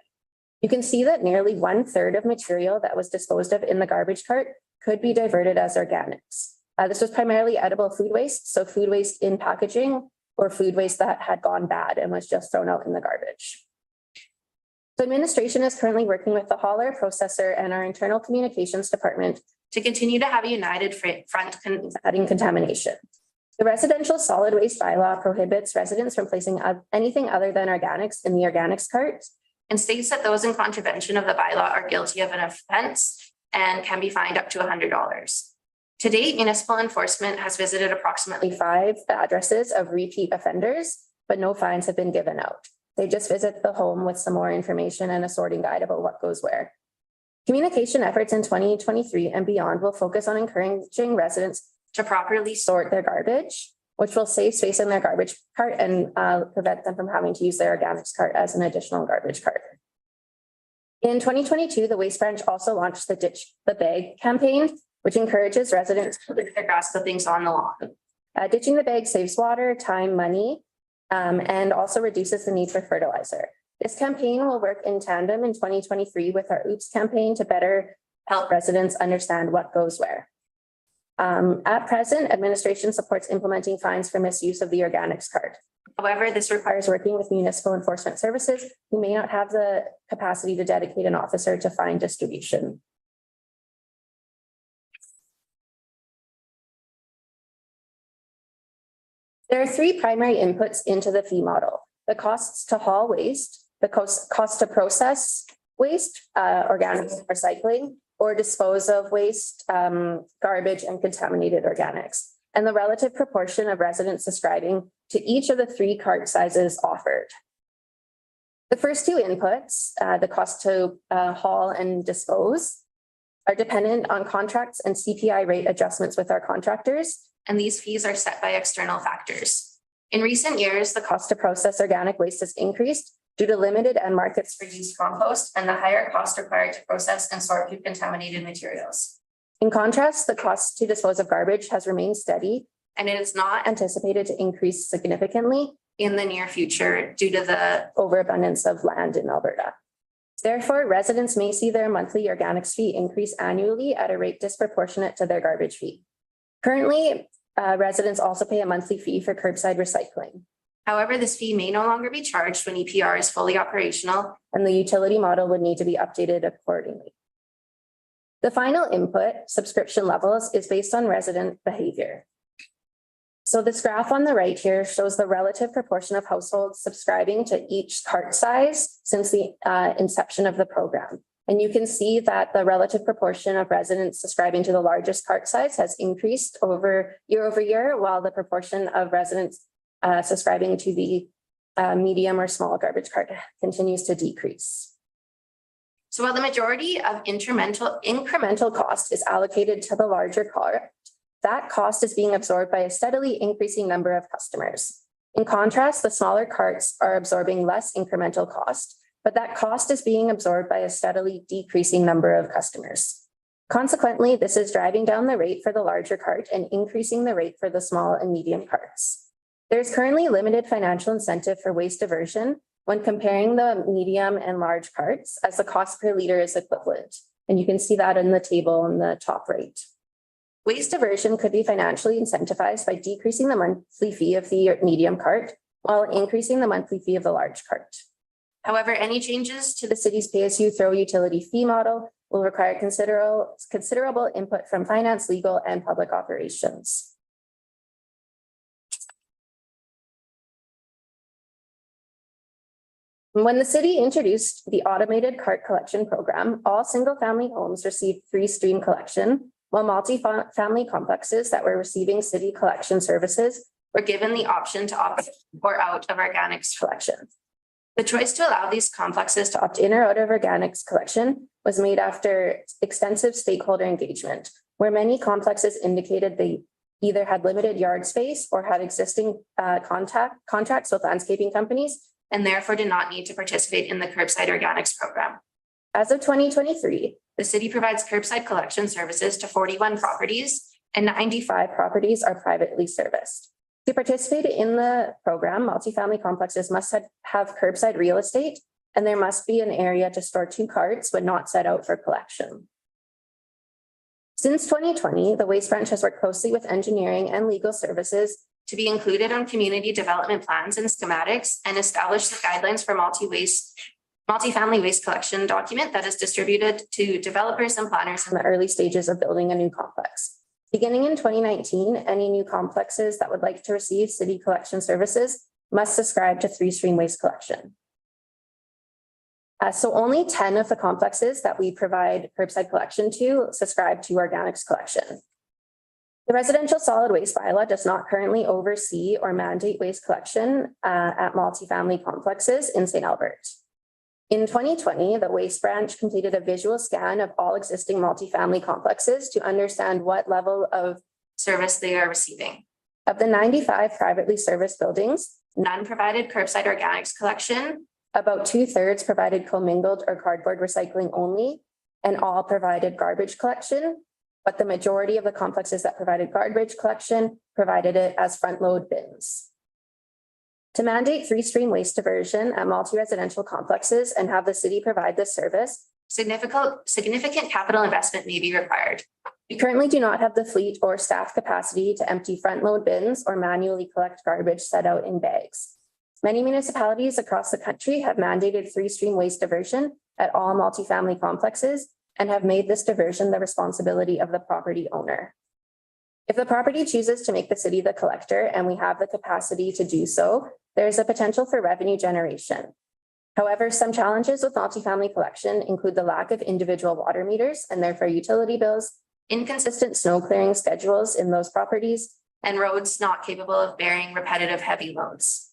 You can see that nearly 1/3 of material that was disposed of in the garbage cart could be diverted as organics. This was primarily edible food waste, so food waste in packaging or food waste that had gone bad and was just thrown out in the garbage. So administration is currently working with the hauler, processor, and our internal communications department to continue to have a united front combating contamination. The residential solid waste bylaw prohibits residents from placing anything other than organics in the organics cart, and states that those in contravention of the bylaw are guilty of an offense and can be fined up to $100. To date, municipal enforcement has visited approximately 5 addresses of repeat offenders, but no fines have been given out. They just visit the home with some more information and a sorting guide about what goes where. Communication efforts in 2023 and beyond will focus on encouraging residents to properly sort their garbage, which will save space in their garbage cart and prevent them from having to use their organics cart as an additional garbage cart. In 2022, the Waste Branch also launched the Ditch the Bag campaign, which encourages residents to leave their grass clippings on the lawn. Ditching the bag saves water, time, money, and also reduces the need for fertilizer. This campaign will work in tandem in 2023 with our OOPS campaign to better help residents understand what goes where. At present, administration supports implementing fines for misuse of the organics card. However, this requires working with municipal enforcement services who may not have the capacity to dedicate an officer to fine distribution. There are three primary inputs into the fee model: the costs to haul waste, the cost to process waste, organic recycling, or dispose of waste, garbage, and contaminated organics, and the relative proportion of residents subscribing to each of the three cart sizes offered. The first two inputs, the cost to haul and dispose, are dependent on contracts and CPI rate adjustments with our contractors, and these fees are set by external factors. In recent years, the cost to process organic waste has increased due to limited end markets for used compost and the higher cost required to process and sort through contaminated materials. In contrast, the cost to dispose of garbage has remained steady, and it is not anticipated to increase significantly in the near future due to the overabundance of land in Alberta. Therefore, residents may see their monthly organics fee increase annually at a rate disproportionate to their garbage fee. Currently, residents also pay a monthly fee for curbside recycling. However, this fee may no longer be charged when EPR is fully operational, and the utility model would need to be updated accordingly. The final input, subscription levels, is based on resident behavior. So this graph on the right here shows the relative proportion of households subscribing to each cart size since the inception of the program. And you can see that the relative proportion of residents subscribing to the largest cart size has increased over year, while the proportion of residents subscribing to the medium or small garbage cart continues to decrease. So while the majority of incremental cost is allocated to the larger cart, that cost is being absorbed by a steadily increasing number of customers. In contrast, the smaller carts are absorbing less incremental cost, but that cost is being absorbed by a steadily decreasing number of customers. Consequently, this is driving down the rate for the larger cart and increasing the rate for the small and medium carts. There's currently limited financial incentive for waste diversion when comparing the medium and large carts, as the cost per liter is equivalent. And you can see that in the table on the top right. Waste diversion could be financially incentivized by decreasing the monthly fee of the medium cart while increasing the monthly fee of the large cart. However, any changes to the city's pay-as-you-throw utility fee model will require considerable input from finance, legal, and public operations. When the city introduced the automated cart collection program, all single-family homes received free stream collection, while multi-family complexes that were receiving city collection services were given the option to opt in or out of organics collection. The choice to allow these complexes to opt in or out of organics collection was made after extensive stakeholder engagement, where many complexes indicated they either had limited yard space or had existing contracts with landscaping companies and therefore did not need to participate in the curbside organics program. As of 2023, the city provides curbside collection services to 41 properties and 95 properties are privately serviced. To participate in the program, multifamily complexes must have curbside real estate, and there must be an area to store 2 carts when not set out for collection. Since 2020, the Waste Branch has worked closely with engineering and legal services to be included on community development plans and schematics and establish the guidelines for multifamily waste collection document that is distributed to developers and planners in the early stages of building a new complex. Beginning in 2019, any new complexes that would like to receive city collection services must subscribe to 3-stream waste collection. So only 10 of the complexes that we provide curbside collection to subscribe to organics collection. The residential solid waste bylaw does not currently oversee or mandate waste collection at multifamily complexes in St. Albert. In 2020, the Waste Branch completed a visual scan of all existing multifamily complexes to understand what level of service they are receiving. Of the 95 privately serviced buildings, none provided curbside organics collection. About 2/3 provided commingled or cardboard recycling only, and all provided garbage collection. But the majority of the complexes that provided garbage collection provided it as front load bins. To mandate three-stream waste diversion at multi-residential complexes and have the city provide this service, significant capital investment may be required. We currently do not have the fleet or staff capacity to empty front load bins or manually collect garbage set out in bags. Many municipalities across the country have mandated three-stream waste diversion at all multifamily complexes and have made this diversion the responsibility of the property owner. If the property chooses to make the city the collector and we have the capacity to do so, there is a potential for revenue generation. However, some challenges with multifamily collection include the lack of individual water meters and therefore utility bills, inconsistent snow clearing schedules in those properties, and roads not capable of bearing repetitive heavy loads.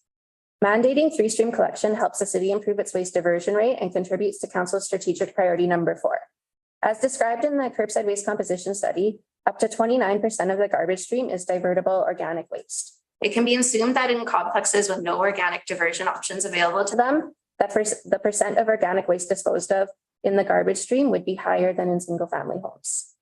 Mandating three-stream collection helps the city improve its waste diversion rate and contributes to council's strategic priority number 4. As described in the curbside waste composition study, up to 29% of the garbage stream is divertible organic waste. It can be assumed that in complexes with no organic diversion options available to them, that the percent of organic waste disposed of in the garbage stream would be higher than in single-family homes.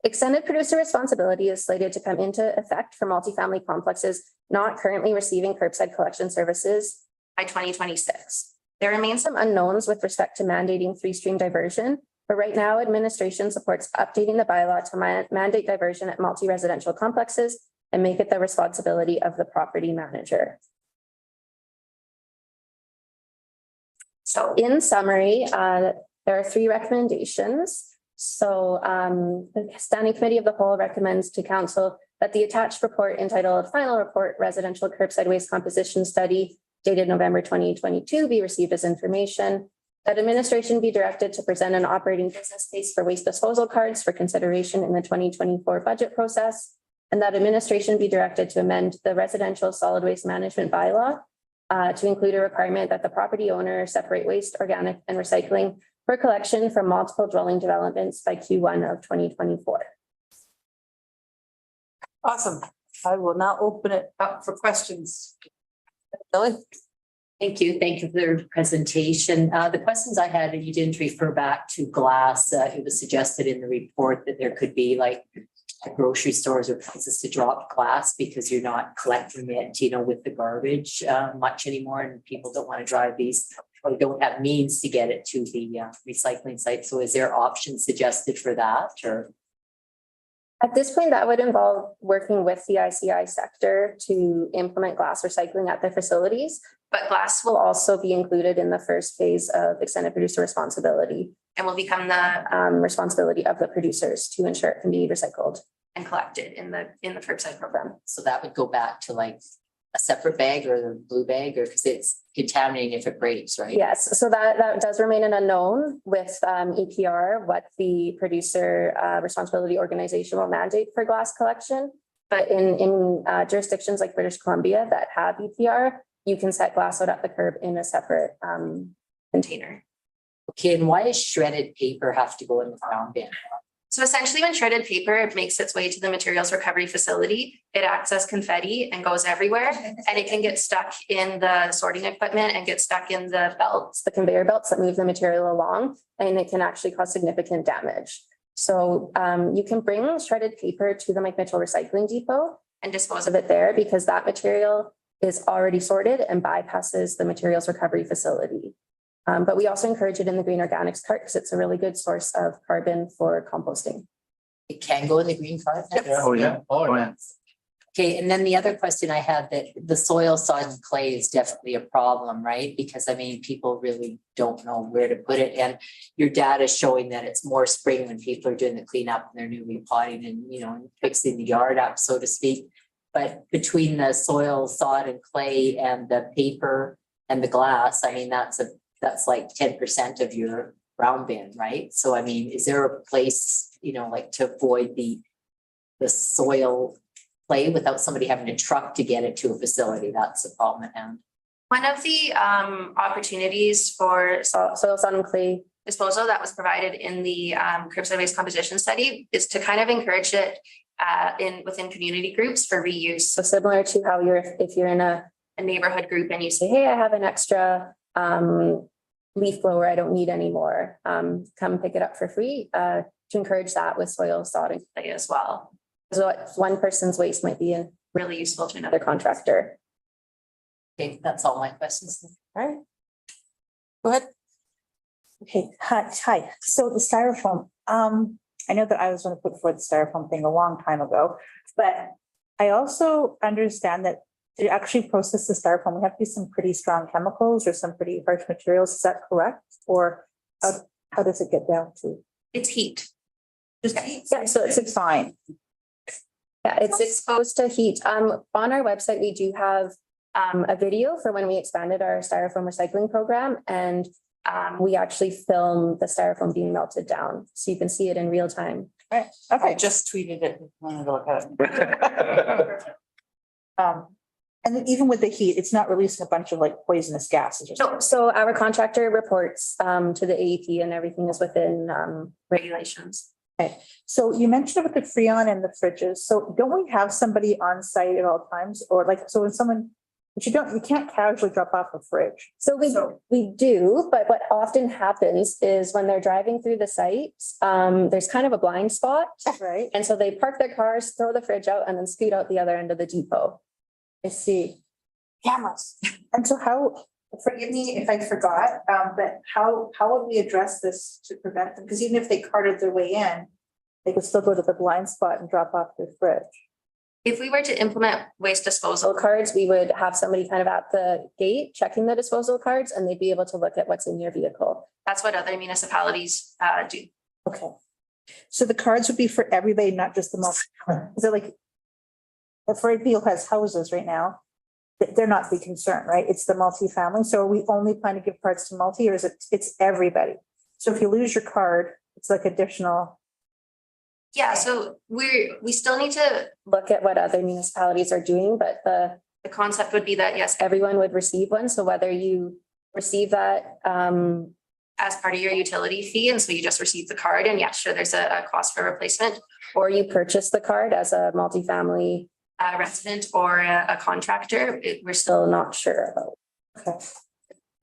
Extended producer responsibility is slated to come into effect for multifamily complexes not currently receiving curbside collection services by 2026. There remain some unknowns with respect to mandating three-stream diversion, but right now administration supports updating the bylaw to mandate diversion at multi-residential complexes and make it the responsibility of the property manager. So in summary, there are 3 recommendations. So the Standing Committee of the Whole recommends to Council that the attached report entitled Final Report Residential Curbside Waste Composition Study dated November 2022 be received as information, that administration be directed to present an operating business case for waste disposal cards for consideration in the 2024 budget process, and that administration be directed to amend the residential solid waste management bylaw to include a requirement that the property owner separate waste, organic, and recycling for collection from multiple dwelling developments by Q1 of 2024. Awesome. I will now open it up for questions. Billy? Thank you. Thank you for the presentation. The questions I had, and you didn't refer back to glass. It was suggested in the report that there could be like grocery stores or places to drop glass because you're not collecting it, with the garbage much anymore, and people don't want to drive these or don't have means to get it to the recycling site. So is there options suggested for that, or? At this point, that would involve working with the ICI sector to implement glass recycling at their facilities, but glass will also be included in the first phase of extended producer responsibility and will become the responsibility of the producers to ensure it can be recycled and collected in the curbside program. So that would go back to like a separate bag or the blue bag, or because it's contaminating if it breaks, right? Yes, so that does remain an unknown with EPR, what the producer responsibility organization will mandate for glass collection. But in jurisdictions like British Columbia that have EPR, you can set glass out at the curb in a separate container. Okay, and why does shredded paper have to go in the brown bin? So essentially when shredded paper makes its way to the materials recovery facility, it acts as confetti and goes everywhere, and it can get stuck in the sorting equipment and get stuck in the belts, the conveyor belts that move the material along, and it can actually cause significant damage. So you can bring shredded paper to the Mike Mitchell Recycling Depot and dispose of it there because that material is already sorted and bypasses the materials recovery facility. But we also encourage it in the green organics cart because it's a really good source of carbon for composting. It can go in the green cart? Yep. Oh, yeah. Oh, yeah. Okay, and then the other question I had, that the soil, sod, and clay is definitely a problem, right? Because people really don't know where to put it. And your data is showing that it's more spring when people are doing the cleanup and they're new repotting and, fixing the yard up, so to speak. But between the soil, sod, and clay and the paper and the glass, that's like 10% of your brown bin, right? So, is there a place, to avoid the the soil play without somebody having a truck to get it to a facility. That's the problem at hand. One of the opportunities for soil, sod and clay disposal that was provided in the curbside waste composition study is to kind of encourage it within community groups for reuse. So similar to how if you're in a neighborhood group and you say, hey, I have an extra leaf blower I don't need anymore, come pick it up for free, to encourage that with soil, sod and clay as well. So one person's waste might be really useful to another contractor. Okay, that's all my questions. All right. Go ahead. Okay, hi. So the styrofoam, I know that I was going to put forward the styrofoam thing a long time ago, but I also understand that to actually process the styrofoam, we have to use some pretty strong chemicals or some pretty harsh materials. Is that correct? Or how does it get down to? It's heat. Just heat. Yeah, so it's fine. Yeah, it's exposed to heat. On our website, we do have a video for when we expanded our styrofoam recycling program, and we actually film the styrofoam being melted down, so you can see it in real time. Right. Okay. I just tweeted it. Wanted to look at it. And then even with the heat, it's not releasing a bunch of like poisonous gases or something. No, so our contractor reports to the AEP, and everything is within regulations. Okay. So you mentioned about the Freon and the fridges. So don't we have somebody on site at all times, or like, so when someone, but you can't casually drop off a fridge. So we do, but what often happens is when they're driving through the site, there's kind of a blind spot. Right. And so they park their cars, throw the fridge out, and then scoot out the other end of the depot. I see. Cameras. And so how, forgive me if I forgot, but how would we address this to prevent them? Because even if they carted their way in, they could still go to the blind spot and drop off their fridge. If we were to implement waste disposal cards, we would have somebody kind of at the gate checking the disposal cards, and they'd be able to look at what's in your vehicle. That's what other municipalities do. Okay. So the cards would be for everybody, not just the is it like, if Red Beal has houses right now, they're not the concern, right? It's the multifamily. So are we only planning to give cards to multi, or is it's everybody? So if you lose your card, it's like additional. Yeah, so we still need to look at what other municipalities are doing, but the concept would be that, yes, everyone would receive one. So whether you receive that as part of your utility fee, and so you just receive the card, and yeah, sure, there's a cost for replacement, or you purchase the card as a multifamily resident or a contractor, we're still not sure about. Okay.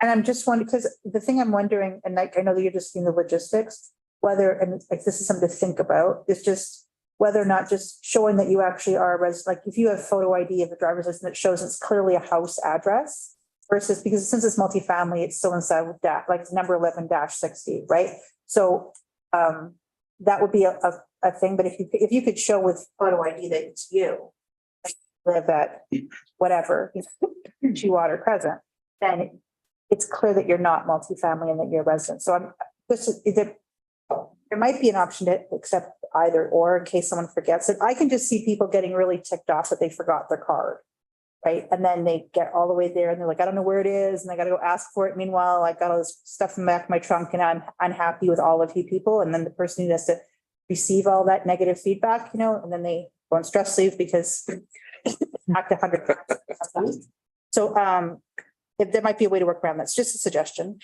And I'm just wondering, because the thing I'm wondering, and like, I know that you're just seeing the logistics, whether, and like, this is something to think about, is just whether or not just showing that you actually are a resident, like if you have photo ID of a driver's license that shows it's clearly a house address versus, because since it's multifamily, it's still inside with that, like number 11-60, right? So that would be a thing, but if you could show with photo ID that it's you, like live at whatever, Chewater Crescent, then it's clear that you're not multifamily and that you're a resident. So I'm just, there might be an option to accept either or in case someone forgets it. I can just see people getting really ticked off that they forgot their card, right? And then they get all the way there and they're like, I don't know where it is, and I got to go ask for it. Meanwhile, I got all this stuff in the back of my trunk and I'm unhappy with all of you people. And then the person who has to receive all that negative feedback, and then they go on stress leave because act 100. So if there might be a way to work around, that's just a suggestion.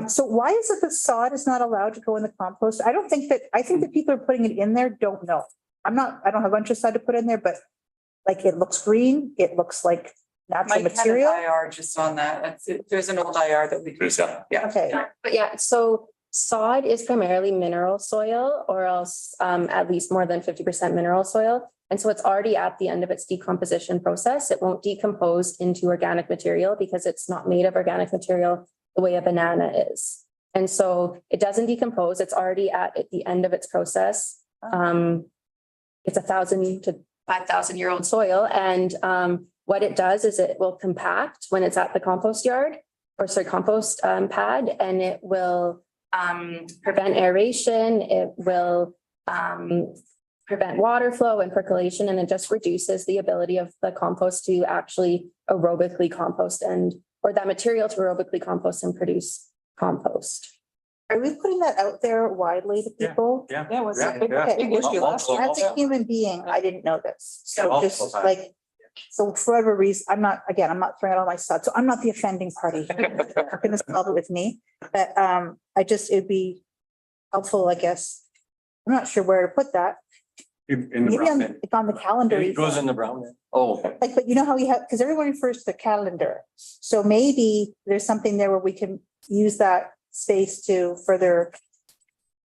So why is it that sod is not allowed to go in the compost? I think that people are putting it in there don't know. I don't have a bunch of sod to put in there, but like it looks green, it looks like natural material. IR just on that. There's an old IR that we do. Yeah. Okay. But yeah, so sod is primarily mineral soil, or else at least more than 50% mineral soil. And so it's already at the end of its decomposition process. It won't decompose into organic material because it's not made of organic material the way a banana is. And so it doesn't decompose. It's already at the end of its process. It's 1,000 to 5,000 year old soil. And what it does is it will compact when it's at the compost yard compost pad, and it will prevent aeration. It will prevent water flow and percolation, and it just reduces the ability of the compost to actually aerobically compost or that material to aerobically compost and produce compost. Are we putting that out there widely to people? Yeah. Yeah, what's Yeah, the big, yeah. big issue last Multiple- year? As a human being, I didn't know this. So Multiple just times. like, so for whatever reason, I'm not throwing out all my stuff. So I'm not the offending party. You're gonna solve it with me. But it'd be helpful, I guess. I'm not sure where to put that. In the Maybe brown on, bin. it's on the calendar. It goes in the brown bin. Oh. Like, but you know how we have, because everyone refers to the calendar. So maybe there's something there where we can use that space to further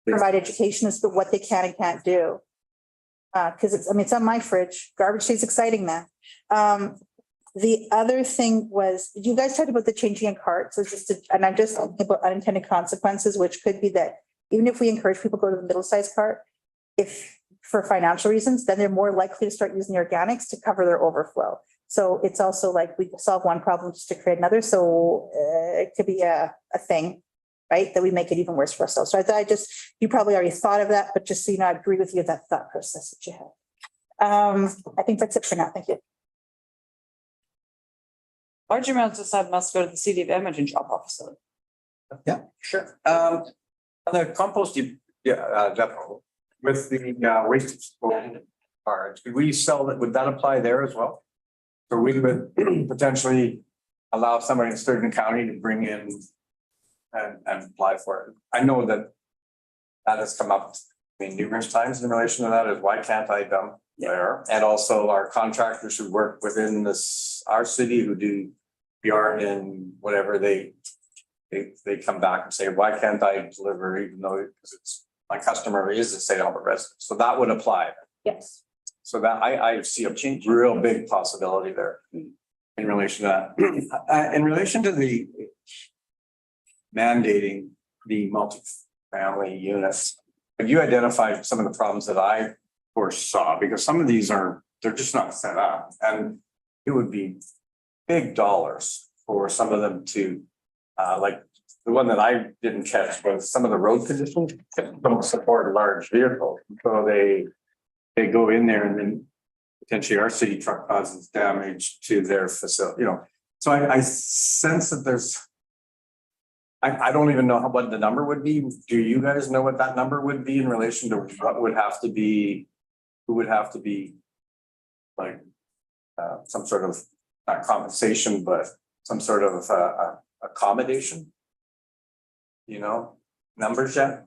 provide education as to what they can and can't do. Because it's on my fridge. Garbage day is exciting, man. The other thing was, you guys talked about the changing of carts. So and I'm just thinking about unintended consequences, which could be that even if we encourage people to go to the middle-sized cart, if for financial reasons, then they're more likely to start using the organics to cover their overflow. So it's also like we solve one problem just to create another. So it could be a thing, right? That we make it even worse for ourselves. So I thought you probably already thought of that, but just so you know, I agree with you with that thought process that you have. I think that's it for now. Thank you. Large amounts of sod must go to the city of Edmonton drop-off facility. Yeah, sure. On the compost, definitely. With the waste disposal cards, could we sell that? Would that apply there as well? So we would potentially allow somebody in Sturgeon County to bring in and apply for it. I know that has come up numerous times in relation to that, is why can't I dump there? And also our contractors who work within our city who do yard and whatever, they come back and say, why can't I deliver even though, because it's my customer is a St. Albert resident. So that would apply. Yes. So that I see a real big possibility there in relation to that. In relation to the mandating the multifamily units, have you identified some of the problems that I foresaw? Because some of these they're just not set up, and it would be big dollars for some of them to like the one that I didn't catch was some of the road conditions don't support large vehicles. So they go in there and then potentially our city truck causes damage to their facility, So I sense that there's, I don't even know what the number would be. Do you guys know what that number would be in relation to what would have to be, who would have to be like some sort of not compensation, but some sort of accommodation? Numbers yet?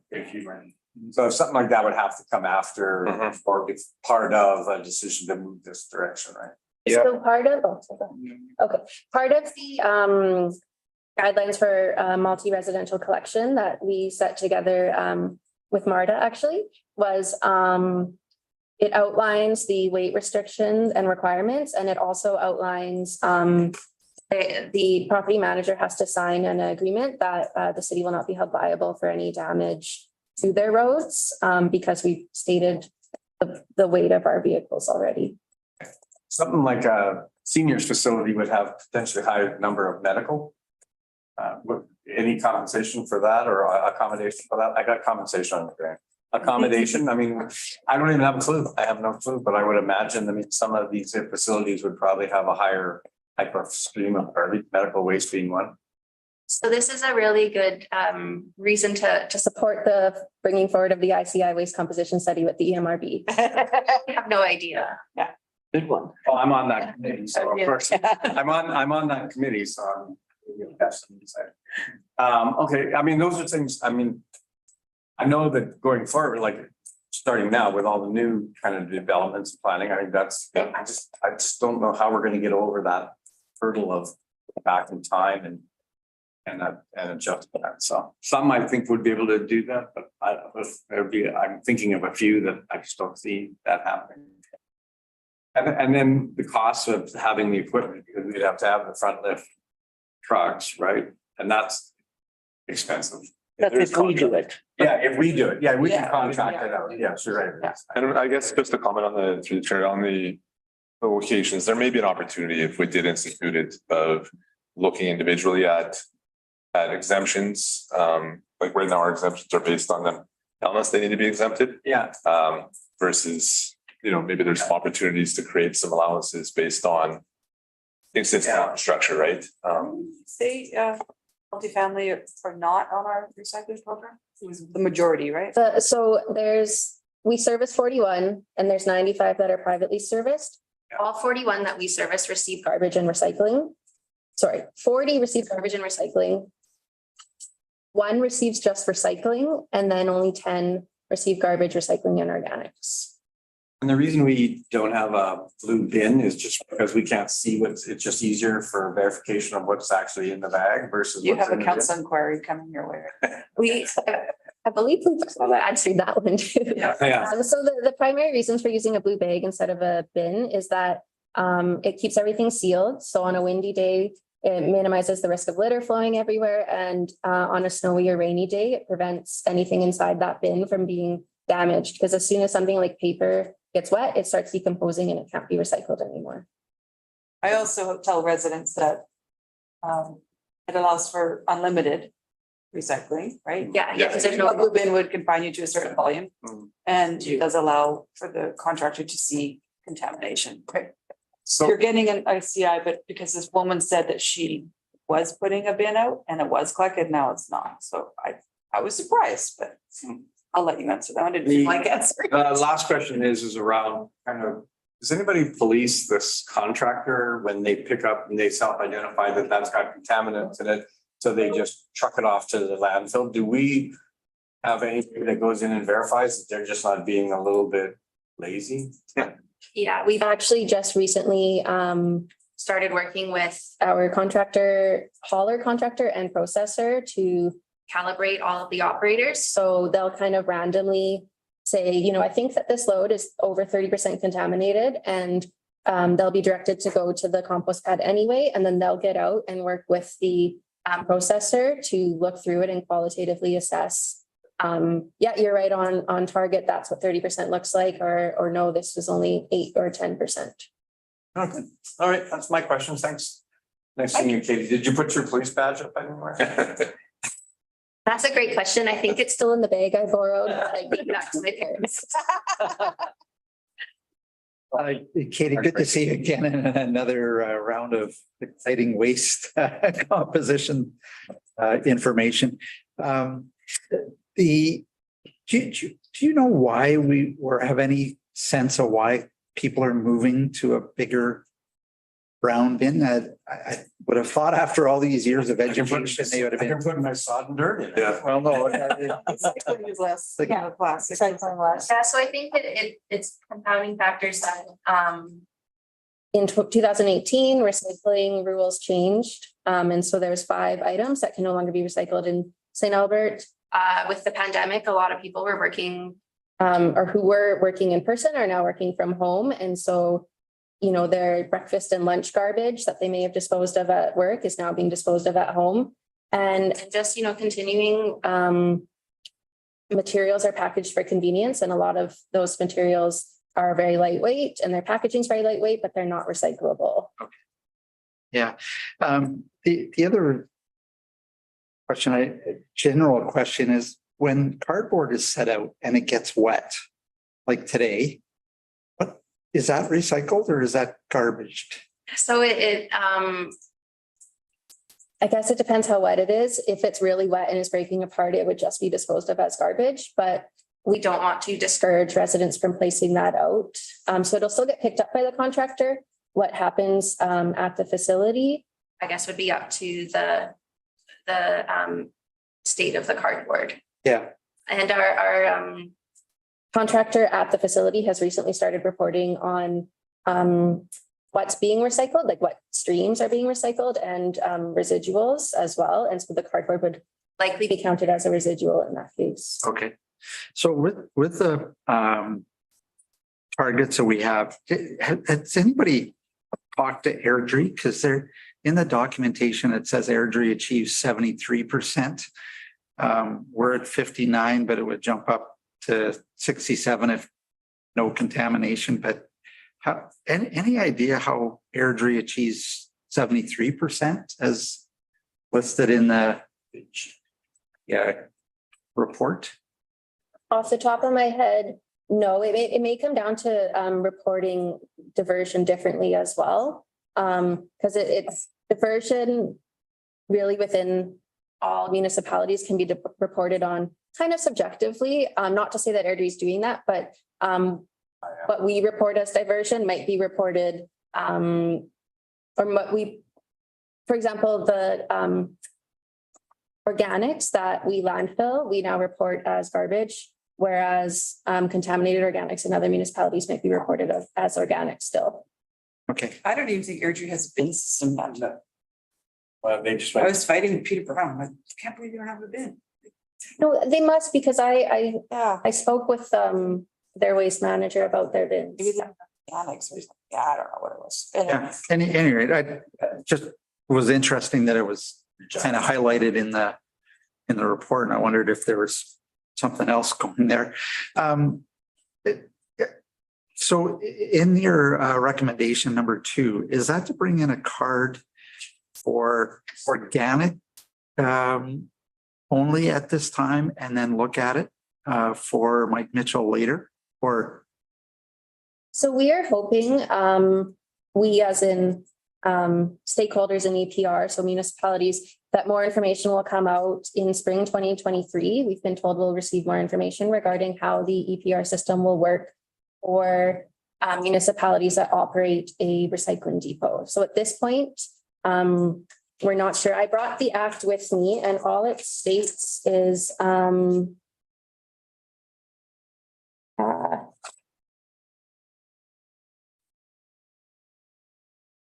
So if something like that would have to come after or be part of a decision to move this direction, right? So part of the guidelines for multi-residential collection that we set together with MARTA actually was it outlines the weight restrictions and requirements, and it also outlines the property manager has to sign an agreement that the city will not be held liable for any damage to their roads because we've stated the weight of our vehicles already. Something like a seniors facility would have potentially higher number of medical. Any compensation for that or accommodation for that? I got compensation on the grant. Accommodation, I mean, I don't even have a clue. I have no clue, but I would imagine, some of these facilities would probably have a higher type of stream of medical waste being one. So this is a really good reason to support the bringing forward of the ICI waste composition study with the EMRB. I have no idea. Yeah, good one. Oh, I'm on that committee, so of course, I'm on that committee, so okay, those are things, I know that going forward, like starting now with all the new kind of developments and planning, I think I just don't know how we're going to get over that hurdle of back in time and adjust that. So some I think would be able to do that, but I'm thinking of a few that I just don't see that happening. And then the cost of having the equipment, because we'd have to have the front lift trucks, right? And that's expensive. That's if we do it. Yeah, if we do it. Yeah, we can contract it out. Yeah, sure. Right. And I guess just to comment on through the chair, on the locations, there may be an opportunity if we did institute it of looking individually at exemptions. Like right now, our exemptions are based on them telling us they need to be exempted. Yeah. Versus, maybe there's some opportunities to create some allowances based on instance structure, right? multifamily are not on our recycling program? It was the majority, right? So we service 41 and there's 95 that are privately serviced. All 41 that we service receive garbage and recycling. Sorry, 40 receive garbage and recycling. 1 receives just recycling, and then only 10 receive garbage, recycling, and organics. And the reason we don't have a blue bin is just because we can't see it's just easier for verification of what's actually in the bag versus. You what's have in a the bin. council inquiry coming your way. I believe we've answered that one too. Yeah. So the primary reasons for using a blue bag instead of a bin is that it keeps everything sealed. So on a windy day, it minimizes the risk of litter flowing everywhere. And on a snowy or rainy day, it prevents anything inside that bin from being damaged. Because as soon as something like paper gets wet, it starts decomposing and it can't be recycled anymore. I also tell residents that it allows for unlimited recycling, right? Yeah, because there's A no. blue bin would confine you to a certain volume. Mm. And it does allow for the contractor to see contamination. Right. So You're getting an ICI, but because this woman said that she was putting a bin out and it was collected, now it's not. So I was surprised, but I'll let you answer that. I didn't like answering. Last question is around kind of, does anybody police this contractor when they pick up and they self-identify that that's got contaminants in it? So they just truck it off to the landfill? Do we have anybody that goes in and verifies that they're just not being a little bit lazy? Yeah, we've actually just recently started working with our hauler contractor and processor to calibrate all of the operators. So they'll kind of randomly say, I think that this load is over 30% contaminated, and they'll be directed to go to the compost pad anyway, and then they'll get out and work with the processor to look through it and qualitatively assess. Yeah, you're right on target. That's what 30% looks like, or no, this was only 8 or 10%. Okay, all right, that's my question. Thanks. Nice seeing you, Katie. Did you put your police badge up anywhere? That's a great question. I think it's still in the bag I borrowed. I gave it back to my parents. Katie, good to see you again in another round of exciting waste composition information. Do you know why have any sense of why people are moving to a bigger brown bin? I would have thought after all these years of education, they would have been. putting my sod and dirt in it. Yeah. Well, no. Use less, plastic. Yeah, so I think that it's compounding factors that in 2018, recycling rules changed. And so there's 5 items that can no longer be recycled in St. Albert. With the pandemic, a lot of people were working or who were working in person are now working from home. And so, their breakfast and lunch garbage that they may have disposed of at work is now being disposed of at home. And just, continuing materials are packaged for convenience, and a lot of those materials are very lightweight and their packaging is very lightweight, but they're not recyclable. Okay. Yeah. The other general question is, when cardboard is set out and it gets wet, like today, what is that recycled or is that garbaged? So I guess it depends how wet it is. If it's really wet and is breaking apart, it would just be disposed of as garbage, but we don't want to discourage residents from placing that out. So it'll still get picked up by the contractor. What happens at the facility, I guess, would be up to the state of the cardboard. Yeah. And our contractor at the facility has recently started reporting on what's being recycled, like what streams are being recycled, and residuals as well. And so the cardboard would likely be counted as a residual in that case. Okay. So with the targets that we have, has anybody talked to Airdrie? Because they're in the documentation, it says Airdrie achieves 73%. We're at 59, but it would jump up to 67 if no contamination. But any idea how Airdrie achieves 73% as listed in the report? Off the top of my head, no, it may come down to reporting diversion differently as well. Because it's diversion really within all municipalities can be reported on kind of subjectively. Not to say that Airdrie is doing that, but what we report as diversion might be reported, or what we, for example, the organics that we landfill, we now report as garbage, whereas contaminated organics in other municipalities might be reported as organic still. Okay. I don't even think Airdrie has a bin system. They just. I was fighting with Peter Brown. I'm like, I can't believe you don't have a bin. No, they must, because I spoke with their waste manager about their bins. Maybe the mechanics or something. Yeah, I don't know what it was. Yeah, anyway, I just was interesting that it was kind of highlighted in the report, and I wondered if there was something else going there. So in your recommendation number 2, is that to bring in a card for organic only at this time and then look at it for Mike Mitchell later? Or So we are hoping, we as in stakeholders in EPR, so municipalities, that more information will come out in spring 2023. We've been told we'll receive more information regarding how the EPR system will work for municipalities that operate a recycling depot. So at this point, we're not sure. I brought the act with me, and all it states is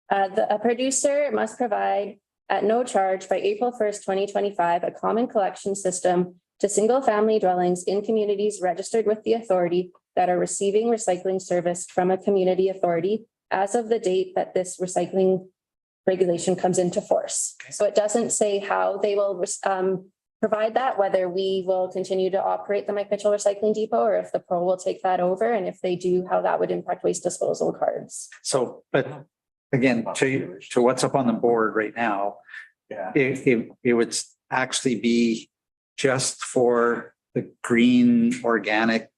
a producer must provide at no charge by April 1st, 2025, a common collection system to single-family dwellings in communities registered with the authority that are receiving recycling service from a community authority as of the date that this recycling regulation comes into force. So it doesn't say how they will provide that, whether we will continue to operate the Mike Mitchell Recycling Depot or if the Pro will take that over, and if they do, how that would impact waste disposal cards. so, but again, to what's up on the board right now, it would actually be just for the green organic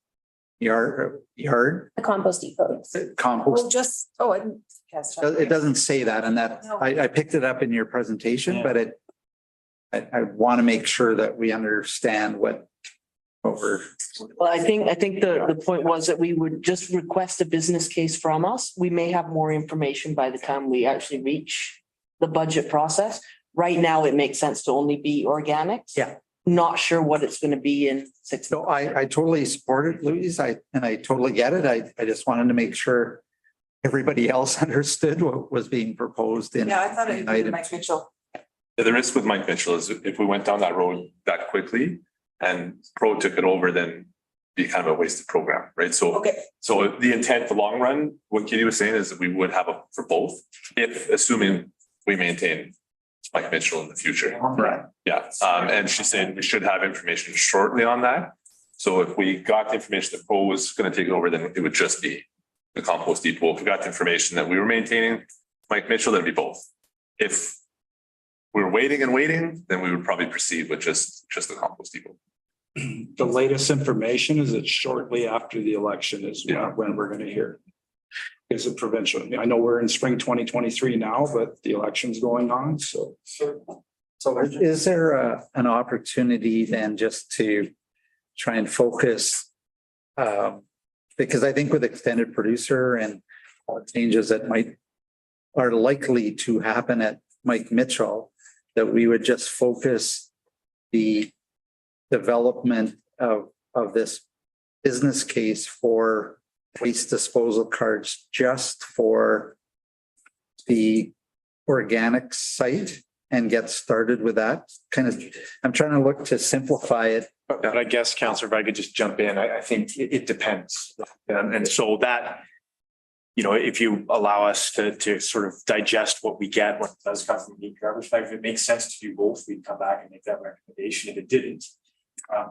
yard, The compost depot. compost. It It doesn't say that, and that, I picked it up in your presentation, but I want to make sure that we understand what we're. Well, I think the point was that we would just request a business case from us. We may have more information by the time we actually reach the budget process. Right now, it makes sense to only be organics. Yeah. Not sure what it's going to be in 6 months. So I totally support it, Louise. I totally get it. I just wanted to make sure everybody else understood what was being proposed in. Yeah, I thought it would be item. Mike Mitchell. The risk with Mike Mitchell is if we went down that road that quickly and Pro took it over, then be kind of a wasted program, right? So the intent, the long run, what Kitty was saying is that we would have a for both, if assuming we maintain Mike Mitchell in the future. Right. Yeah, and she's saying we should have information shortly on that. So if we got the information that Pro was going to take it over, then it would just be the compost depot. If we got the information that we were maintaining Mike Mitchell, then it'd be both. If we're waiting and waiting, then we would probably proceed with just the compost depot. The latest information is that shortly after the election is when we're going to hear. Is it provincial? I know we're in spring 2023 now, but the election's going on, so. So is there an opportunity then just to try and focus? Because I think with extended producer and changes that are likely to happen at Mike Mitchell, that we would just focus the development of this business case for waste disposal cards just for the organic site and get started with that. Kind of, I'm trying to look to simplify it. But I guess, Councillor, if I could just jump in, I think it depends. And so that, you know, if you allow us to sort of digest what we get, what does come from the EPR perspective, it makes sense to do both. We'd come back and make that recommendation. If it didn't,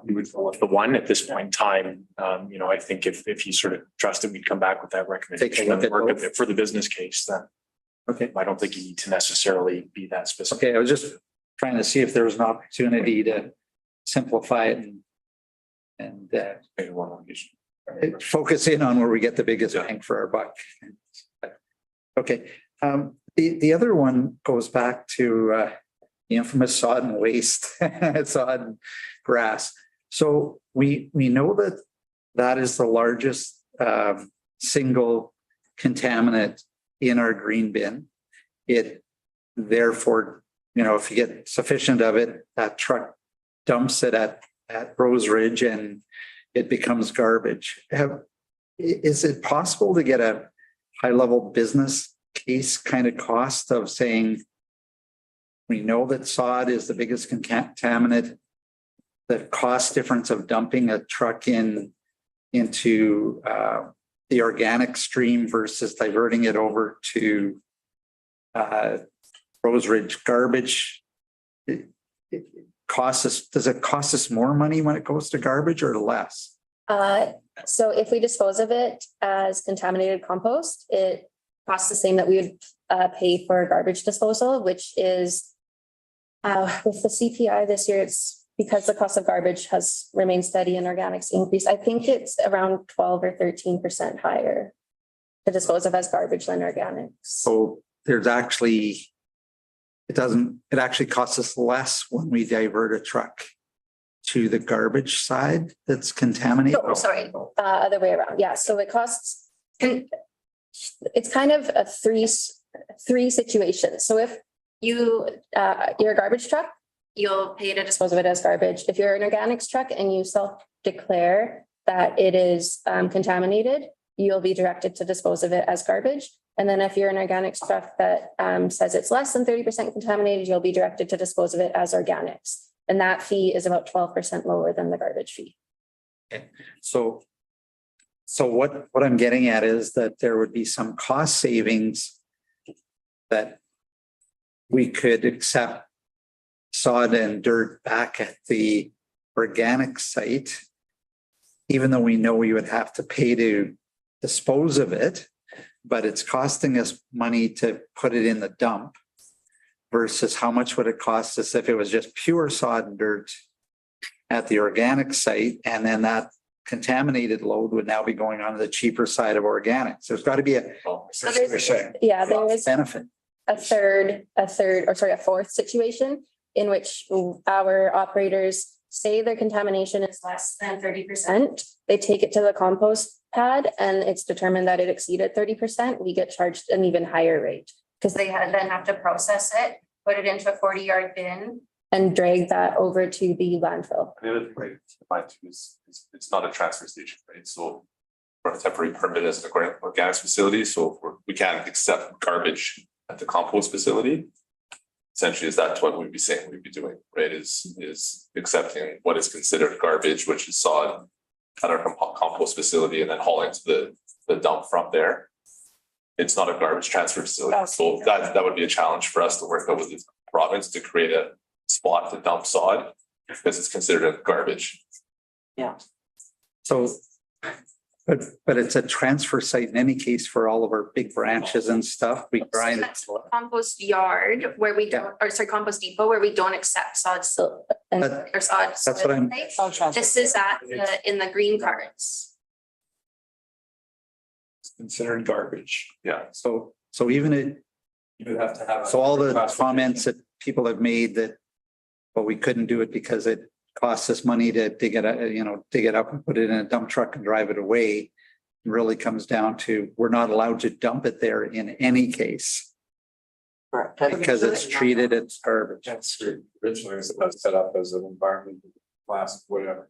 we would go with the one at this point in time. You know, I think if you sort of trust it, we'd come back with that recommendation and work with it for the business case then. Okay. I don't think you need to necessarily be that specific. Okay, I was just trying to see if there was an opportunity to simplify it and focus in on where we get the biggest bang for our buck. Okay. The other one goes back to the infamous sodden waste, sodden grass. So we know that that is the largest single contaminant in our green bin. It therefore, if you get sufficient of it, that truck dumps it at Rose Ridge and it becomes garbage. Is it possible to get a high-level business case kind of cost of saying, we know that sod is the biggest contaminant, the cost difference of dumping a truck into the organic stream versus diverting it over to Rose Ridge garbage? Does it cost us more money when it goes to garbage or less? So if we dispose of it as contaminated compost, it costs the same that we would pay for garbage disposal, which is with the CPI this year, it's because the cost of garbage has remained steady and organics increased. I think it's around 12 or 13% higher to dispose of as garbage than organics. So there's actually, it actually costs us less when we divert a truck to the garbage side that's contaminated. No, sorry, other way around. Yeah, so it costs, it's kind of a three situations. So if you're a garbage truck, you'll pay to dispose of it as garbage. If you're an organics truck and you self-declare that it is contaminated, you'll be directed to dispose of it as garbage. And then if you're an organics truck that says it's less than 30% contaminated, you'll be directed to dispose of it as organics. And that fee is about 12% lower than the garbage fee. Okay. So what I'm getting at is that there would be some cost savings that we could accept sod and dirt back at the organic site, even though we know we would have to pay to dispose of it, but it's costing us money to put it in the dump versus how much would it cost us if it was just pure sod and dirt at the organic site, and then that contaminated load would now be going on the cheaper side of organics. There's got to be a benefit. A fourth situation in which our operators say their contamination is less than 30%. They take it to the compost pad and it's determined that it exceeded 30%. We get charged an even higher rate because they then have to process it, put it into a 40-yard bin and drag that over to the landfill. The other thing to mind too is it's not a transfer station, right? So we're a temporary permit as an organics facility. So we can't accept garbage at the compost facility. Essentially, is that what we'd be saying we'd be doing, right? Is accepting what is considered garbage, which is sod at our compost facility and then hauling to the dump from there. It's not a garbage transfer facility. So that would be a challenge for us to work out with the province to create a spot to dump sod because it's considered a garbage. Yeah. So, but it's a transfer site in any case for all of our big branches and stuff. We grind it. Compost yard where we don't, or sorry, compost depot where we don't accept sod or sod. That's what I'm. This is in the green cards. It's considered garbage. Yeah. So even it. You would have to have. So all the comments that people have made that, well, we couldn't do it because it costs us money to dig it up and put it in a dump truck and drive it away. It really comes down to, we're not allowed to dump it there in any case. Because it's treated as garbage. That's originally was supposed to set up as an environmental class, whatever.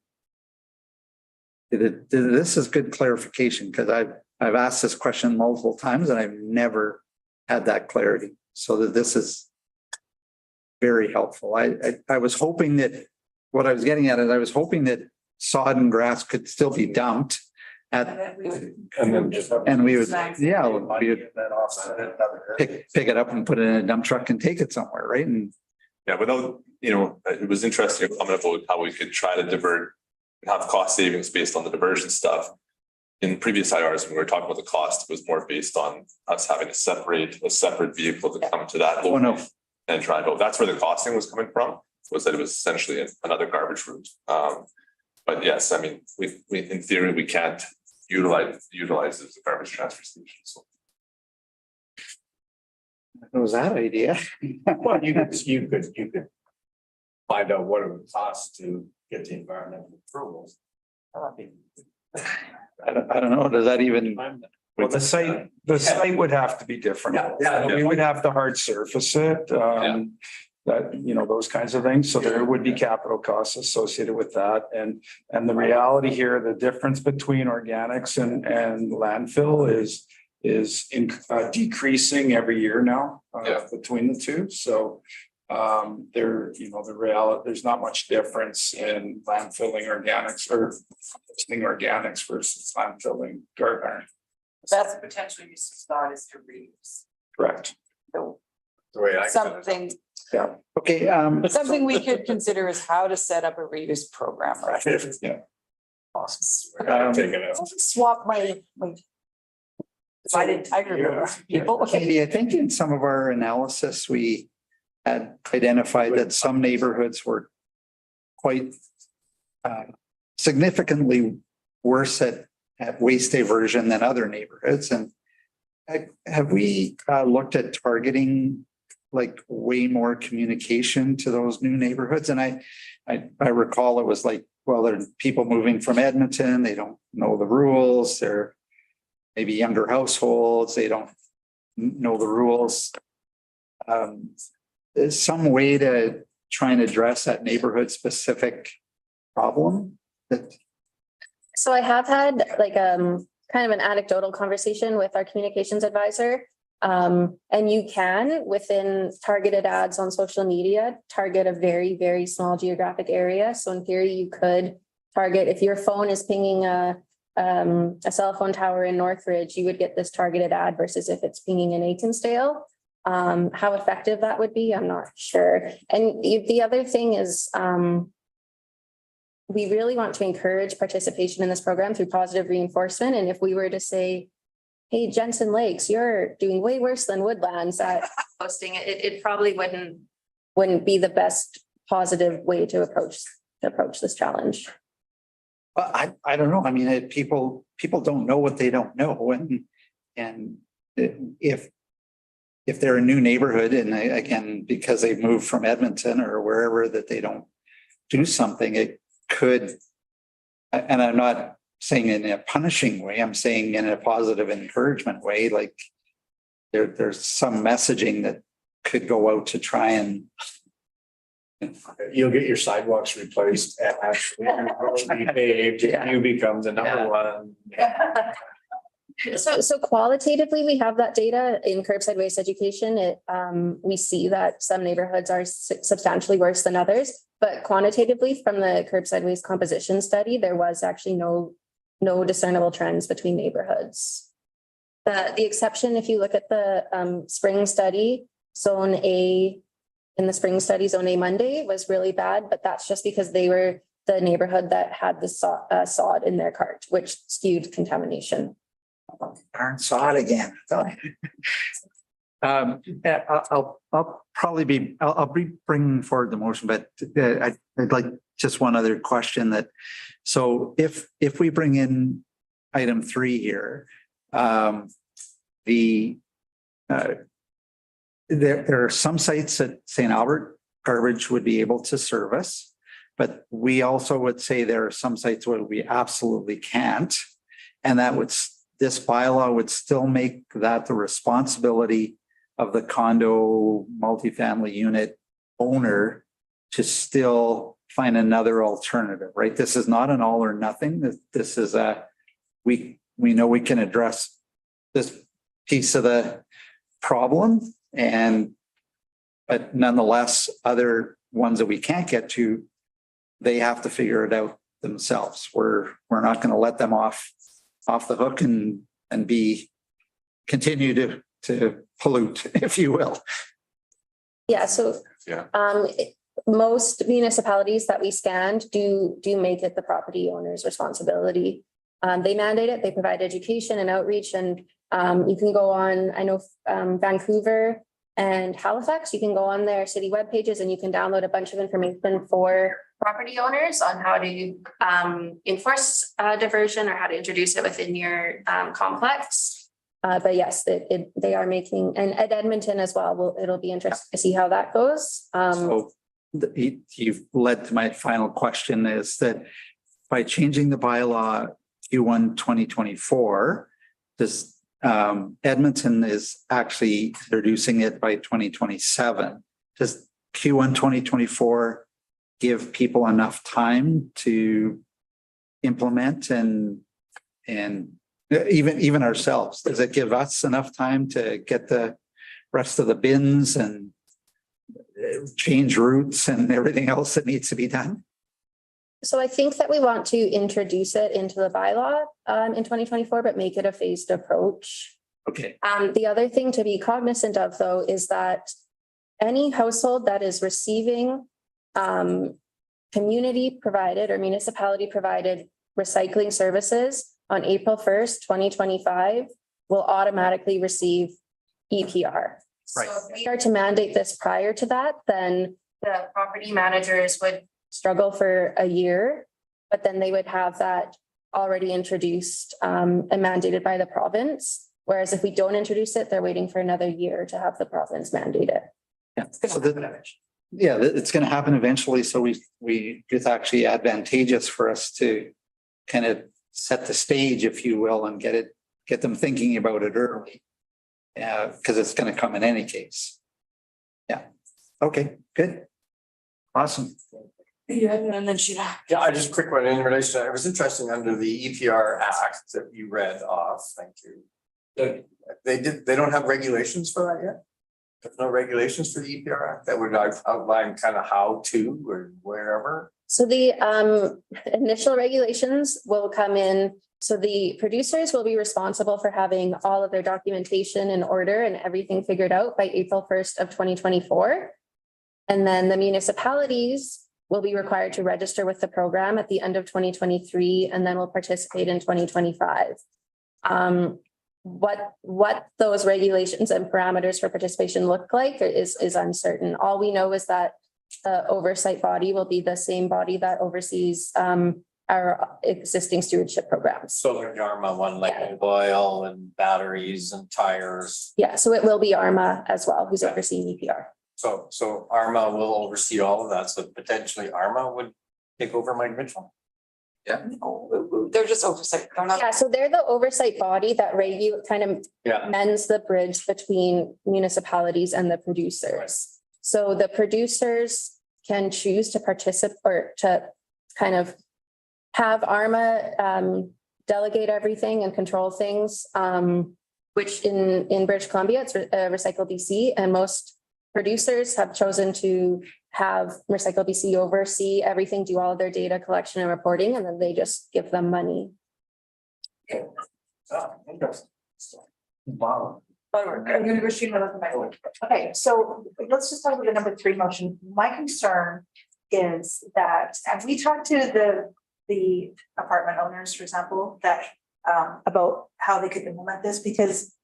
This is good clarification because I've asked this question multiple times and I've never had that clarity. So that this is very helpful. I was hoping that what I was getting at is I was hoping that sod and grass could still be dumped at, and we would pick it up and put it in a dump truck and take it somewhere, right? And yeah, without, it was interesting comment about how we could try to divert and have cost savings based on the diversion stuff. In previous IRs, when we were talking about the cost, it was more based on us having to separate a separate vehicle to come to that and drive out. That's where the costing was coming from, was that it was essentially another garbage route. But yes, I mean, we in theory, we can't utilize it as a garbage transfer station. So. What was that idea? Well, you could find out what it would cost to get the environmental approvals. I don't know, does that even? Well, the site would have to be different. We would have to hard surface it, that, those kinds of things. So there would be capital costs associated with that. And the reality here, the difference between organics and landfill is decreasing every year now, between the two. So there's not much difference in landfilling organics or listing organics versus landfilling garbage. That's potentially Mrs. thought is to reuse. Correct. So The way I. something, Yeah, okay, something we could consider is how to set up a reuse program, right? Yeah. Awesome. Take it out. Swap my divided tiger people. Katie, I think in some of our analysis, we had identified that some neighborhoods were quite significantly worse at waste diversion than other neighborhoods. And have we looked at targeting like way more communication to those new neighborhoods? And I recall it was like, well, there are people moving from Edmonton, they don't know the rules, they're maybe younger households, they don't know the rules. There's some way to try and address that neighborhood specific problem that. So I have had like kind of an anecdotal conversation with our communications advisor. And you can, within targeted ads on social media, target a very, very small geographic area. So in theory, you could target, if your phone is pinging a cell phone tower in Northridge, you would get this targeted ad versus if it's pinging in Ainsdale. How effective that would be, I'm not sure. And the other thing is, we really want to encourage participation in this program through positive reinforcement. And if we were to say, hey, Jensen Lakes, you're doing way worse than Woodlands at posting, it probably wouldn't be the best positive way to approach this challenge. Well, I don't know. I mean, people don't know what they don't know. And if they're a new neighborhood and again, because they've moved from Edmonton or wherever that they don't do something, it could, and I'm not saying in a punishing way, I'm saying in a positive encouragement way, like there's some messaging that could go out to try and. You'll get your sidewalks replaced and actually be paved, you become the number one. So qualitatively, we have that data in curbside waste education. We see that some neighborhoods are substantially worse than others, but quantitatively from the curbside waste composition study, there was actually no discernible trends between neighborhoods. The exception, if you look at the spring study, Zone A, in the spring study, Zone A Monday was really bad, but that's just because they were the neighborhood that had the sod in their cart, which skewed contamination. Darn sod again. I'll probably be, I'll be bringing forward the motion, but I'd like just one other question that, so if we bring in item 3 here, there are some sites that St. Albert garbage would be able to service, but we also would say there are some sites where we absolutely can't. And that would, this bylaw would still make that the responsibility of the condo multifamily unit owner to still find another alternative, right? This is not an all or nothing. This is we know we can address this piece of the problem, but nonetheless, other ones that we can't get to, they have to figure it out themselves. We're not going to let them off the hook and continue to pollute, if you will. Yeah, so most municipalities that we scanned do make it the property owner's responsibility. They mandate it, they provide education and outreach, and you can go on, I know Vancouver and Halifax, you can go on their city web pages and you can download a bunch of information for property owners on how to enforce diversion or how to introduce it within your complex. But yes, they are making, and at Edmonton as well, it'll be interesting to see how that goes. So you've led to my final question is that by changing the bylaw Q1 2024, does Edmonton is actually introducing it by 2027. Does Q1 2024 give people enough time to implement and even ourselves? Does it give us enough time to get the rest of the bins and change routes and everything else that needs to be done? So I think that we want to introduce it into the bylaw in 2024, but make it a phased approach. Okay. The other thing to be cognizant of, though, is that any household that is receiving community provided or municipality provided recycling services on April 1st, 2025 will automatically receive EPR. Right. So if we are to mandate this prior to that, then the property managers would struggle for a year, but then they would have that already introduced and mandated by the province. Whereas if we don't introduce it, they're waiting for another year to have the province mandate it. Yeah. So it's going to happen eventually. So it's actually advantageous for us to kind of set the stage, if you will, and get them thinking about it early. Yeah, because it's going to come in any case. Yeah. Okay, good. Awesome. Yeah, and then she. Yeah, I just quick one in relation, it was interesting under the EPR Act that you read off, thank you. They don't have regulations for that yet? There's no regulations for the EPR Act that would outline kind of how to or wherever? So the initial regulations will come in. So the producers will be responsible for having all of their documentation in order and everything figured out by April 1st of 2024. And then the municipalities will be required to register with the program at the end of 2023 and then will participate in 2025. What those regulations and parameters for participation look like is uncertain. All we know is that the oversight body will be the same body that oversees our existing stewardship programs. So like the ARMA one, like oil and batteries and tires. Yeah, so it will be ARMA as well, who's overseeing EPR. So ARMA will oversee all of that. So potentially ARMA would take over Mike Mitchell? Yeah. They're just oversight. Yeah, so they're the oversight body that kind of mends the bridge between municipalities and the producers. So the producers can choose to participate or to kind of have ARMA delegate everything and control things, which in British Columbia, it's Recycle BC, and most producers have chosen to have Recycle BC oversee everything, do all of their data collection and reporting, and then they just give them money. Wow. Okay, so let's just talk about the number 3 motion. My concern is that, and we talked to the apartment owners, for example, that about how they could implement this, because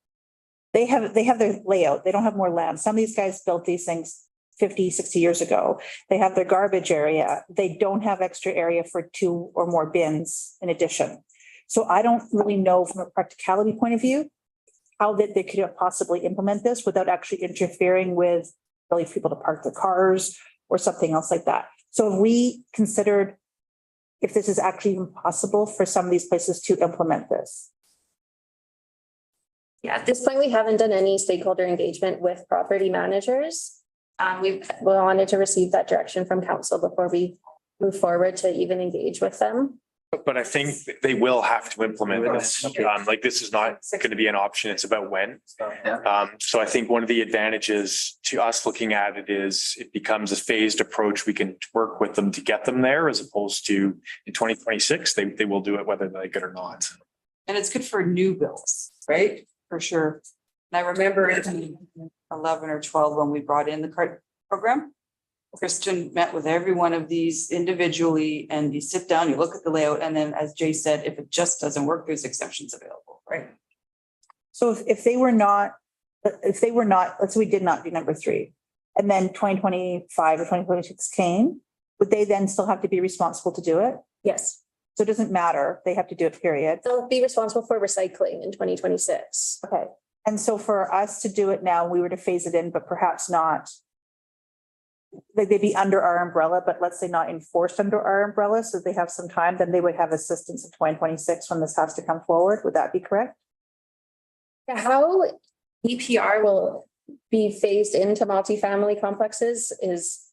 they have their layout. They don't have more land. Some of these guys built these things 50, 60 years ago. They have their garbage area. They don't have extra area for 2 or more bins in addition. So I don't really know from a practicality point of view how that they could possibly implement this without actually interfering with really people to park their cars or something else like that. So have we considered if this is actually even possible for some of these places to implement this? Yeah, at this point, we haven't done any stakeholder engagement with property managers. We wanted to receive that direction from council before we move forward to even engage with them. But I think they will have to implement this. Like this is not going to be an option. It's about when. So I think one of the advantages to us looking at it is it becomes a phased approach. We can work with them to get them there, as opposed to in 2026, they will do it whether they like it or not. And it's good for new builds, right? For sure. And I remember in 11 or 12, when we brought in the CART program, Kristen met with every one of these individually, and you sit down, you look at the layout, and then as Jay said, if it just doesn't work, there's exceptions available, right? So if they were not, let's say we did not do number 3, and then 2025 or 2026 came, would they then still have to be responsible to do it? Yes. So it doesn't matter. They have to do it, period. They'll be responsible for recycling in 2026. Okay. And so for us to do it now, we were to phase it in, but perhaps not. Like they'd be under our umbrella, but let's say not enforced under our umbrella, so they have some time, then they would have assistance in 2026 when this has to come forward. Would that be correct? Yeah, how EPR will be phased into multifamily complexes is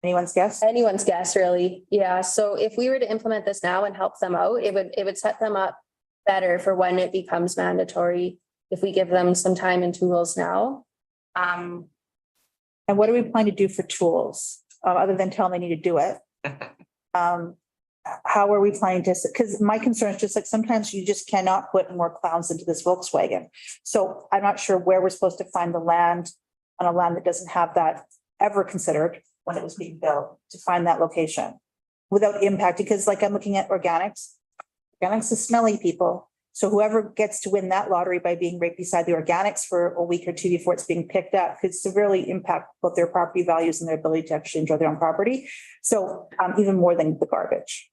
anyone's guess. Anyone's guess, really. Yeah. So if we were to implement this now and help them out, it would set them up better for when it becomes mandatory. If we give them some time and tools now. And what are we planning to do for tools, other than tell them they need to do it? How are we planning to, because my concern is just like sometimes you just cannot put more clowns into this Volkswagen. So I'm not sure where we're supposed to find the land on a land that doesn't have that ever considered when it was being built, to find that location without impact, because like I'm looking at organics. Organics is smelly, people. So whoever gets to win that lottery by being right beside the organics for a week or two before it's being picked up could severely impact both their property values and their ability to actually enjoy their own property. So even more than the garbage.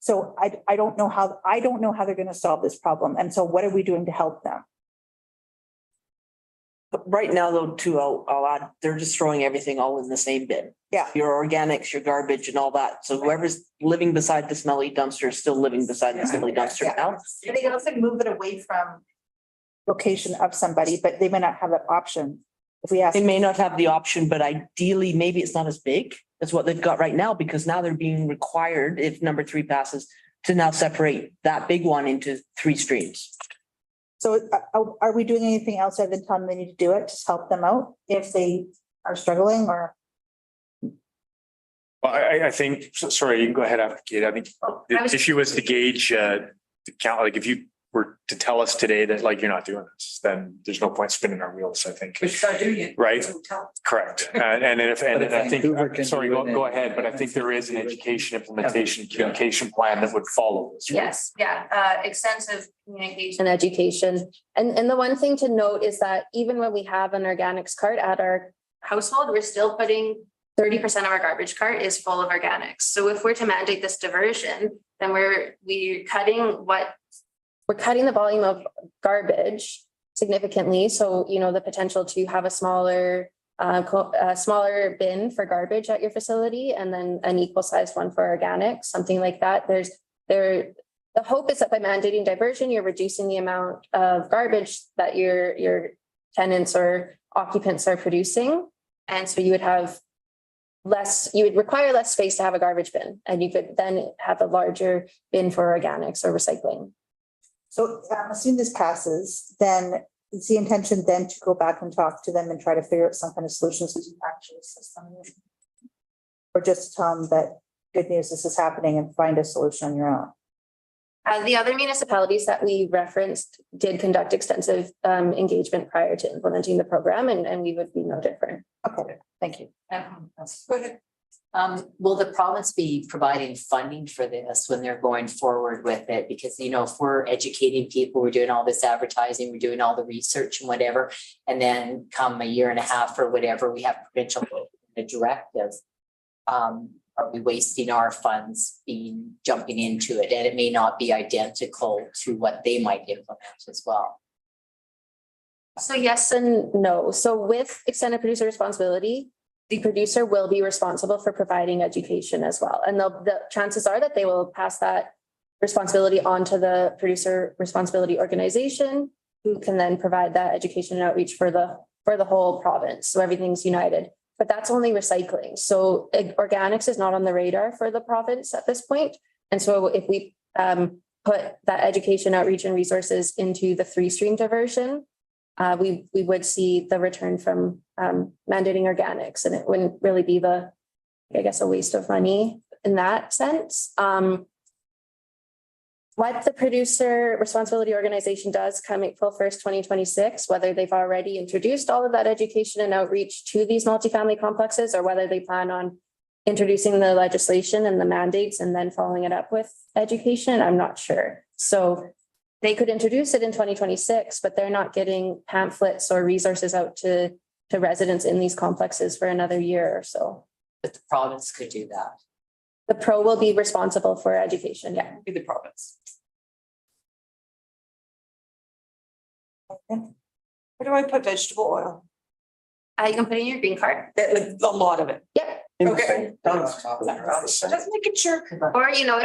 So I don't know how they're going to solve this problem. And so what are we doing to help them? But right now though, too, I'll add, they're just throwing everything all in the same bin. Yeah. Your organics, your garbage and all that. So whoever's living beside the smelly dumpster is still living beside the smelly dumpster now. They can also move it away from location of somebody, but they may not have that option. If we ask. They may not have the option, but ideally, maybe it's not as big as what they've got right now, because now they're being required, if number 3 passes, to now separate that big one into 3 streams. So are we doing anything else other than telling them they need to do it, just help them out if they are struggling or? Well, I think, sorry, you can go ahead after Kate. I think the issue was to gauge the count, like if you were to tell us today that like you're not doing this, then there's no point spinning our wheels, I think. We start doing it. Right? Correct. And I think, sorry, go ahead, but I think there is an education, implementation, communication plan that would follow this. Right? Yes, yeah, extensive communication. And education. And the one thing to note is that even when we have an organics cart at our household, we're still putting 30% of our garbage cart is full of organics. So if we're to mandate this diversion, then we're cutting the volume of garbage significantly. So, you know, the potential to have a smaller bin for garbage at your facility and then an equal sized one for organics, something like that. The hope is that by mandating diversion, you're reducing the amount of garbage that your tenants or occupants are producing. And so you would require less space to have a garbage bin, and you could then have a larger bin for organics or recycling. So as soon as this passes, then is the intention then to go back and talk to them and try to figure out some kind of solutions to actually assist them? Or just to tell them that good news, this is happening and find a solution on your own? The other municipalities that we referenced did conduct extensive engagement prior to implementing the program, and we would be no different. Okay, thank you. Go ahead. Will the province be providing funding for this when they're going forward with it? Because, you know, if we're educating people, we're doing all this advertising, we're doing all the research and whatever, and then come a year and a half or whatever, we have provincial directive. Are we wasting our funds jumping into it? And it may not be identical to what they might implement as well. So yes and no. So with extended producer responsibility, the producer will be responsible for providing education as well. And the chances are that they will pass that responsibility on to the producer responsibility organization, who can then provide that education and outreach for the whole province. So everything's united. But that's only recycling. So organics is not on the radar for the province at this point. And so if we put that education, outreach, and resources into the 3-stream diversion, we would see the return from mandating organics, and it wouldn't really be a waste of money in that sense. What the producer responsibility organization does come April 1st, 2026, whether they've already introduced all of that education and outreach to these multifamily complexes, or whether they plan on introducing the legislation and the mandates and then following it up with education, I'm not sure. So they could introduce it in 2026, but they're not getting pamphlets or resources out to residents in these complexes for another year or so. But the province could do that. The pro will be responsible for education, yeah. Be the province. Where do I put vegetable oil? You can put in your green card. Like a lot of it. Yep. Okay. Just making sure. Or, you know,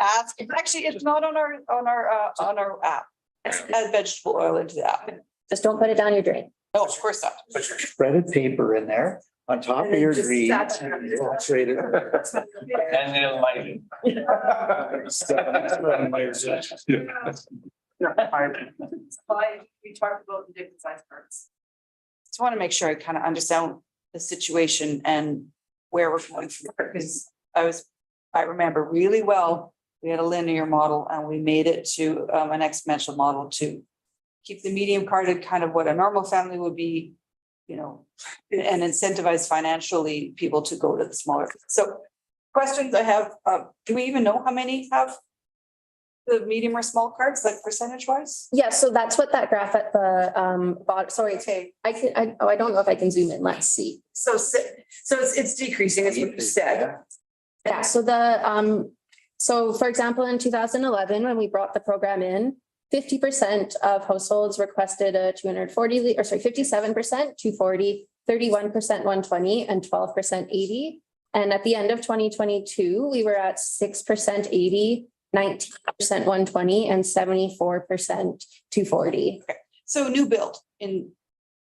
Ask. Actually, it's not on our app. Add vegetable oil into the app. just don't put it down your drain. No, of course not. Shredded paper in there on top of your Just green. saturate it. Saturate it. And then light We talked about the different size cards. Just want to make sure I kind of understand the situation and where we're going from here, because I remember really well, we had a linear model and we made it to an exponential model to keep the medium carded kind of what a normal family would be, you know, and incentivize financially people to go to the smaller. So questions I have, do we even know how many have the medium or small cards, like percentage wise? Yeah, so that's what that graph at the bottom, sorry, Okay. I don't know if I can zoom in, let's see. So it's decreasing, as you said. Yeah, so for example, in 2011, when we brought the program in, 50% of households requested a 240, or sorry, 57%, 240, 31%, 120, and 12% 80. And at the end of 2022, we were at 6% 80, 19% 120, and 74% 240. So new build in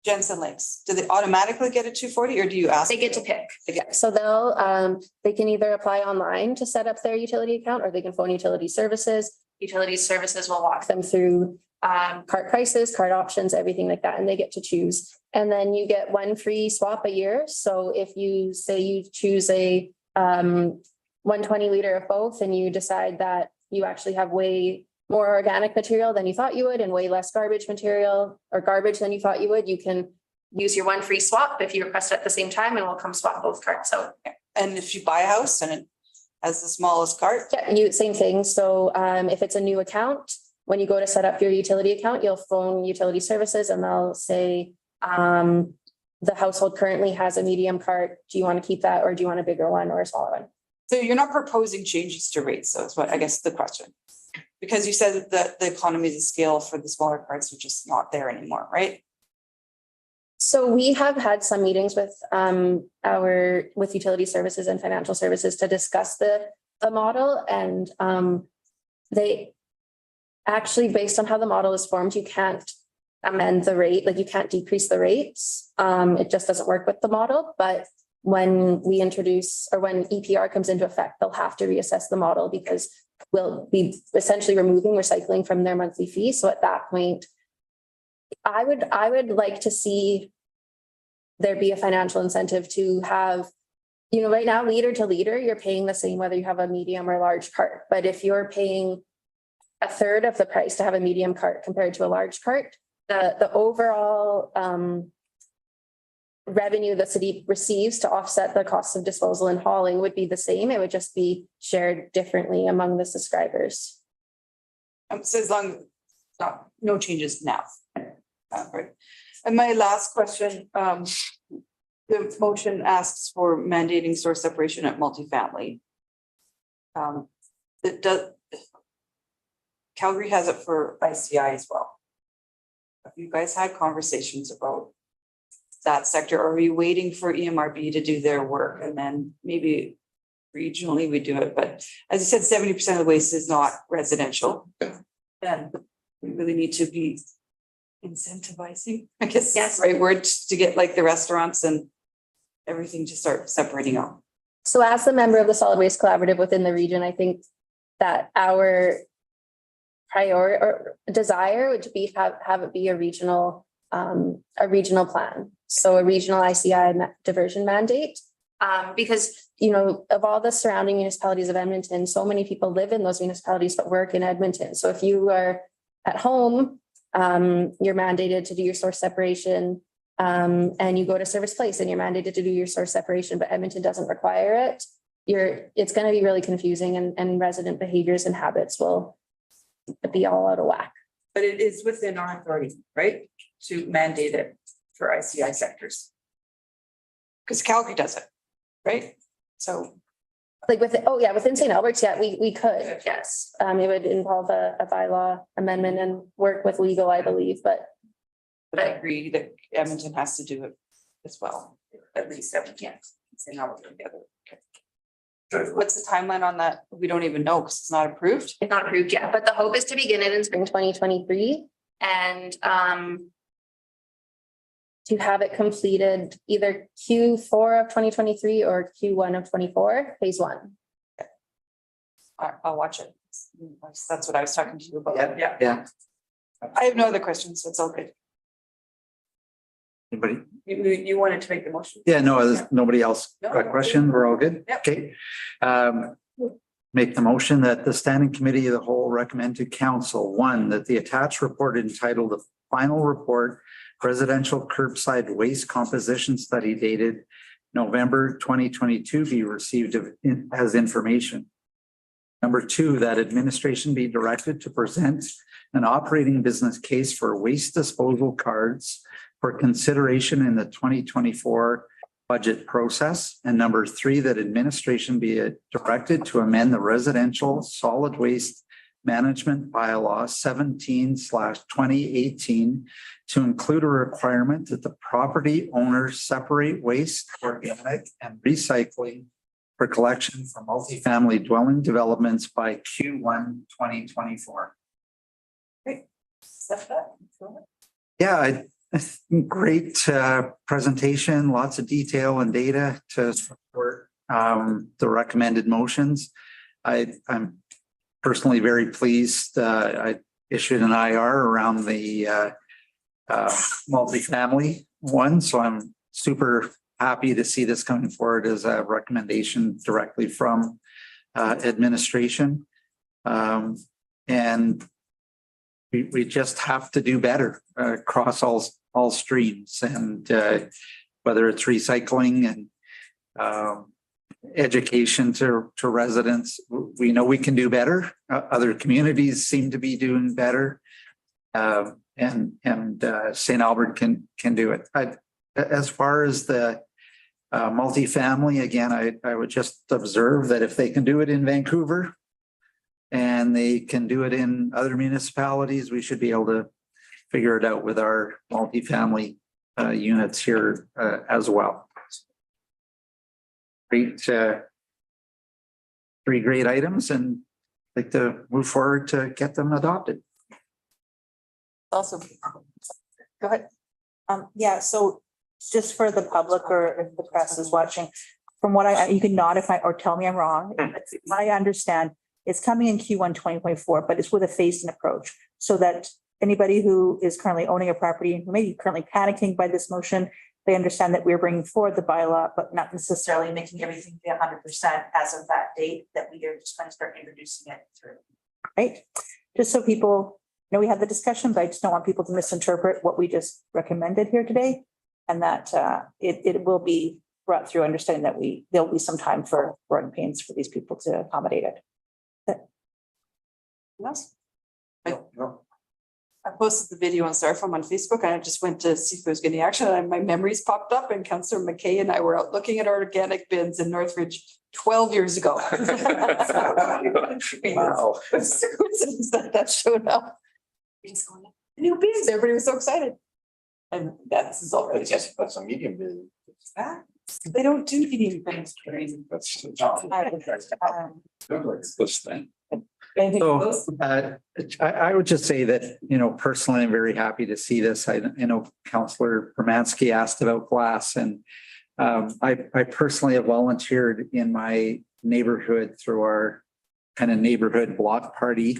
Jensen Lakes, do they automatically get a 240 or do you ask? They get to pick. Yeah, so they can either apply online to set up their utility account, or they can phone utility services. Utility services will walk them through cart prices, card options, everything like that, and they get to choose. And then you get one free swap a year. So if you say you choose a 120 liter of both, and you decide that you actually have way more organic material than you thought you would and way less garbage material or garbage than you thought you would, you can use your one free swap if you request it at the same time, and we'll come swap both carts. So, and if you buy a house and it has the smallest cart? Yeah, same thing. So if it's a new account, when you go to set up your utility account, you'll phone utility services and they'll say, the household currently has a medium cart. Do you want to keep that, or do you want a bigger one or a smaller one? So you're not proposing changes to rates, so that's what I guess the question. Because you said that the economies of scale for the smaller carts are just not there anymore, right? So we have had some meetings with with utility services and financial services to discuss the model, and they actually, based on how the model is formed, you can't amend the rate, like you can't decrease the rates. It just doesn't work with the model. But when we introduce, or when EPR comes into effect, they'll have to reassess the model, because we'll be essentially removing recycling from their monthly fee. So at that point, I would like to see there be a financial incentive to have, you know, right now, liter to liter, you're paying the same whether you have a medium or large cart. But if you're paying a third of the price to have a medium cart compared to a large cart, the overall revenue the city receives to offset the costs of disposal and hauling would be the same. It would just be shared differently among the subscribers. So as long as no changes now. Right. And my last question, the motion asks for mandating source separation at multifamily. It does. Calgary has it for ICI as well. Have you guys had conversations about that sector, or are you waiting for EMRB to do their work and then maybe regionally we do it? But as you said, 70% of the waste is not residential. And we really need to be incentivizing, I guess, yes, right word, to get like the restaurants and everything to start separating out. So as the member of the Solid Waste Collaborative within the region, I think that our priority or desire would be have it be a regional plan. So a regional ICI diversion mandate, because, you know, of all the surrounding municipalities of Edmonton, so many people live in those municipalities but work in Edmonton. So if you are at home, you're mandated to do your source separation, and you go to Service Place and you're mandated to do your source separation, but Edmonton doesn't require it. It's going to be really confusing, and resident behaviors and habits will be all out of whack. But it is within our authority, right, to mandate it for ICI sectors. Because Calgary does it, right? So Like within St. Albert's, yeah, we could, yes. It would involve a bylaw amendment and work with legal, I believe, but But I agree that Edmonton has to do it as well, at least that we can't say now we're together. What's the timeline on that? We don't even know because it's not approved. it's not approved yet, but the hope is to begin it in spring 2023 and to have it completed either Q4 of 2023 or Q1 of 24, phase 1. I'll watch it. That's what I was talking to you about. Yeah. I have no other questions, so it's all good. Anybody? You wanted to make the motion? Yeah, no, there's nobody else got a question. We're all good? Yep. Okay. Make the motion that the standing committee of the whole recommend to council, one, that the attached report entitled the final report residential curbside waste composition study dated November 2022 be received as information. Number two, that administration be directed to present an operating business case for waste disposal cards for consideration in the 2024 budget process. And number three, that administration be directed to amend the residential solid waste management bylaw 17/2018 to include a requirement that the property owners separate waste, organic and recycling for collection for multifamily dwelling developments by Q1 2024. Yeah, great presentation, lots of detail and data to support the recommended motions. I'm personally very pleased. I issued an IR around the multifamily one, so I'm super happy to see this coming forward as a recommendation directly from administration. And we just have to do better across all streams, and whether it's recycling and education to residents, we know we can do better. Other communities seem to be doing better, and St. Albert can do it. As far as the multifamily, again, I would just observe that if they can do it in Vancouver and they can do it in other municipalities, we should be able to figure it out with our multifamily units here as well. Great, three great items, and I'd like to move forward to get them adopted. Also, go ahead. Yeah, so just for the public or if the press is watching, from what you can nod if or tell me I'm wrong. I understand it's coming in Q1 2024, but it's with a phased-in approach so that anybody who is currently owning a property, who may be currently panicking by this motion, they understand that we're bringing forward the bylaw, but not necessarily making everything be 100% as of that date, that we are just going to start introducing it through. Right? Just so people know we had the discussion, but I just don't want people to misinterpret what we just recommended here today. And that it will be brought through understanding that there'll be some time for growing pains for these people to accommodate it. Yes. I posted the video on Starfom on Facebook and I just went to see if there was getting action and my memories popped up and Councillor McKay and I were out looking at our organic bins in Northridge 12 years ago. Wow. It's a coincidence that showed up. New bins, everybody was so excited. And that's is already just. That's a medium bid. They don't do medium bins. That's this thing. So I would just say that, personally, I'm very happy to see this. I know Councillor Permansky asked about glass, and I personally have volunteered in my neighborhood through our kind of neighborhood block party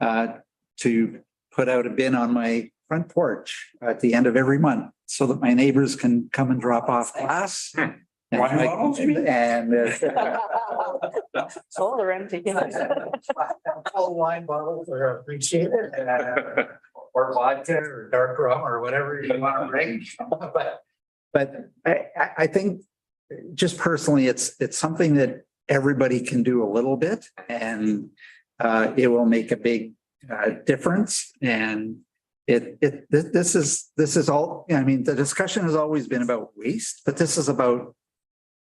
to put out a bin on my front porch at the end of every month so that my neighbors can come and drop off glass. Wine bottles, you mean? And Solar empty. Full wine bottles are appreciated, or vodka or dark rum or whatever you want to bring. But I think just personally, it's something that everybody can do a little bit, and it will make a big difference. And this is all. I mean, the discussion has always been about waste, but this is about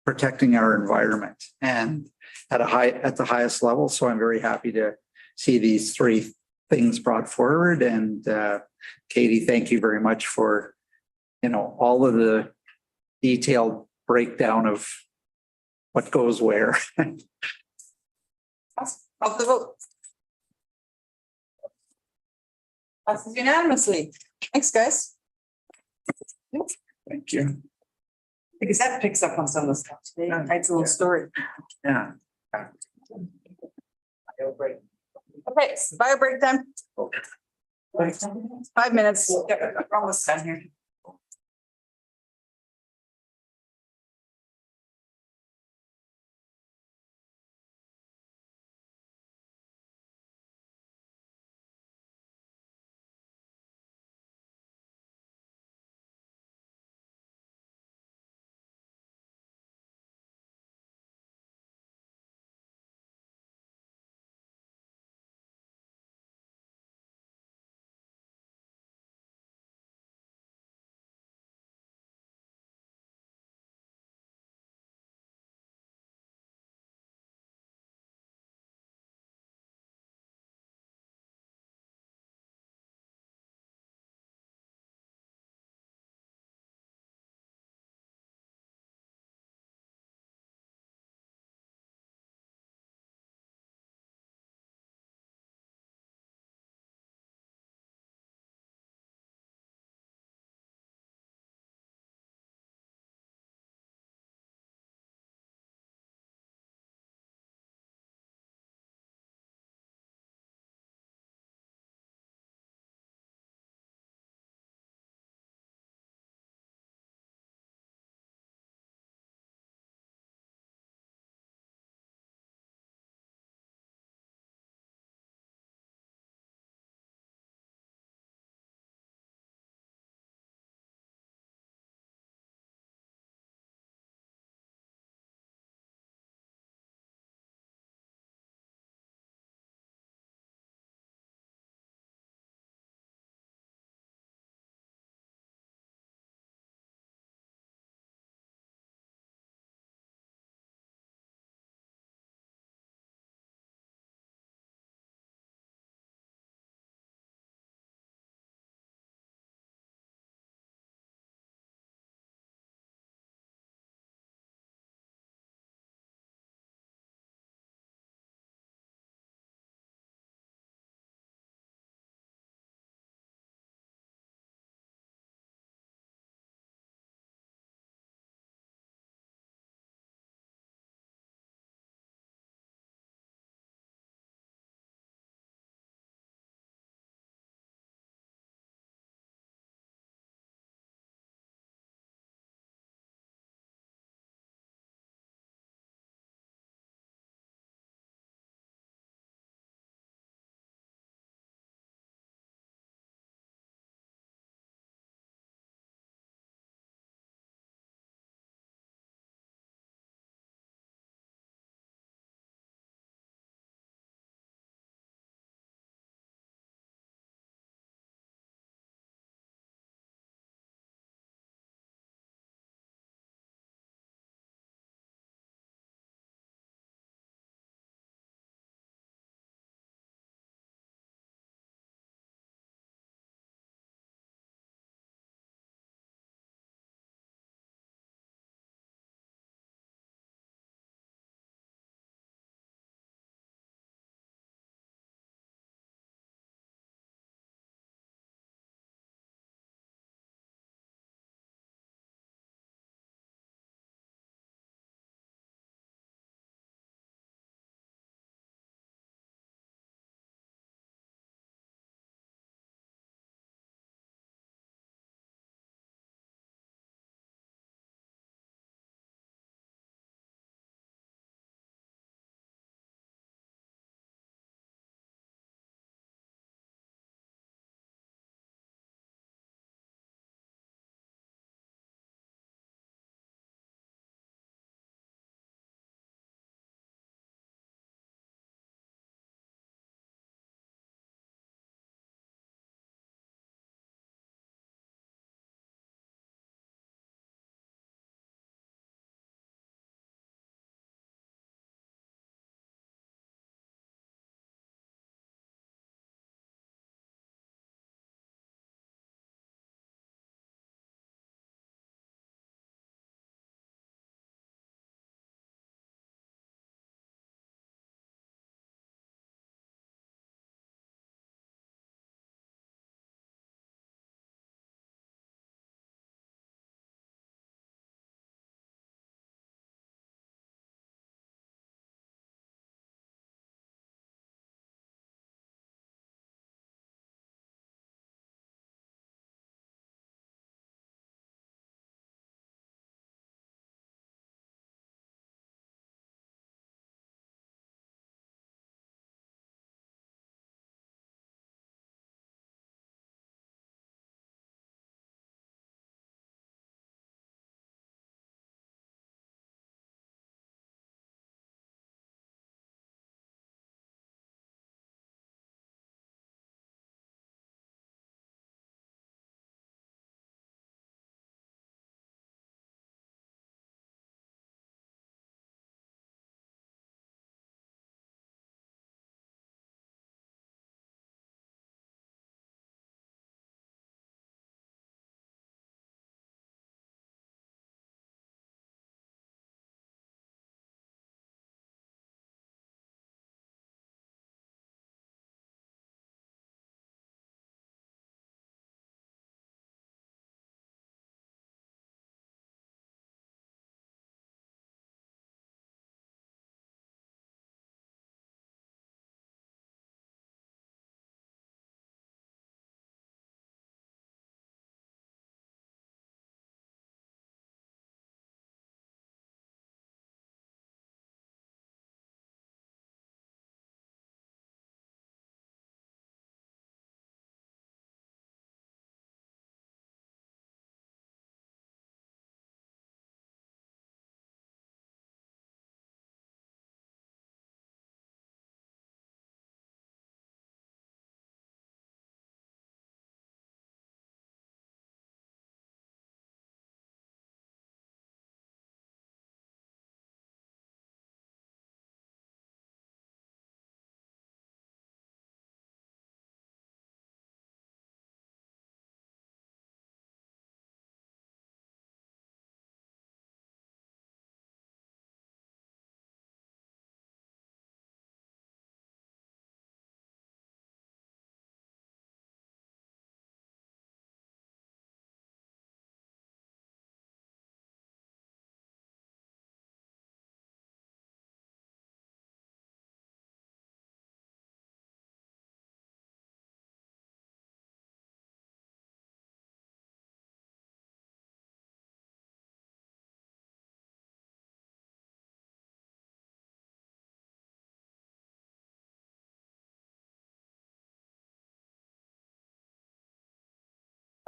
protecting our environment and at the highest level. So I'm very happy to see these three things brought forward. And Katie, thank you very much for, all of the detailed breakdown of what goes where. Of the vote. Passes unanimously. Thanks, guys. Thank you. Because that picks up on some of the stuff today. Writes a little story. Yeah. Okay, bio break time. 5 minutes. Yeah, we're almost done here.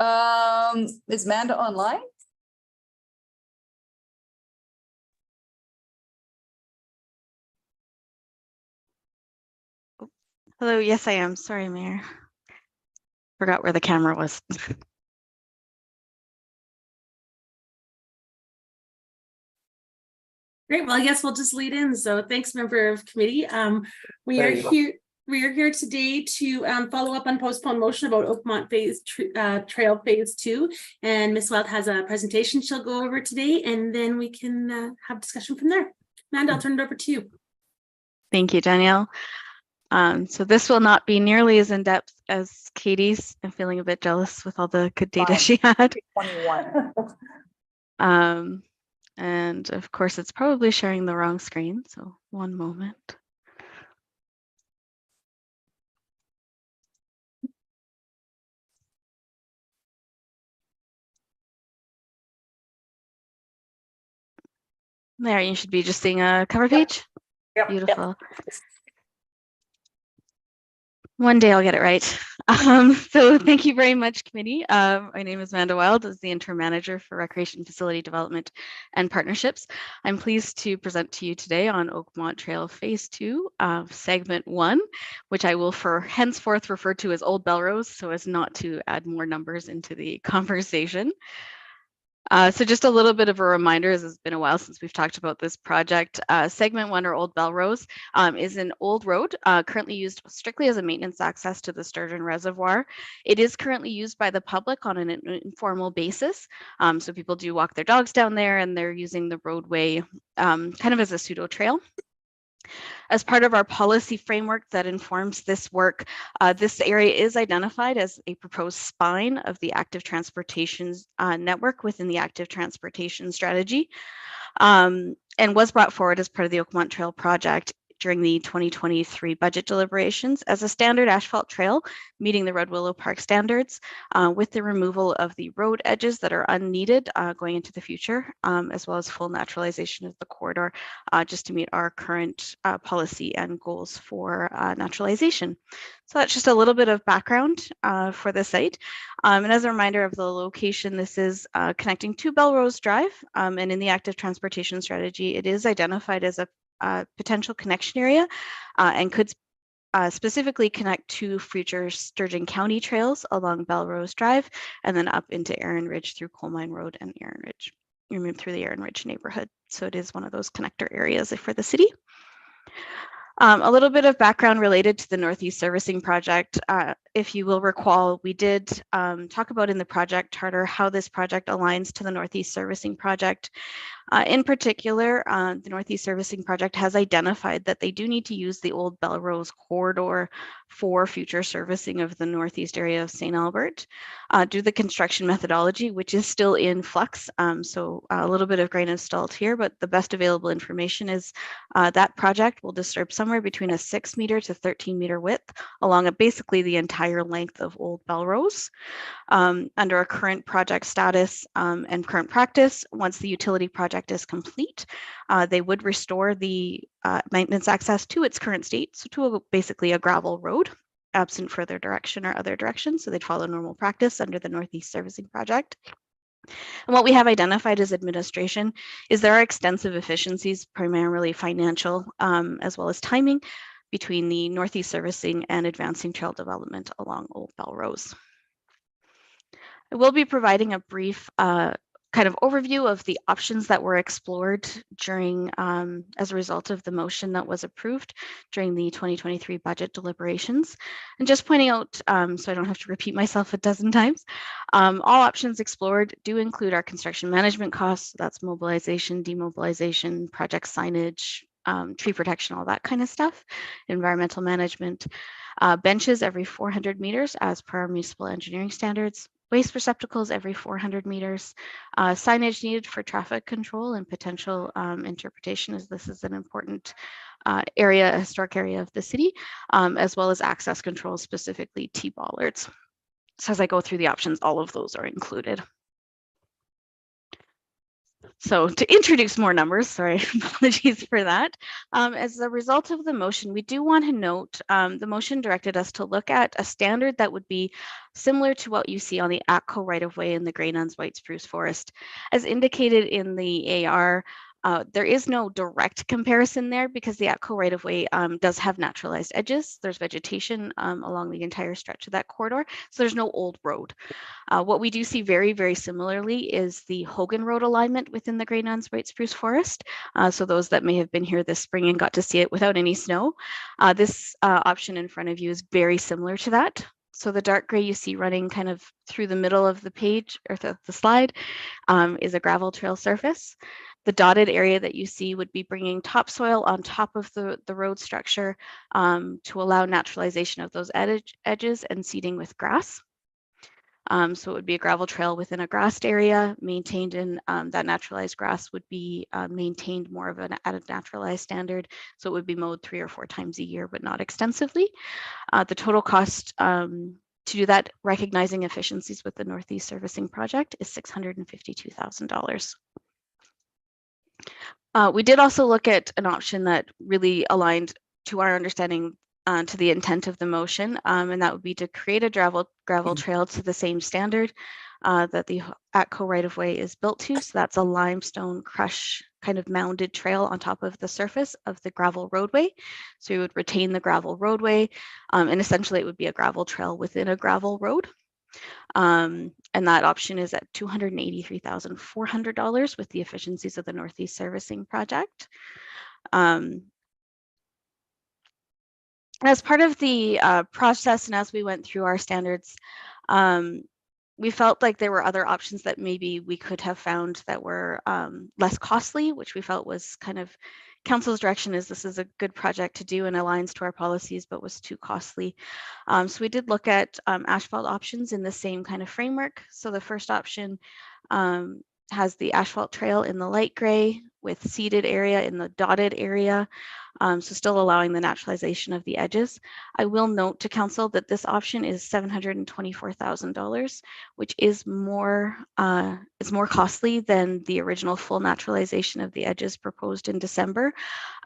Is Amanda online? Hello, yes, I am. Sorry, Mayor. Forgot where the camera was. Great. Well, I guess we'll just lead in. So thanks, member of committee. We are here today to follow up on postponed motion about Oakmont Trail Phase 2. And Ms. Wild has a presentation she'll go over today, and then we can have discussion from there. Amanda, I'll turn it over to you. Thank you, Danielle. So this will not be nearly as in-depth as Katie's. I'm feeling a bit jealous with all the good data she had. 21. And of course, it's probably sharing the wrong screen. So one moment. There, you should be just seeing a cover page. Yep. Beautiful. One day I'll get it right. So thank you very much, committee. My name is Amanda Wild, as the interim manager for Recreation Facility Development and Partnerships. I'm pleased to present to you today on Oakmont Trail Phase 2, Segment 1, which I will henceforth refer to as Old Belrose, so as not to add more numbers into the conversation. So just a little bit of a reminder, as it's been a while since we've talked about this project. Segment 1, or Old Belrose, is an old road currently used strictly as a maintenance access to the Sturgeon Reservoir. It is currently used by the public on an informal basis. So people do walk their dogs down there, and they're using the roadway kind of as a pseudo trail. As part of our policy framework that informs this work, this area is identified as a proposed spine of the active transportation network within the active transportation strategy, and was brought forward as part of the Oakmont Trail project during the 2023 budget deliberations as a standard asphalt trail, meeting the Red Willow Park standards, with the removal of the road edges that are unneeded going into the future, as well as full naturalization of the corridor, just to meet our current policy and goals for naturalization. So that's just a little bit of background for the site. And as a reminder of the location, this is connecting to Belrose Drive, and in the active transportation strategy, it is identified as a potential connection area, and could specifically connect to future Sturgeon County trails along Belrose Drive, and then up into Erin Ridge through Coal Mine Road and Erin Ridge. You move through the Erin Ridge neighborhood. So it is one of those connector areas for the city. A little bit of background related to the Northeast Servicing Project. If you will recall, we did talk about in the project charter how this project aligns to the Northeast Servicing Project. In particular, the Northeast Servicing Project has identified that they do need to use the old Belrose corridor for future servicing of the Northeast area of St. Albert due to the construction methodology, which is still in flux. So a little bit of grain of salt here, but the best available information is that project will disturb somewhere between a 6 meter to 13 meter width along basically the entire length of Old Belrose. Under our current project status and current practice, once the utility project is complete, they would restore the maintenance access to its current state, so to basically a gravel road, absent further direction or other direction. So they'd follow normal practice under the Northeast Servicing Project. And what we have identified as administration is there are extensive efficiencies, primarily financial, as well as timing, between the Northeast Servicing and advancing trail development along Old Belrose. I will be providing a brief kind of overview of the options that were explored during, as a result of the motion that was approved during the 2023 budget deliberations. And just pointing out, so I don't have to repeat myself a dozen times, all options explored do include our construction management costs. That's mobilization, demobilization, project signage, tree protection, all that kind of stuff, environmental management, benches every 400 meters as per our municipal engineering standards, waste receptacles every 400 meters, signage needed for traffic control and potential interpretation, as this is an important area, a historic area of the city, as well as access control, specifically T-bollards. So as I go through the options, all of those are included. So to introduce more numbers, sorry, apologies for that. As a result of the motion, we do want to note the motion directed us to look at a standard that would be similar to what you see on the ATCO right-of-way in the Grey Nuns White Spruce Forest. As indicated in the AR, there is no direct comparison there because the ATCO right-of-way does have naturalized edges. There's vegetation along the entire stretch of that corridor, so there's no old road. What we do see very, very similarly is the Hogan Road alignment within the Grey Nuns White Spruce Forest. So those that may have been here this spring and got to see it without any snow, this option in front of you is very similar to that. So the dark gray you see running kind of through the middle of the page or the slide is a gravel trail surface. The dotted area that you see would be bringing topsoil on top of the road structure to allow naturalization of those edges and seeding with grass. So it would be a gravel trail within a grassed area maintained in that naturalized grass would be maintained more of at a naturalized standard. So it would be mowed 3 or 4 times a year, but not extensively. The total cost to do that, recognizing efficiencies with the Northeast Servicing Project, is $652,000. We did also look at an option that really aligned to our understanding to the intent of the motion, and that would be to create a gravel trail to the same standard that the ATCO right-of-way is built to. So that's a limestone crush kind of mounded trail on top of the surface of the gravel roadway. So you would retain the gravel roadway, and essentially it would be a gravel trail within a gravel road. And that option is at $283,400 with the efficiencies of the Northeast Servicing Project. As part of the process and as we went through our standards, we felt like there were other options that maybe we could have found that were less costly, which we felt was kind of council's direction is this is a good project to do and aligns to our policies, but was too costly. So we did look at asphalt options in the same kind of framework. So the first option has the asphalt trail in the light gray with seeded area in the dotted area. So still allowing the naturalization of the edges. I will note to council that this option is $724,000, which is more costly than the original full naturalization of the edges proposed in December.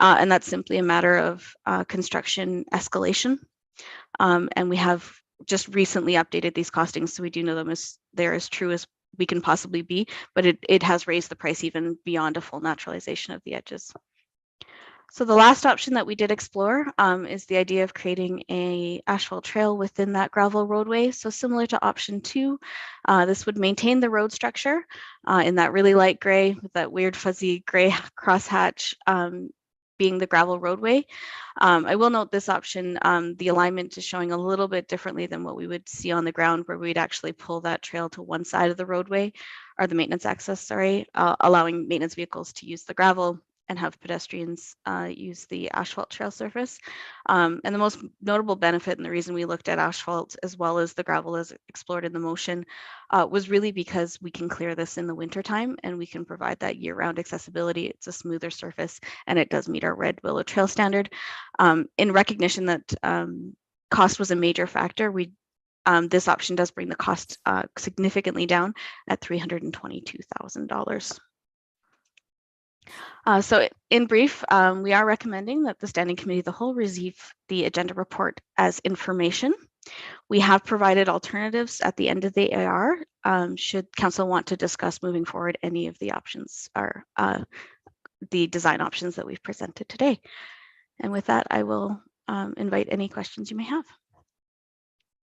And that's simply a matter of construction escalation. And we have just recently updated these costings, so we do know them as they're as true as we can possibly be, but it has raised the price even beyond a full naturalization of the edges. So the last option that we did explore is the idea of creating a asphalt trail within that gravel roadway. So similar to option 2, this would maintain the road structure in that really light gray with that weird fuzzy gray crosshatch being the gravel roadway. I will note this option, the alignment is showing a little bit differently than what we would see on the ground, where we'd actually pull that trail to one side of the roadway, or the maintenance access, sorry, allowing maintenance vehicles to use the gravel and have pedestrians use the asphalt trail surface. And the most notable benefit, and the reason we looked at asphalt as well as the gravel as explored in the motion, was really because we can clear this in the wintertime and we can provide that year-round accessibility. It's a smoother surface and it does meet our Red Willow Trail standard. In recognition that cost was a major factor, this option does bring the cost significantly down at $322,000. So in brief, we are recommending that the Standing Committee of the Whole receive the agenda report as information. We have provided alternatives at the end of the AR should council want to discuss moving forward any of the options or the design options that we've presented today. And with that, I will invite any questions you may have.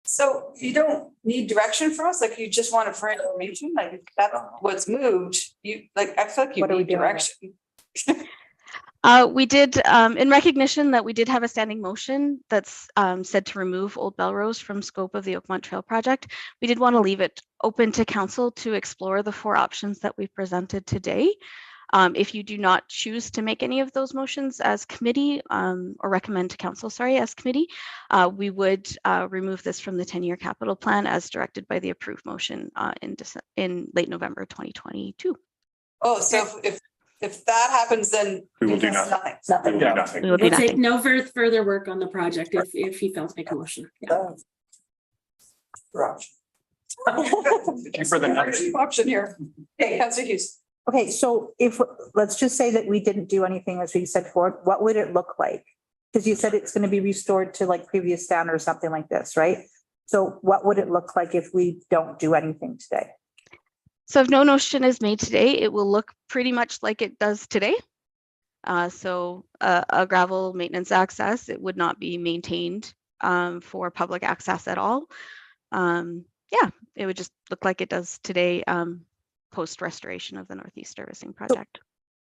So you don't need direction from us, like you just want it for information, like that's what's moved. You like, I feel like you need direction. We did, in recognition that we did have a standing motion that's said to remove Old Belrose from scope of the Oakmont Trail project, we did want to leave it open to council to explore the 4 options that we presented today. If you do not choose to make any of those motions as committee or recommend to council, sorry, as committee, we would remove this from the 10-year capital plan as directed by the approved motion in late November 2022. Oh, so if that happens, then we will do nothing. Nothing. We will do nothing. We will do We'll nothing. take no further work on the project if he fails to make a motion. Yeah. Thank you for the option here. Hey, Councilor Hughes. Okay, so if, let's just say that we didn't do anything as we said before, what would it look like? Because you said it's going to be restored to like previous standard or something like this, right? So what would it look like if we don't do anything today? So if no motion is made today, it will look pretty much like it does today. A gravel maintenance access, it would not be maintained for public access at all. Yeah, it would just look like it does today post restoration of the Northeast Servicing Project.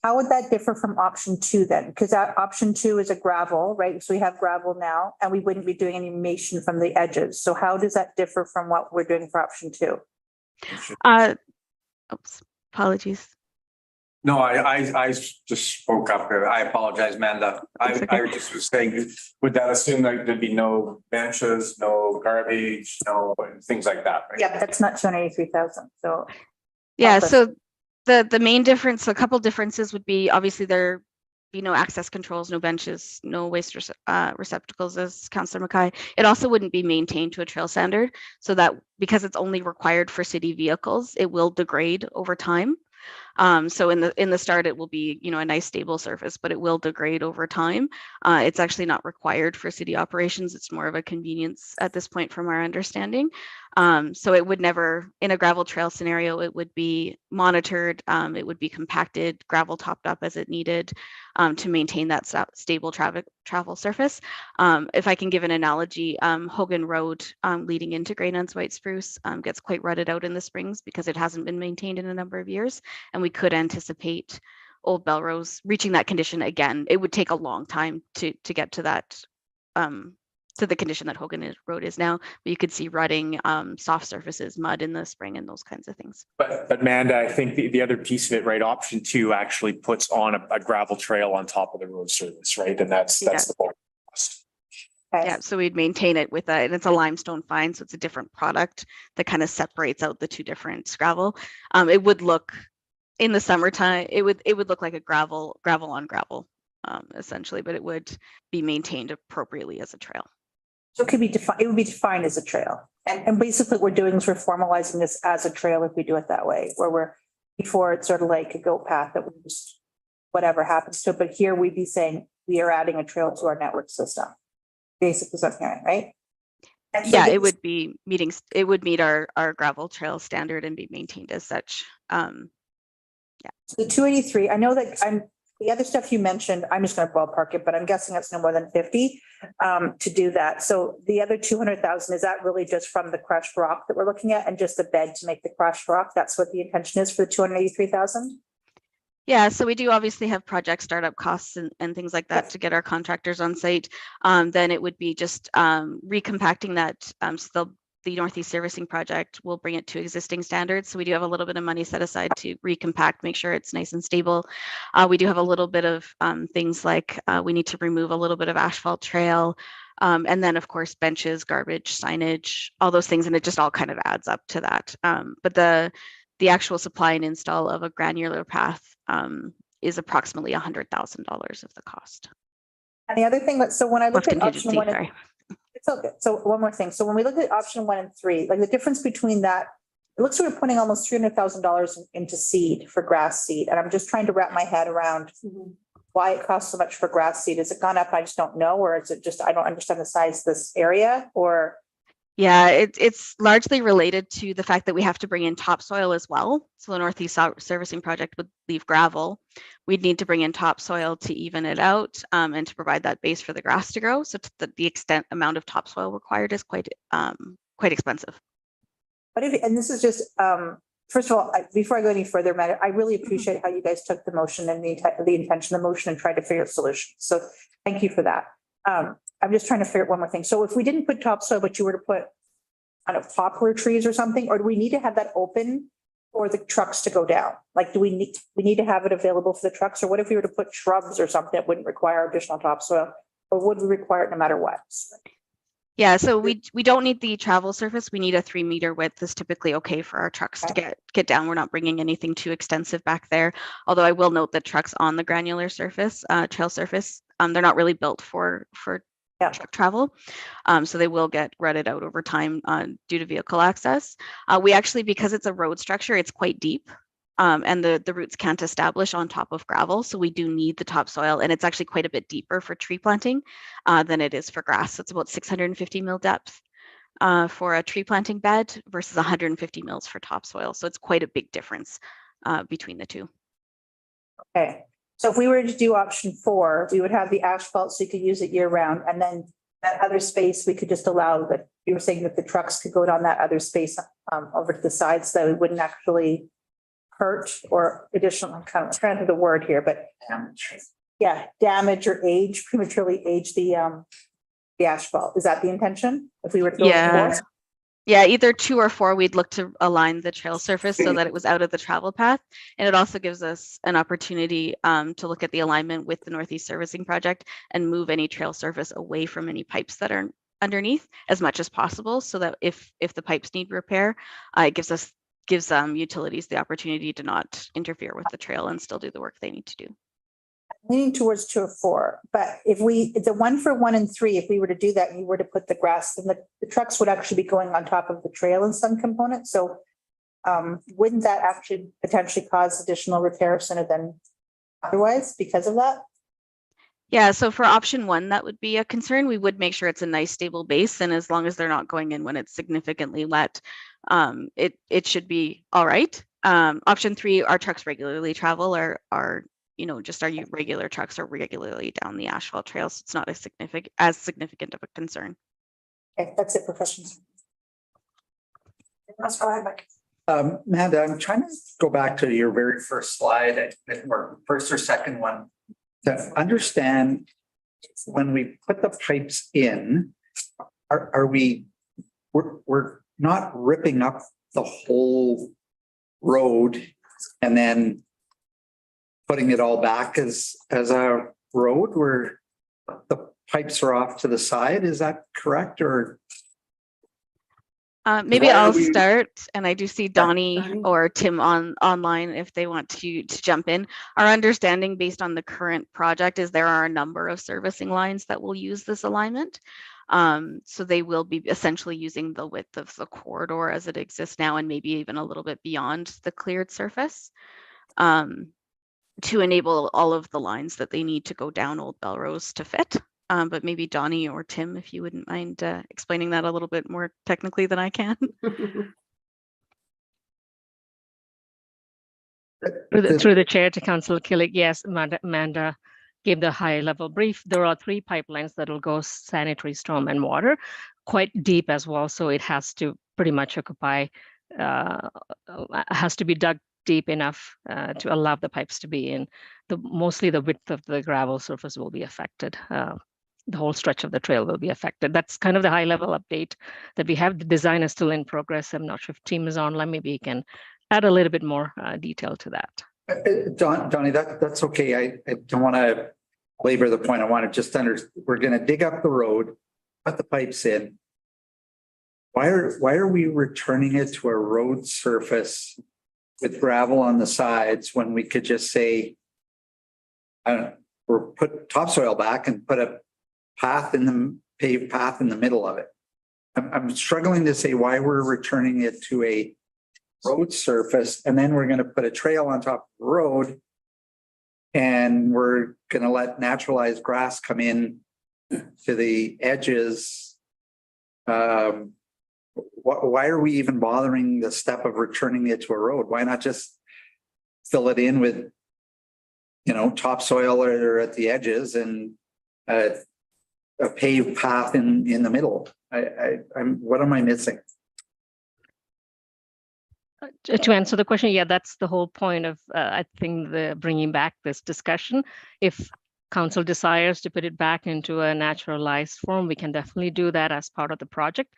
How would that differ from option 2 then? Because that option 2 is a gravel, right? So we have gravel now and we wouldn't be doing any mation from the edges. So how does that differ from what we're doing for option 2? Oops, apologies. No, I just spoke up. I apologize, Amanda. I just was saying, would that assume that there'd be no benches, no garbage, no things like that, right? Yeah, that's not 283,000. So yeah, so the main difference, a couple differences would be obviously there be no access controls, no benches, no waste receptacles, as Councillor Mackay. It also wouldn't be maintained to a trail standard, so that because it's only required for city vehicles, it will degrade over time. So in the start, it will be, you know, a nice stable surface, but it will degrade over time. It's actually not required for city operations. It's more of a convenience at this point from our understanding. So it would never, in a gravel trail scenario, it would be monitored, it would be compacted, gravel topped up as it needed to maintain that stable travel surface. If I can give an analogy, Hogan Road leading into Grey Nuns White Spruce gets quite rutted out in the springs because it hasn't been maintained in a number of years. And we could anticipate Old Belrose reaching that condition again. It would take a long time to get to that, to the condition that Hogan Road is now. But you could see rutting, soft surfaces, mud in the spring and those kinds of things. But Amanda, I think the other piece of it, right, option 2 actually puts on a gravel trail on top of the road surface, right? And that's the point. Yeah, so we'd maintain it with and it's a limestone fine, so it's a different product that kind of separates out the two different gravel. It would look in the summertime, it would look like a gravel on gravel, essentially, but it would be maintained appropriately as a trail. So it would be defined as a trail. And basically what we're doing is we're formalizing this as a trail if we do it that way, where before it's sort of like a goat path that we just, whatever happens to it. But here we'd be saying we are adding a trail to our network system. Basically what I'm hearing, right? And so yeah, it would be it would meet our gravel trail standard and be maintained as such. Yeah. So the 283, I know that the other stuff you mentioned, I'm just going to ballpark it, but I'm guessing that's no more than 50 to do that. So the other 200,000, is that really just from the crushed rock that we're looking at and just the bed to make the crushed rock? That's what the intention is for the 283,000? Yeah, so we do obviously have project startup costs and things like that to get our contractors on site. Then it would be just recompacting that. So the Northeast Servicing Project will bring it to existing standards. So we do have a little bit of money set aside to recompact, make sure it's nice and stable. We do have a little bit of things like we need to remove a little bit of asphalt trail. And then of course, benches, garbage, signage, all those things. And it just all kind of adds up to that. But the actual supply and install of a granular path is approximately $100,000 of the cost. And the other thing, so when I look at option 1, sorry. it's okay. So one more thing. So when we look at option 1 and 3, like the difference between that, it looks like we're putting almost $300,000 into seed for grass seed. And I'm just trying to wrap my head around why it costs so much for grass seed. Has it gone up? I just don't know. Or is it just, I don't understand the size of this area or. Yeah, it's largely related to the fact that we have to bring in topsoil as well. So the Northeast Servicing Project would leave gravel. We'd need to bring in topsoil to even it out and to provide that base for the grass to grow. So the amount of topsoil required is quite expensive. But and this is just, first of all, before I go any further, Matt, I really appreciate how you guys took the motion and the intention of the motion and tried to figure out solutions. So thank you for that. I'm just trying to figure out one more thing. So if we didn't put topsoil, but you were to put, I don't know, poplar trees or something, or do we need to have that open for the trucks to go down? Like, do we need to have it available for the trucks? Or what if we were to put shrubs or something that wouldn't require additional topsoil? Or would we require it no matter what? Yeah, so we don't need the travel surface. We need a 3-meter width is typically okay for our trucks to get down. We're not bringing anything too extensive back there. Although I will note that trucks on the granular surface, trail surface, they're not really built for truck travel. So they will get rutted out over time due to vehicle access. We actually, because it's a road structure, it's quite deep. And the roots can't establish on top of gravel. So we do need the topsoil, and it's actually quite a bit deeper for tree planting than it is for grass. It's about 650 mil depth for a tree planting bed versus 150 mils for topsoil. So it's quite a big difference between the two. Okay, so if we were to do option 4, we would have the asphalt so you could use it year round. And then that other space, we could just allow that, you were saying that the trucks could go down that other space over to the side so that it wouldn't actually hurt or additional, I'm kind of trying to think of the word here, but damage or prematurely age the asphalt. Is that the intention? If we were to go Yeah. for? Yeah, either 2 or 4, we'd look to align the trail surface so that it was out of the travel path. And it also gives us an opportunity to look at the alignment with the Northeast Servicing Project and move any trail surface away from any pipes that are underneath as much as possible, so that if the pipes need repair, it gives utilities the opportunity to not interfere with the trail and still do the work they need to do. Leaning towards 2 or 4, but if the 1 for 1 and 3, if we were to do that and you were to put the grass, then the trucks would actually be going on top of the trail in some component. So wouldn't that actually potentially cause additional repair sooner than otherwise because of that? Yeah, so for option 1, that would be a concern. We would make sure it's a nice stable base, and as long as they're not going in when it's significantly wet, it should be all right. Option 3, our trucks regularly travel, are just our regular trucks are regularly down the asphalt trails. It's not as significant of a concern. Okay, that's it for questions. Amanda, I'm trying to go back to your very first slide, or first or second one, to understand when we put the pipes in, we're not ripping up the whole road and then putting it all back as a road where the pipes are off to the side. Is that correct? Or maybe I'll start, and I do see Donnie or Tim online if they want to jump in. Our understanding based on the current project is there are a number of servicing lines that will use this alignment. So they will be essentially using the width of the corridor as it exists now, and maybe even a little bit beyond the cleared surface, to enable all of the lines that they need to go down Old Belrose to fit. But maybe Donnie or Tim, if you wouldn't mind explaining that a little bit more technically than I can. Through the chair to Councillor Killick, yes, Amanda gave the high level brief. There are 3 pipelines that will go sanitary, storm and water, quite deep as well. So it has to pretty much has to be dug deep enough to allow the pipes to be in. Mostly the width of the gravel surface will be affected. The whole stretch of the trail will be affected. That's kind of the high level update that we have. The design is still in progress. I'm not sure if team is online. Maybe you can add a little bit more detail to that. Donnie, that's okay. I don't want to labor the point. I want to just we're going to dig up the road, put the pipes in. Why are we returning it to a road surface with gravel on the sides when we could just say, or put topsoil back and put a paved path in the middle of it? I'm struggling to say why we're returning it to a road surface and then we're going to put a trail on top of the road and we're going to let naturalized grass come in to the edges. Why are we even bothering the step of returning it to a road? Why not just fill it in with, topsoil or at the edges and a paved path in the middle? What am I missing? To answer the question, yeah, that's the whole point of, I think, the bringing back this discussion. If council desires to put it back into a naturalized form, we can definitely do that as part of the project.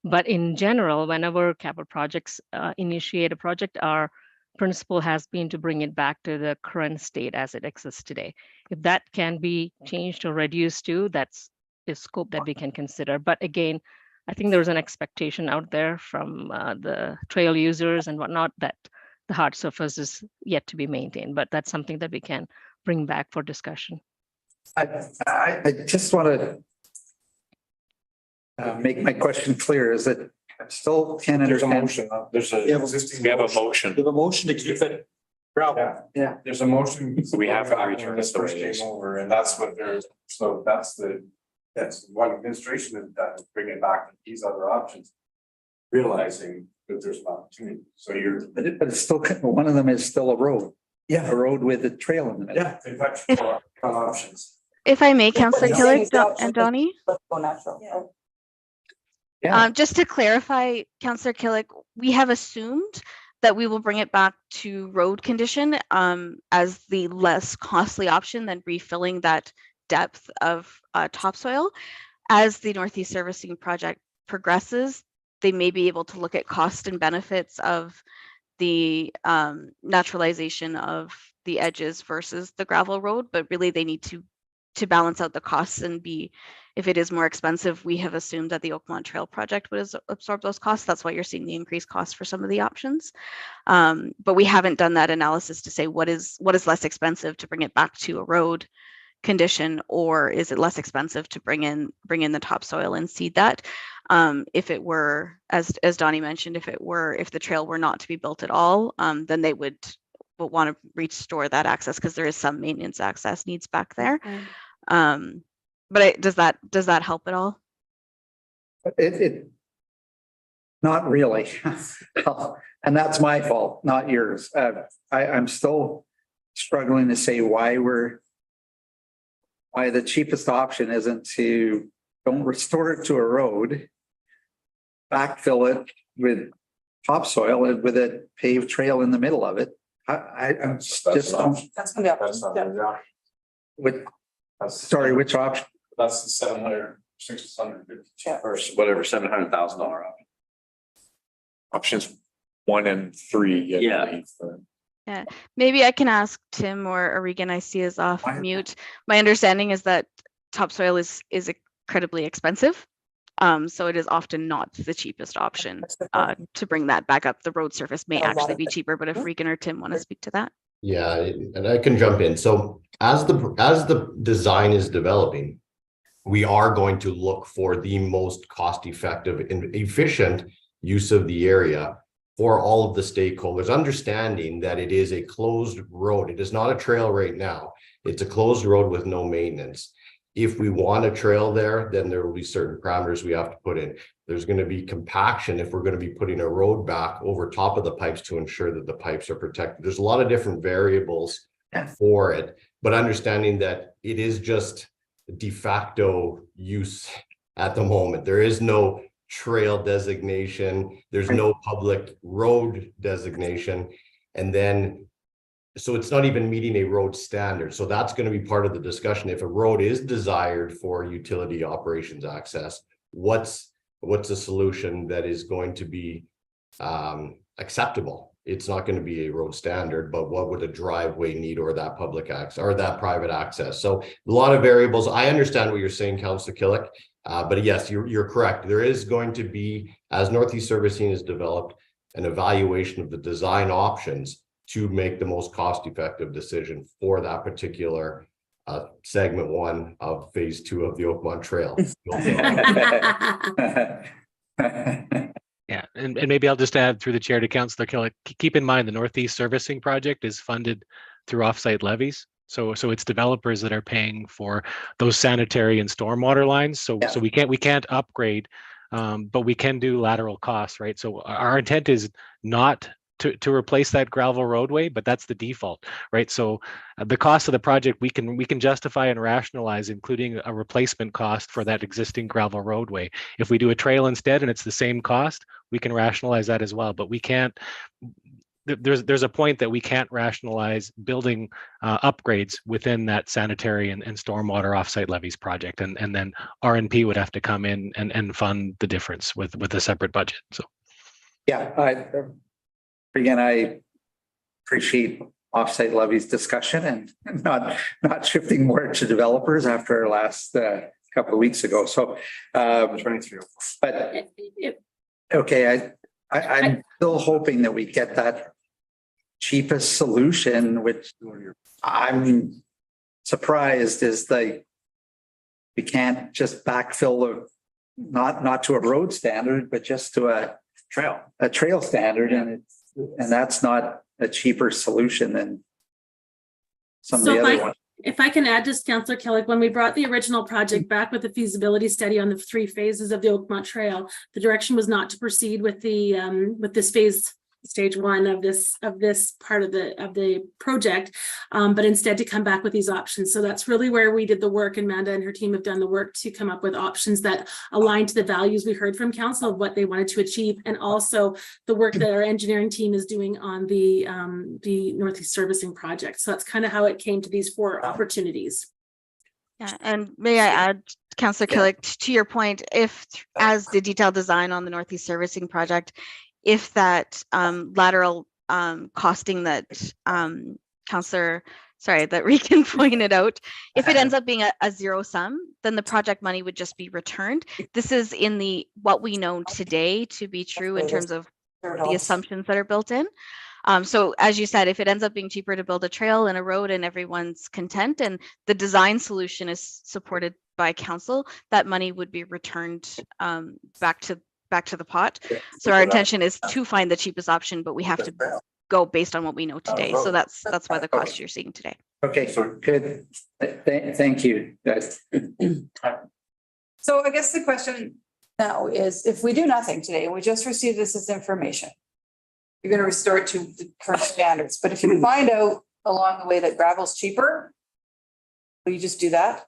But in general, whenever capital projects initiate a project, our principle has been to bring it back to the current state as it exists today. If that can be changed or reduced to, that's a scope that we can consider. But again, I think there's an expectation out there from the trail users and whatnot that the hard surface is yet to be maintained, but that's something that we can bring back for discussion. I just want to make my question clear, is that I still can't understand. We have a motion. We have a motion to keep it Yeah. There's a motion. So we have to reach When this the first ways. came over, and that's what there's, so that's what administration has done, is bring it back to these other options. Realizing that there's an opportunity, so you're. But it's still, one of them is still a road. Yeah. A road with a trail in the middle. Yeah, they've got four options. If I may, Councillor Yeah. Killick Yeah. and Donnie. Let's go natural. Yeah. Just to clarify, Councillor Killick, we have assumed that we will bring it back to road condition as the less costly option than refilling that depth of topsoil. As the Northeast Servicing Project progresses, they may be able to look at cost and benefits of the naturalization of the edges versus the gravel road, but really they need to balance out the costs and be, if it is more expensive, we have assumed that the Oakmont Trail project would absorb those costs. That's why you're seeing the increased cost for some of the options. But we haven't done that analysis to say what is less expensive to bring it back to a road condition, or is it less expensive to bring in the topsoil and seed that? If it were, as Donnie mentioned, if the trail were not to be built at all, then they would want to restore that access because there is some maintenance access needs back there. But does that help at all? It not really. And that's my fault, not yours. I'm still struggling to say why the cheapest option isn't to don't restore it to a road, backfill it with topsoil and with a paved trail in the middle of it. I'm just don't. That's gonna be That's not, yeah, With, sorry, which option? that's the 700, 650. Or whatever, $700,000 option. Options 1 and 3. I Yeah. believe. Yeah, maybe I can ask Tim or Regan. I see is off mute. My understanding is that topsoil is incredibly expensive. So it is often not the cheapest option to bring that back up. The road surface may actually be cheaper, but if Regan or Tim want to speak to that. Yeah, and I can jump in. So as the design is developing, we are going to look for the most cost-effective and efficient use of the area for all of the stakeholders, understanding that it is a closed road. It is not a trail right now. It's a closed road with no maintenance. If we want a trail there, then there will be certain parameters we have to put in. There's going to be compaction if we're going to be putting a road back over top of the pipes to ensure that the pipes are protected. There's a lot of different variables for it, but understanding that it is just de facto use at the moment. There is no trail designation. There's no public road designation. And then, so it's not even meeting a road standard. So that's going to be part of the discussion. If a road is desired for utility operations access, what's a solution that is going to be acceptable? It's not going to be a road standard, but what would a driveway need, or that public access or that private access? So a lot of variables. I understand what you're saying, Councillor Killick. But yes, you're correct. There is going to be, as Northeast Servicing is developed, an evaluation of the design options to make the most cost-effective decision for that particular segment 1 of phase 2 of the Oakmont Trail. Yeah, and maybe I'll just add through the chair to Councillor Killick, keep in mind the Northeast Servicing Project is funded through offsite levies. So it's developers that are paying for those sanitary and stormwater lines. So we can't upgrade, but we can do lateral costs, right? So our intent is not to replace that gravel roadway, but that's the default, right? So the cost of the project we can justify and rationalize, including a replacement cost for that existing gravel roadway. If we do a trail instead and it's the same cost, we can rationalize that as well. But we can't. There's a point that we can't rationalize building upgrades within that sanitary and stormwater offsite levies project, and then RNP would have to come in and fund the difference with a separate budget. So yeah, again, I appreciate offsite levies discussion and not shifting more to developers after our last couple of weeks ago. So, but okay, I'm still hoping that we get that cheapest solution, which I'm surprised is we can't just backfill not to a road standard, but just to a trail standard. And And that's not a cheaper solution than some of So the if other I, ones. if I can add just Councillor Kellick, when we brought the original project back with the feasibility study on the 3 phases of the Oakmont Trail, the direction was not to proceed with the with this phase stage 1 of this part of the project, but instead to come back with these options. So that's really where we did the work, and Amanda and her team have done the work to come up with options that align to the values we heard from council of what they wanted to achieve, and also the work that our engineering team is doing on the Northeast Servicing project. So that's kind of how it came to these 4 opportunities. Yeah, and may I add, Councillor Killick, to your point, if as the detailed design on the Northeast Servicing project, if that lateral costing that that Rican pointed out, if it ends up being a zero sum, then the project money would just be returned. This is in what we know today to be true in terms of the assumptions that are built in. So as you said, if it ends up being cheaper to build a trail and a road and everyone's content and the design solution is supported by council, that money would be returned back to the pot. So our intention is to find the cheapest option, but we have to go based on what we know today. So that's why the cost you're seeing today. Okay, so good. Thank you. So I guess the question now is, if we do nothing today and we just receive this as information, you're going to restore it to the current standards. But if you find out along the way that gravel's cheaper, will you just do that?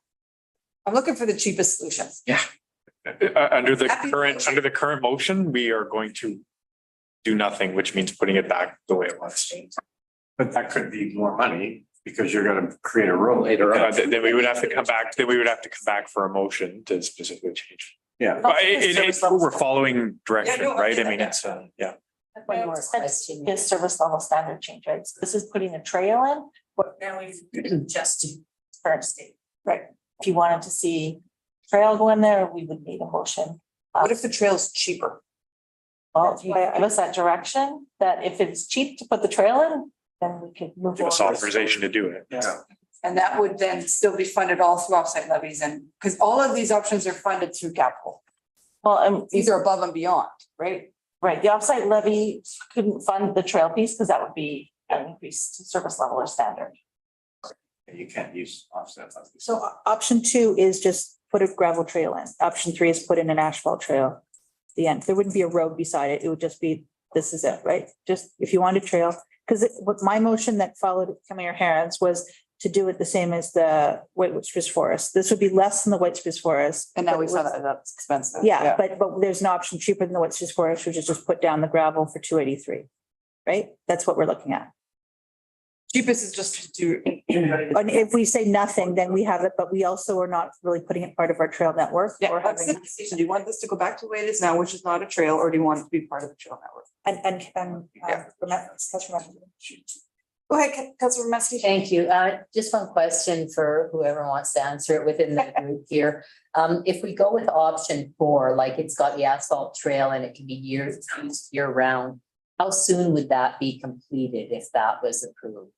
I'm looking for the cheapest solution. Yeah. Under the current motion, we are going to do nothing, which means putting it back the way it was. But that could be more money because you're gonna create a road later on. Then we would have to come back for a motion to specifically change. Yeah. But we're following direction, right? I mean, it's yeah. One more question. His service level standard change, right? So this is putting a trail in, but now we've just to current state, right? If you wanted to see trail go in there, we would need a motion. What if the trail's cheaper? Well, if you give us that direction, that if it's cheap to put the trail in, then we could move Give us forward. authorization to do it. Yeah. And that would then still be funded all through offsite levies, and because all of these options are funded through capital. Well, These are above and beyond, right? right, the offsite levy couldn't fund the trail piece because that would be an increased service level or standard. You can't use offset. So option 2 is just put a gravel trail in. Option 3 is put in an asphalt trail. The end. There wouldn't be a road beside it. It would just be, this is it, right? Just if you want a trail, because what my motion that followed Mayor Herons was to do it the same as the White Spruce Forest. This would be less than the White Spruce Forest. And now we saw that that's expensive. Yeah, but there's an option cheaper than the White Spruce Forest, which is just put down the gravel for 283, right? That's what we're looking at. Cheapest is just to. And if we say nothing, then we have it, but we also are not really putting it part of our trail network. Yeah, or that's the having, decision. Do you want this to go back to the way it is now, which is not a trail, or do you want it to be part of the trail network? Go ahead, Councilor Mesty. Thank you. Just one question for whoever wants to answer it within the group here. If we go with option 4, like it's got the asphalt trail and it can be used year round, how soon would that be completed if that was approved?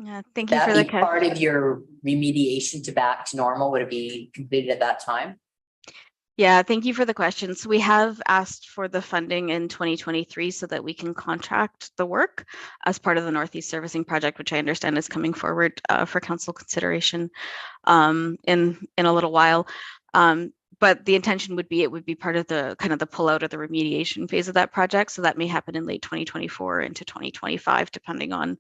Yeah, thank you That for the be part of your remediation to back to normal? Would it be completed at that time? Yeah, thank you for the question. So we have asked for the funding in 2023 so that we can contract the work as part of the Northeast Servicing project, which I understand is coming forward for council consideration in a little while. But the intention would be it would be part of the kind of the pullout of the remediation phase of that project. So that may happen in late 2024 into 2025, depending on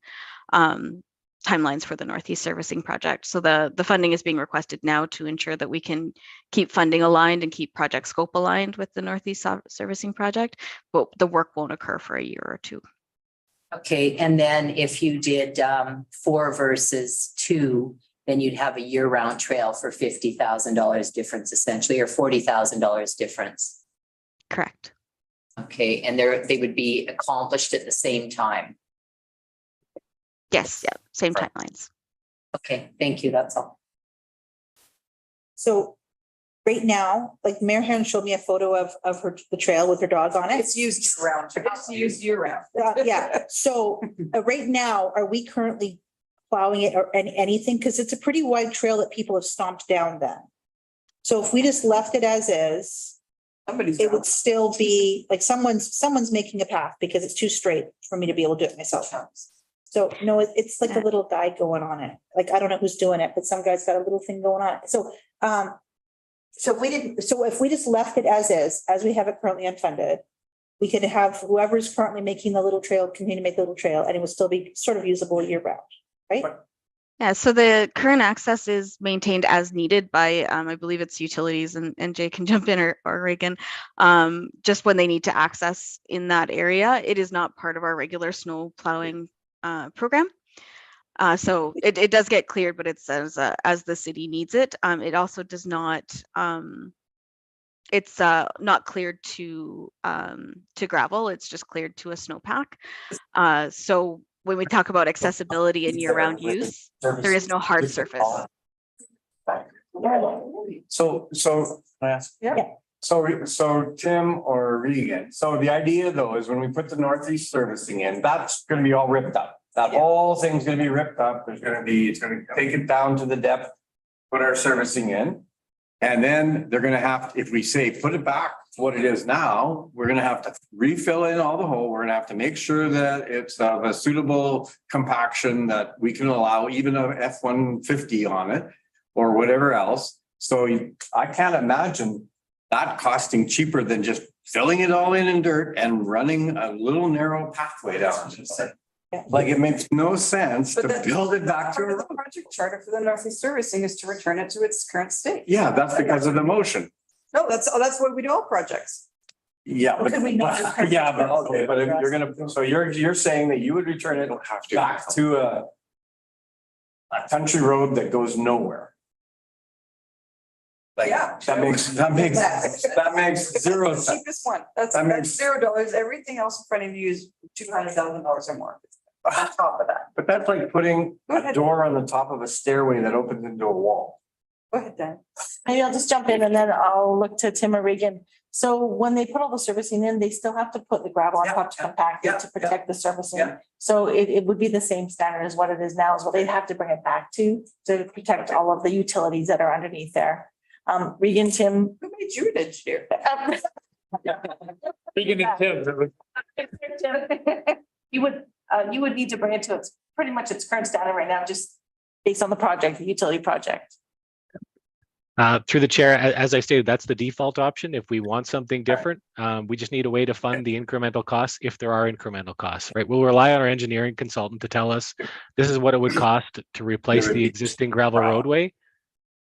timelines for the Northeast Servicing project. So the funding is being requested now to ensure that we can keep funding aligned and keep project scope aligned with the Northeast Servicing project, but the work won't occur for a year or 2. Okay, and then if you did 4 versus 2, then you'd have a year-round trail for $50,000 difference essentially, or $40,000 difference. Correct. Okay, and they would be accomplished at the same time. Yes, yeah, same timelines. Okay, thank you. That's all. so right now, like Mayor Heron showed me a photo of the trail with her dog on it. It's used year round. It's used year round. Yeah, so right now, are we currently plowing it or anything? Because it's a pretty wide trail that people have stomped down then. So if we just left it as is, it would still be like someone's making a path because it's too straight for me to be able to do it myself. So no, it's like a little guide going on it. Like, I don't know who's doing it, but some guy's got a little thing going on. So, if we just left it as is, as we have it currently unfunded, we could have whoever's currently making the little trail continue to make the little trail and it would still be sort of usable year round, right? Yeah, so the current access is maintained as needed by, I believe it's utilities, and Jay can jump in, or Reagan, just when they need to access in that area. It is not part of our regular snow plowing program. So it does get cleared, but it's as the city needs it. It also does not, it's not cleared to gravel, it's just cleared to a snowpack. So when we talk about accessibility and year-round use, there is no hard surface. So, can I ask? Yeah. So Tim or Regan, so the idea though is when we put the northeast servicing in, that's gonna be all ripped up. That whole thing's gonna be ripped up. It's gonna take it down to the depth, put our servicing in. And then they're gonna have, if we say, put it back to what it is now, we're gonna have to refill in all the hole. We're gonna have to make sure that it's of a suitable compaction that we can allow even a F-150 on it or whatever else. So I can't imagine that costing cheaper than just filling it all in dirt and running a little narrow pathway down. Like, it makes no sense to build it back to a road. Project charter for the Northeast Servicing is to return it to its current state. Yeah, that's because of the motion. No, that's what we do all projects. Yeah, but Could we not- okay, but if you're gonna, so you're saying that you would return it back to a country road that goes nowhere. Like, Yeah. that makes zero sense. Cheapest one. That's That makes- $0. Everything else in front of you is $200,000 or more. On top of that. But that's like putting a door on the top of a stairway that opens into a wall. Go ahead, Dan. Maybe I'll just jump in and then I'll look to Tim or Regan. So when they put all the servicing in, they still have to put the gravel on top to compact it to protect the servicing. So it would be the same standard as what it is now, is what they'd have to bring it back to protect all of the utilities that are underneath there. Regan, Tim. Who made you an engineer? Regan and Tim. You would need to bring it to its pretty much its current standard right now, just based on the project, the utility project. Through the chair, as I stated, that's the default option. If we want something different, we just need a way to fund the incremental costs if there are incremental costs, right? We'll rely on our engineering consultant to tell us this is what it would cost to replace the existing gravel roadway.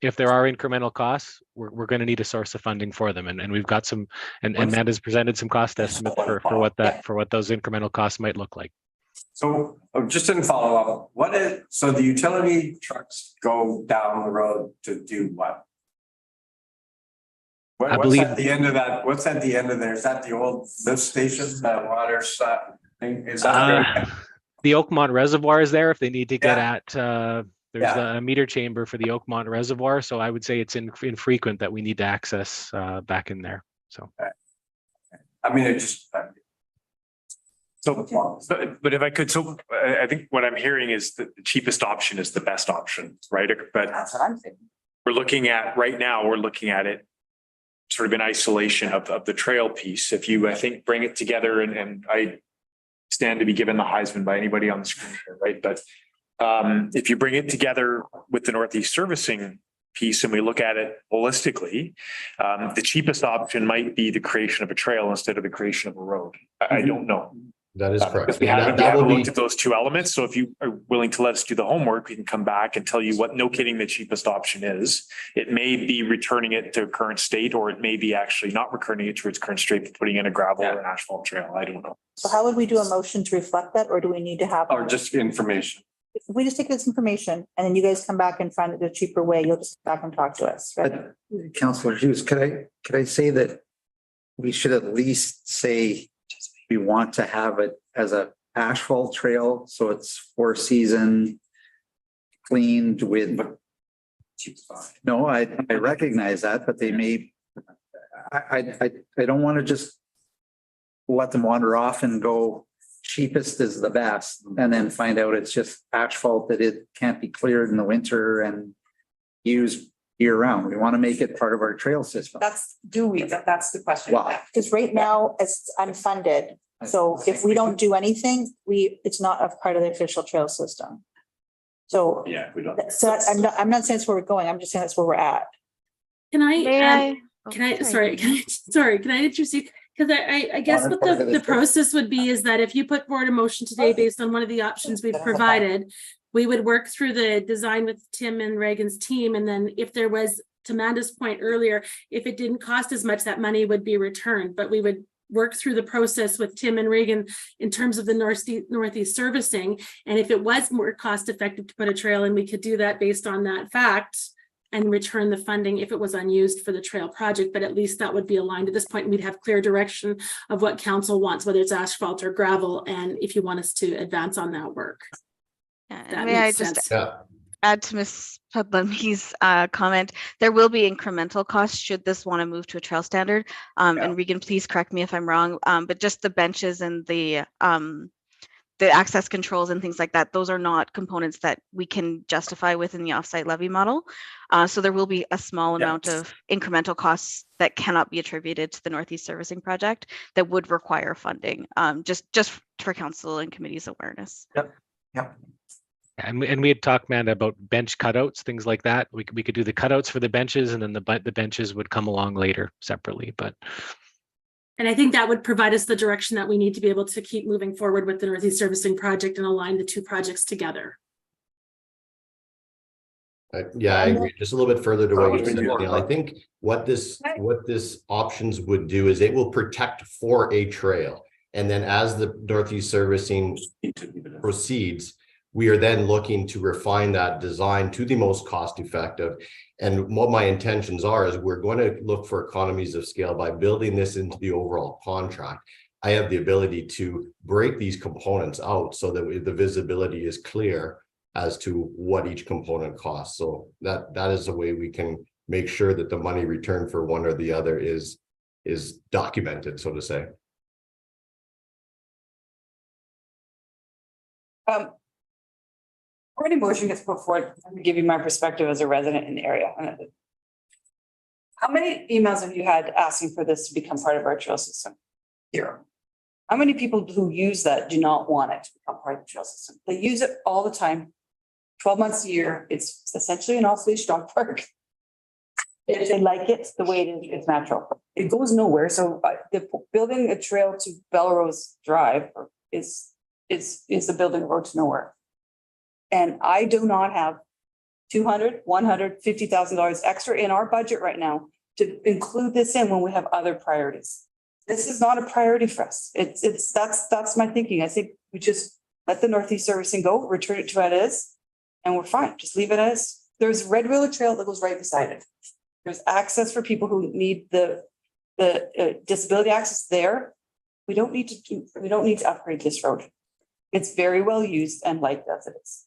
If there are incremental costs, we're going to need a source of funding for them. And we've got some, and Matt has presented some cost estimates for what those incremental costs might look like. So just in follow up, so the utility trucks go down the road to do what? I What's believe- at the end of that? What's at the end of there? Is that the old lift station, that water thing? Is that? The Oakmont Reservoir is there if they need to get at, there's a meter chamber for the Oakmont Reservoir. So I would say it's infrequent that we need to access back in there. So. I mean, it just. So, but if I could, so I think what I'm hearing is that the cheapest option is the best option, right? But That's what I'm thinking. we're looking at it sort of in isolation of the trail piece. If you, I think, bring it together and I stand to be given the Heisman by anybody on the screen here, right? But if you bring it together with the Northeast servicing piece and we look at it holistically, the cheapest option might be the creation of a trail instead of the creation of a road. I don't know. That is correct. We And haven't that will be- looked at those two elements. So if you are willing to let us do the homework, we can come back and tell you what, no kidding, the cheapest option is. It may be returning it to current state, or it may be actually not returning it to its current state, but putting in a gravel or an asphalt trail. I don't know. So how would we do a motion to reflect that, or do we need to have? Or just information? If we just take this information and then you guys come back and find it a cheaper way, you'll just come back and talk to us, right? Councillor Hughes, could I say that we should at least say we want to have it as a asphalt trail, so it's 4-season cleaned with. No, I recognize that, but they may, I don't want to just let them wander off and go cheapest is the best, and then find out it's just asphalt that it can't be cleared in the winter and used year round. We want to make it part of our trail system. That's the question. Wow. Because right now, it's unfunded. So if we don't do anything, it's not a part of the official trail system. So, Yeah, we don't. so I'm not saying that's where we're going. I'm just saying that's where we're at. Can I, May add- I? can I, sorry, can I interest you? Because I guess Wanted what part of the this. process would be is that if you put forward a motion today based on one of the options we've provided, we would work through the design with Tim and Reagan's team. And then if there was, to Amanda's point earlier, if it didn't cost as much, that money would be returned, but we would work through the process with Tim and Reagan in terms of the northeast servicing. And if it was more cost effective to put a trail in, we could do that based on that fact and return the funding if it was unused for the trail project. But at least that would be aligned at this point. We'd have clear direction of what council wants, whether it's asphalt or gravel, and if you want us to advance on that work. Yeah, That and may I makes just sense. add to Ms. Pudlemi's comment? There will be incremental costs should this want to move to a trail standard. And Regan, please correct me if I'm wrong. But just the benches and the access controls and things like that, those are not components that we can justify within the offsite levy model. So there will be a small amount of incremental costs that cannot be attributed to the Northeast Servicing Project that would require funding, just for council and committee's awareness. Yep. And we had talked, Amanda, about bench cutouts, things like that. We could do the cutouts for the benches, and then the benches would come along later separately, but. And I think that would provide us the direction that we need to be able to keep moving forward with the Northeast Servicing Project and align the two projects together. Yeah, I agree. Just a little bit further to what you said, Neil. I think what this options would do is it will protect for a trail. And then as the Northeast Servicing proceeds, we are then looking to refine that design to the most cost effective. And what my intentions are is we're going to look for economies of scale by building this into the overall contract. I have the ability to break these components out so that the visibility is clear as to what each component costs. So that is a way we can make sure that the money returned for one or the other is documented, so to say. Before any motion gets put forward, I'm gonna give you my perspective as a resident in the area. How many emails have you had asking for this to become part of our trail system? 0. How many people who use that do not want it to become part of the trail system? They use it all the time, 12 months a year. It's essentially an off-leash dog park. If they like it the way it is, it's natural. It goes nowhere. So building a trail to Belrose Drive is the building a road to nowhere. And I do not have $200,000, $100,000, $50,000 extra in our budget right now to include this in when we have other priorities. This is not a priority for us. That's my thinking. I think we just let the Northeast Servicing go, return it to what it is, and we're fine. Just leave it as. There's Red Willow Trail that goes right beside it. There's access for people who need the disability access there. We don't need to upgrade this road. It's very well used and liked as it is.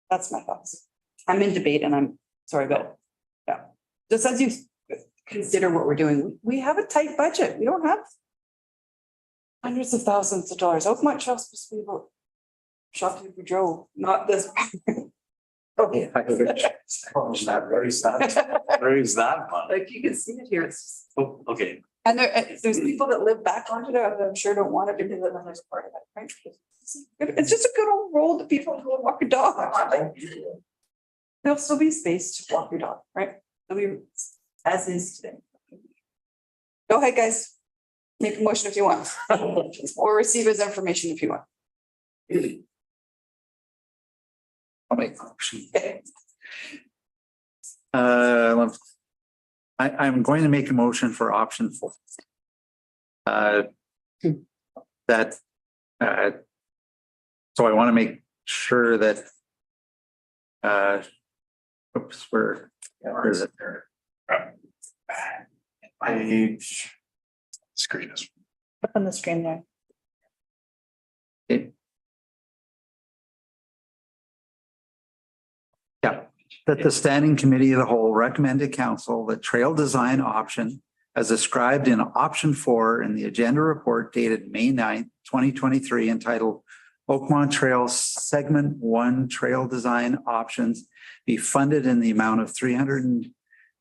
That's my thoughts. I'm in debate and I'm sorry, but yeah. Just as you consider what we're doing, we have a tight budget. We don't have hundreds of thousands of dollars. Oakmont Trail's supposed to be about Shopton Joe, not this. Okay. Raise that one. Like you can see it here. It's just. Oh, okay. And there's people that live back onto there that I'm sure don't want it because of the nice part of it, right? It's just a good old road that people go walk a dog on. There'll still be space to walk your dog, right? It'll be as is today. Go ahead, guys. Make a motion if you want. Or receive as information if you want. I'll make a motion. I'm going to make a motion for option 4. So I want to make sure that where is it there? Page. Screen is. Up on the screen there. Yeah, that the Standing Committee of the Whole recommended council the trail design option as described in option 4 in the agenda report dated May 9th, 2023, entitled Oakmont Trail Segment 1 Trail Design Options be funded in the amount of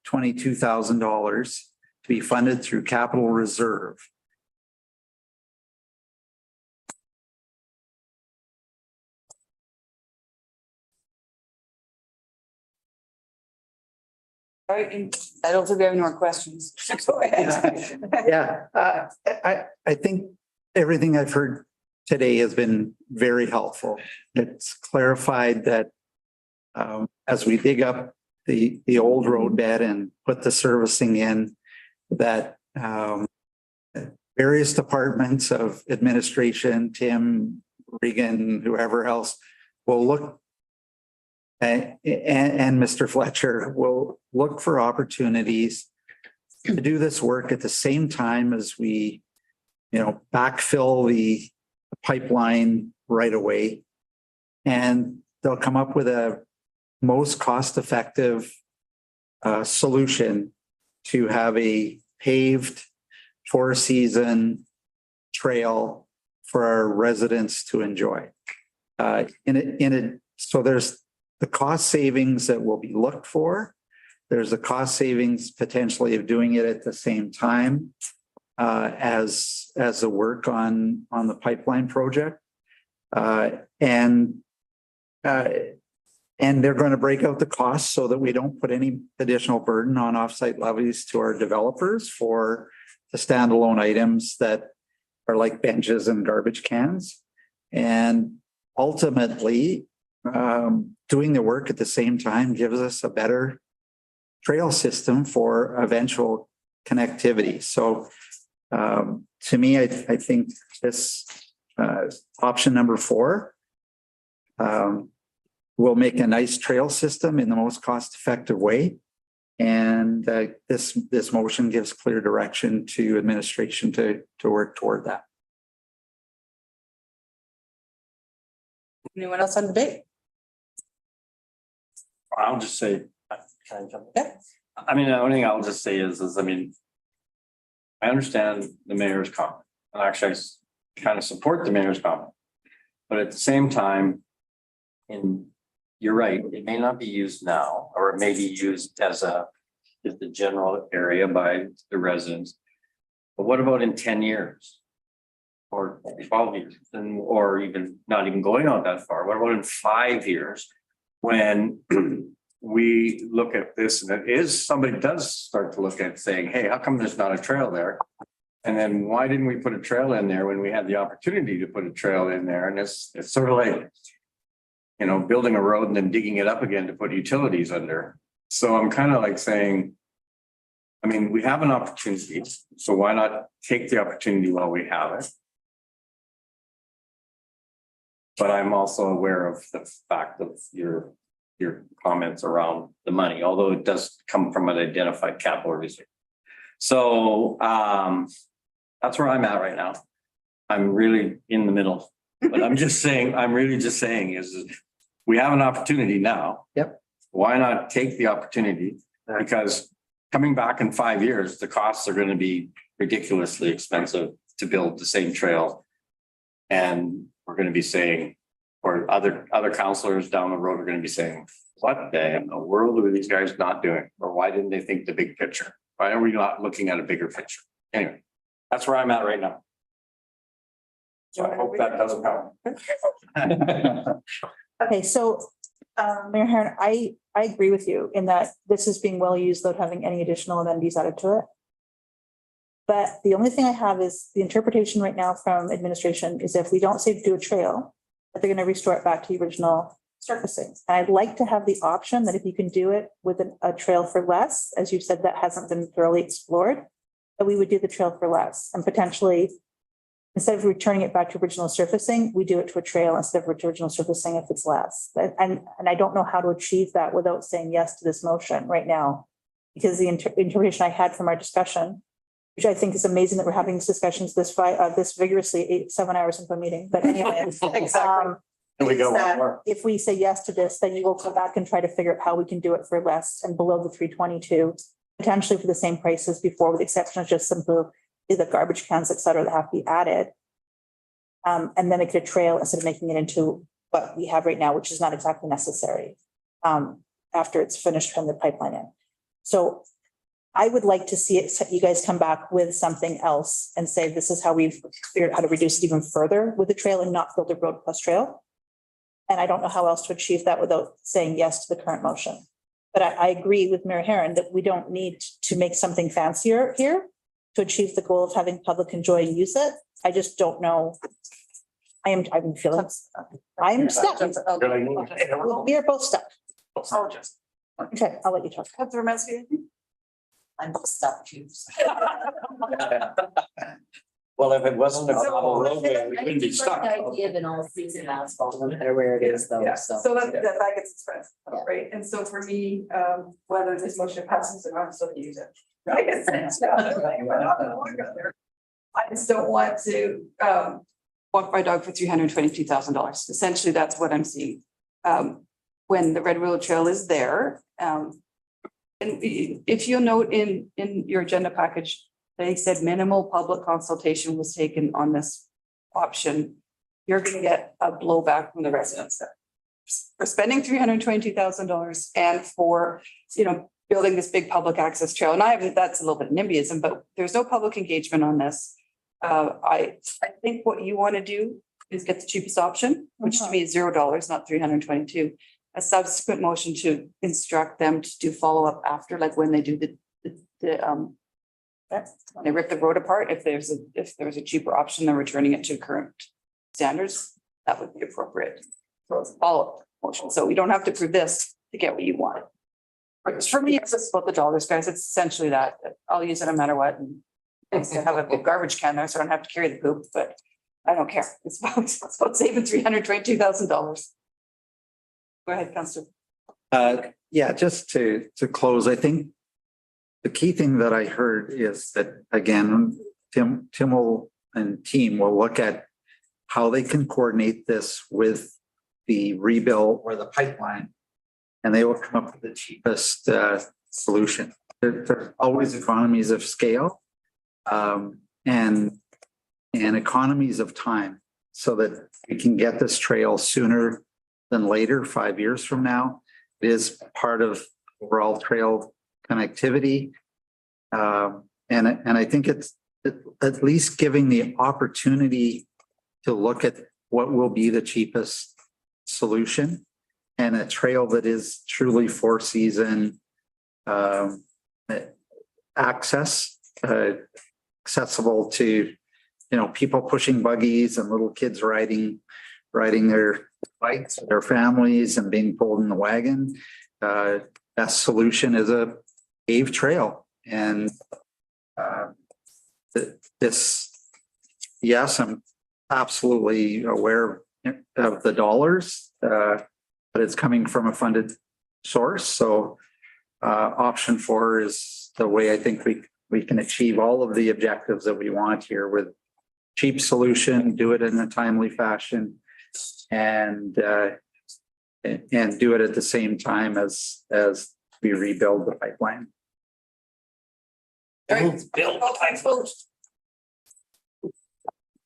$22,000 to be funded through capital reserve. All right, I don't think we have any more questions. Go ahead. Yeah, I think everything I've heard today has been very helpful. It's clarified that as we dig up the old road bed and put the servicing in, that various departments of administration, Tim, Regan, whoever else, will look and Mr. Fletcher will look for opportunities to do this work at the same time as we, backfill the pipeline right away. And they'll come up with a most cost-effective solution to have a paved four-season trail for our residents to enjoy. So there's the cost savings that will be looked for. There's a cost savings potentially of doing it at the same time as the work on the pipeline project. And they're going to break out the costs so that we don't put any additional burden on offsite levies to our developers for the standalone items that are like benches and garbage cans. And ultimately, doing the work at the same time gives us a better trail system for eventual connectivity. So to me, I think this option number 4 will make a nice trail system in the most cost-effective way. And this motion gives clear direction to administration to work toward that. Anyone else on debate? I'll just say, can I jump in? I mean, the only thing I'll just say is I understand the mayor's comment, and actually I kind of support the mayor's comment. But at the same time, you're right, it may not be used now, or it may be used as the general area by the residents. But what about in 10 years? Or 12 years, or even not even going on that far? What about in 5 years? When we look at this and somebody does start to look at saying, hey, how come there's not a trail there? And then why didn't we put a trail in there when we had the opportunity to put a trail in there? And it's sort of like, building a road and then digging it up again to put utilities under. So I'm kind of like saying, we have an opportunity, so why not take the opportunity while we have it? But I'm also aware of the fact of your comments around the money, although it does come from an identified capital reserve. So that's where I'm at right now. I'm really in the middle, but I'm really just saying is we have an opportunity now. Yep. Why not take the opportunity? Because coming back in 5 years, the costs are going to be ridiculously expensive to build the same trail. And we're going to be saying, or other councillors down the road are going to be saying, what in the world are these guys not doing? Or why didn't they think the big picture? Why are we not looking at a bigger picture? Anyway, that's where I'm at right now. So I hope that doesn't help. Okay, so Mayor Heron, I agree with you in that this is being well used without having any additional amenities added to it. But the only thing I have is the interpretation right now from administration is if we don't say do a trail, that they're going to restore it back to the original surfacing. And I'd like to have the option that if you can do it with a trail for less, as you said, that hasn't been thoroughly explored, that we would do the trail for less and potentially, instead of returning it back to original surfacing, we do it to a trail instead of original surfacing if it's less. And I don't know how to achieve that without saying yes to this motion right now, because the interpretation I had from our discussion, which I think is amazing that we're having these discussions this vigorously 7 hours into a meeting. But anyway, Exactly. And we go one more. if we say yes to this, then you will go back and try to figure out how we can do it for less and below the 322, potentially for the same prices before, with the exception of just simple the garbage cans, et cetera, that have to be added. And then make it a trail instead of making it into what we have right now, which is not exactly necessary after it's finished from the pipeline in. So I would like to see it, you guys come back with something else and say, this is how we've figured out how to reduce it even further with the trail and not build a road plus trail. And I don't know how else to achieve that without saying yes to the current motion. But I agree with Mayor Herron that we don't need to make something fancier here to achieve the goal of having public enjoy and use it. I just don't know. I'm feeling, I'm stuck. We are both stuck. Okay, I'll let you talk. Councilor Mansky? I'm stuck too. Well, if it wasn't a So- gravel roadway, we I wouldn't be think stuck. the idea of an all season asphalt, no matter where it is though, Yeah, so. so that gets expressed, right? And so for me, whether this motion passes or not, I'm still gonna use it. Right? I just don't want to walk my dog for $322,000. Essentially, that's what I'm seeing. When the Red Willow Trail is there. And if you'll note in your agenda package, they said minimal public consultation was taken on this option. You're gonna get a blowback from the residents. For spending $322,000 and for, building this big public access trail. And that's a little bit NIMBYism, but there's no public engagement on this. I think what you want to do is get the cheapest option, which to me is $0, not 322. A subsequent motion to instruct them to do follow-up after, like when they do when they rip the road apart, if there's a cheaper option than returning it to current standards, that would be appropriate. So it's a follow-up motion. So we don't have to prove this to get what you want. For me, it's just about the dollars, guys. It's essentially that. I'll use it no matter what. And I have a big garbage can there, so I don't have to carry the poop, but I don't care. It's about saving $322,000. Go ahead, Councillor. Yeah, just to close, I think the key thing that I heard is that, again, Tim and team will look at how they can coordinate this with the rebuild or the pipeline. And they will come up with the cheapest solution. There are always economies of scale and economies of time so that we can get this trail sooner than later, 5 years from now. It is part of overall trail connectivity. And I think it's at least giving the opportunity to look at what will be the cheapest solution and a trail that is truly four-season accessible to, people pushing buggies and little kids riding their bikes, their families and being pulled in the wagon. Best solution is a paved trail. And yes, I'm absolutely aware of the dollars, but it's coming from a funded source. So option 4 is the way I think we can achieve all of the objectives that we want here with cheap solution, do it in a timely fashion, and do it at the same time as we rebuild the pipeline.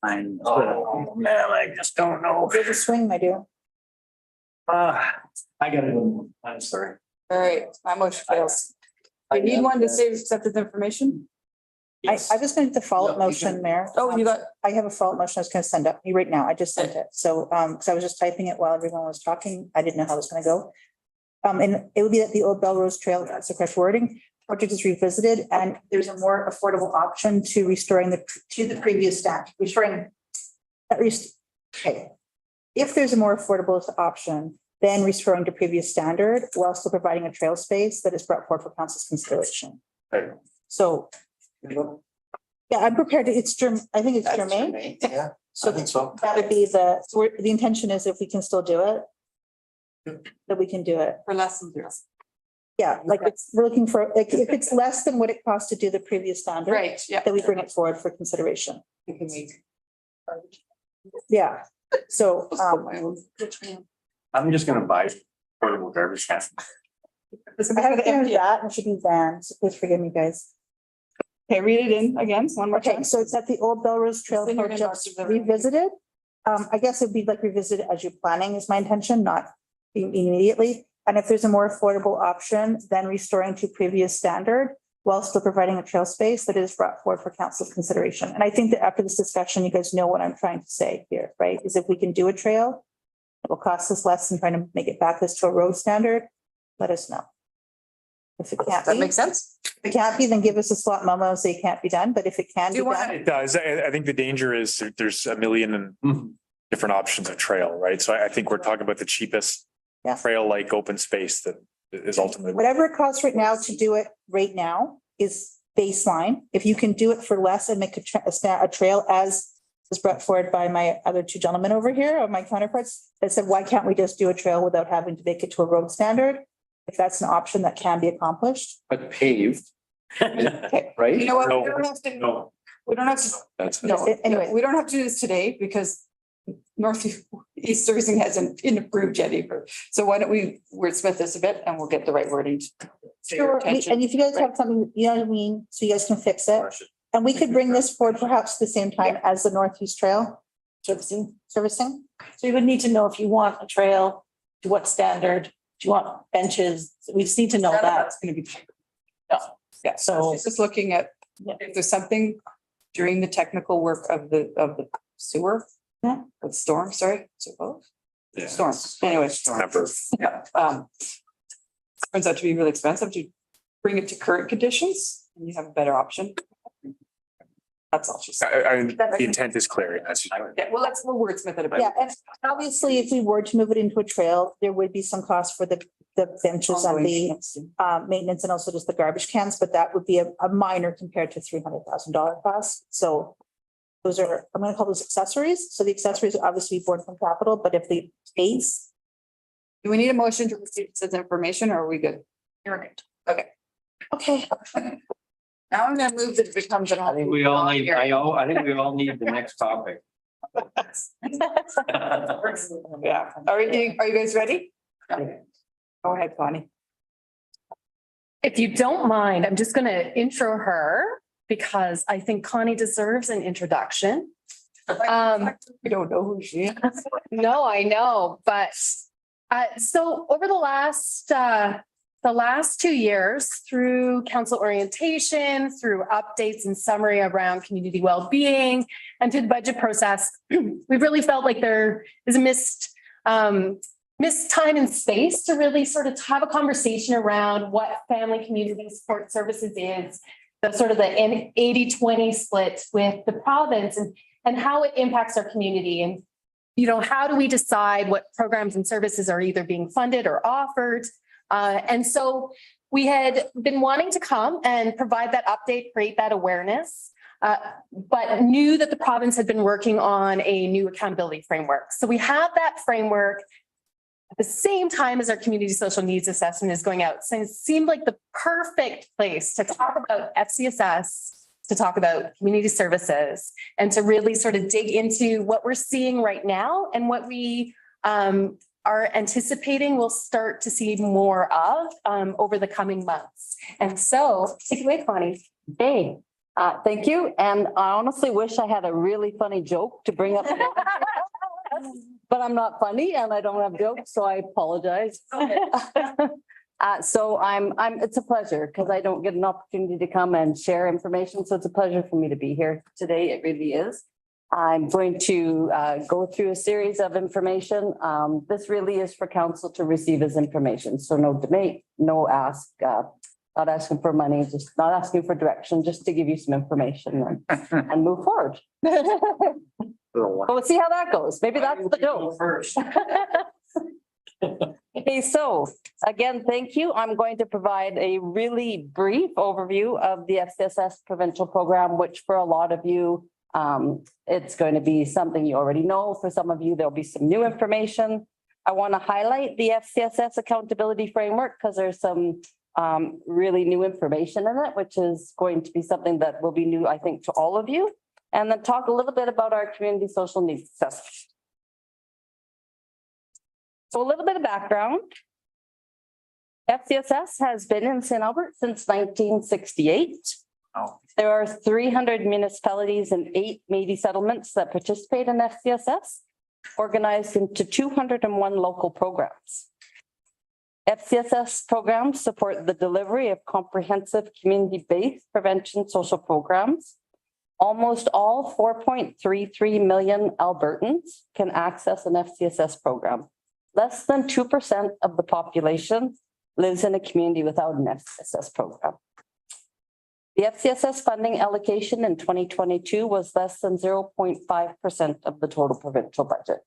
Oh, man, I just don't know. There's a swing, my dear. I gotta go. I'm sorry. All right, my motion fails. You need one to say accepted information? I was going to the follow-up motion, Mayor. Oh, you got. I have a follow-up motion I was going to send up you right now. I just sent it. So, because I was just typing it while everyone was talking. I didn't know how it was going to go. And it would be that the Old Belrose Trail, that's the correct wording, project is revisited and there's a more affordable option to restoring to the previous stat, restoring. Okay. If there's a more affordable option, then restoring to previous standard while still providing a trail space that is brought forward for council's consideration. Okay. So. Yeah, I'm prepared to, I think it's germane. Yeah, So I think so. that would be the intention is if we can still do it, that we can do it. For less than zero. Yeah, like we're looking for, like, if it's less than what it costs to do the previous standard. Right, yeah. Then we bring it forward for consideration. Yeah, so, I'm just gonna buy portable garbage can. I have that, and it should be vans, please forgive me, guys. Okay, read it in again, one more Okay, time. so it's at the Old Belrose Trail It's in your project inbox, if ever- revisited. I guess it'd be like revisited as you're planning is my intention, not immediately. And if there's a more affordable option, then restoring to previous standard while still providing a trail space that is brought forward for council's consideration. And I think that after this discussion, you guys know what I'm trying to say here, right? Is if we can do a trail, it will cost us less than trying to make it back this to a road standard, let us know. If it can't That be, makes sense? if it can't be, then give us a slot memo and say it can't be done. But if it can be done, It does. I think the danger is there's a million and different options of trail, right? So I think we're talking about the cheapest Yeah. trail-like open space that is ultimately. whatever it costs right now to do it right now is baseline. If you can do it for less and make a trail as was brought forward by my other two gentlemen over here, or my counterparts, that said, why can't we just do a trail without having to make it to a road standard? If that's an option that can be accomplished. But paved. Okay. Right? You know what? No. We don't have to, No, we don't have to, that's. no, Anyway. we don't have to do this today because Northeast Servicing hasn't been approved yet either. So why don't we wordsmith this a bit and we'll get the right wording. to your Sure, attention. and if you guys have something, you know what I mean, so you guys can fix it. And we could bring this forward perhaps the same time as the Northeast Trail servicing. So you would need to know if you want a trail, to what standard, do you want benches? We just need to know that. That's gonna be. Yeah, so it's just looking at if there's something during the technical work of the sewer. Of storm, sorry, suppose. Storm, anyway. Never. Yeah, turns out to be really expensive to bring it to current conditions and you have a better option. That's all she's saying. The intent is clear. That's. Yeah, well, we'll wordsmith it a bit. Yeah, and obviously, if we were to move it into a trail, there would be some cost for the benches and the maintenance and also just the garbage cans, but that would be a minor compared to $300,000 cost. So those are, I'm gonna call those accessories. So the accessories are obviously born from capital, but if the base. Do we need a motion to receive this information or are we good? You're good. Okay. Okay. Now I'm gonna move that it becomes an. I think we all need the next topic. Yeah, are you guys ready? Go ahead, Connie. If you don't mind, I'm just going to intro her because I think Connie deserves an introduction. We don't know who she is. No, I know, but so over the last 2 years, through council orientation, through updates and summary around community well-being, and through the budget process, we've really felt like there is a missed time and space to really sort of have a conversation around what family community support services is, the sort of the 80-20 split with the province and how it impacts our community. And, you know, how do we decide what programs and services are either being funded or offered? And so we had been wanting to come and provide that update, create that awareness, but knew that the province had been working on a new accountability framework. So we have that framework at the same time as our community social needs assessment is going out. So it seemed like the perfect place to talk about FCSS, to talk about community services, and to really sort of dig into what we're seeing right now and what we are anticipating we'll start to see more of over the coming months. And so take it away, Connie. Hey, thank you. And I honestly wish I had a really funny joke to bring up. But I'm not funny and I don't have jokes, so I apologize. So it's a pleasure because I don't get an opportunity to come and share information. So it's a pleasure for me to be here today. It really is. I'm going to go through a series of information. This really is for council to receive as information. So no debate, no ask, not asking for money, just not asking for direction, just to give you some information and move forward. But we'll see how that goes. Maybe that's the joke. First. Okay, so again, thank you. I'm going to provide a really brief overview of the FCSS provincial program, which for a lot of you, it's going to be something you already know. For some of you, there'll be some new information. I want to highlight the FCSS accountability framework because there's some really new information in it, which is going to be something that will be new, I think, to all of you. And then talk a little bit about our community social needs assessment. So a little bit of background. FCSS has been in St. Albert since 1968. There are 300 municipalities and 8 Métis settlements that participate in FCSS, organized into 201 local programs. FCSS programs support the delivery of comprehensive community-based prevention social programs. Almost all 4.33 million Albertans can access an FCSS program. Less than 2% of the population lives in a community without an FCSS program. The FCSS funding allocation in 2022 was less than 0.5% of the total provincial budget.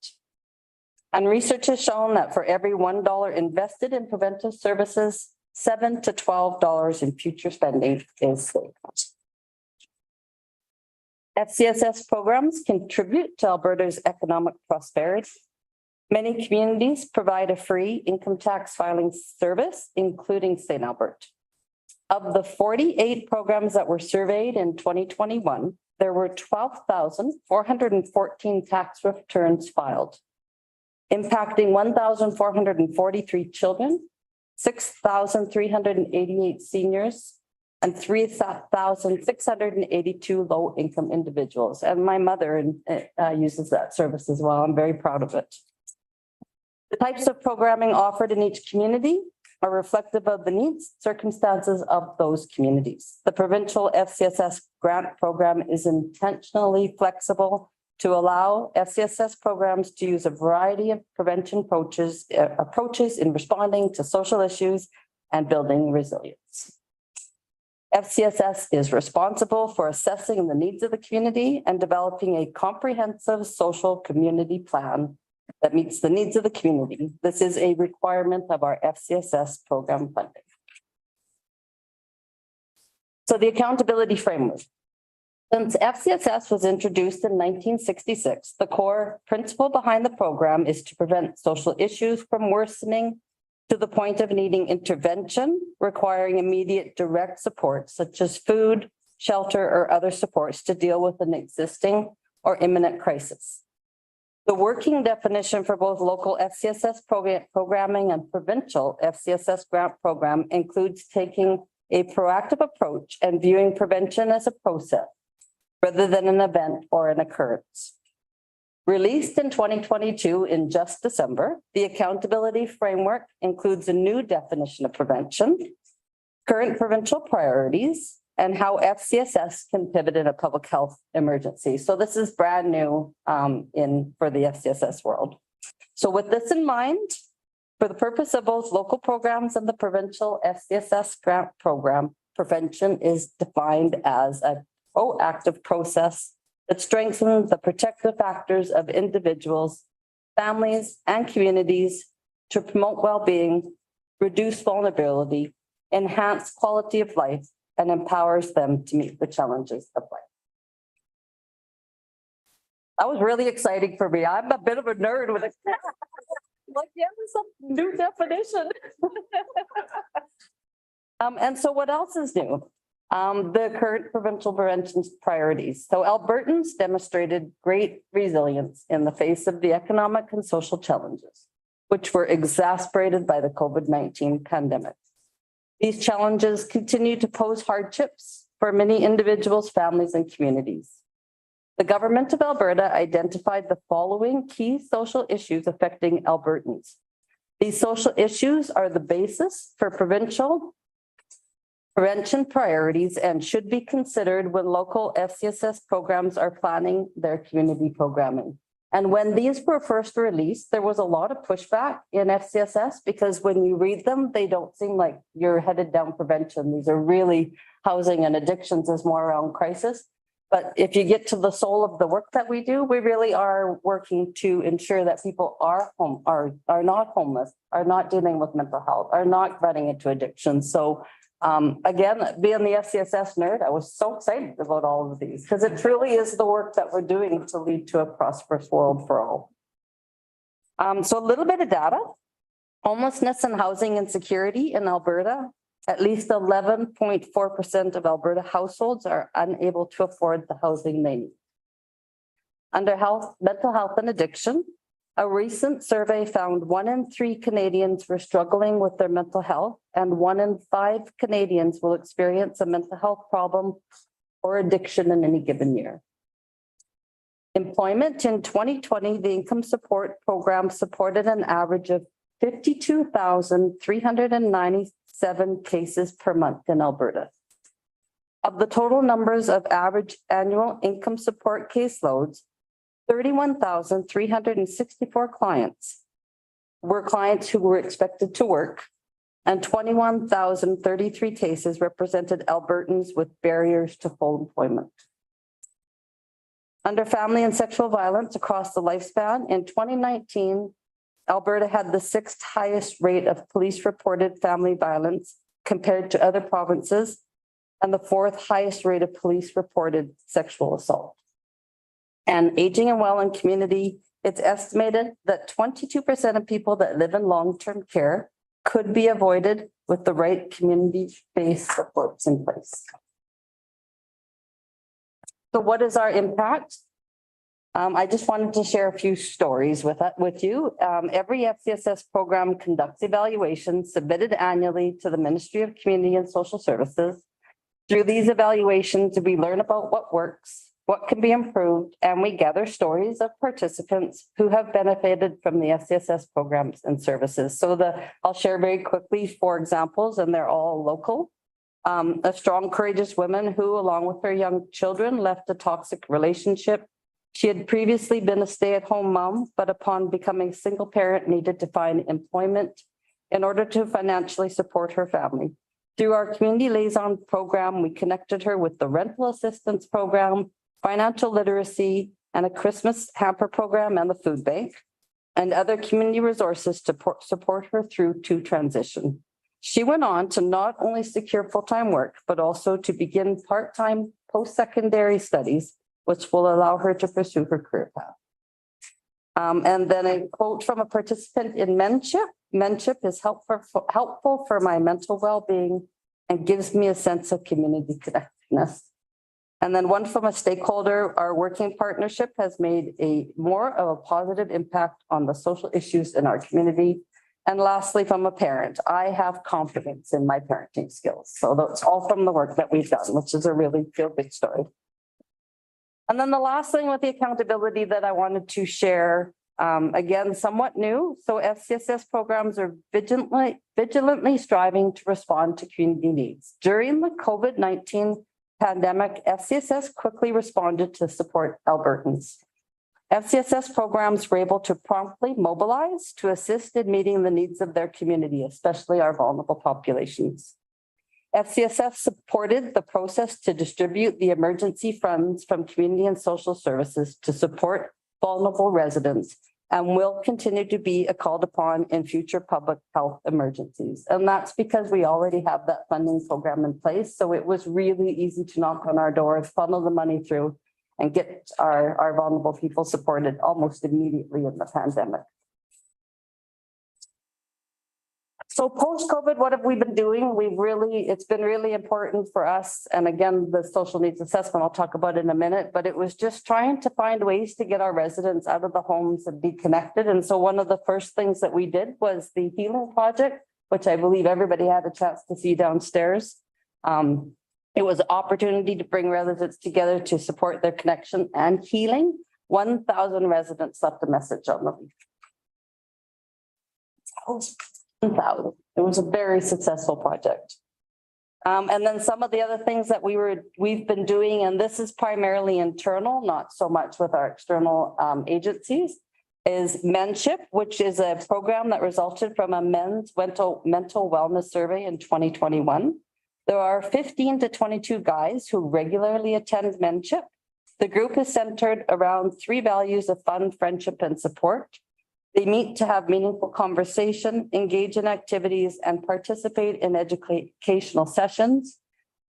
And research has shown that for every $1 invested in preventive services, $7 to $12 in future spending is saved. FCSS programs contribute to Alberta's economic prosperity. Many communities provide a free income tax filing service, including St. Albert. Of the 48 programs that were surveyed in 2021, there were 12,414 tax returns filed, impacting 1,443 children, 6,388 seniors, and 3,682 low-income individuals. And my mother uses that service as well. I'm very proud of it. The types of programming offered in each community are reflective of the needs, circumstances of those communities. The provincial FCSS grant program is intentionally flexible to allow FCSS programs to use a variety of prevention approaches in responding to social issues and building resilience. FCSS is responsible for assessing the needs of the community and developing a comprehensive social community plan that meets the needs of the community. This is a requirement of our FCSS program funding. So the accountability framework. Since FCSS was introduced in 1966, the core principle behind the program is to prevent social issues from worsening to the point of needing intervention, requiring immediate direct support, such as food, shelter, or other supports to deal with an existing or imminent crisis. The working definition for both local FCSS programming and provincial FCSS grant program includes taking a proactive approach and viewing prevention as a process rather than an event or an occurrence. Released in 2022 in just December, the accountability framework includes a new definition of prevention, current provincial priorities, and how FCSS can pivot in a public health emergency. So this is brand new for the FCSS world. So with this in mind, for the purpose of both local programs and the provincial FCSS grant program, prevention is defined as a proactive process that strengthens the protective factors of individuals, families, and communities to promote well-being, reduce vulnerability, enhance quality of life, and empowers them to meet the challenges of life. That was really exciting for me. I'm a bit of a nerd with it. Like, yeah, there's some new definition. And so what else is new? The current provincial prevention priorities. So Albertans demonstrated great resilience in the face of the economic and social challenges, which were exacerbated by the COVID-19 pandemic. These challenges continue to pose hardships for many individuals, families, and communities. The government of Alberta identified the following key social issues affecting Albertans. These social issues are the basis for provincial prevention priorities and should be considered when local FCSS programs are planning their community programming. And when these were first released, there was a lot of pushback in FCSS because when you read them, they don't seem like you're headed down prevention. These are really housing and addictions is more around crisis. But if you get to the soul of the work that we do, we really are working to ensure that people are not homeless, are not dealing with mental health, are not running into addiction. So again, being the FCSS nerd, I was so excited about all of these because it truly is the work that we're doing to lead to a prosperous world for all. So a little bit of data. Homelessness and housing insecurity in Alberta. At least 11.4% of Alberta households are unable to afford the housing they need. Under mental health and addiction, a recent survey found 1 in 3 Canadians were struggling with their mental health, and 1 in 5 Canadians will experience a mental health problem or addiction in any given year. Employment in 2020, the income support program supported an average of 52,397 cases per month in Alberta. Of the total numbers of average annual income support caseloads, 31,364 clients were clients who were expected to work, and 21,033 cases represented Albertans with barriers to full employment. Under family and sexual violence across the lifespan, in 2019, Alberta had the 6th highest rate of police reported family violence compared to other provinces, and the 4th highest rate of police reported sexual assault. And aging and well in community, it's estimated that 22% of people that live in long-term care could be avoided with the right community-based supports in place. So what is our impact? I just wanted to share a few stories with you. Every FCSS program conducts evaluations submitted annually to the Ministry of Community and Social Services. Through these evaluations, we learn about what works, what can be improved, and we gather stories of participants who have benefited from the FCSS programs and services. So I'll share very quickly 4 examples, and they're all local. A strong, courageous woman who, along with her young children, left a toxic relationship. She had previously been a stay-at-home mom, but upon becoming a single parent, needed to find employment in order to financially support her family. Through our community liaison program, we connected her with the rental assistance program, financial literacy, and a Christmas hamper program and the food bank, and other community resources to support her through to transition. She went on to not only secure full-time work, but also to begin part-time post-secondary studies, which will allow her to pursue her career path. And then a quote from a participant in Menship. Menship is helpful for my mental well-being and gives me a sense of community connectedness. And then one from a stakeholder, our working partnership has made more of a positive impact on the social issues in our community. And lastly, from a parent, I have confidence in my parenting skills. So that's all from the work that we've done, which is a really feel-good story. And then the last thing with the accountability that I wanted to share, again, somewhat new. So FCSS programs are vigilantly striving to respond to community needs. During the COVID-19 pandemic, FCSS quickly responded to support Albertans. FCSS programs were able to promptly mobilize to assist in meeting the needs of their community, especially our vulnerable populations. FCSS supported the process to distribute the emergency funds from Community and Social Services to support vulnerable residents and will continue to be called upon in future public health emergencies. And that's because we already have that funding program in place. So it was really easy to knock on our doors, funnel the money through, and get our vulnerable people supported almost immediately in the pandemic. So post-COVID, what have we been doing? It's been really important for us. And again, the social needs assessment, I'll talk about in a minute, but it was just trying to find ways to get our residents out of the homes and be connected. And so one of the first things that we did was the Healing Project, which I believe everybody had a chance to see downstairs. It was an opportunity to bring residents together to support their connection and healing. 1,000 residents left a message on the leaf. 1,000. It was a very successful project. And then some of the other things that we've been doing, and this is primarily internal, not so much with our external agencies, is Menship, which is a program that resulted from a men's mental wellness survey in 2021. There are 15 to 22 guys who regularly attend Menship. The group is centered around 3 values of fun, friendship, and support. They meet to have meaningful conversation, engage in activities, and participate in educational sessions.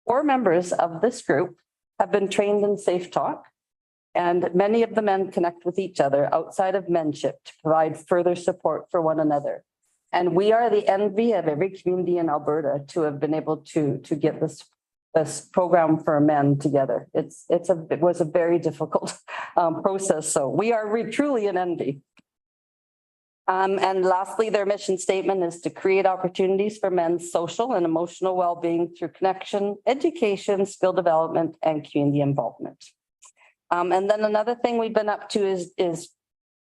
4 members of this group have been trained in Safe Talk, and many of the men connect with each other outside of Menship to provide further support for one another. And we are the envy of every community in Alberta to have been able to get this program for men together. It was a very difficult process. So we are truly an envy. And lastly, their mission statement is to create opportunities for men's social and emotional well-being through connection, education, skill development, and community involvement. And then another thing we've been up to is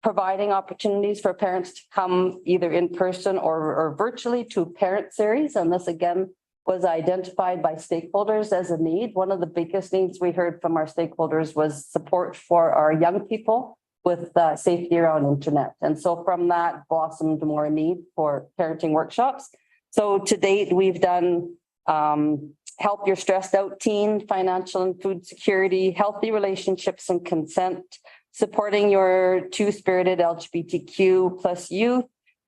providing opportunities for parents to come either in person or virtually to parent series. And this again was identified by stakeholders as a need. One of the biggest needs we heard from our stakeholders was support for our young people with safety around internet. And so from that blossomed more need for parenting workshops. So to date, we've done help your stressed out teen, financial and food security, healthy relationships and consent, supporting your two-spirited LGBTQ plus youth,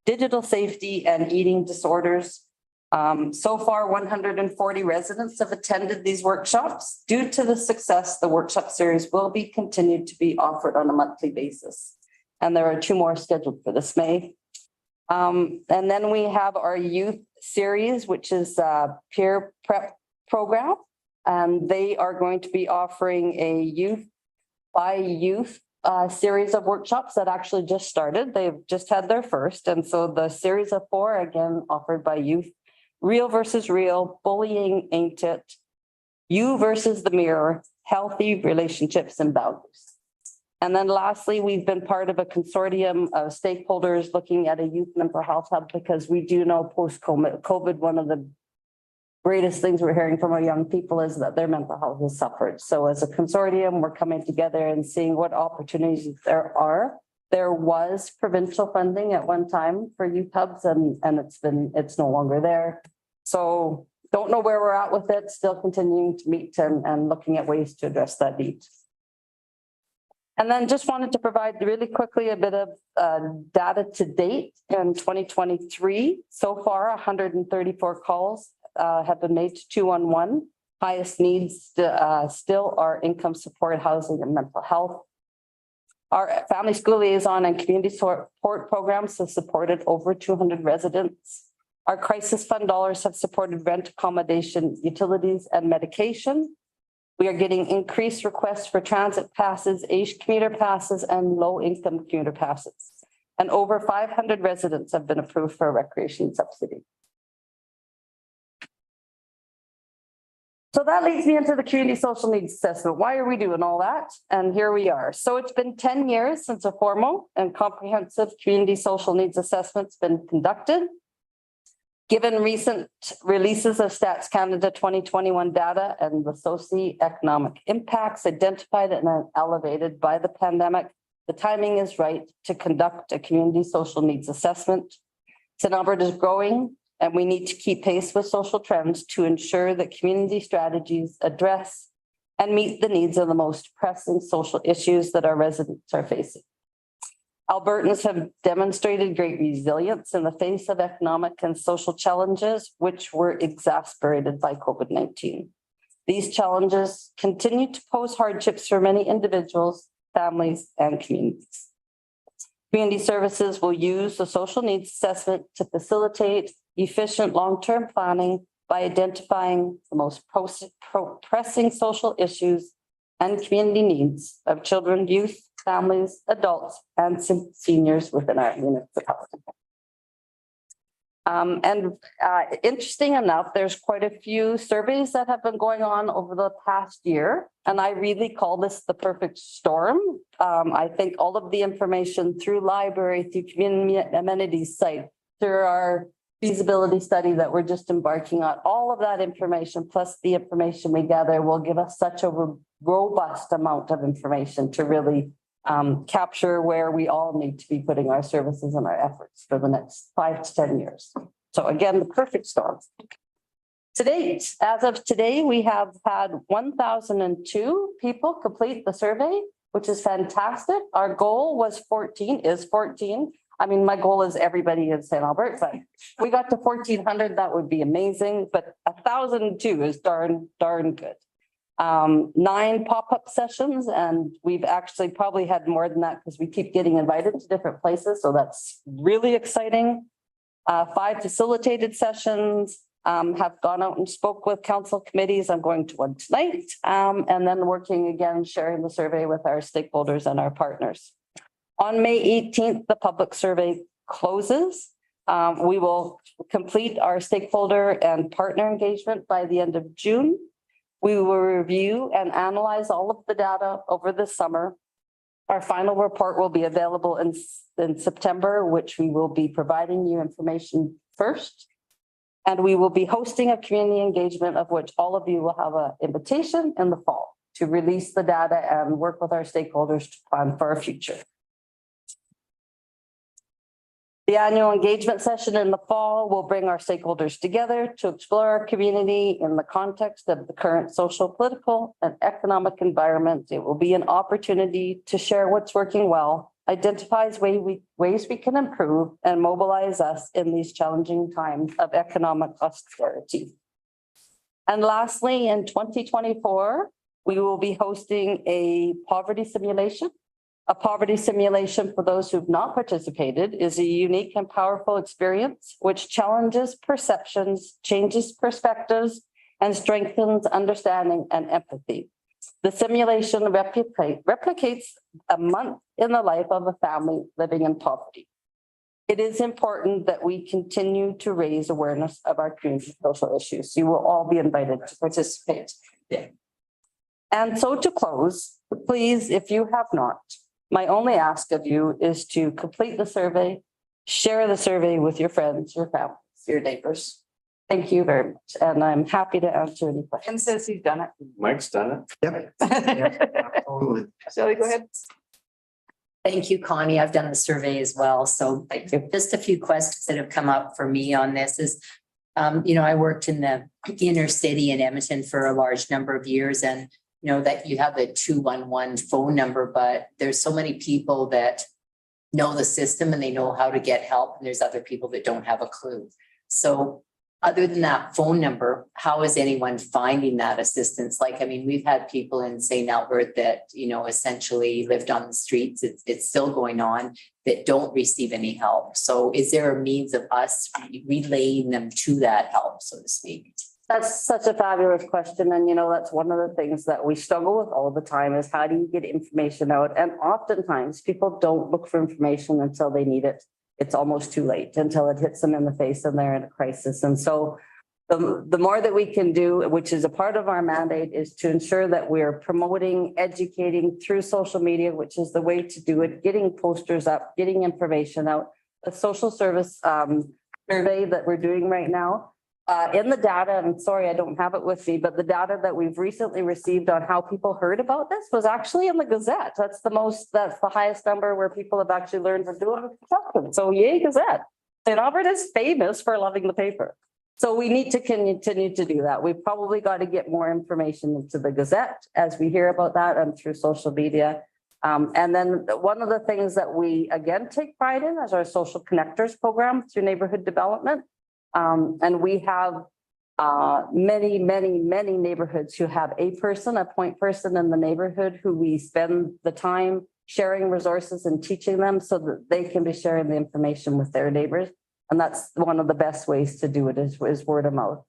digital safety and eating disorders. So far, 140 residents have attended these workshops. Due to the success, the workshop series will be continued to be offered on a monthly basis. And there are 2 more scheduled for this May. And then we have our youth series, which is a peer prep program. And they are going to be offering a youth by youth series of workshops that actually just started. They've just had their first. And so the series of 4, again, offered by youth. Real versus real, bullying ain't it? You versus the mirror, healthy relationships and boundaries. And then lastly, we've been part of a consortium of stakeholders looking at a youth mental health hub because we do know post-COVID, one of the greatest things we're hearing from our young people is that their mental health has suffered. So as a consortium, we're coming together and seeing what opportunities there are. There was provincial funding at one time for youth hubs and it's no longer there. So don't know where we're at with it, still continuing to meet and looking at ways to address that need. And then just wanted to provide really quickly a bit of data to date in 2023. So far, 134 calls have been made to 211. Highest needs still are income support, housing and mental health. Our family school liaison and community support programs have supported over 200 residents. Our crisis fund dollars have supported rent, accommodation, utilities, and medication. We are getting increased requests for transit passes, aged commuter passes, and low-income commuter passes. And over 500 residents have been approved for a recreation subsidy. So that leads me into the community social needs assessment. Why are we doing all that? And here we are. So it's been 10 years since a formal and comprehensive community social needs assessment's been conducted. Given recent releases of Stats Canada 2021 data and the socioeconomic impacts identified and elevated by the pandemic, the timing is right to conduct a community social needs assessment. St. Albert is growing, and we need to keep pace with social trends to ensure that community strategies address and meet the needs of the most pressing social issues that our residents are facing. Albertans have demonstrated great resilience in the face of economic and social challenges, which were exacerbated by COVID-19. These challenges continue to pose hardships for many individuals, families, and communities. Community services will use the social needs assessment to facilitate efficient long-term planning by identifying the most pressing social issues and community needs of children, youth, families, adults, and seniors within our municipality. Interesting enough, there's quite a few surveys that have been going on over the past year, and I really call this the perfect storm. I think all of the information through library, through community amenities site, through our feasibility study that we're just embarking on, all of that information plus the information we gather will give us such a robust amount of information to really capture where we all need to be putting our services and our efforts for the next 5 to 10 years. So again, the perfect storm. To date, as of today, we have had 1,002 people complete the survey, which is fantastic. Our goal was 14. I mean, my goal is everybody in St. Albert, but we got to 1,400. That would be amazing, but 1,002 is darn good. 9 pop-up sessions, and we've actually probably had more than that because we keep getting invited to different places. So that's really exciting. 5 facilitated sessions, have gone out and spoke with council committees. I'm going to one tonight, and then working again, sharing the survey with our stakeholders and our partners. On May 18th, the public survey closes. We will complete our stakeholder and partner engagement by the end of June. We will review and analyze all of the data over the summer. Our final report will be available in September, which we will be providing you information first. And we will be hosting a community engagement of which all of you will have an invitation in the fall to release the data and work with our stakeholders to plan for our future. The annual engagement session in the fall will bring our stakeholders together to explore our community in the context of the current social, political, and economic environment. It will be an opportunity to share what's working well, identifies ways we can improve, and mobilize us in these challenging times of economic austerity. And lastly, in 2024, we will be hosting a poverty simulation. A poverty simulation, for those who've not participated, is a unique and powerful experience which challenges perceptions, changes perspectives, and strengthens understanding and empathy. The simulation replicates a month in the life of a family living in poverty. It is important that we continue to raise awareness of our community social issues. You will all be invited to participate. And so to close, please, if you have not, my only ask of you is to complete the survey, share the survey with your friends, your families, your neighbors. Thank you very much. And I'm happy to answer any questions. And says he's done it. Mike's done it. Shelley, go ahead. Thank you, Connie. I've done the survey as well. So just a few questions that have come up for me on this is, I worked in the inner city in Edmonton for a large number of years, and that you have a 211 phone number, but there's so many people that know the system and they know how to get help. And there's other people that don't have a clue. So other than that phone number, how is anyone finding that assistance? We've had people in St. Albert that, essentially lived on the streets. It's still going on, that don't receive any help. So is there a means of us relaying them to that help, so to speak? That's such a fabulous question. And that's one of the things that we struggle with all the time is how do you get information out? And oftentimes people don't look for information until they need it. It's almost too late, until it hits them in the face and they're in a crisis. And so the more that we can do, which is a part of our mandate, is to ensure that we're promoting, educating through social media, which is the way to do it, getting posters up, getting information out. The social service survey that we're doing right now, in the data, and I'm sorry, I don't have it with me, but the data that we've recently received on how people heard about this was actually in the Gazette. That's the highest number where people have actually learned to do it. So yay, Gazette. St. Albert is famous for loving the paper. So we need to continue to do that. We've probably got to get more information into the Gazette as we hear about that and through social media. And then one of the things that we again take pride in is our social connectors program through neighborhood development. And we have many neighborhoods who have a point person in the neighborhood who we spend the time sharing resources and teaching them so that they can be sharing the information with their neighbors. And that's one of the best ways to do it is word of mouth.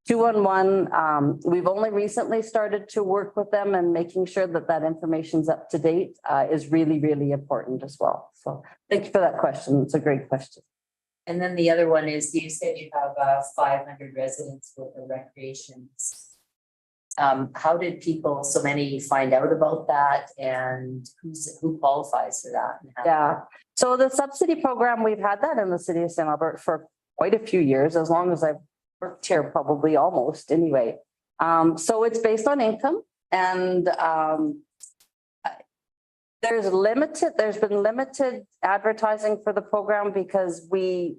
211, we've only recently started to work with them, and making sure that information's up to date is really, really important as well. So thank you for that question. It's a great question. And then the other one is, you said you have 500 residents with the recreations. How did so many find out about that, and who qualifies for that? Yeah, so the subsidy program, we've had that in the city of St. Albert for quite a few years, as long as I've worked here, probably almost anyway. So it's based on income, and there's been limited advertising for the program because we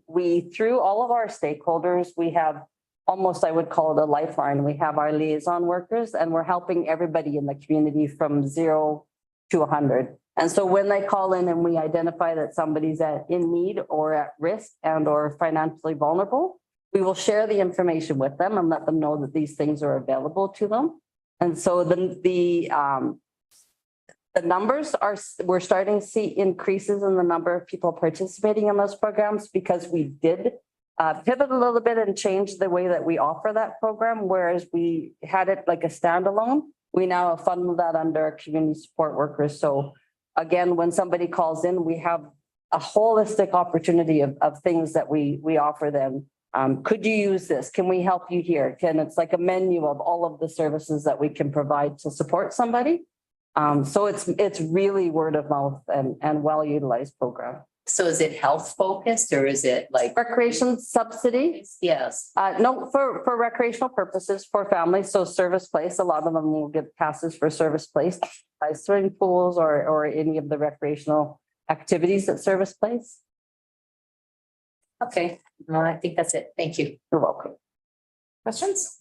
through all of our stakeholders, we have almost, I would call it a lifeline. We have our liaison workers, and we're helping everybody in the community from 0 to 100. And so when they call in and we identify that somebody's in need or at risk and or financially vulnerable, we will share the information with them and let them know that these things are available to them. And so the numbers we're starting to see increases in the number of people participating in those programs because we did pivot a little bit and change the way that we offer that program. Whereas we had it like a standalone, we now funnel that under community support workers. So again, when somebody calls in, we have a holistic opportunity of things that we offer them. Could you use this? Can we help you here? It's like a menu of all of the services that we can provide to support somebody. So it's really word of mouth and well-utilized program. So is it health focused or is it like? Recreation subsidy? Yes. No, for recreational purposes for families. So Service Place, a lot of them will get passes for Service Place, swimming pools or any of the recreational activities at Service Place. Okay, no, I think that's it. Thank you. You're welcome. Questions?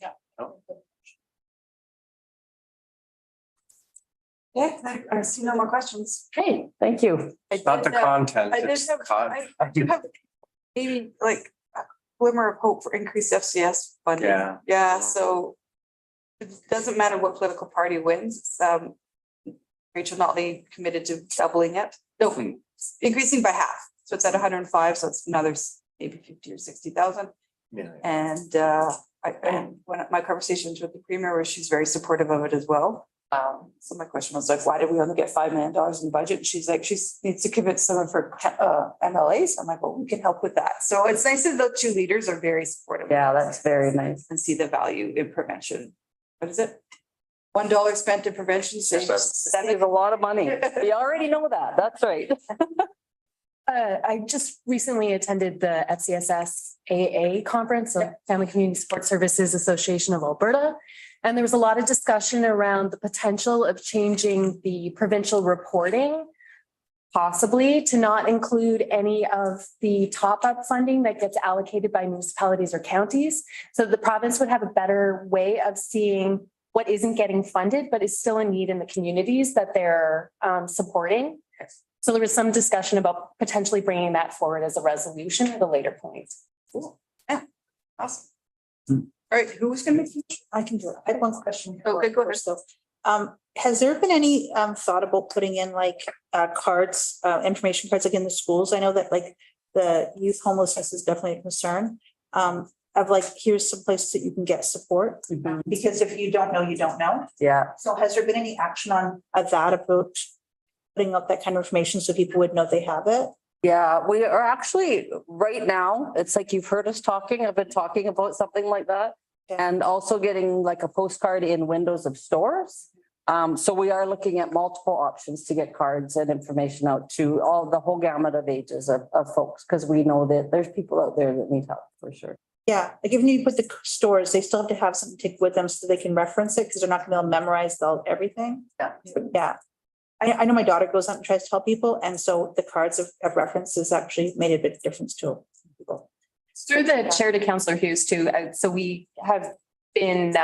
Yeah, I see no more questions. Okay, thank you. It's not the content. I did it's have, the con- I do have maybe like a glimmer of hope for increased FCS funding. Yeah. Yeah, so it doesn't matter what political party wins. Rachel Notley committed to doubling it. No, increasing by half. So it's at 105, so it's another maybe 50 or 60,000. Yeah. And when my conversations with the premier was she's very supportive of it as well. So my question was like, why did we only get $5 million in the budget? And she's like, she needs to commit some of her MLAs. I'm like, well, we can help with that. So it's nice that the two leaders are very supportive. Yeah, that's very nice. And see the value in prevention. What is it? $1 spent in prevention saves That is a lot of money. We already know that. That's right. I just recently attended the FCSS AA conference of Family Community Support Services Association of Alberta. And there was a lot of discussion around the potential of changing the provincial reporting, possibly to not include any of the top-up funding that gets allocated by municipalities or counties. So the province would have a better way of seeing what isn't getting funded, but is still a need in the communities that they're supporting. So there was some discussion about potentially bringing that forward as a resolution at a later point. Cool. Yeah, awesome. All right, who's gonna make? I can do it. I have one question. Okay, go ahead. So, has there been any thought about putting in like cards, information cards like in the schools? I know that like the youth homelessness is definitely a concern. Of like, here's some places that you can get support, because if you don't know, you don't know. Yeah. So has there been any action on that approach? Putting up that kind of information so people would know they have it? Yeah, we are actually right now, it's like you've heard us talking, I've been talking about something like that. And also getting like a postcard in windows of stores. So we are looking at multiple options to get cards and information out to the whole gamut of ages of folks, because we know that there's people out there that need help for sure. Yeah, like if you put the stores, they still have to have something to take with them so they can reference it, because they're not gonna be able to memorize everything. Yeah. Yeah. I know my daughter goes out and tries to tell people, and so the cards of references actually made a big difference to people. Through the chair to Councillor Hughes too. So we have been,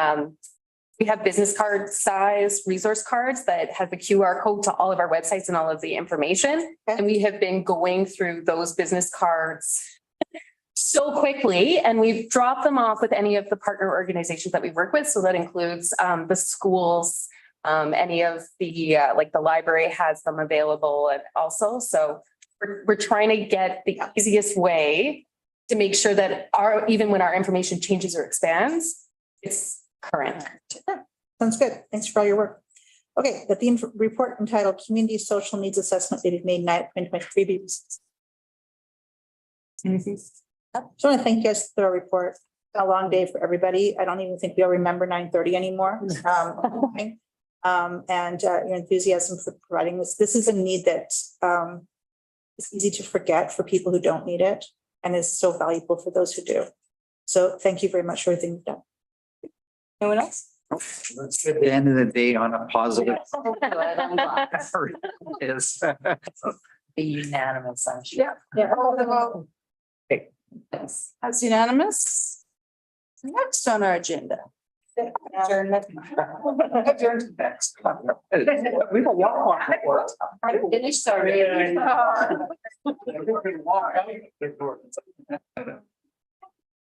we have business card size resource cards that have the QR code to all of our websites and all of the information. And we have been going through those business cards so quickly, and we've dropped them off with any of the partner organizations that we work with. So that includes the schools, any of the, like the library has them available and also. So we're trying to get the easiest way to make sure that even when our information changes or expands, it's current. Sounds good. Thanks for all your work. Okay, that the report entitled Community Social Needs Assessment dated May 9th, 2023 be released. Just want to thank you guys for the report. It's been a long day for everybody. I don't even think we all remember 9:30 anymore. And your enthusiasm for providing this. This is a need that is easy to forget for people who don't need it, and is so valuable for those who do. So thank you very much for everything you've done. Anyone else? Let's get the end of the day on a positive. Is. Be unanimous, I'm sure. Yeah. That's unanimous. Next on our agenda. Adjournment. Adjourned next. We don't want more. I'm finished already.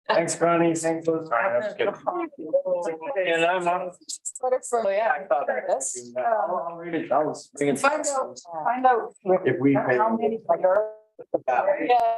Thanks, Connie. Thanks. Sorry, that's good. And I'm on. Yeah. I'll read it. I was thinking. Find out. If we. How many. Yeah.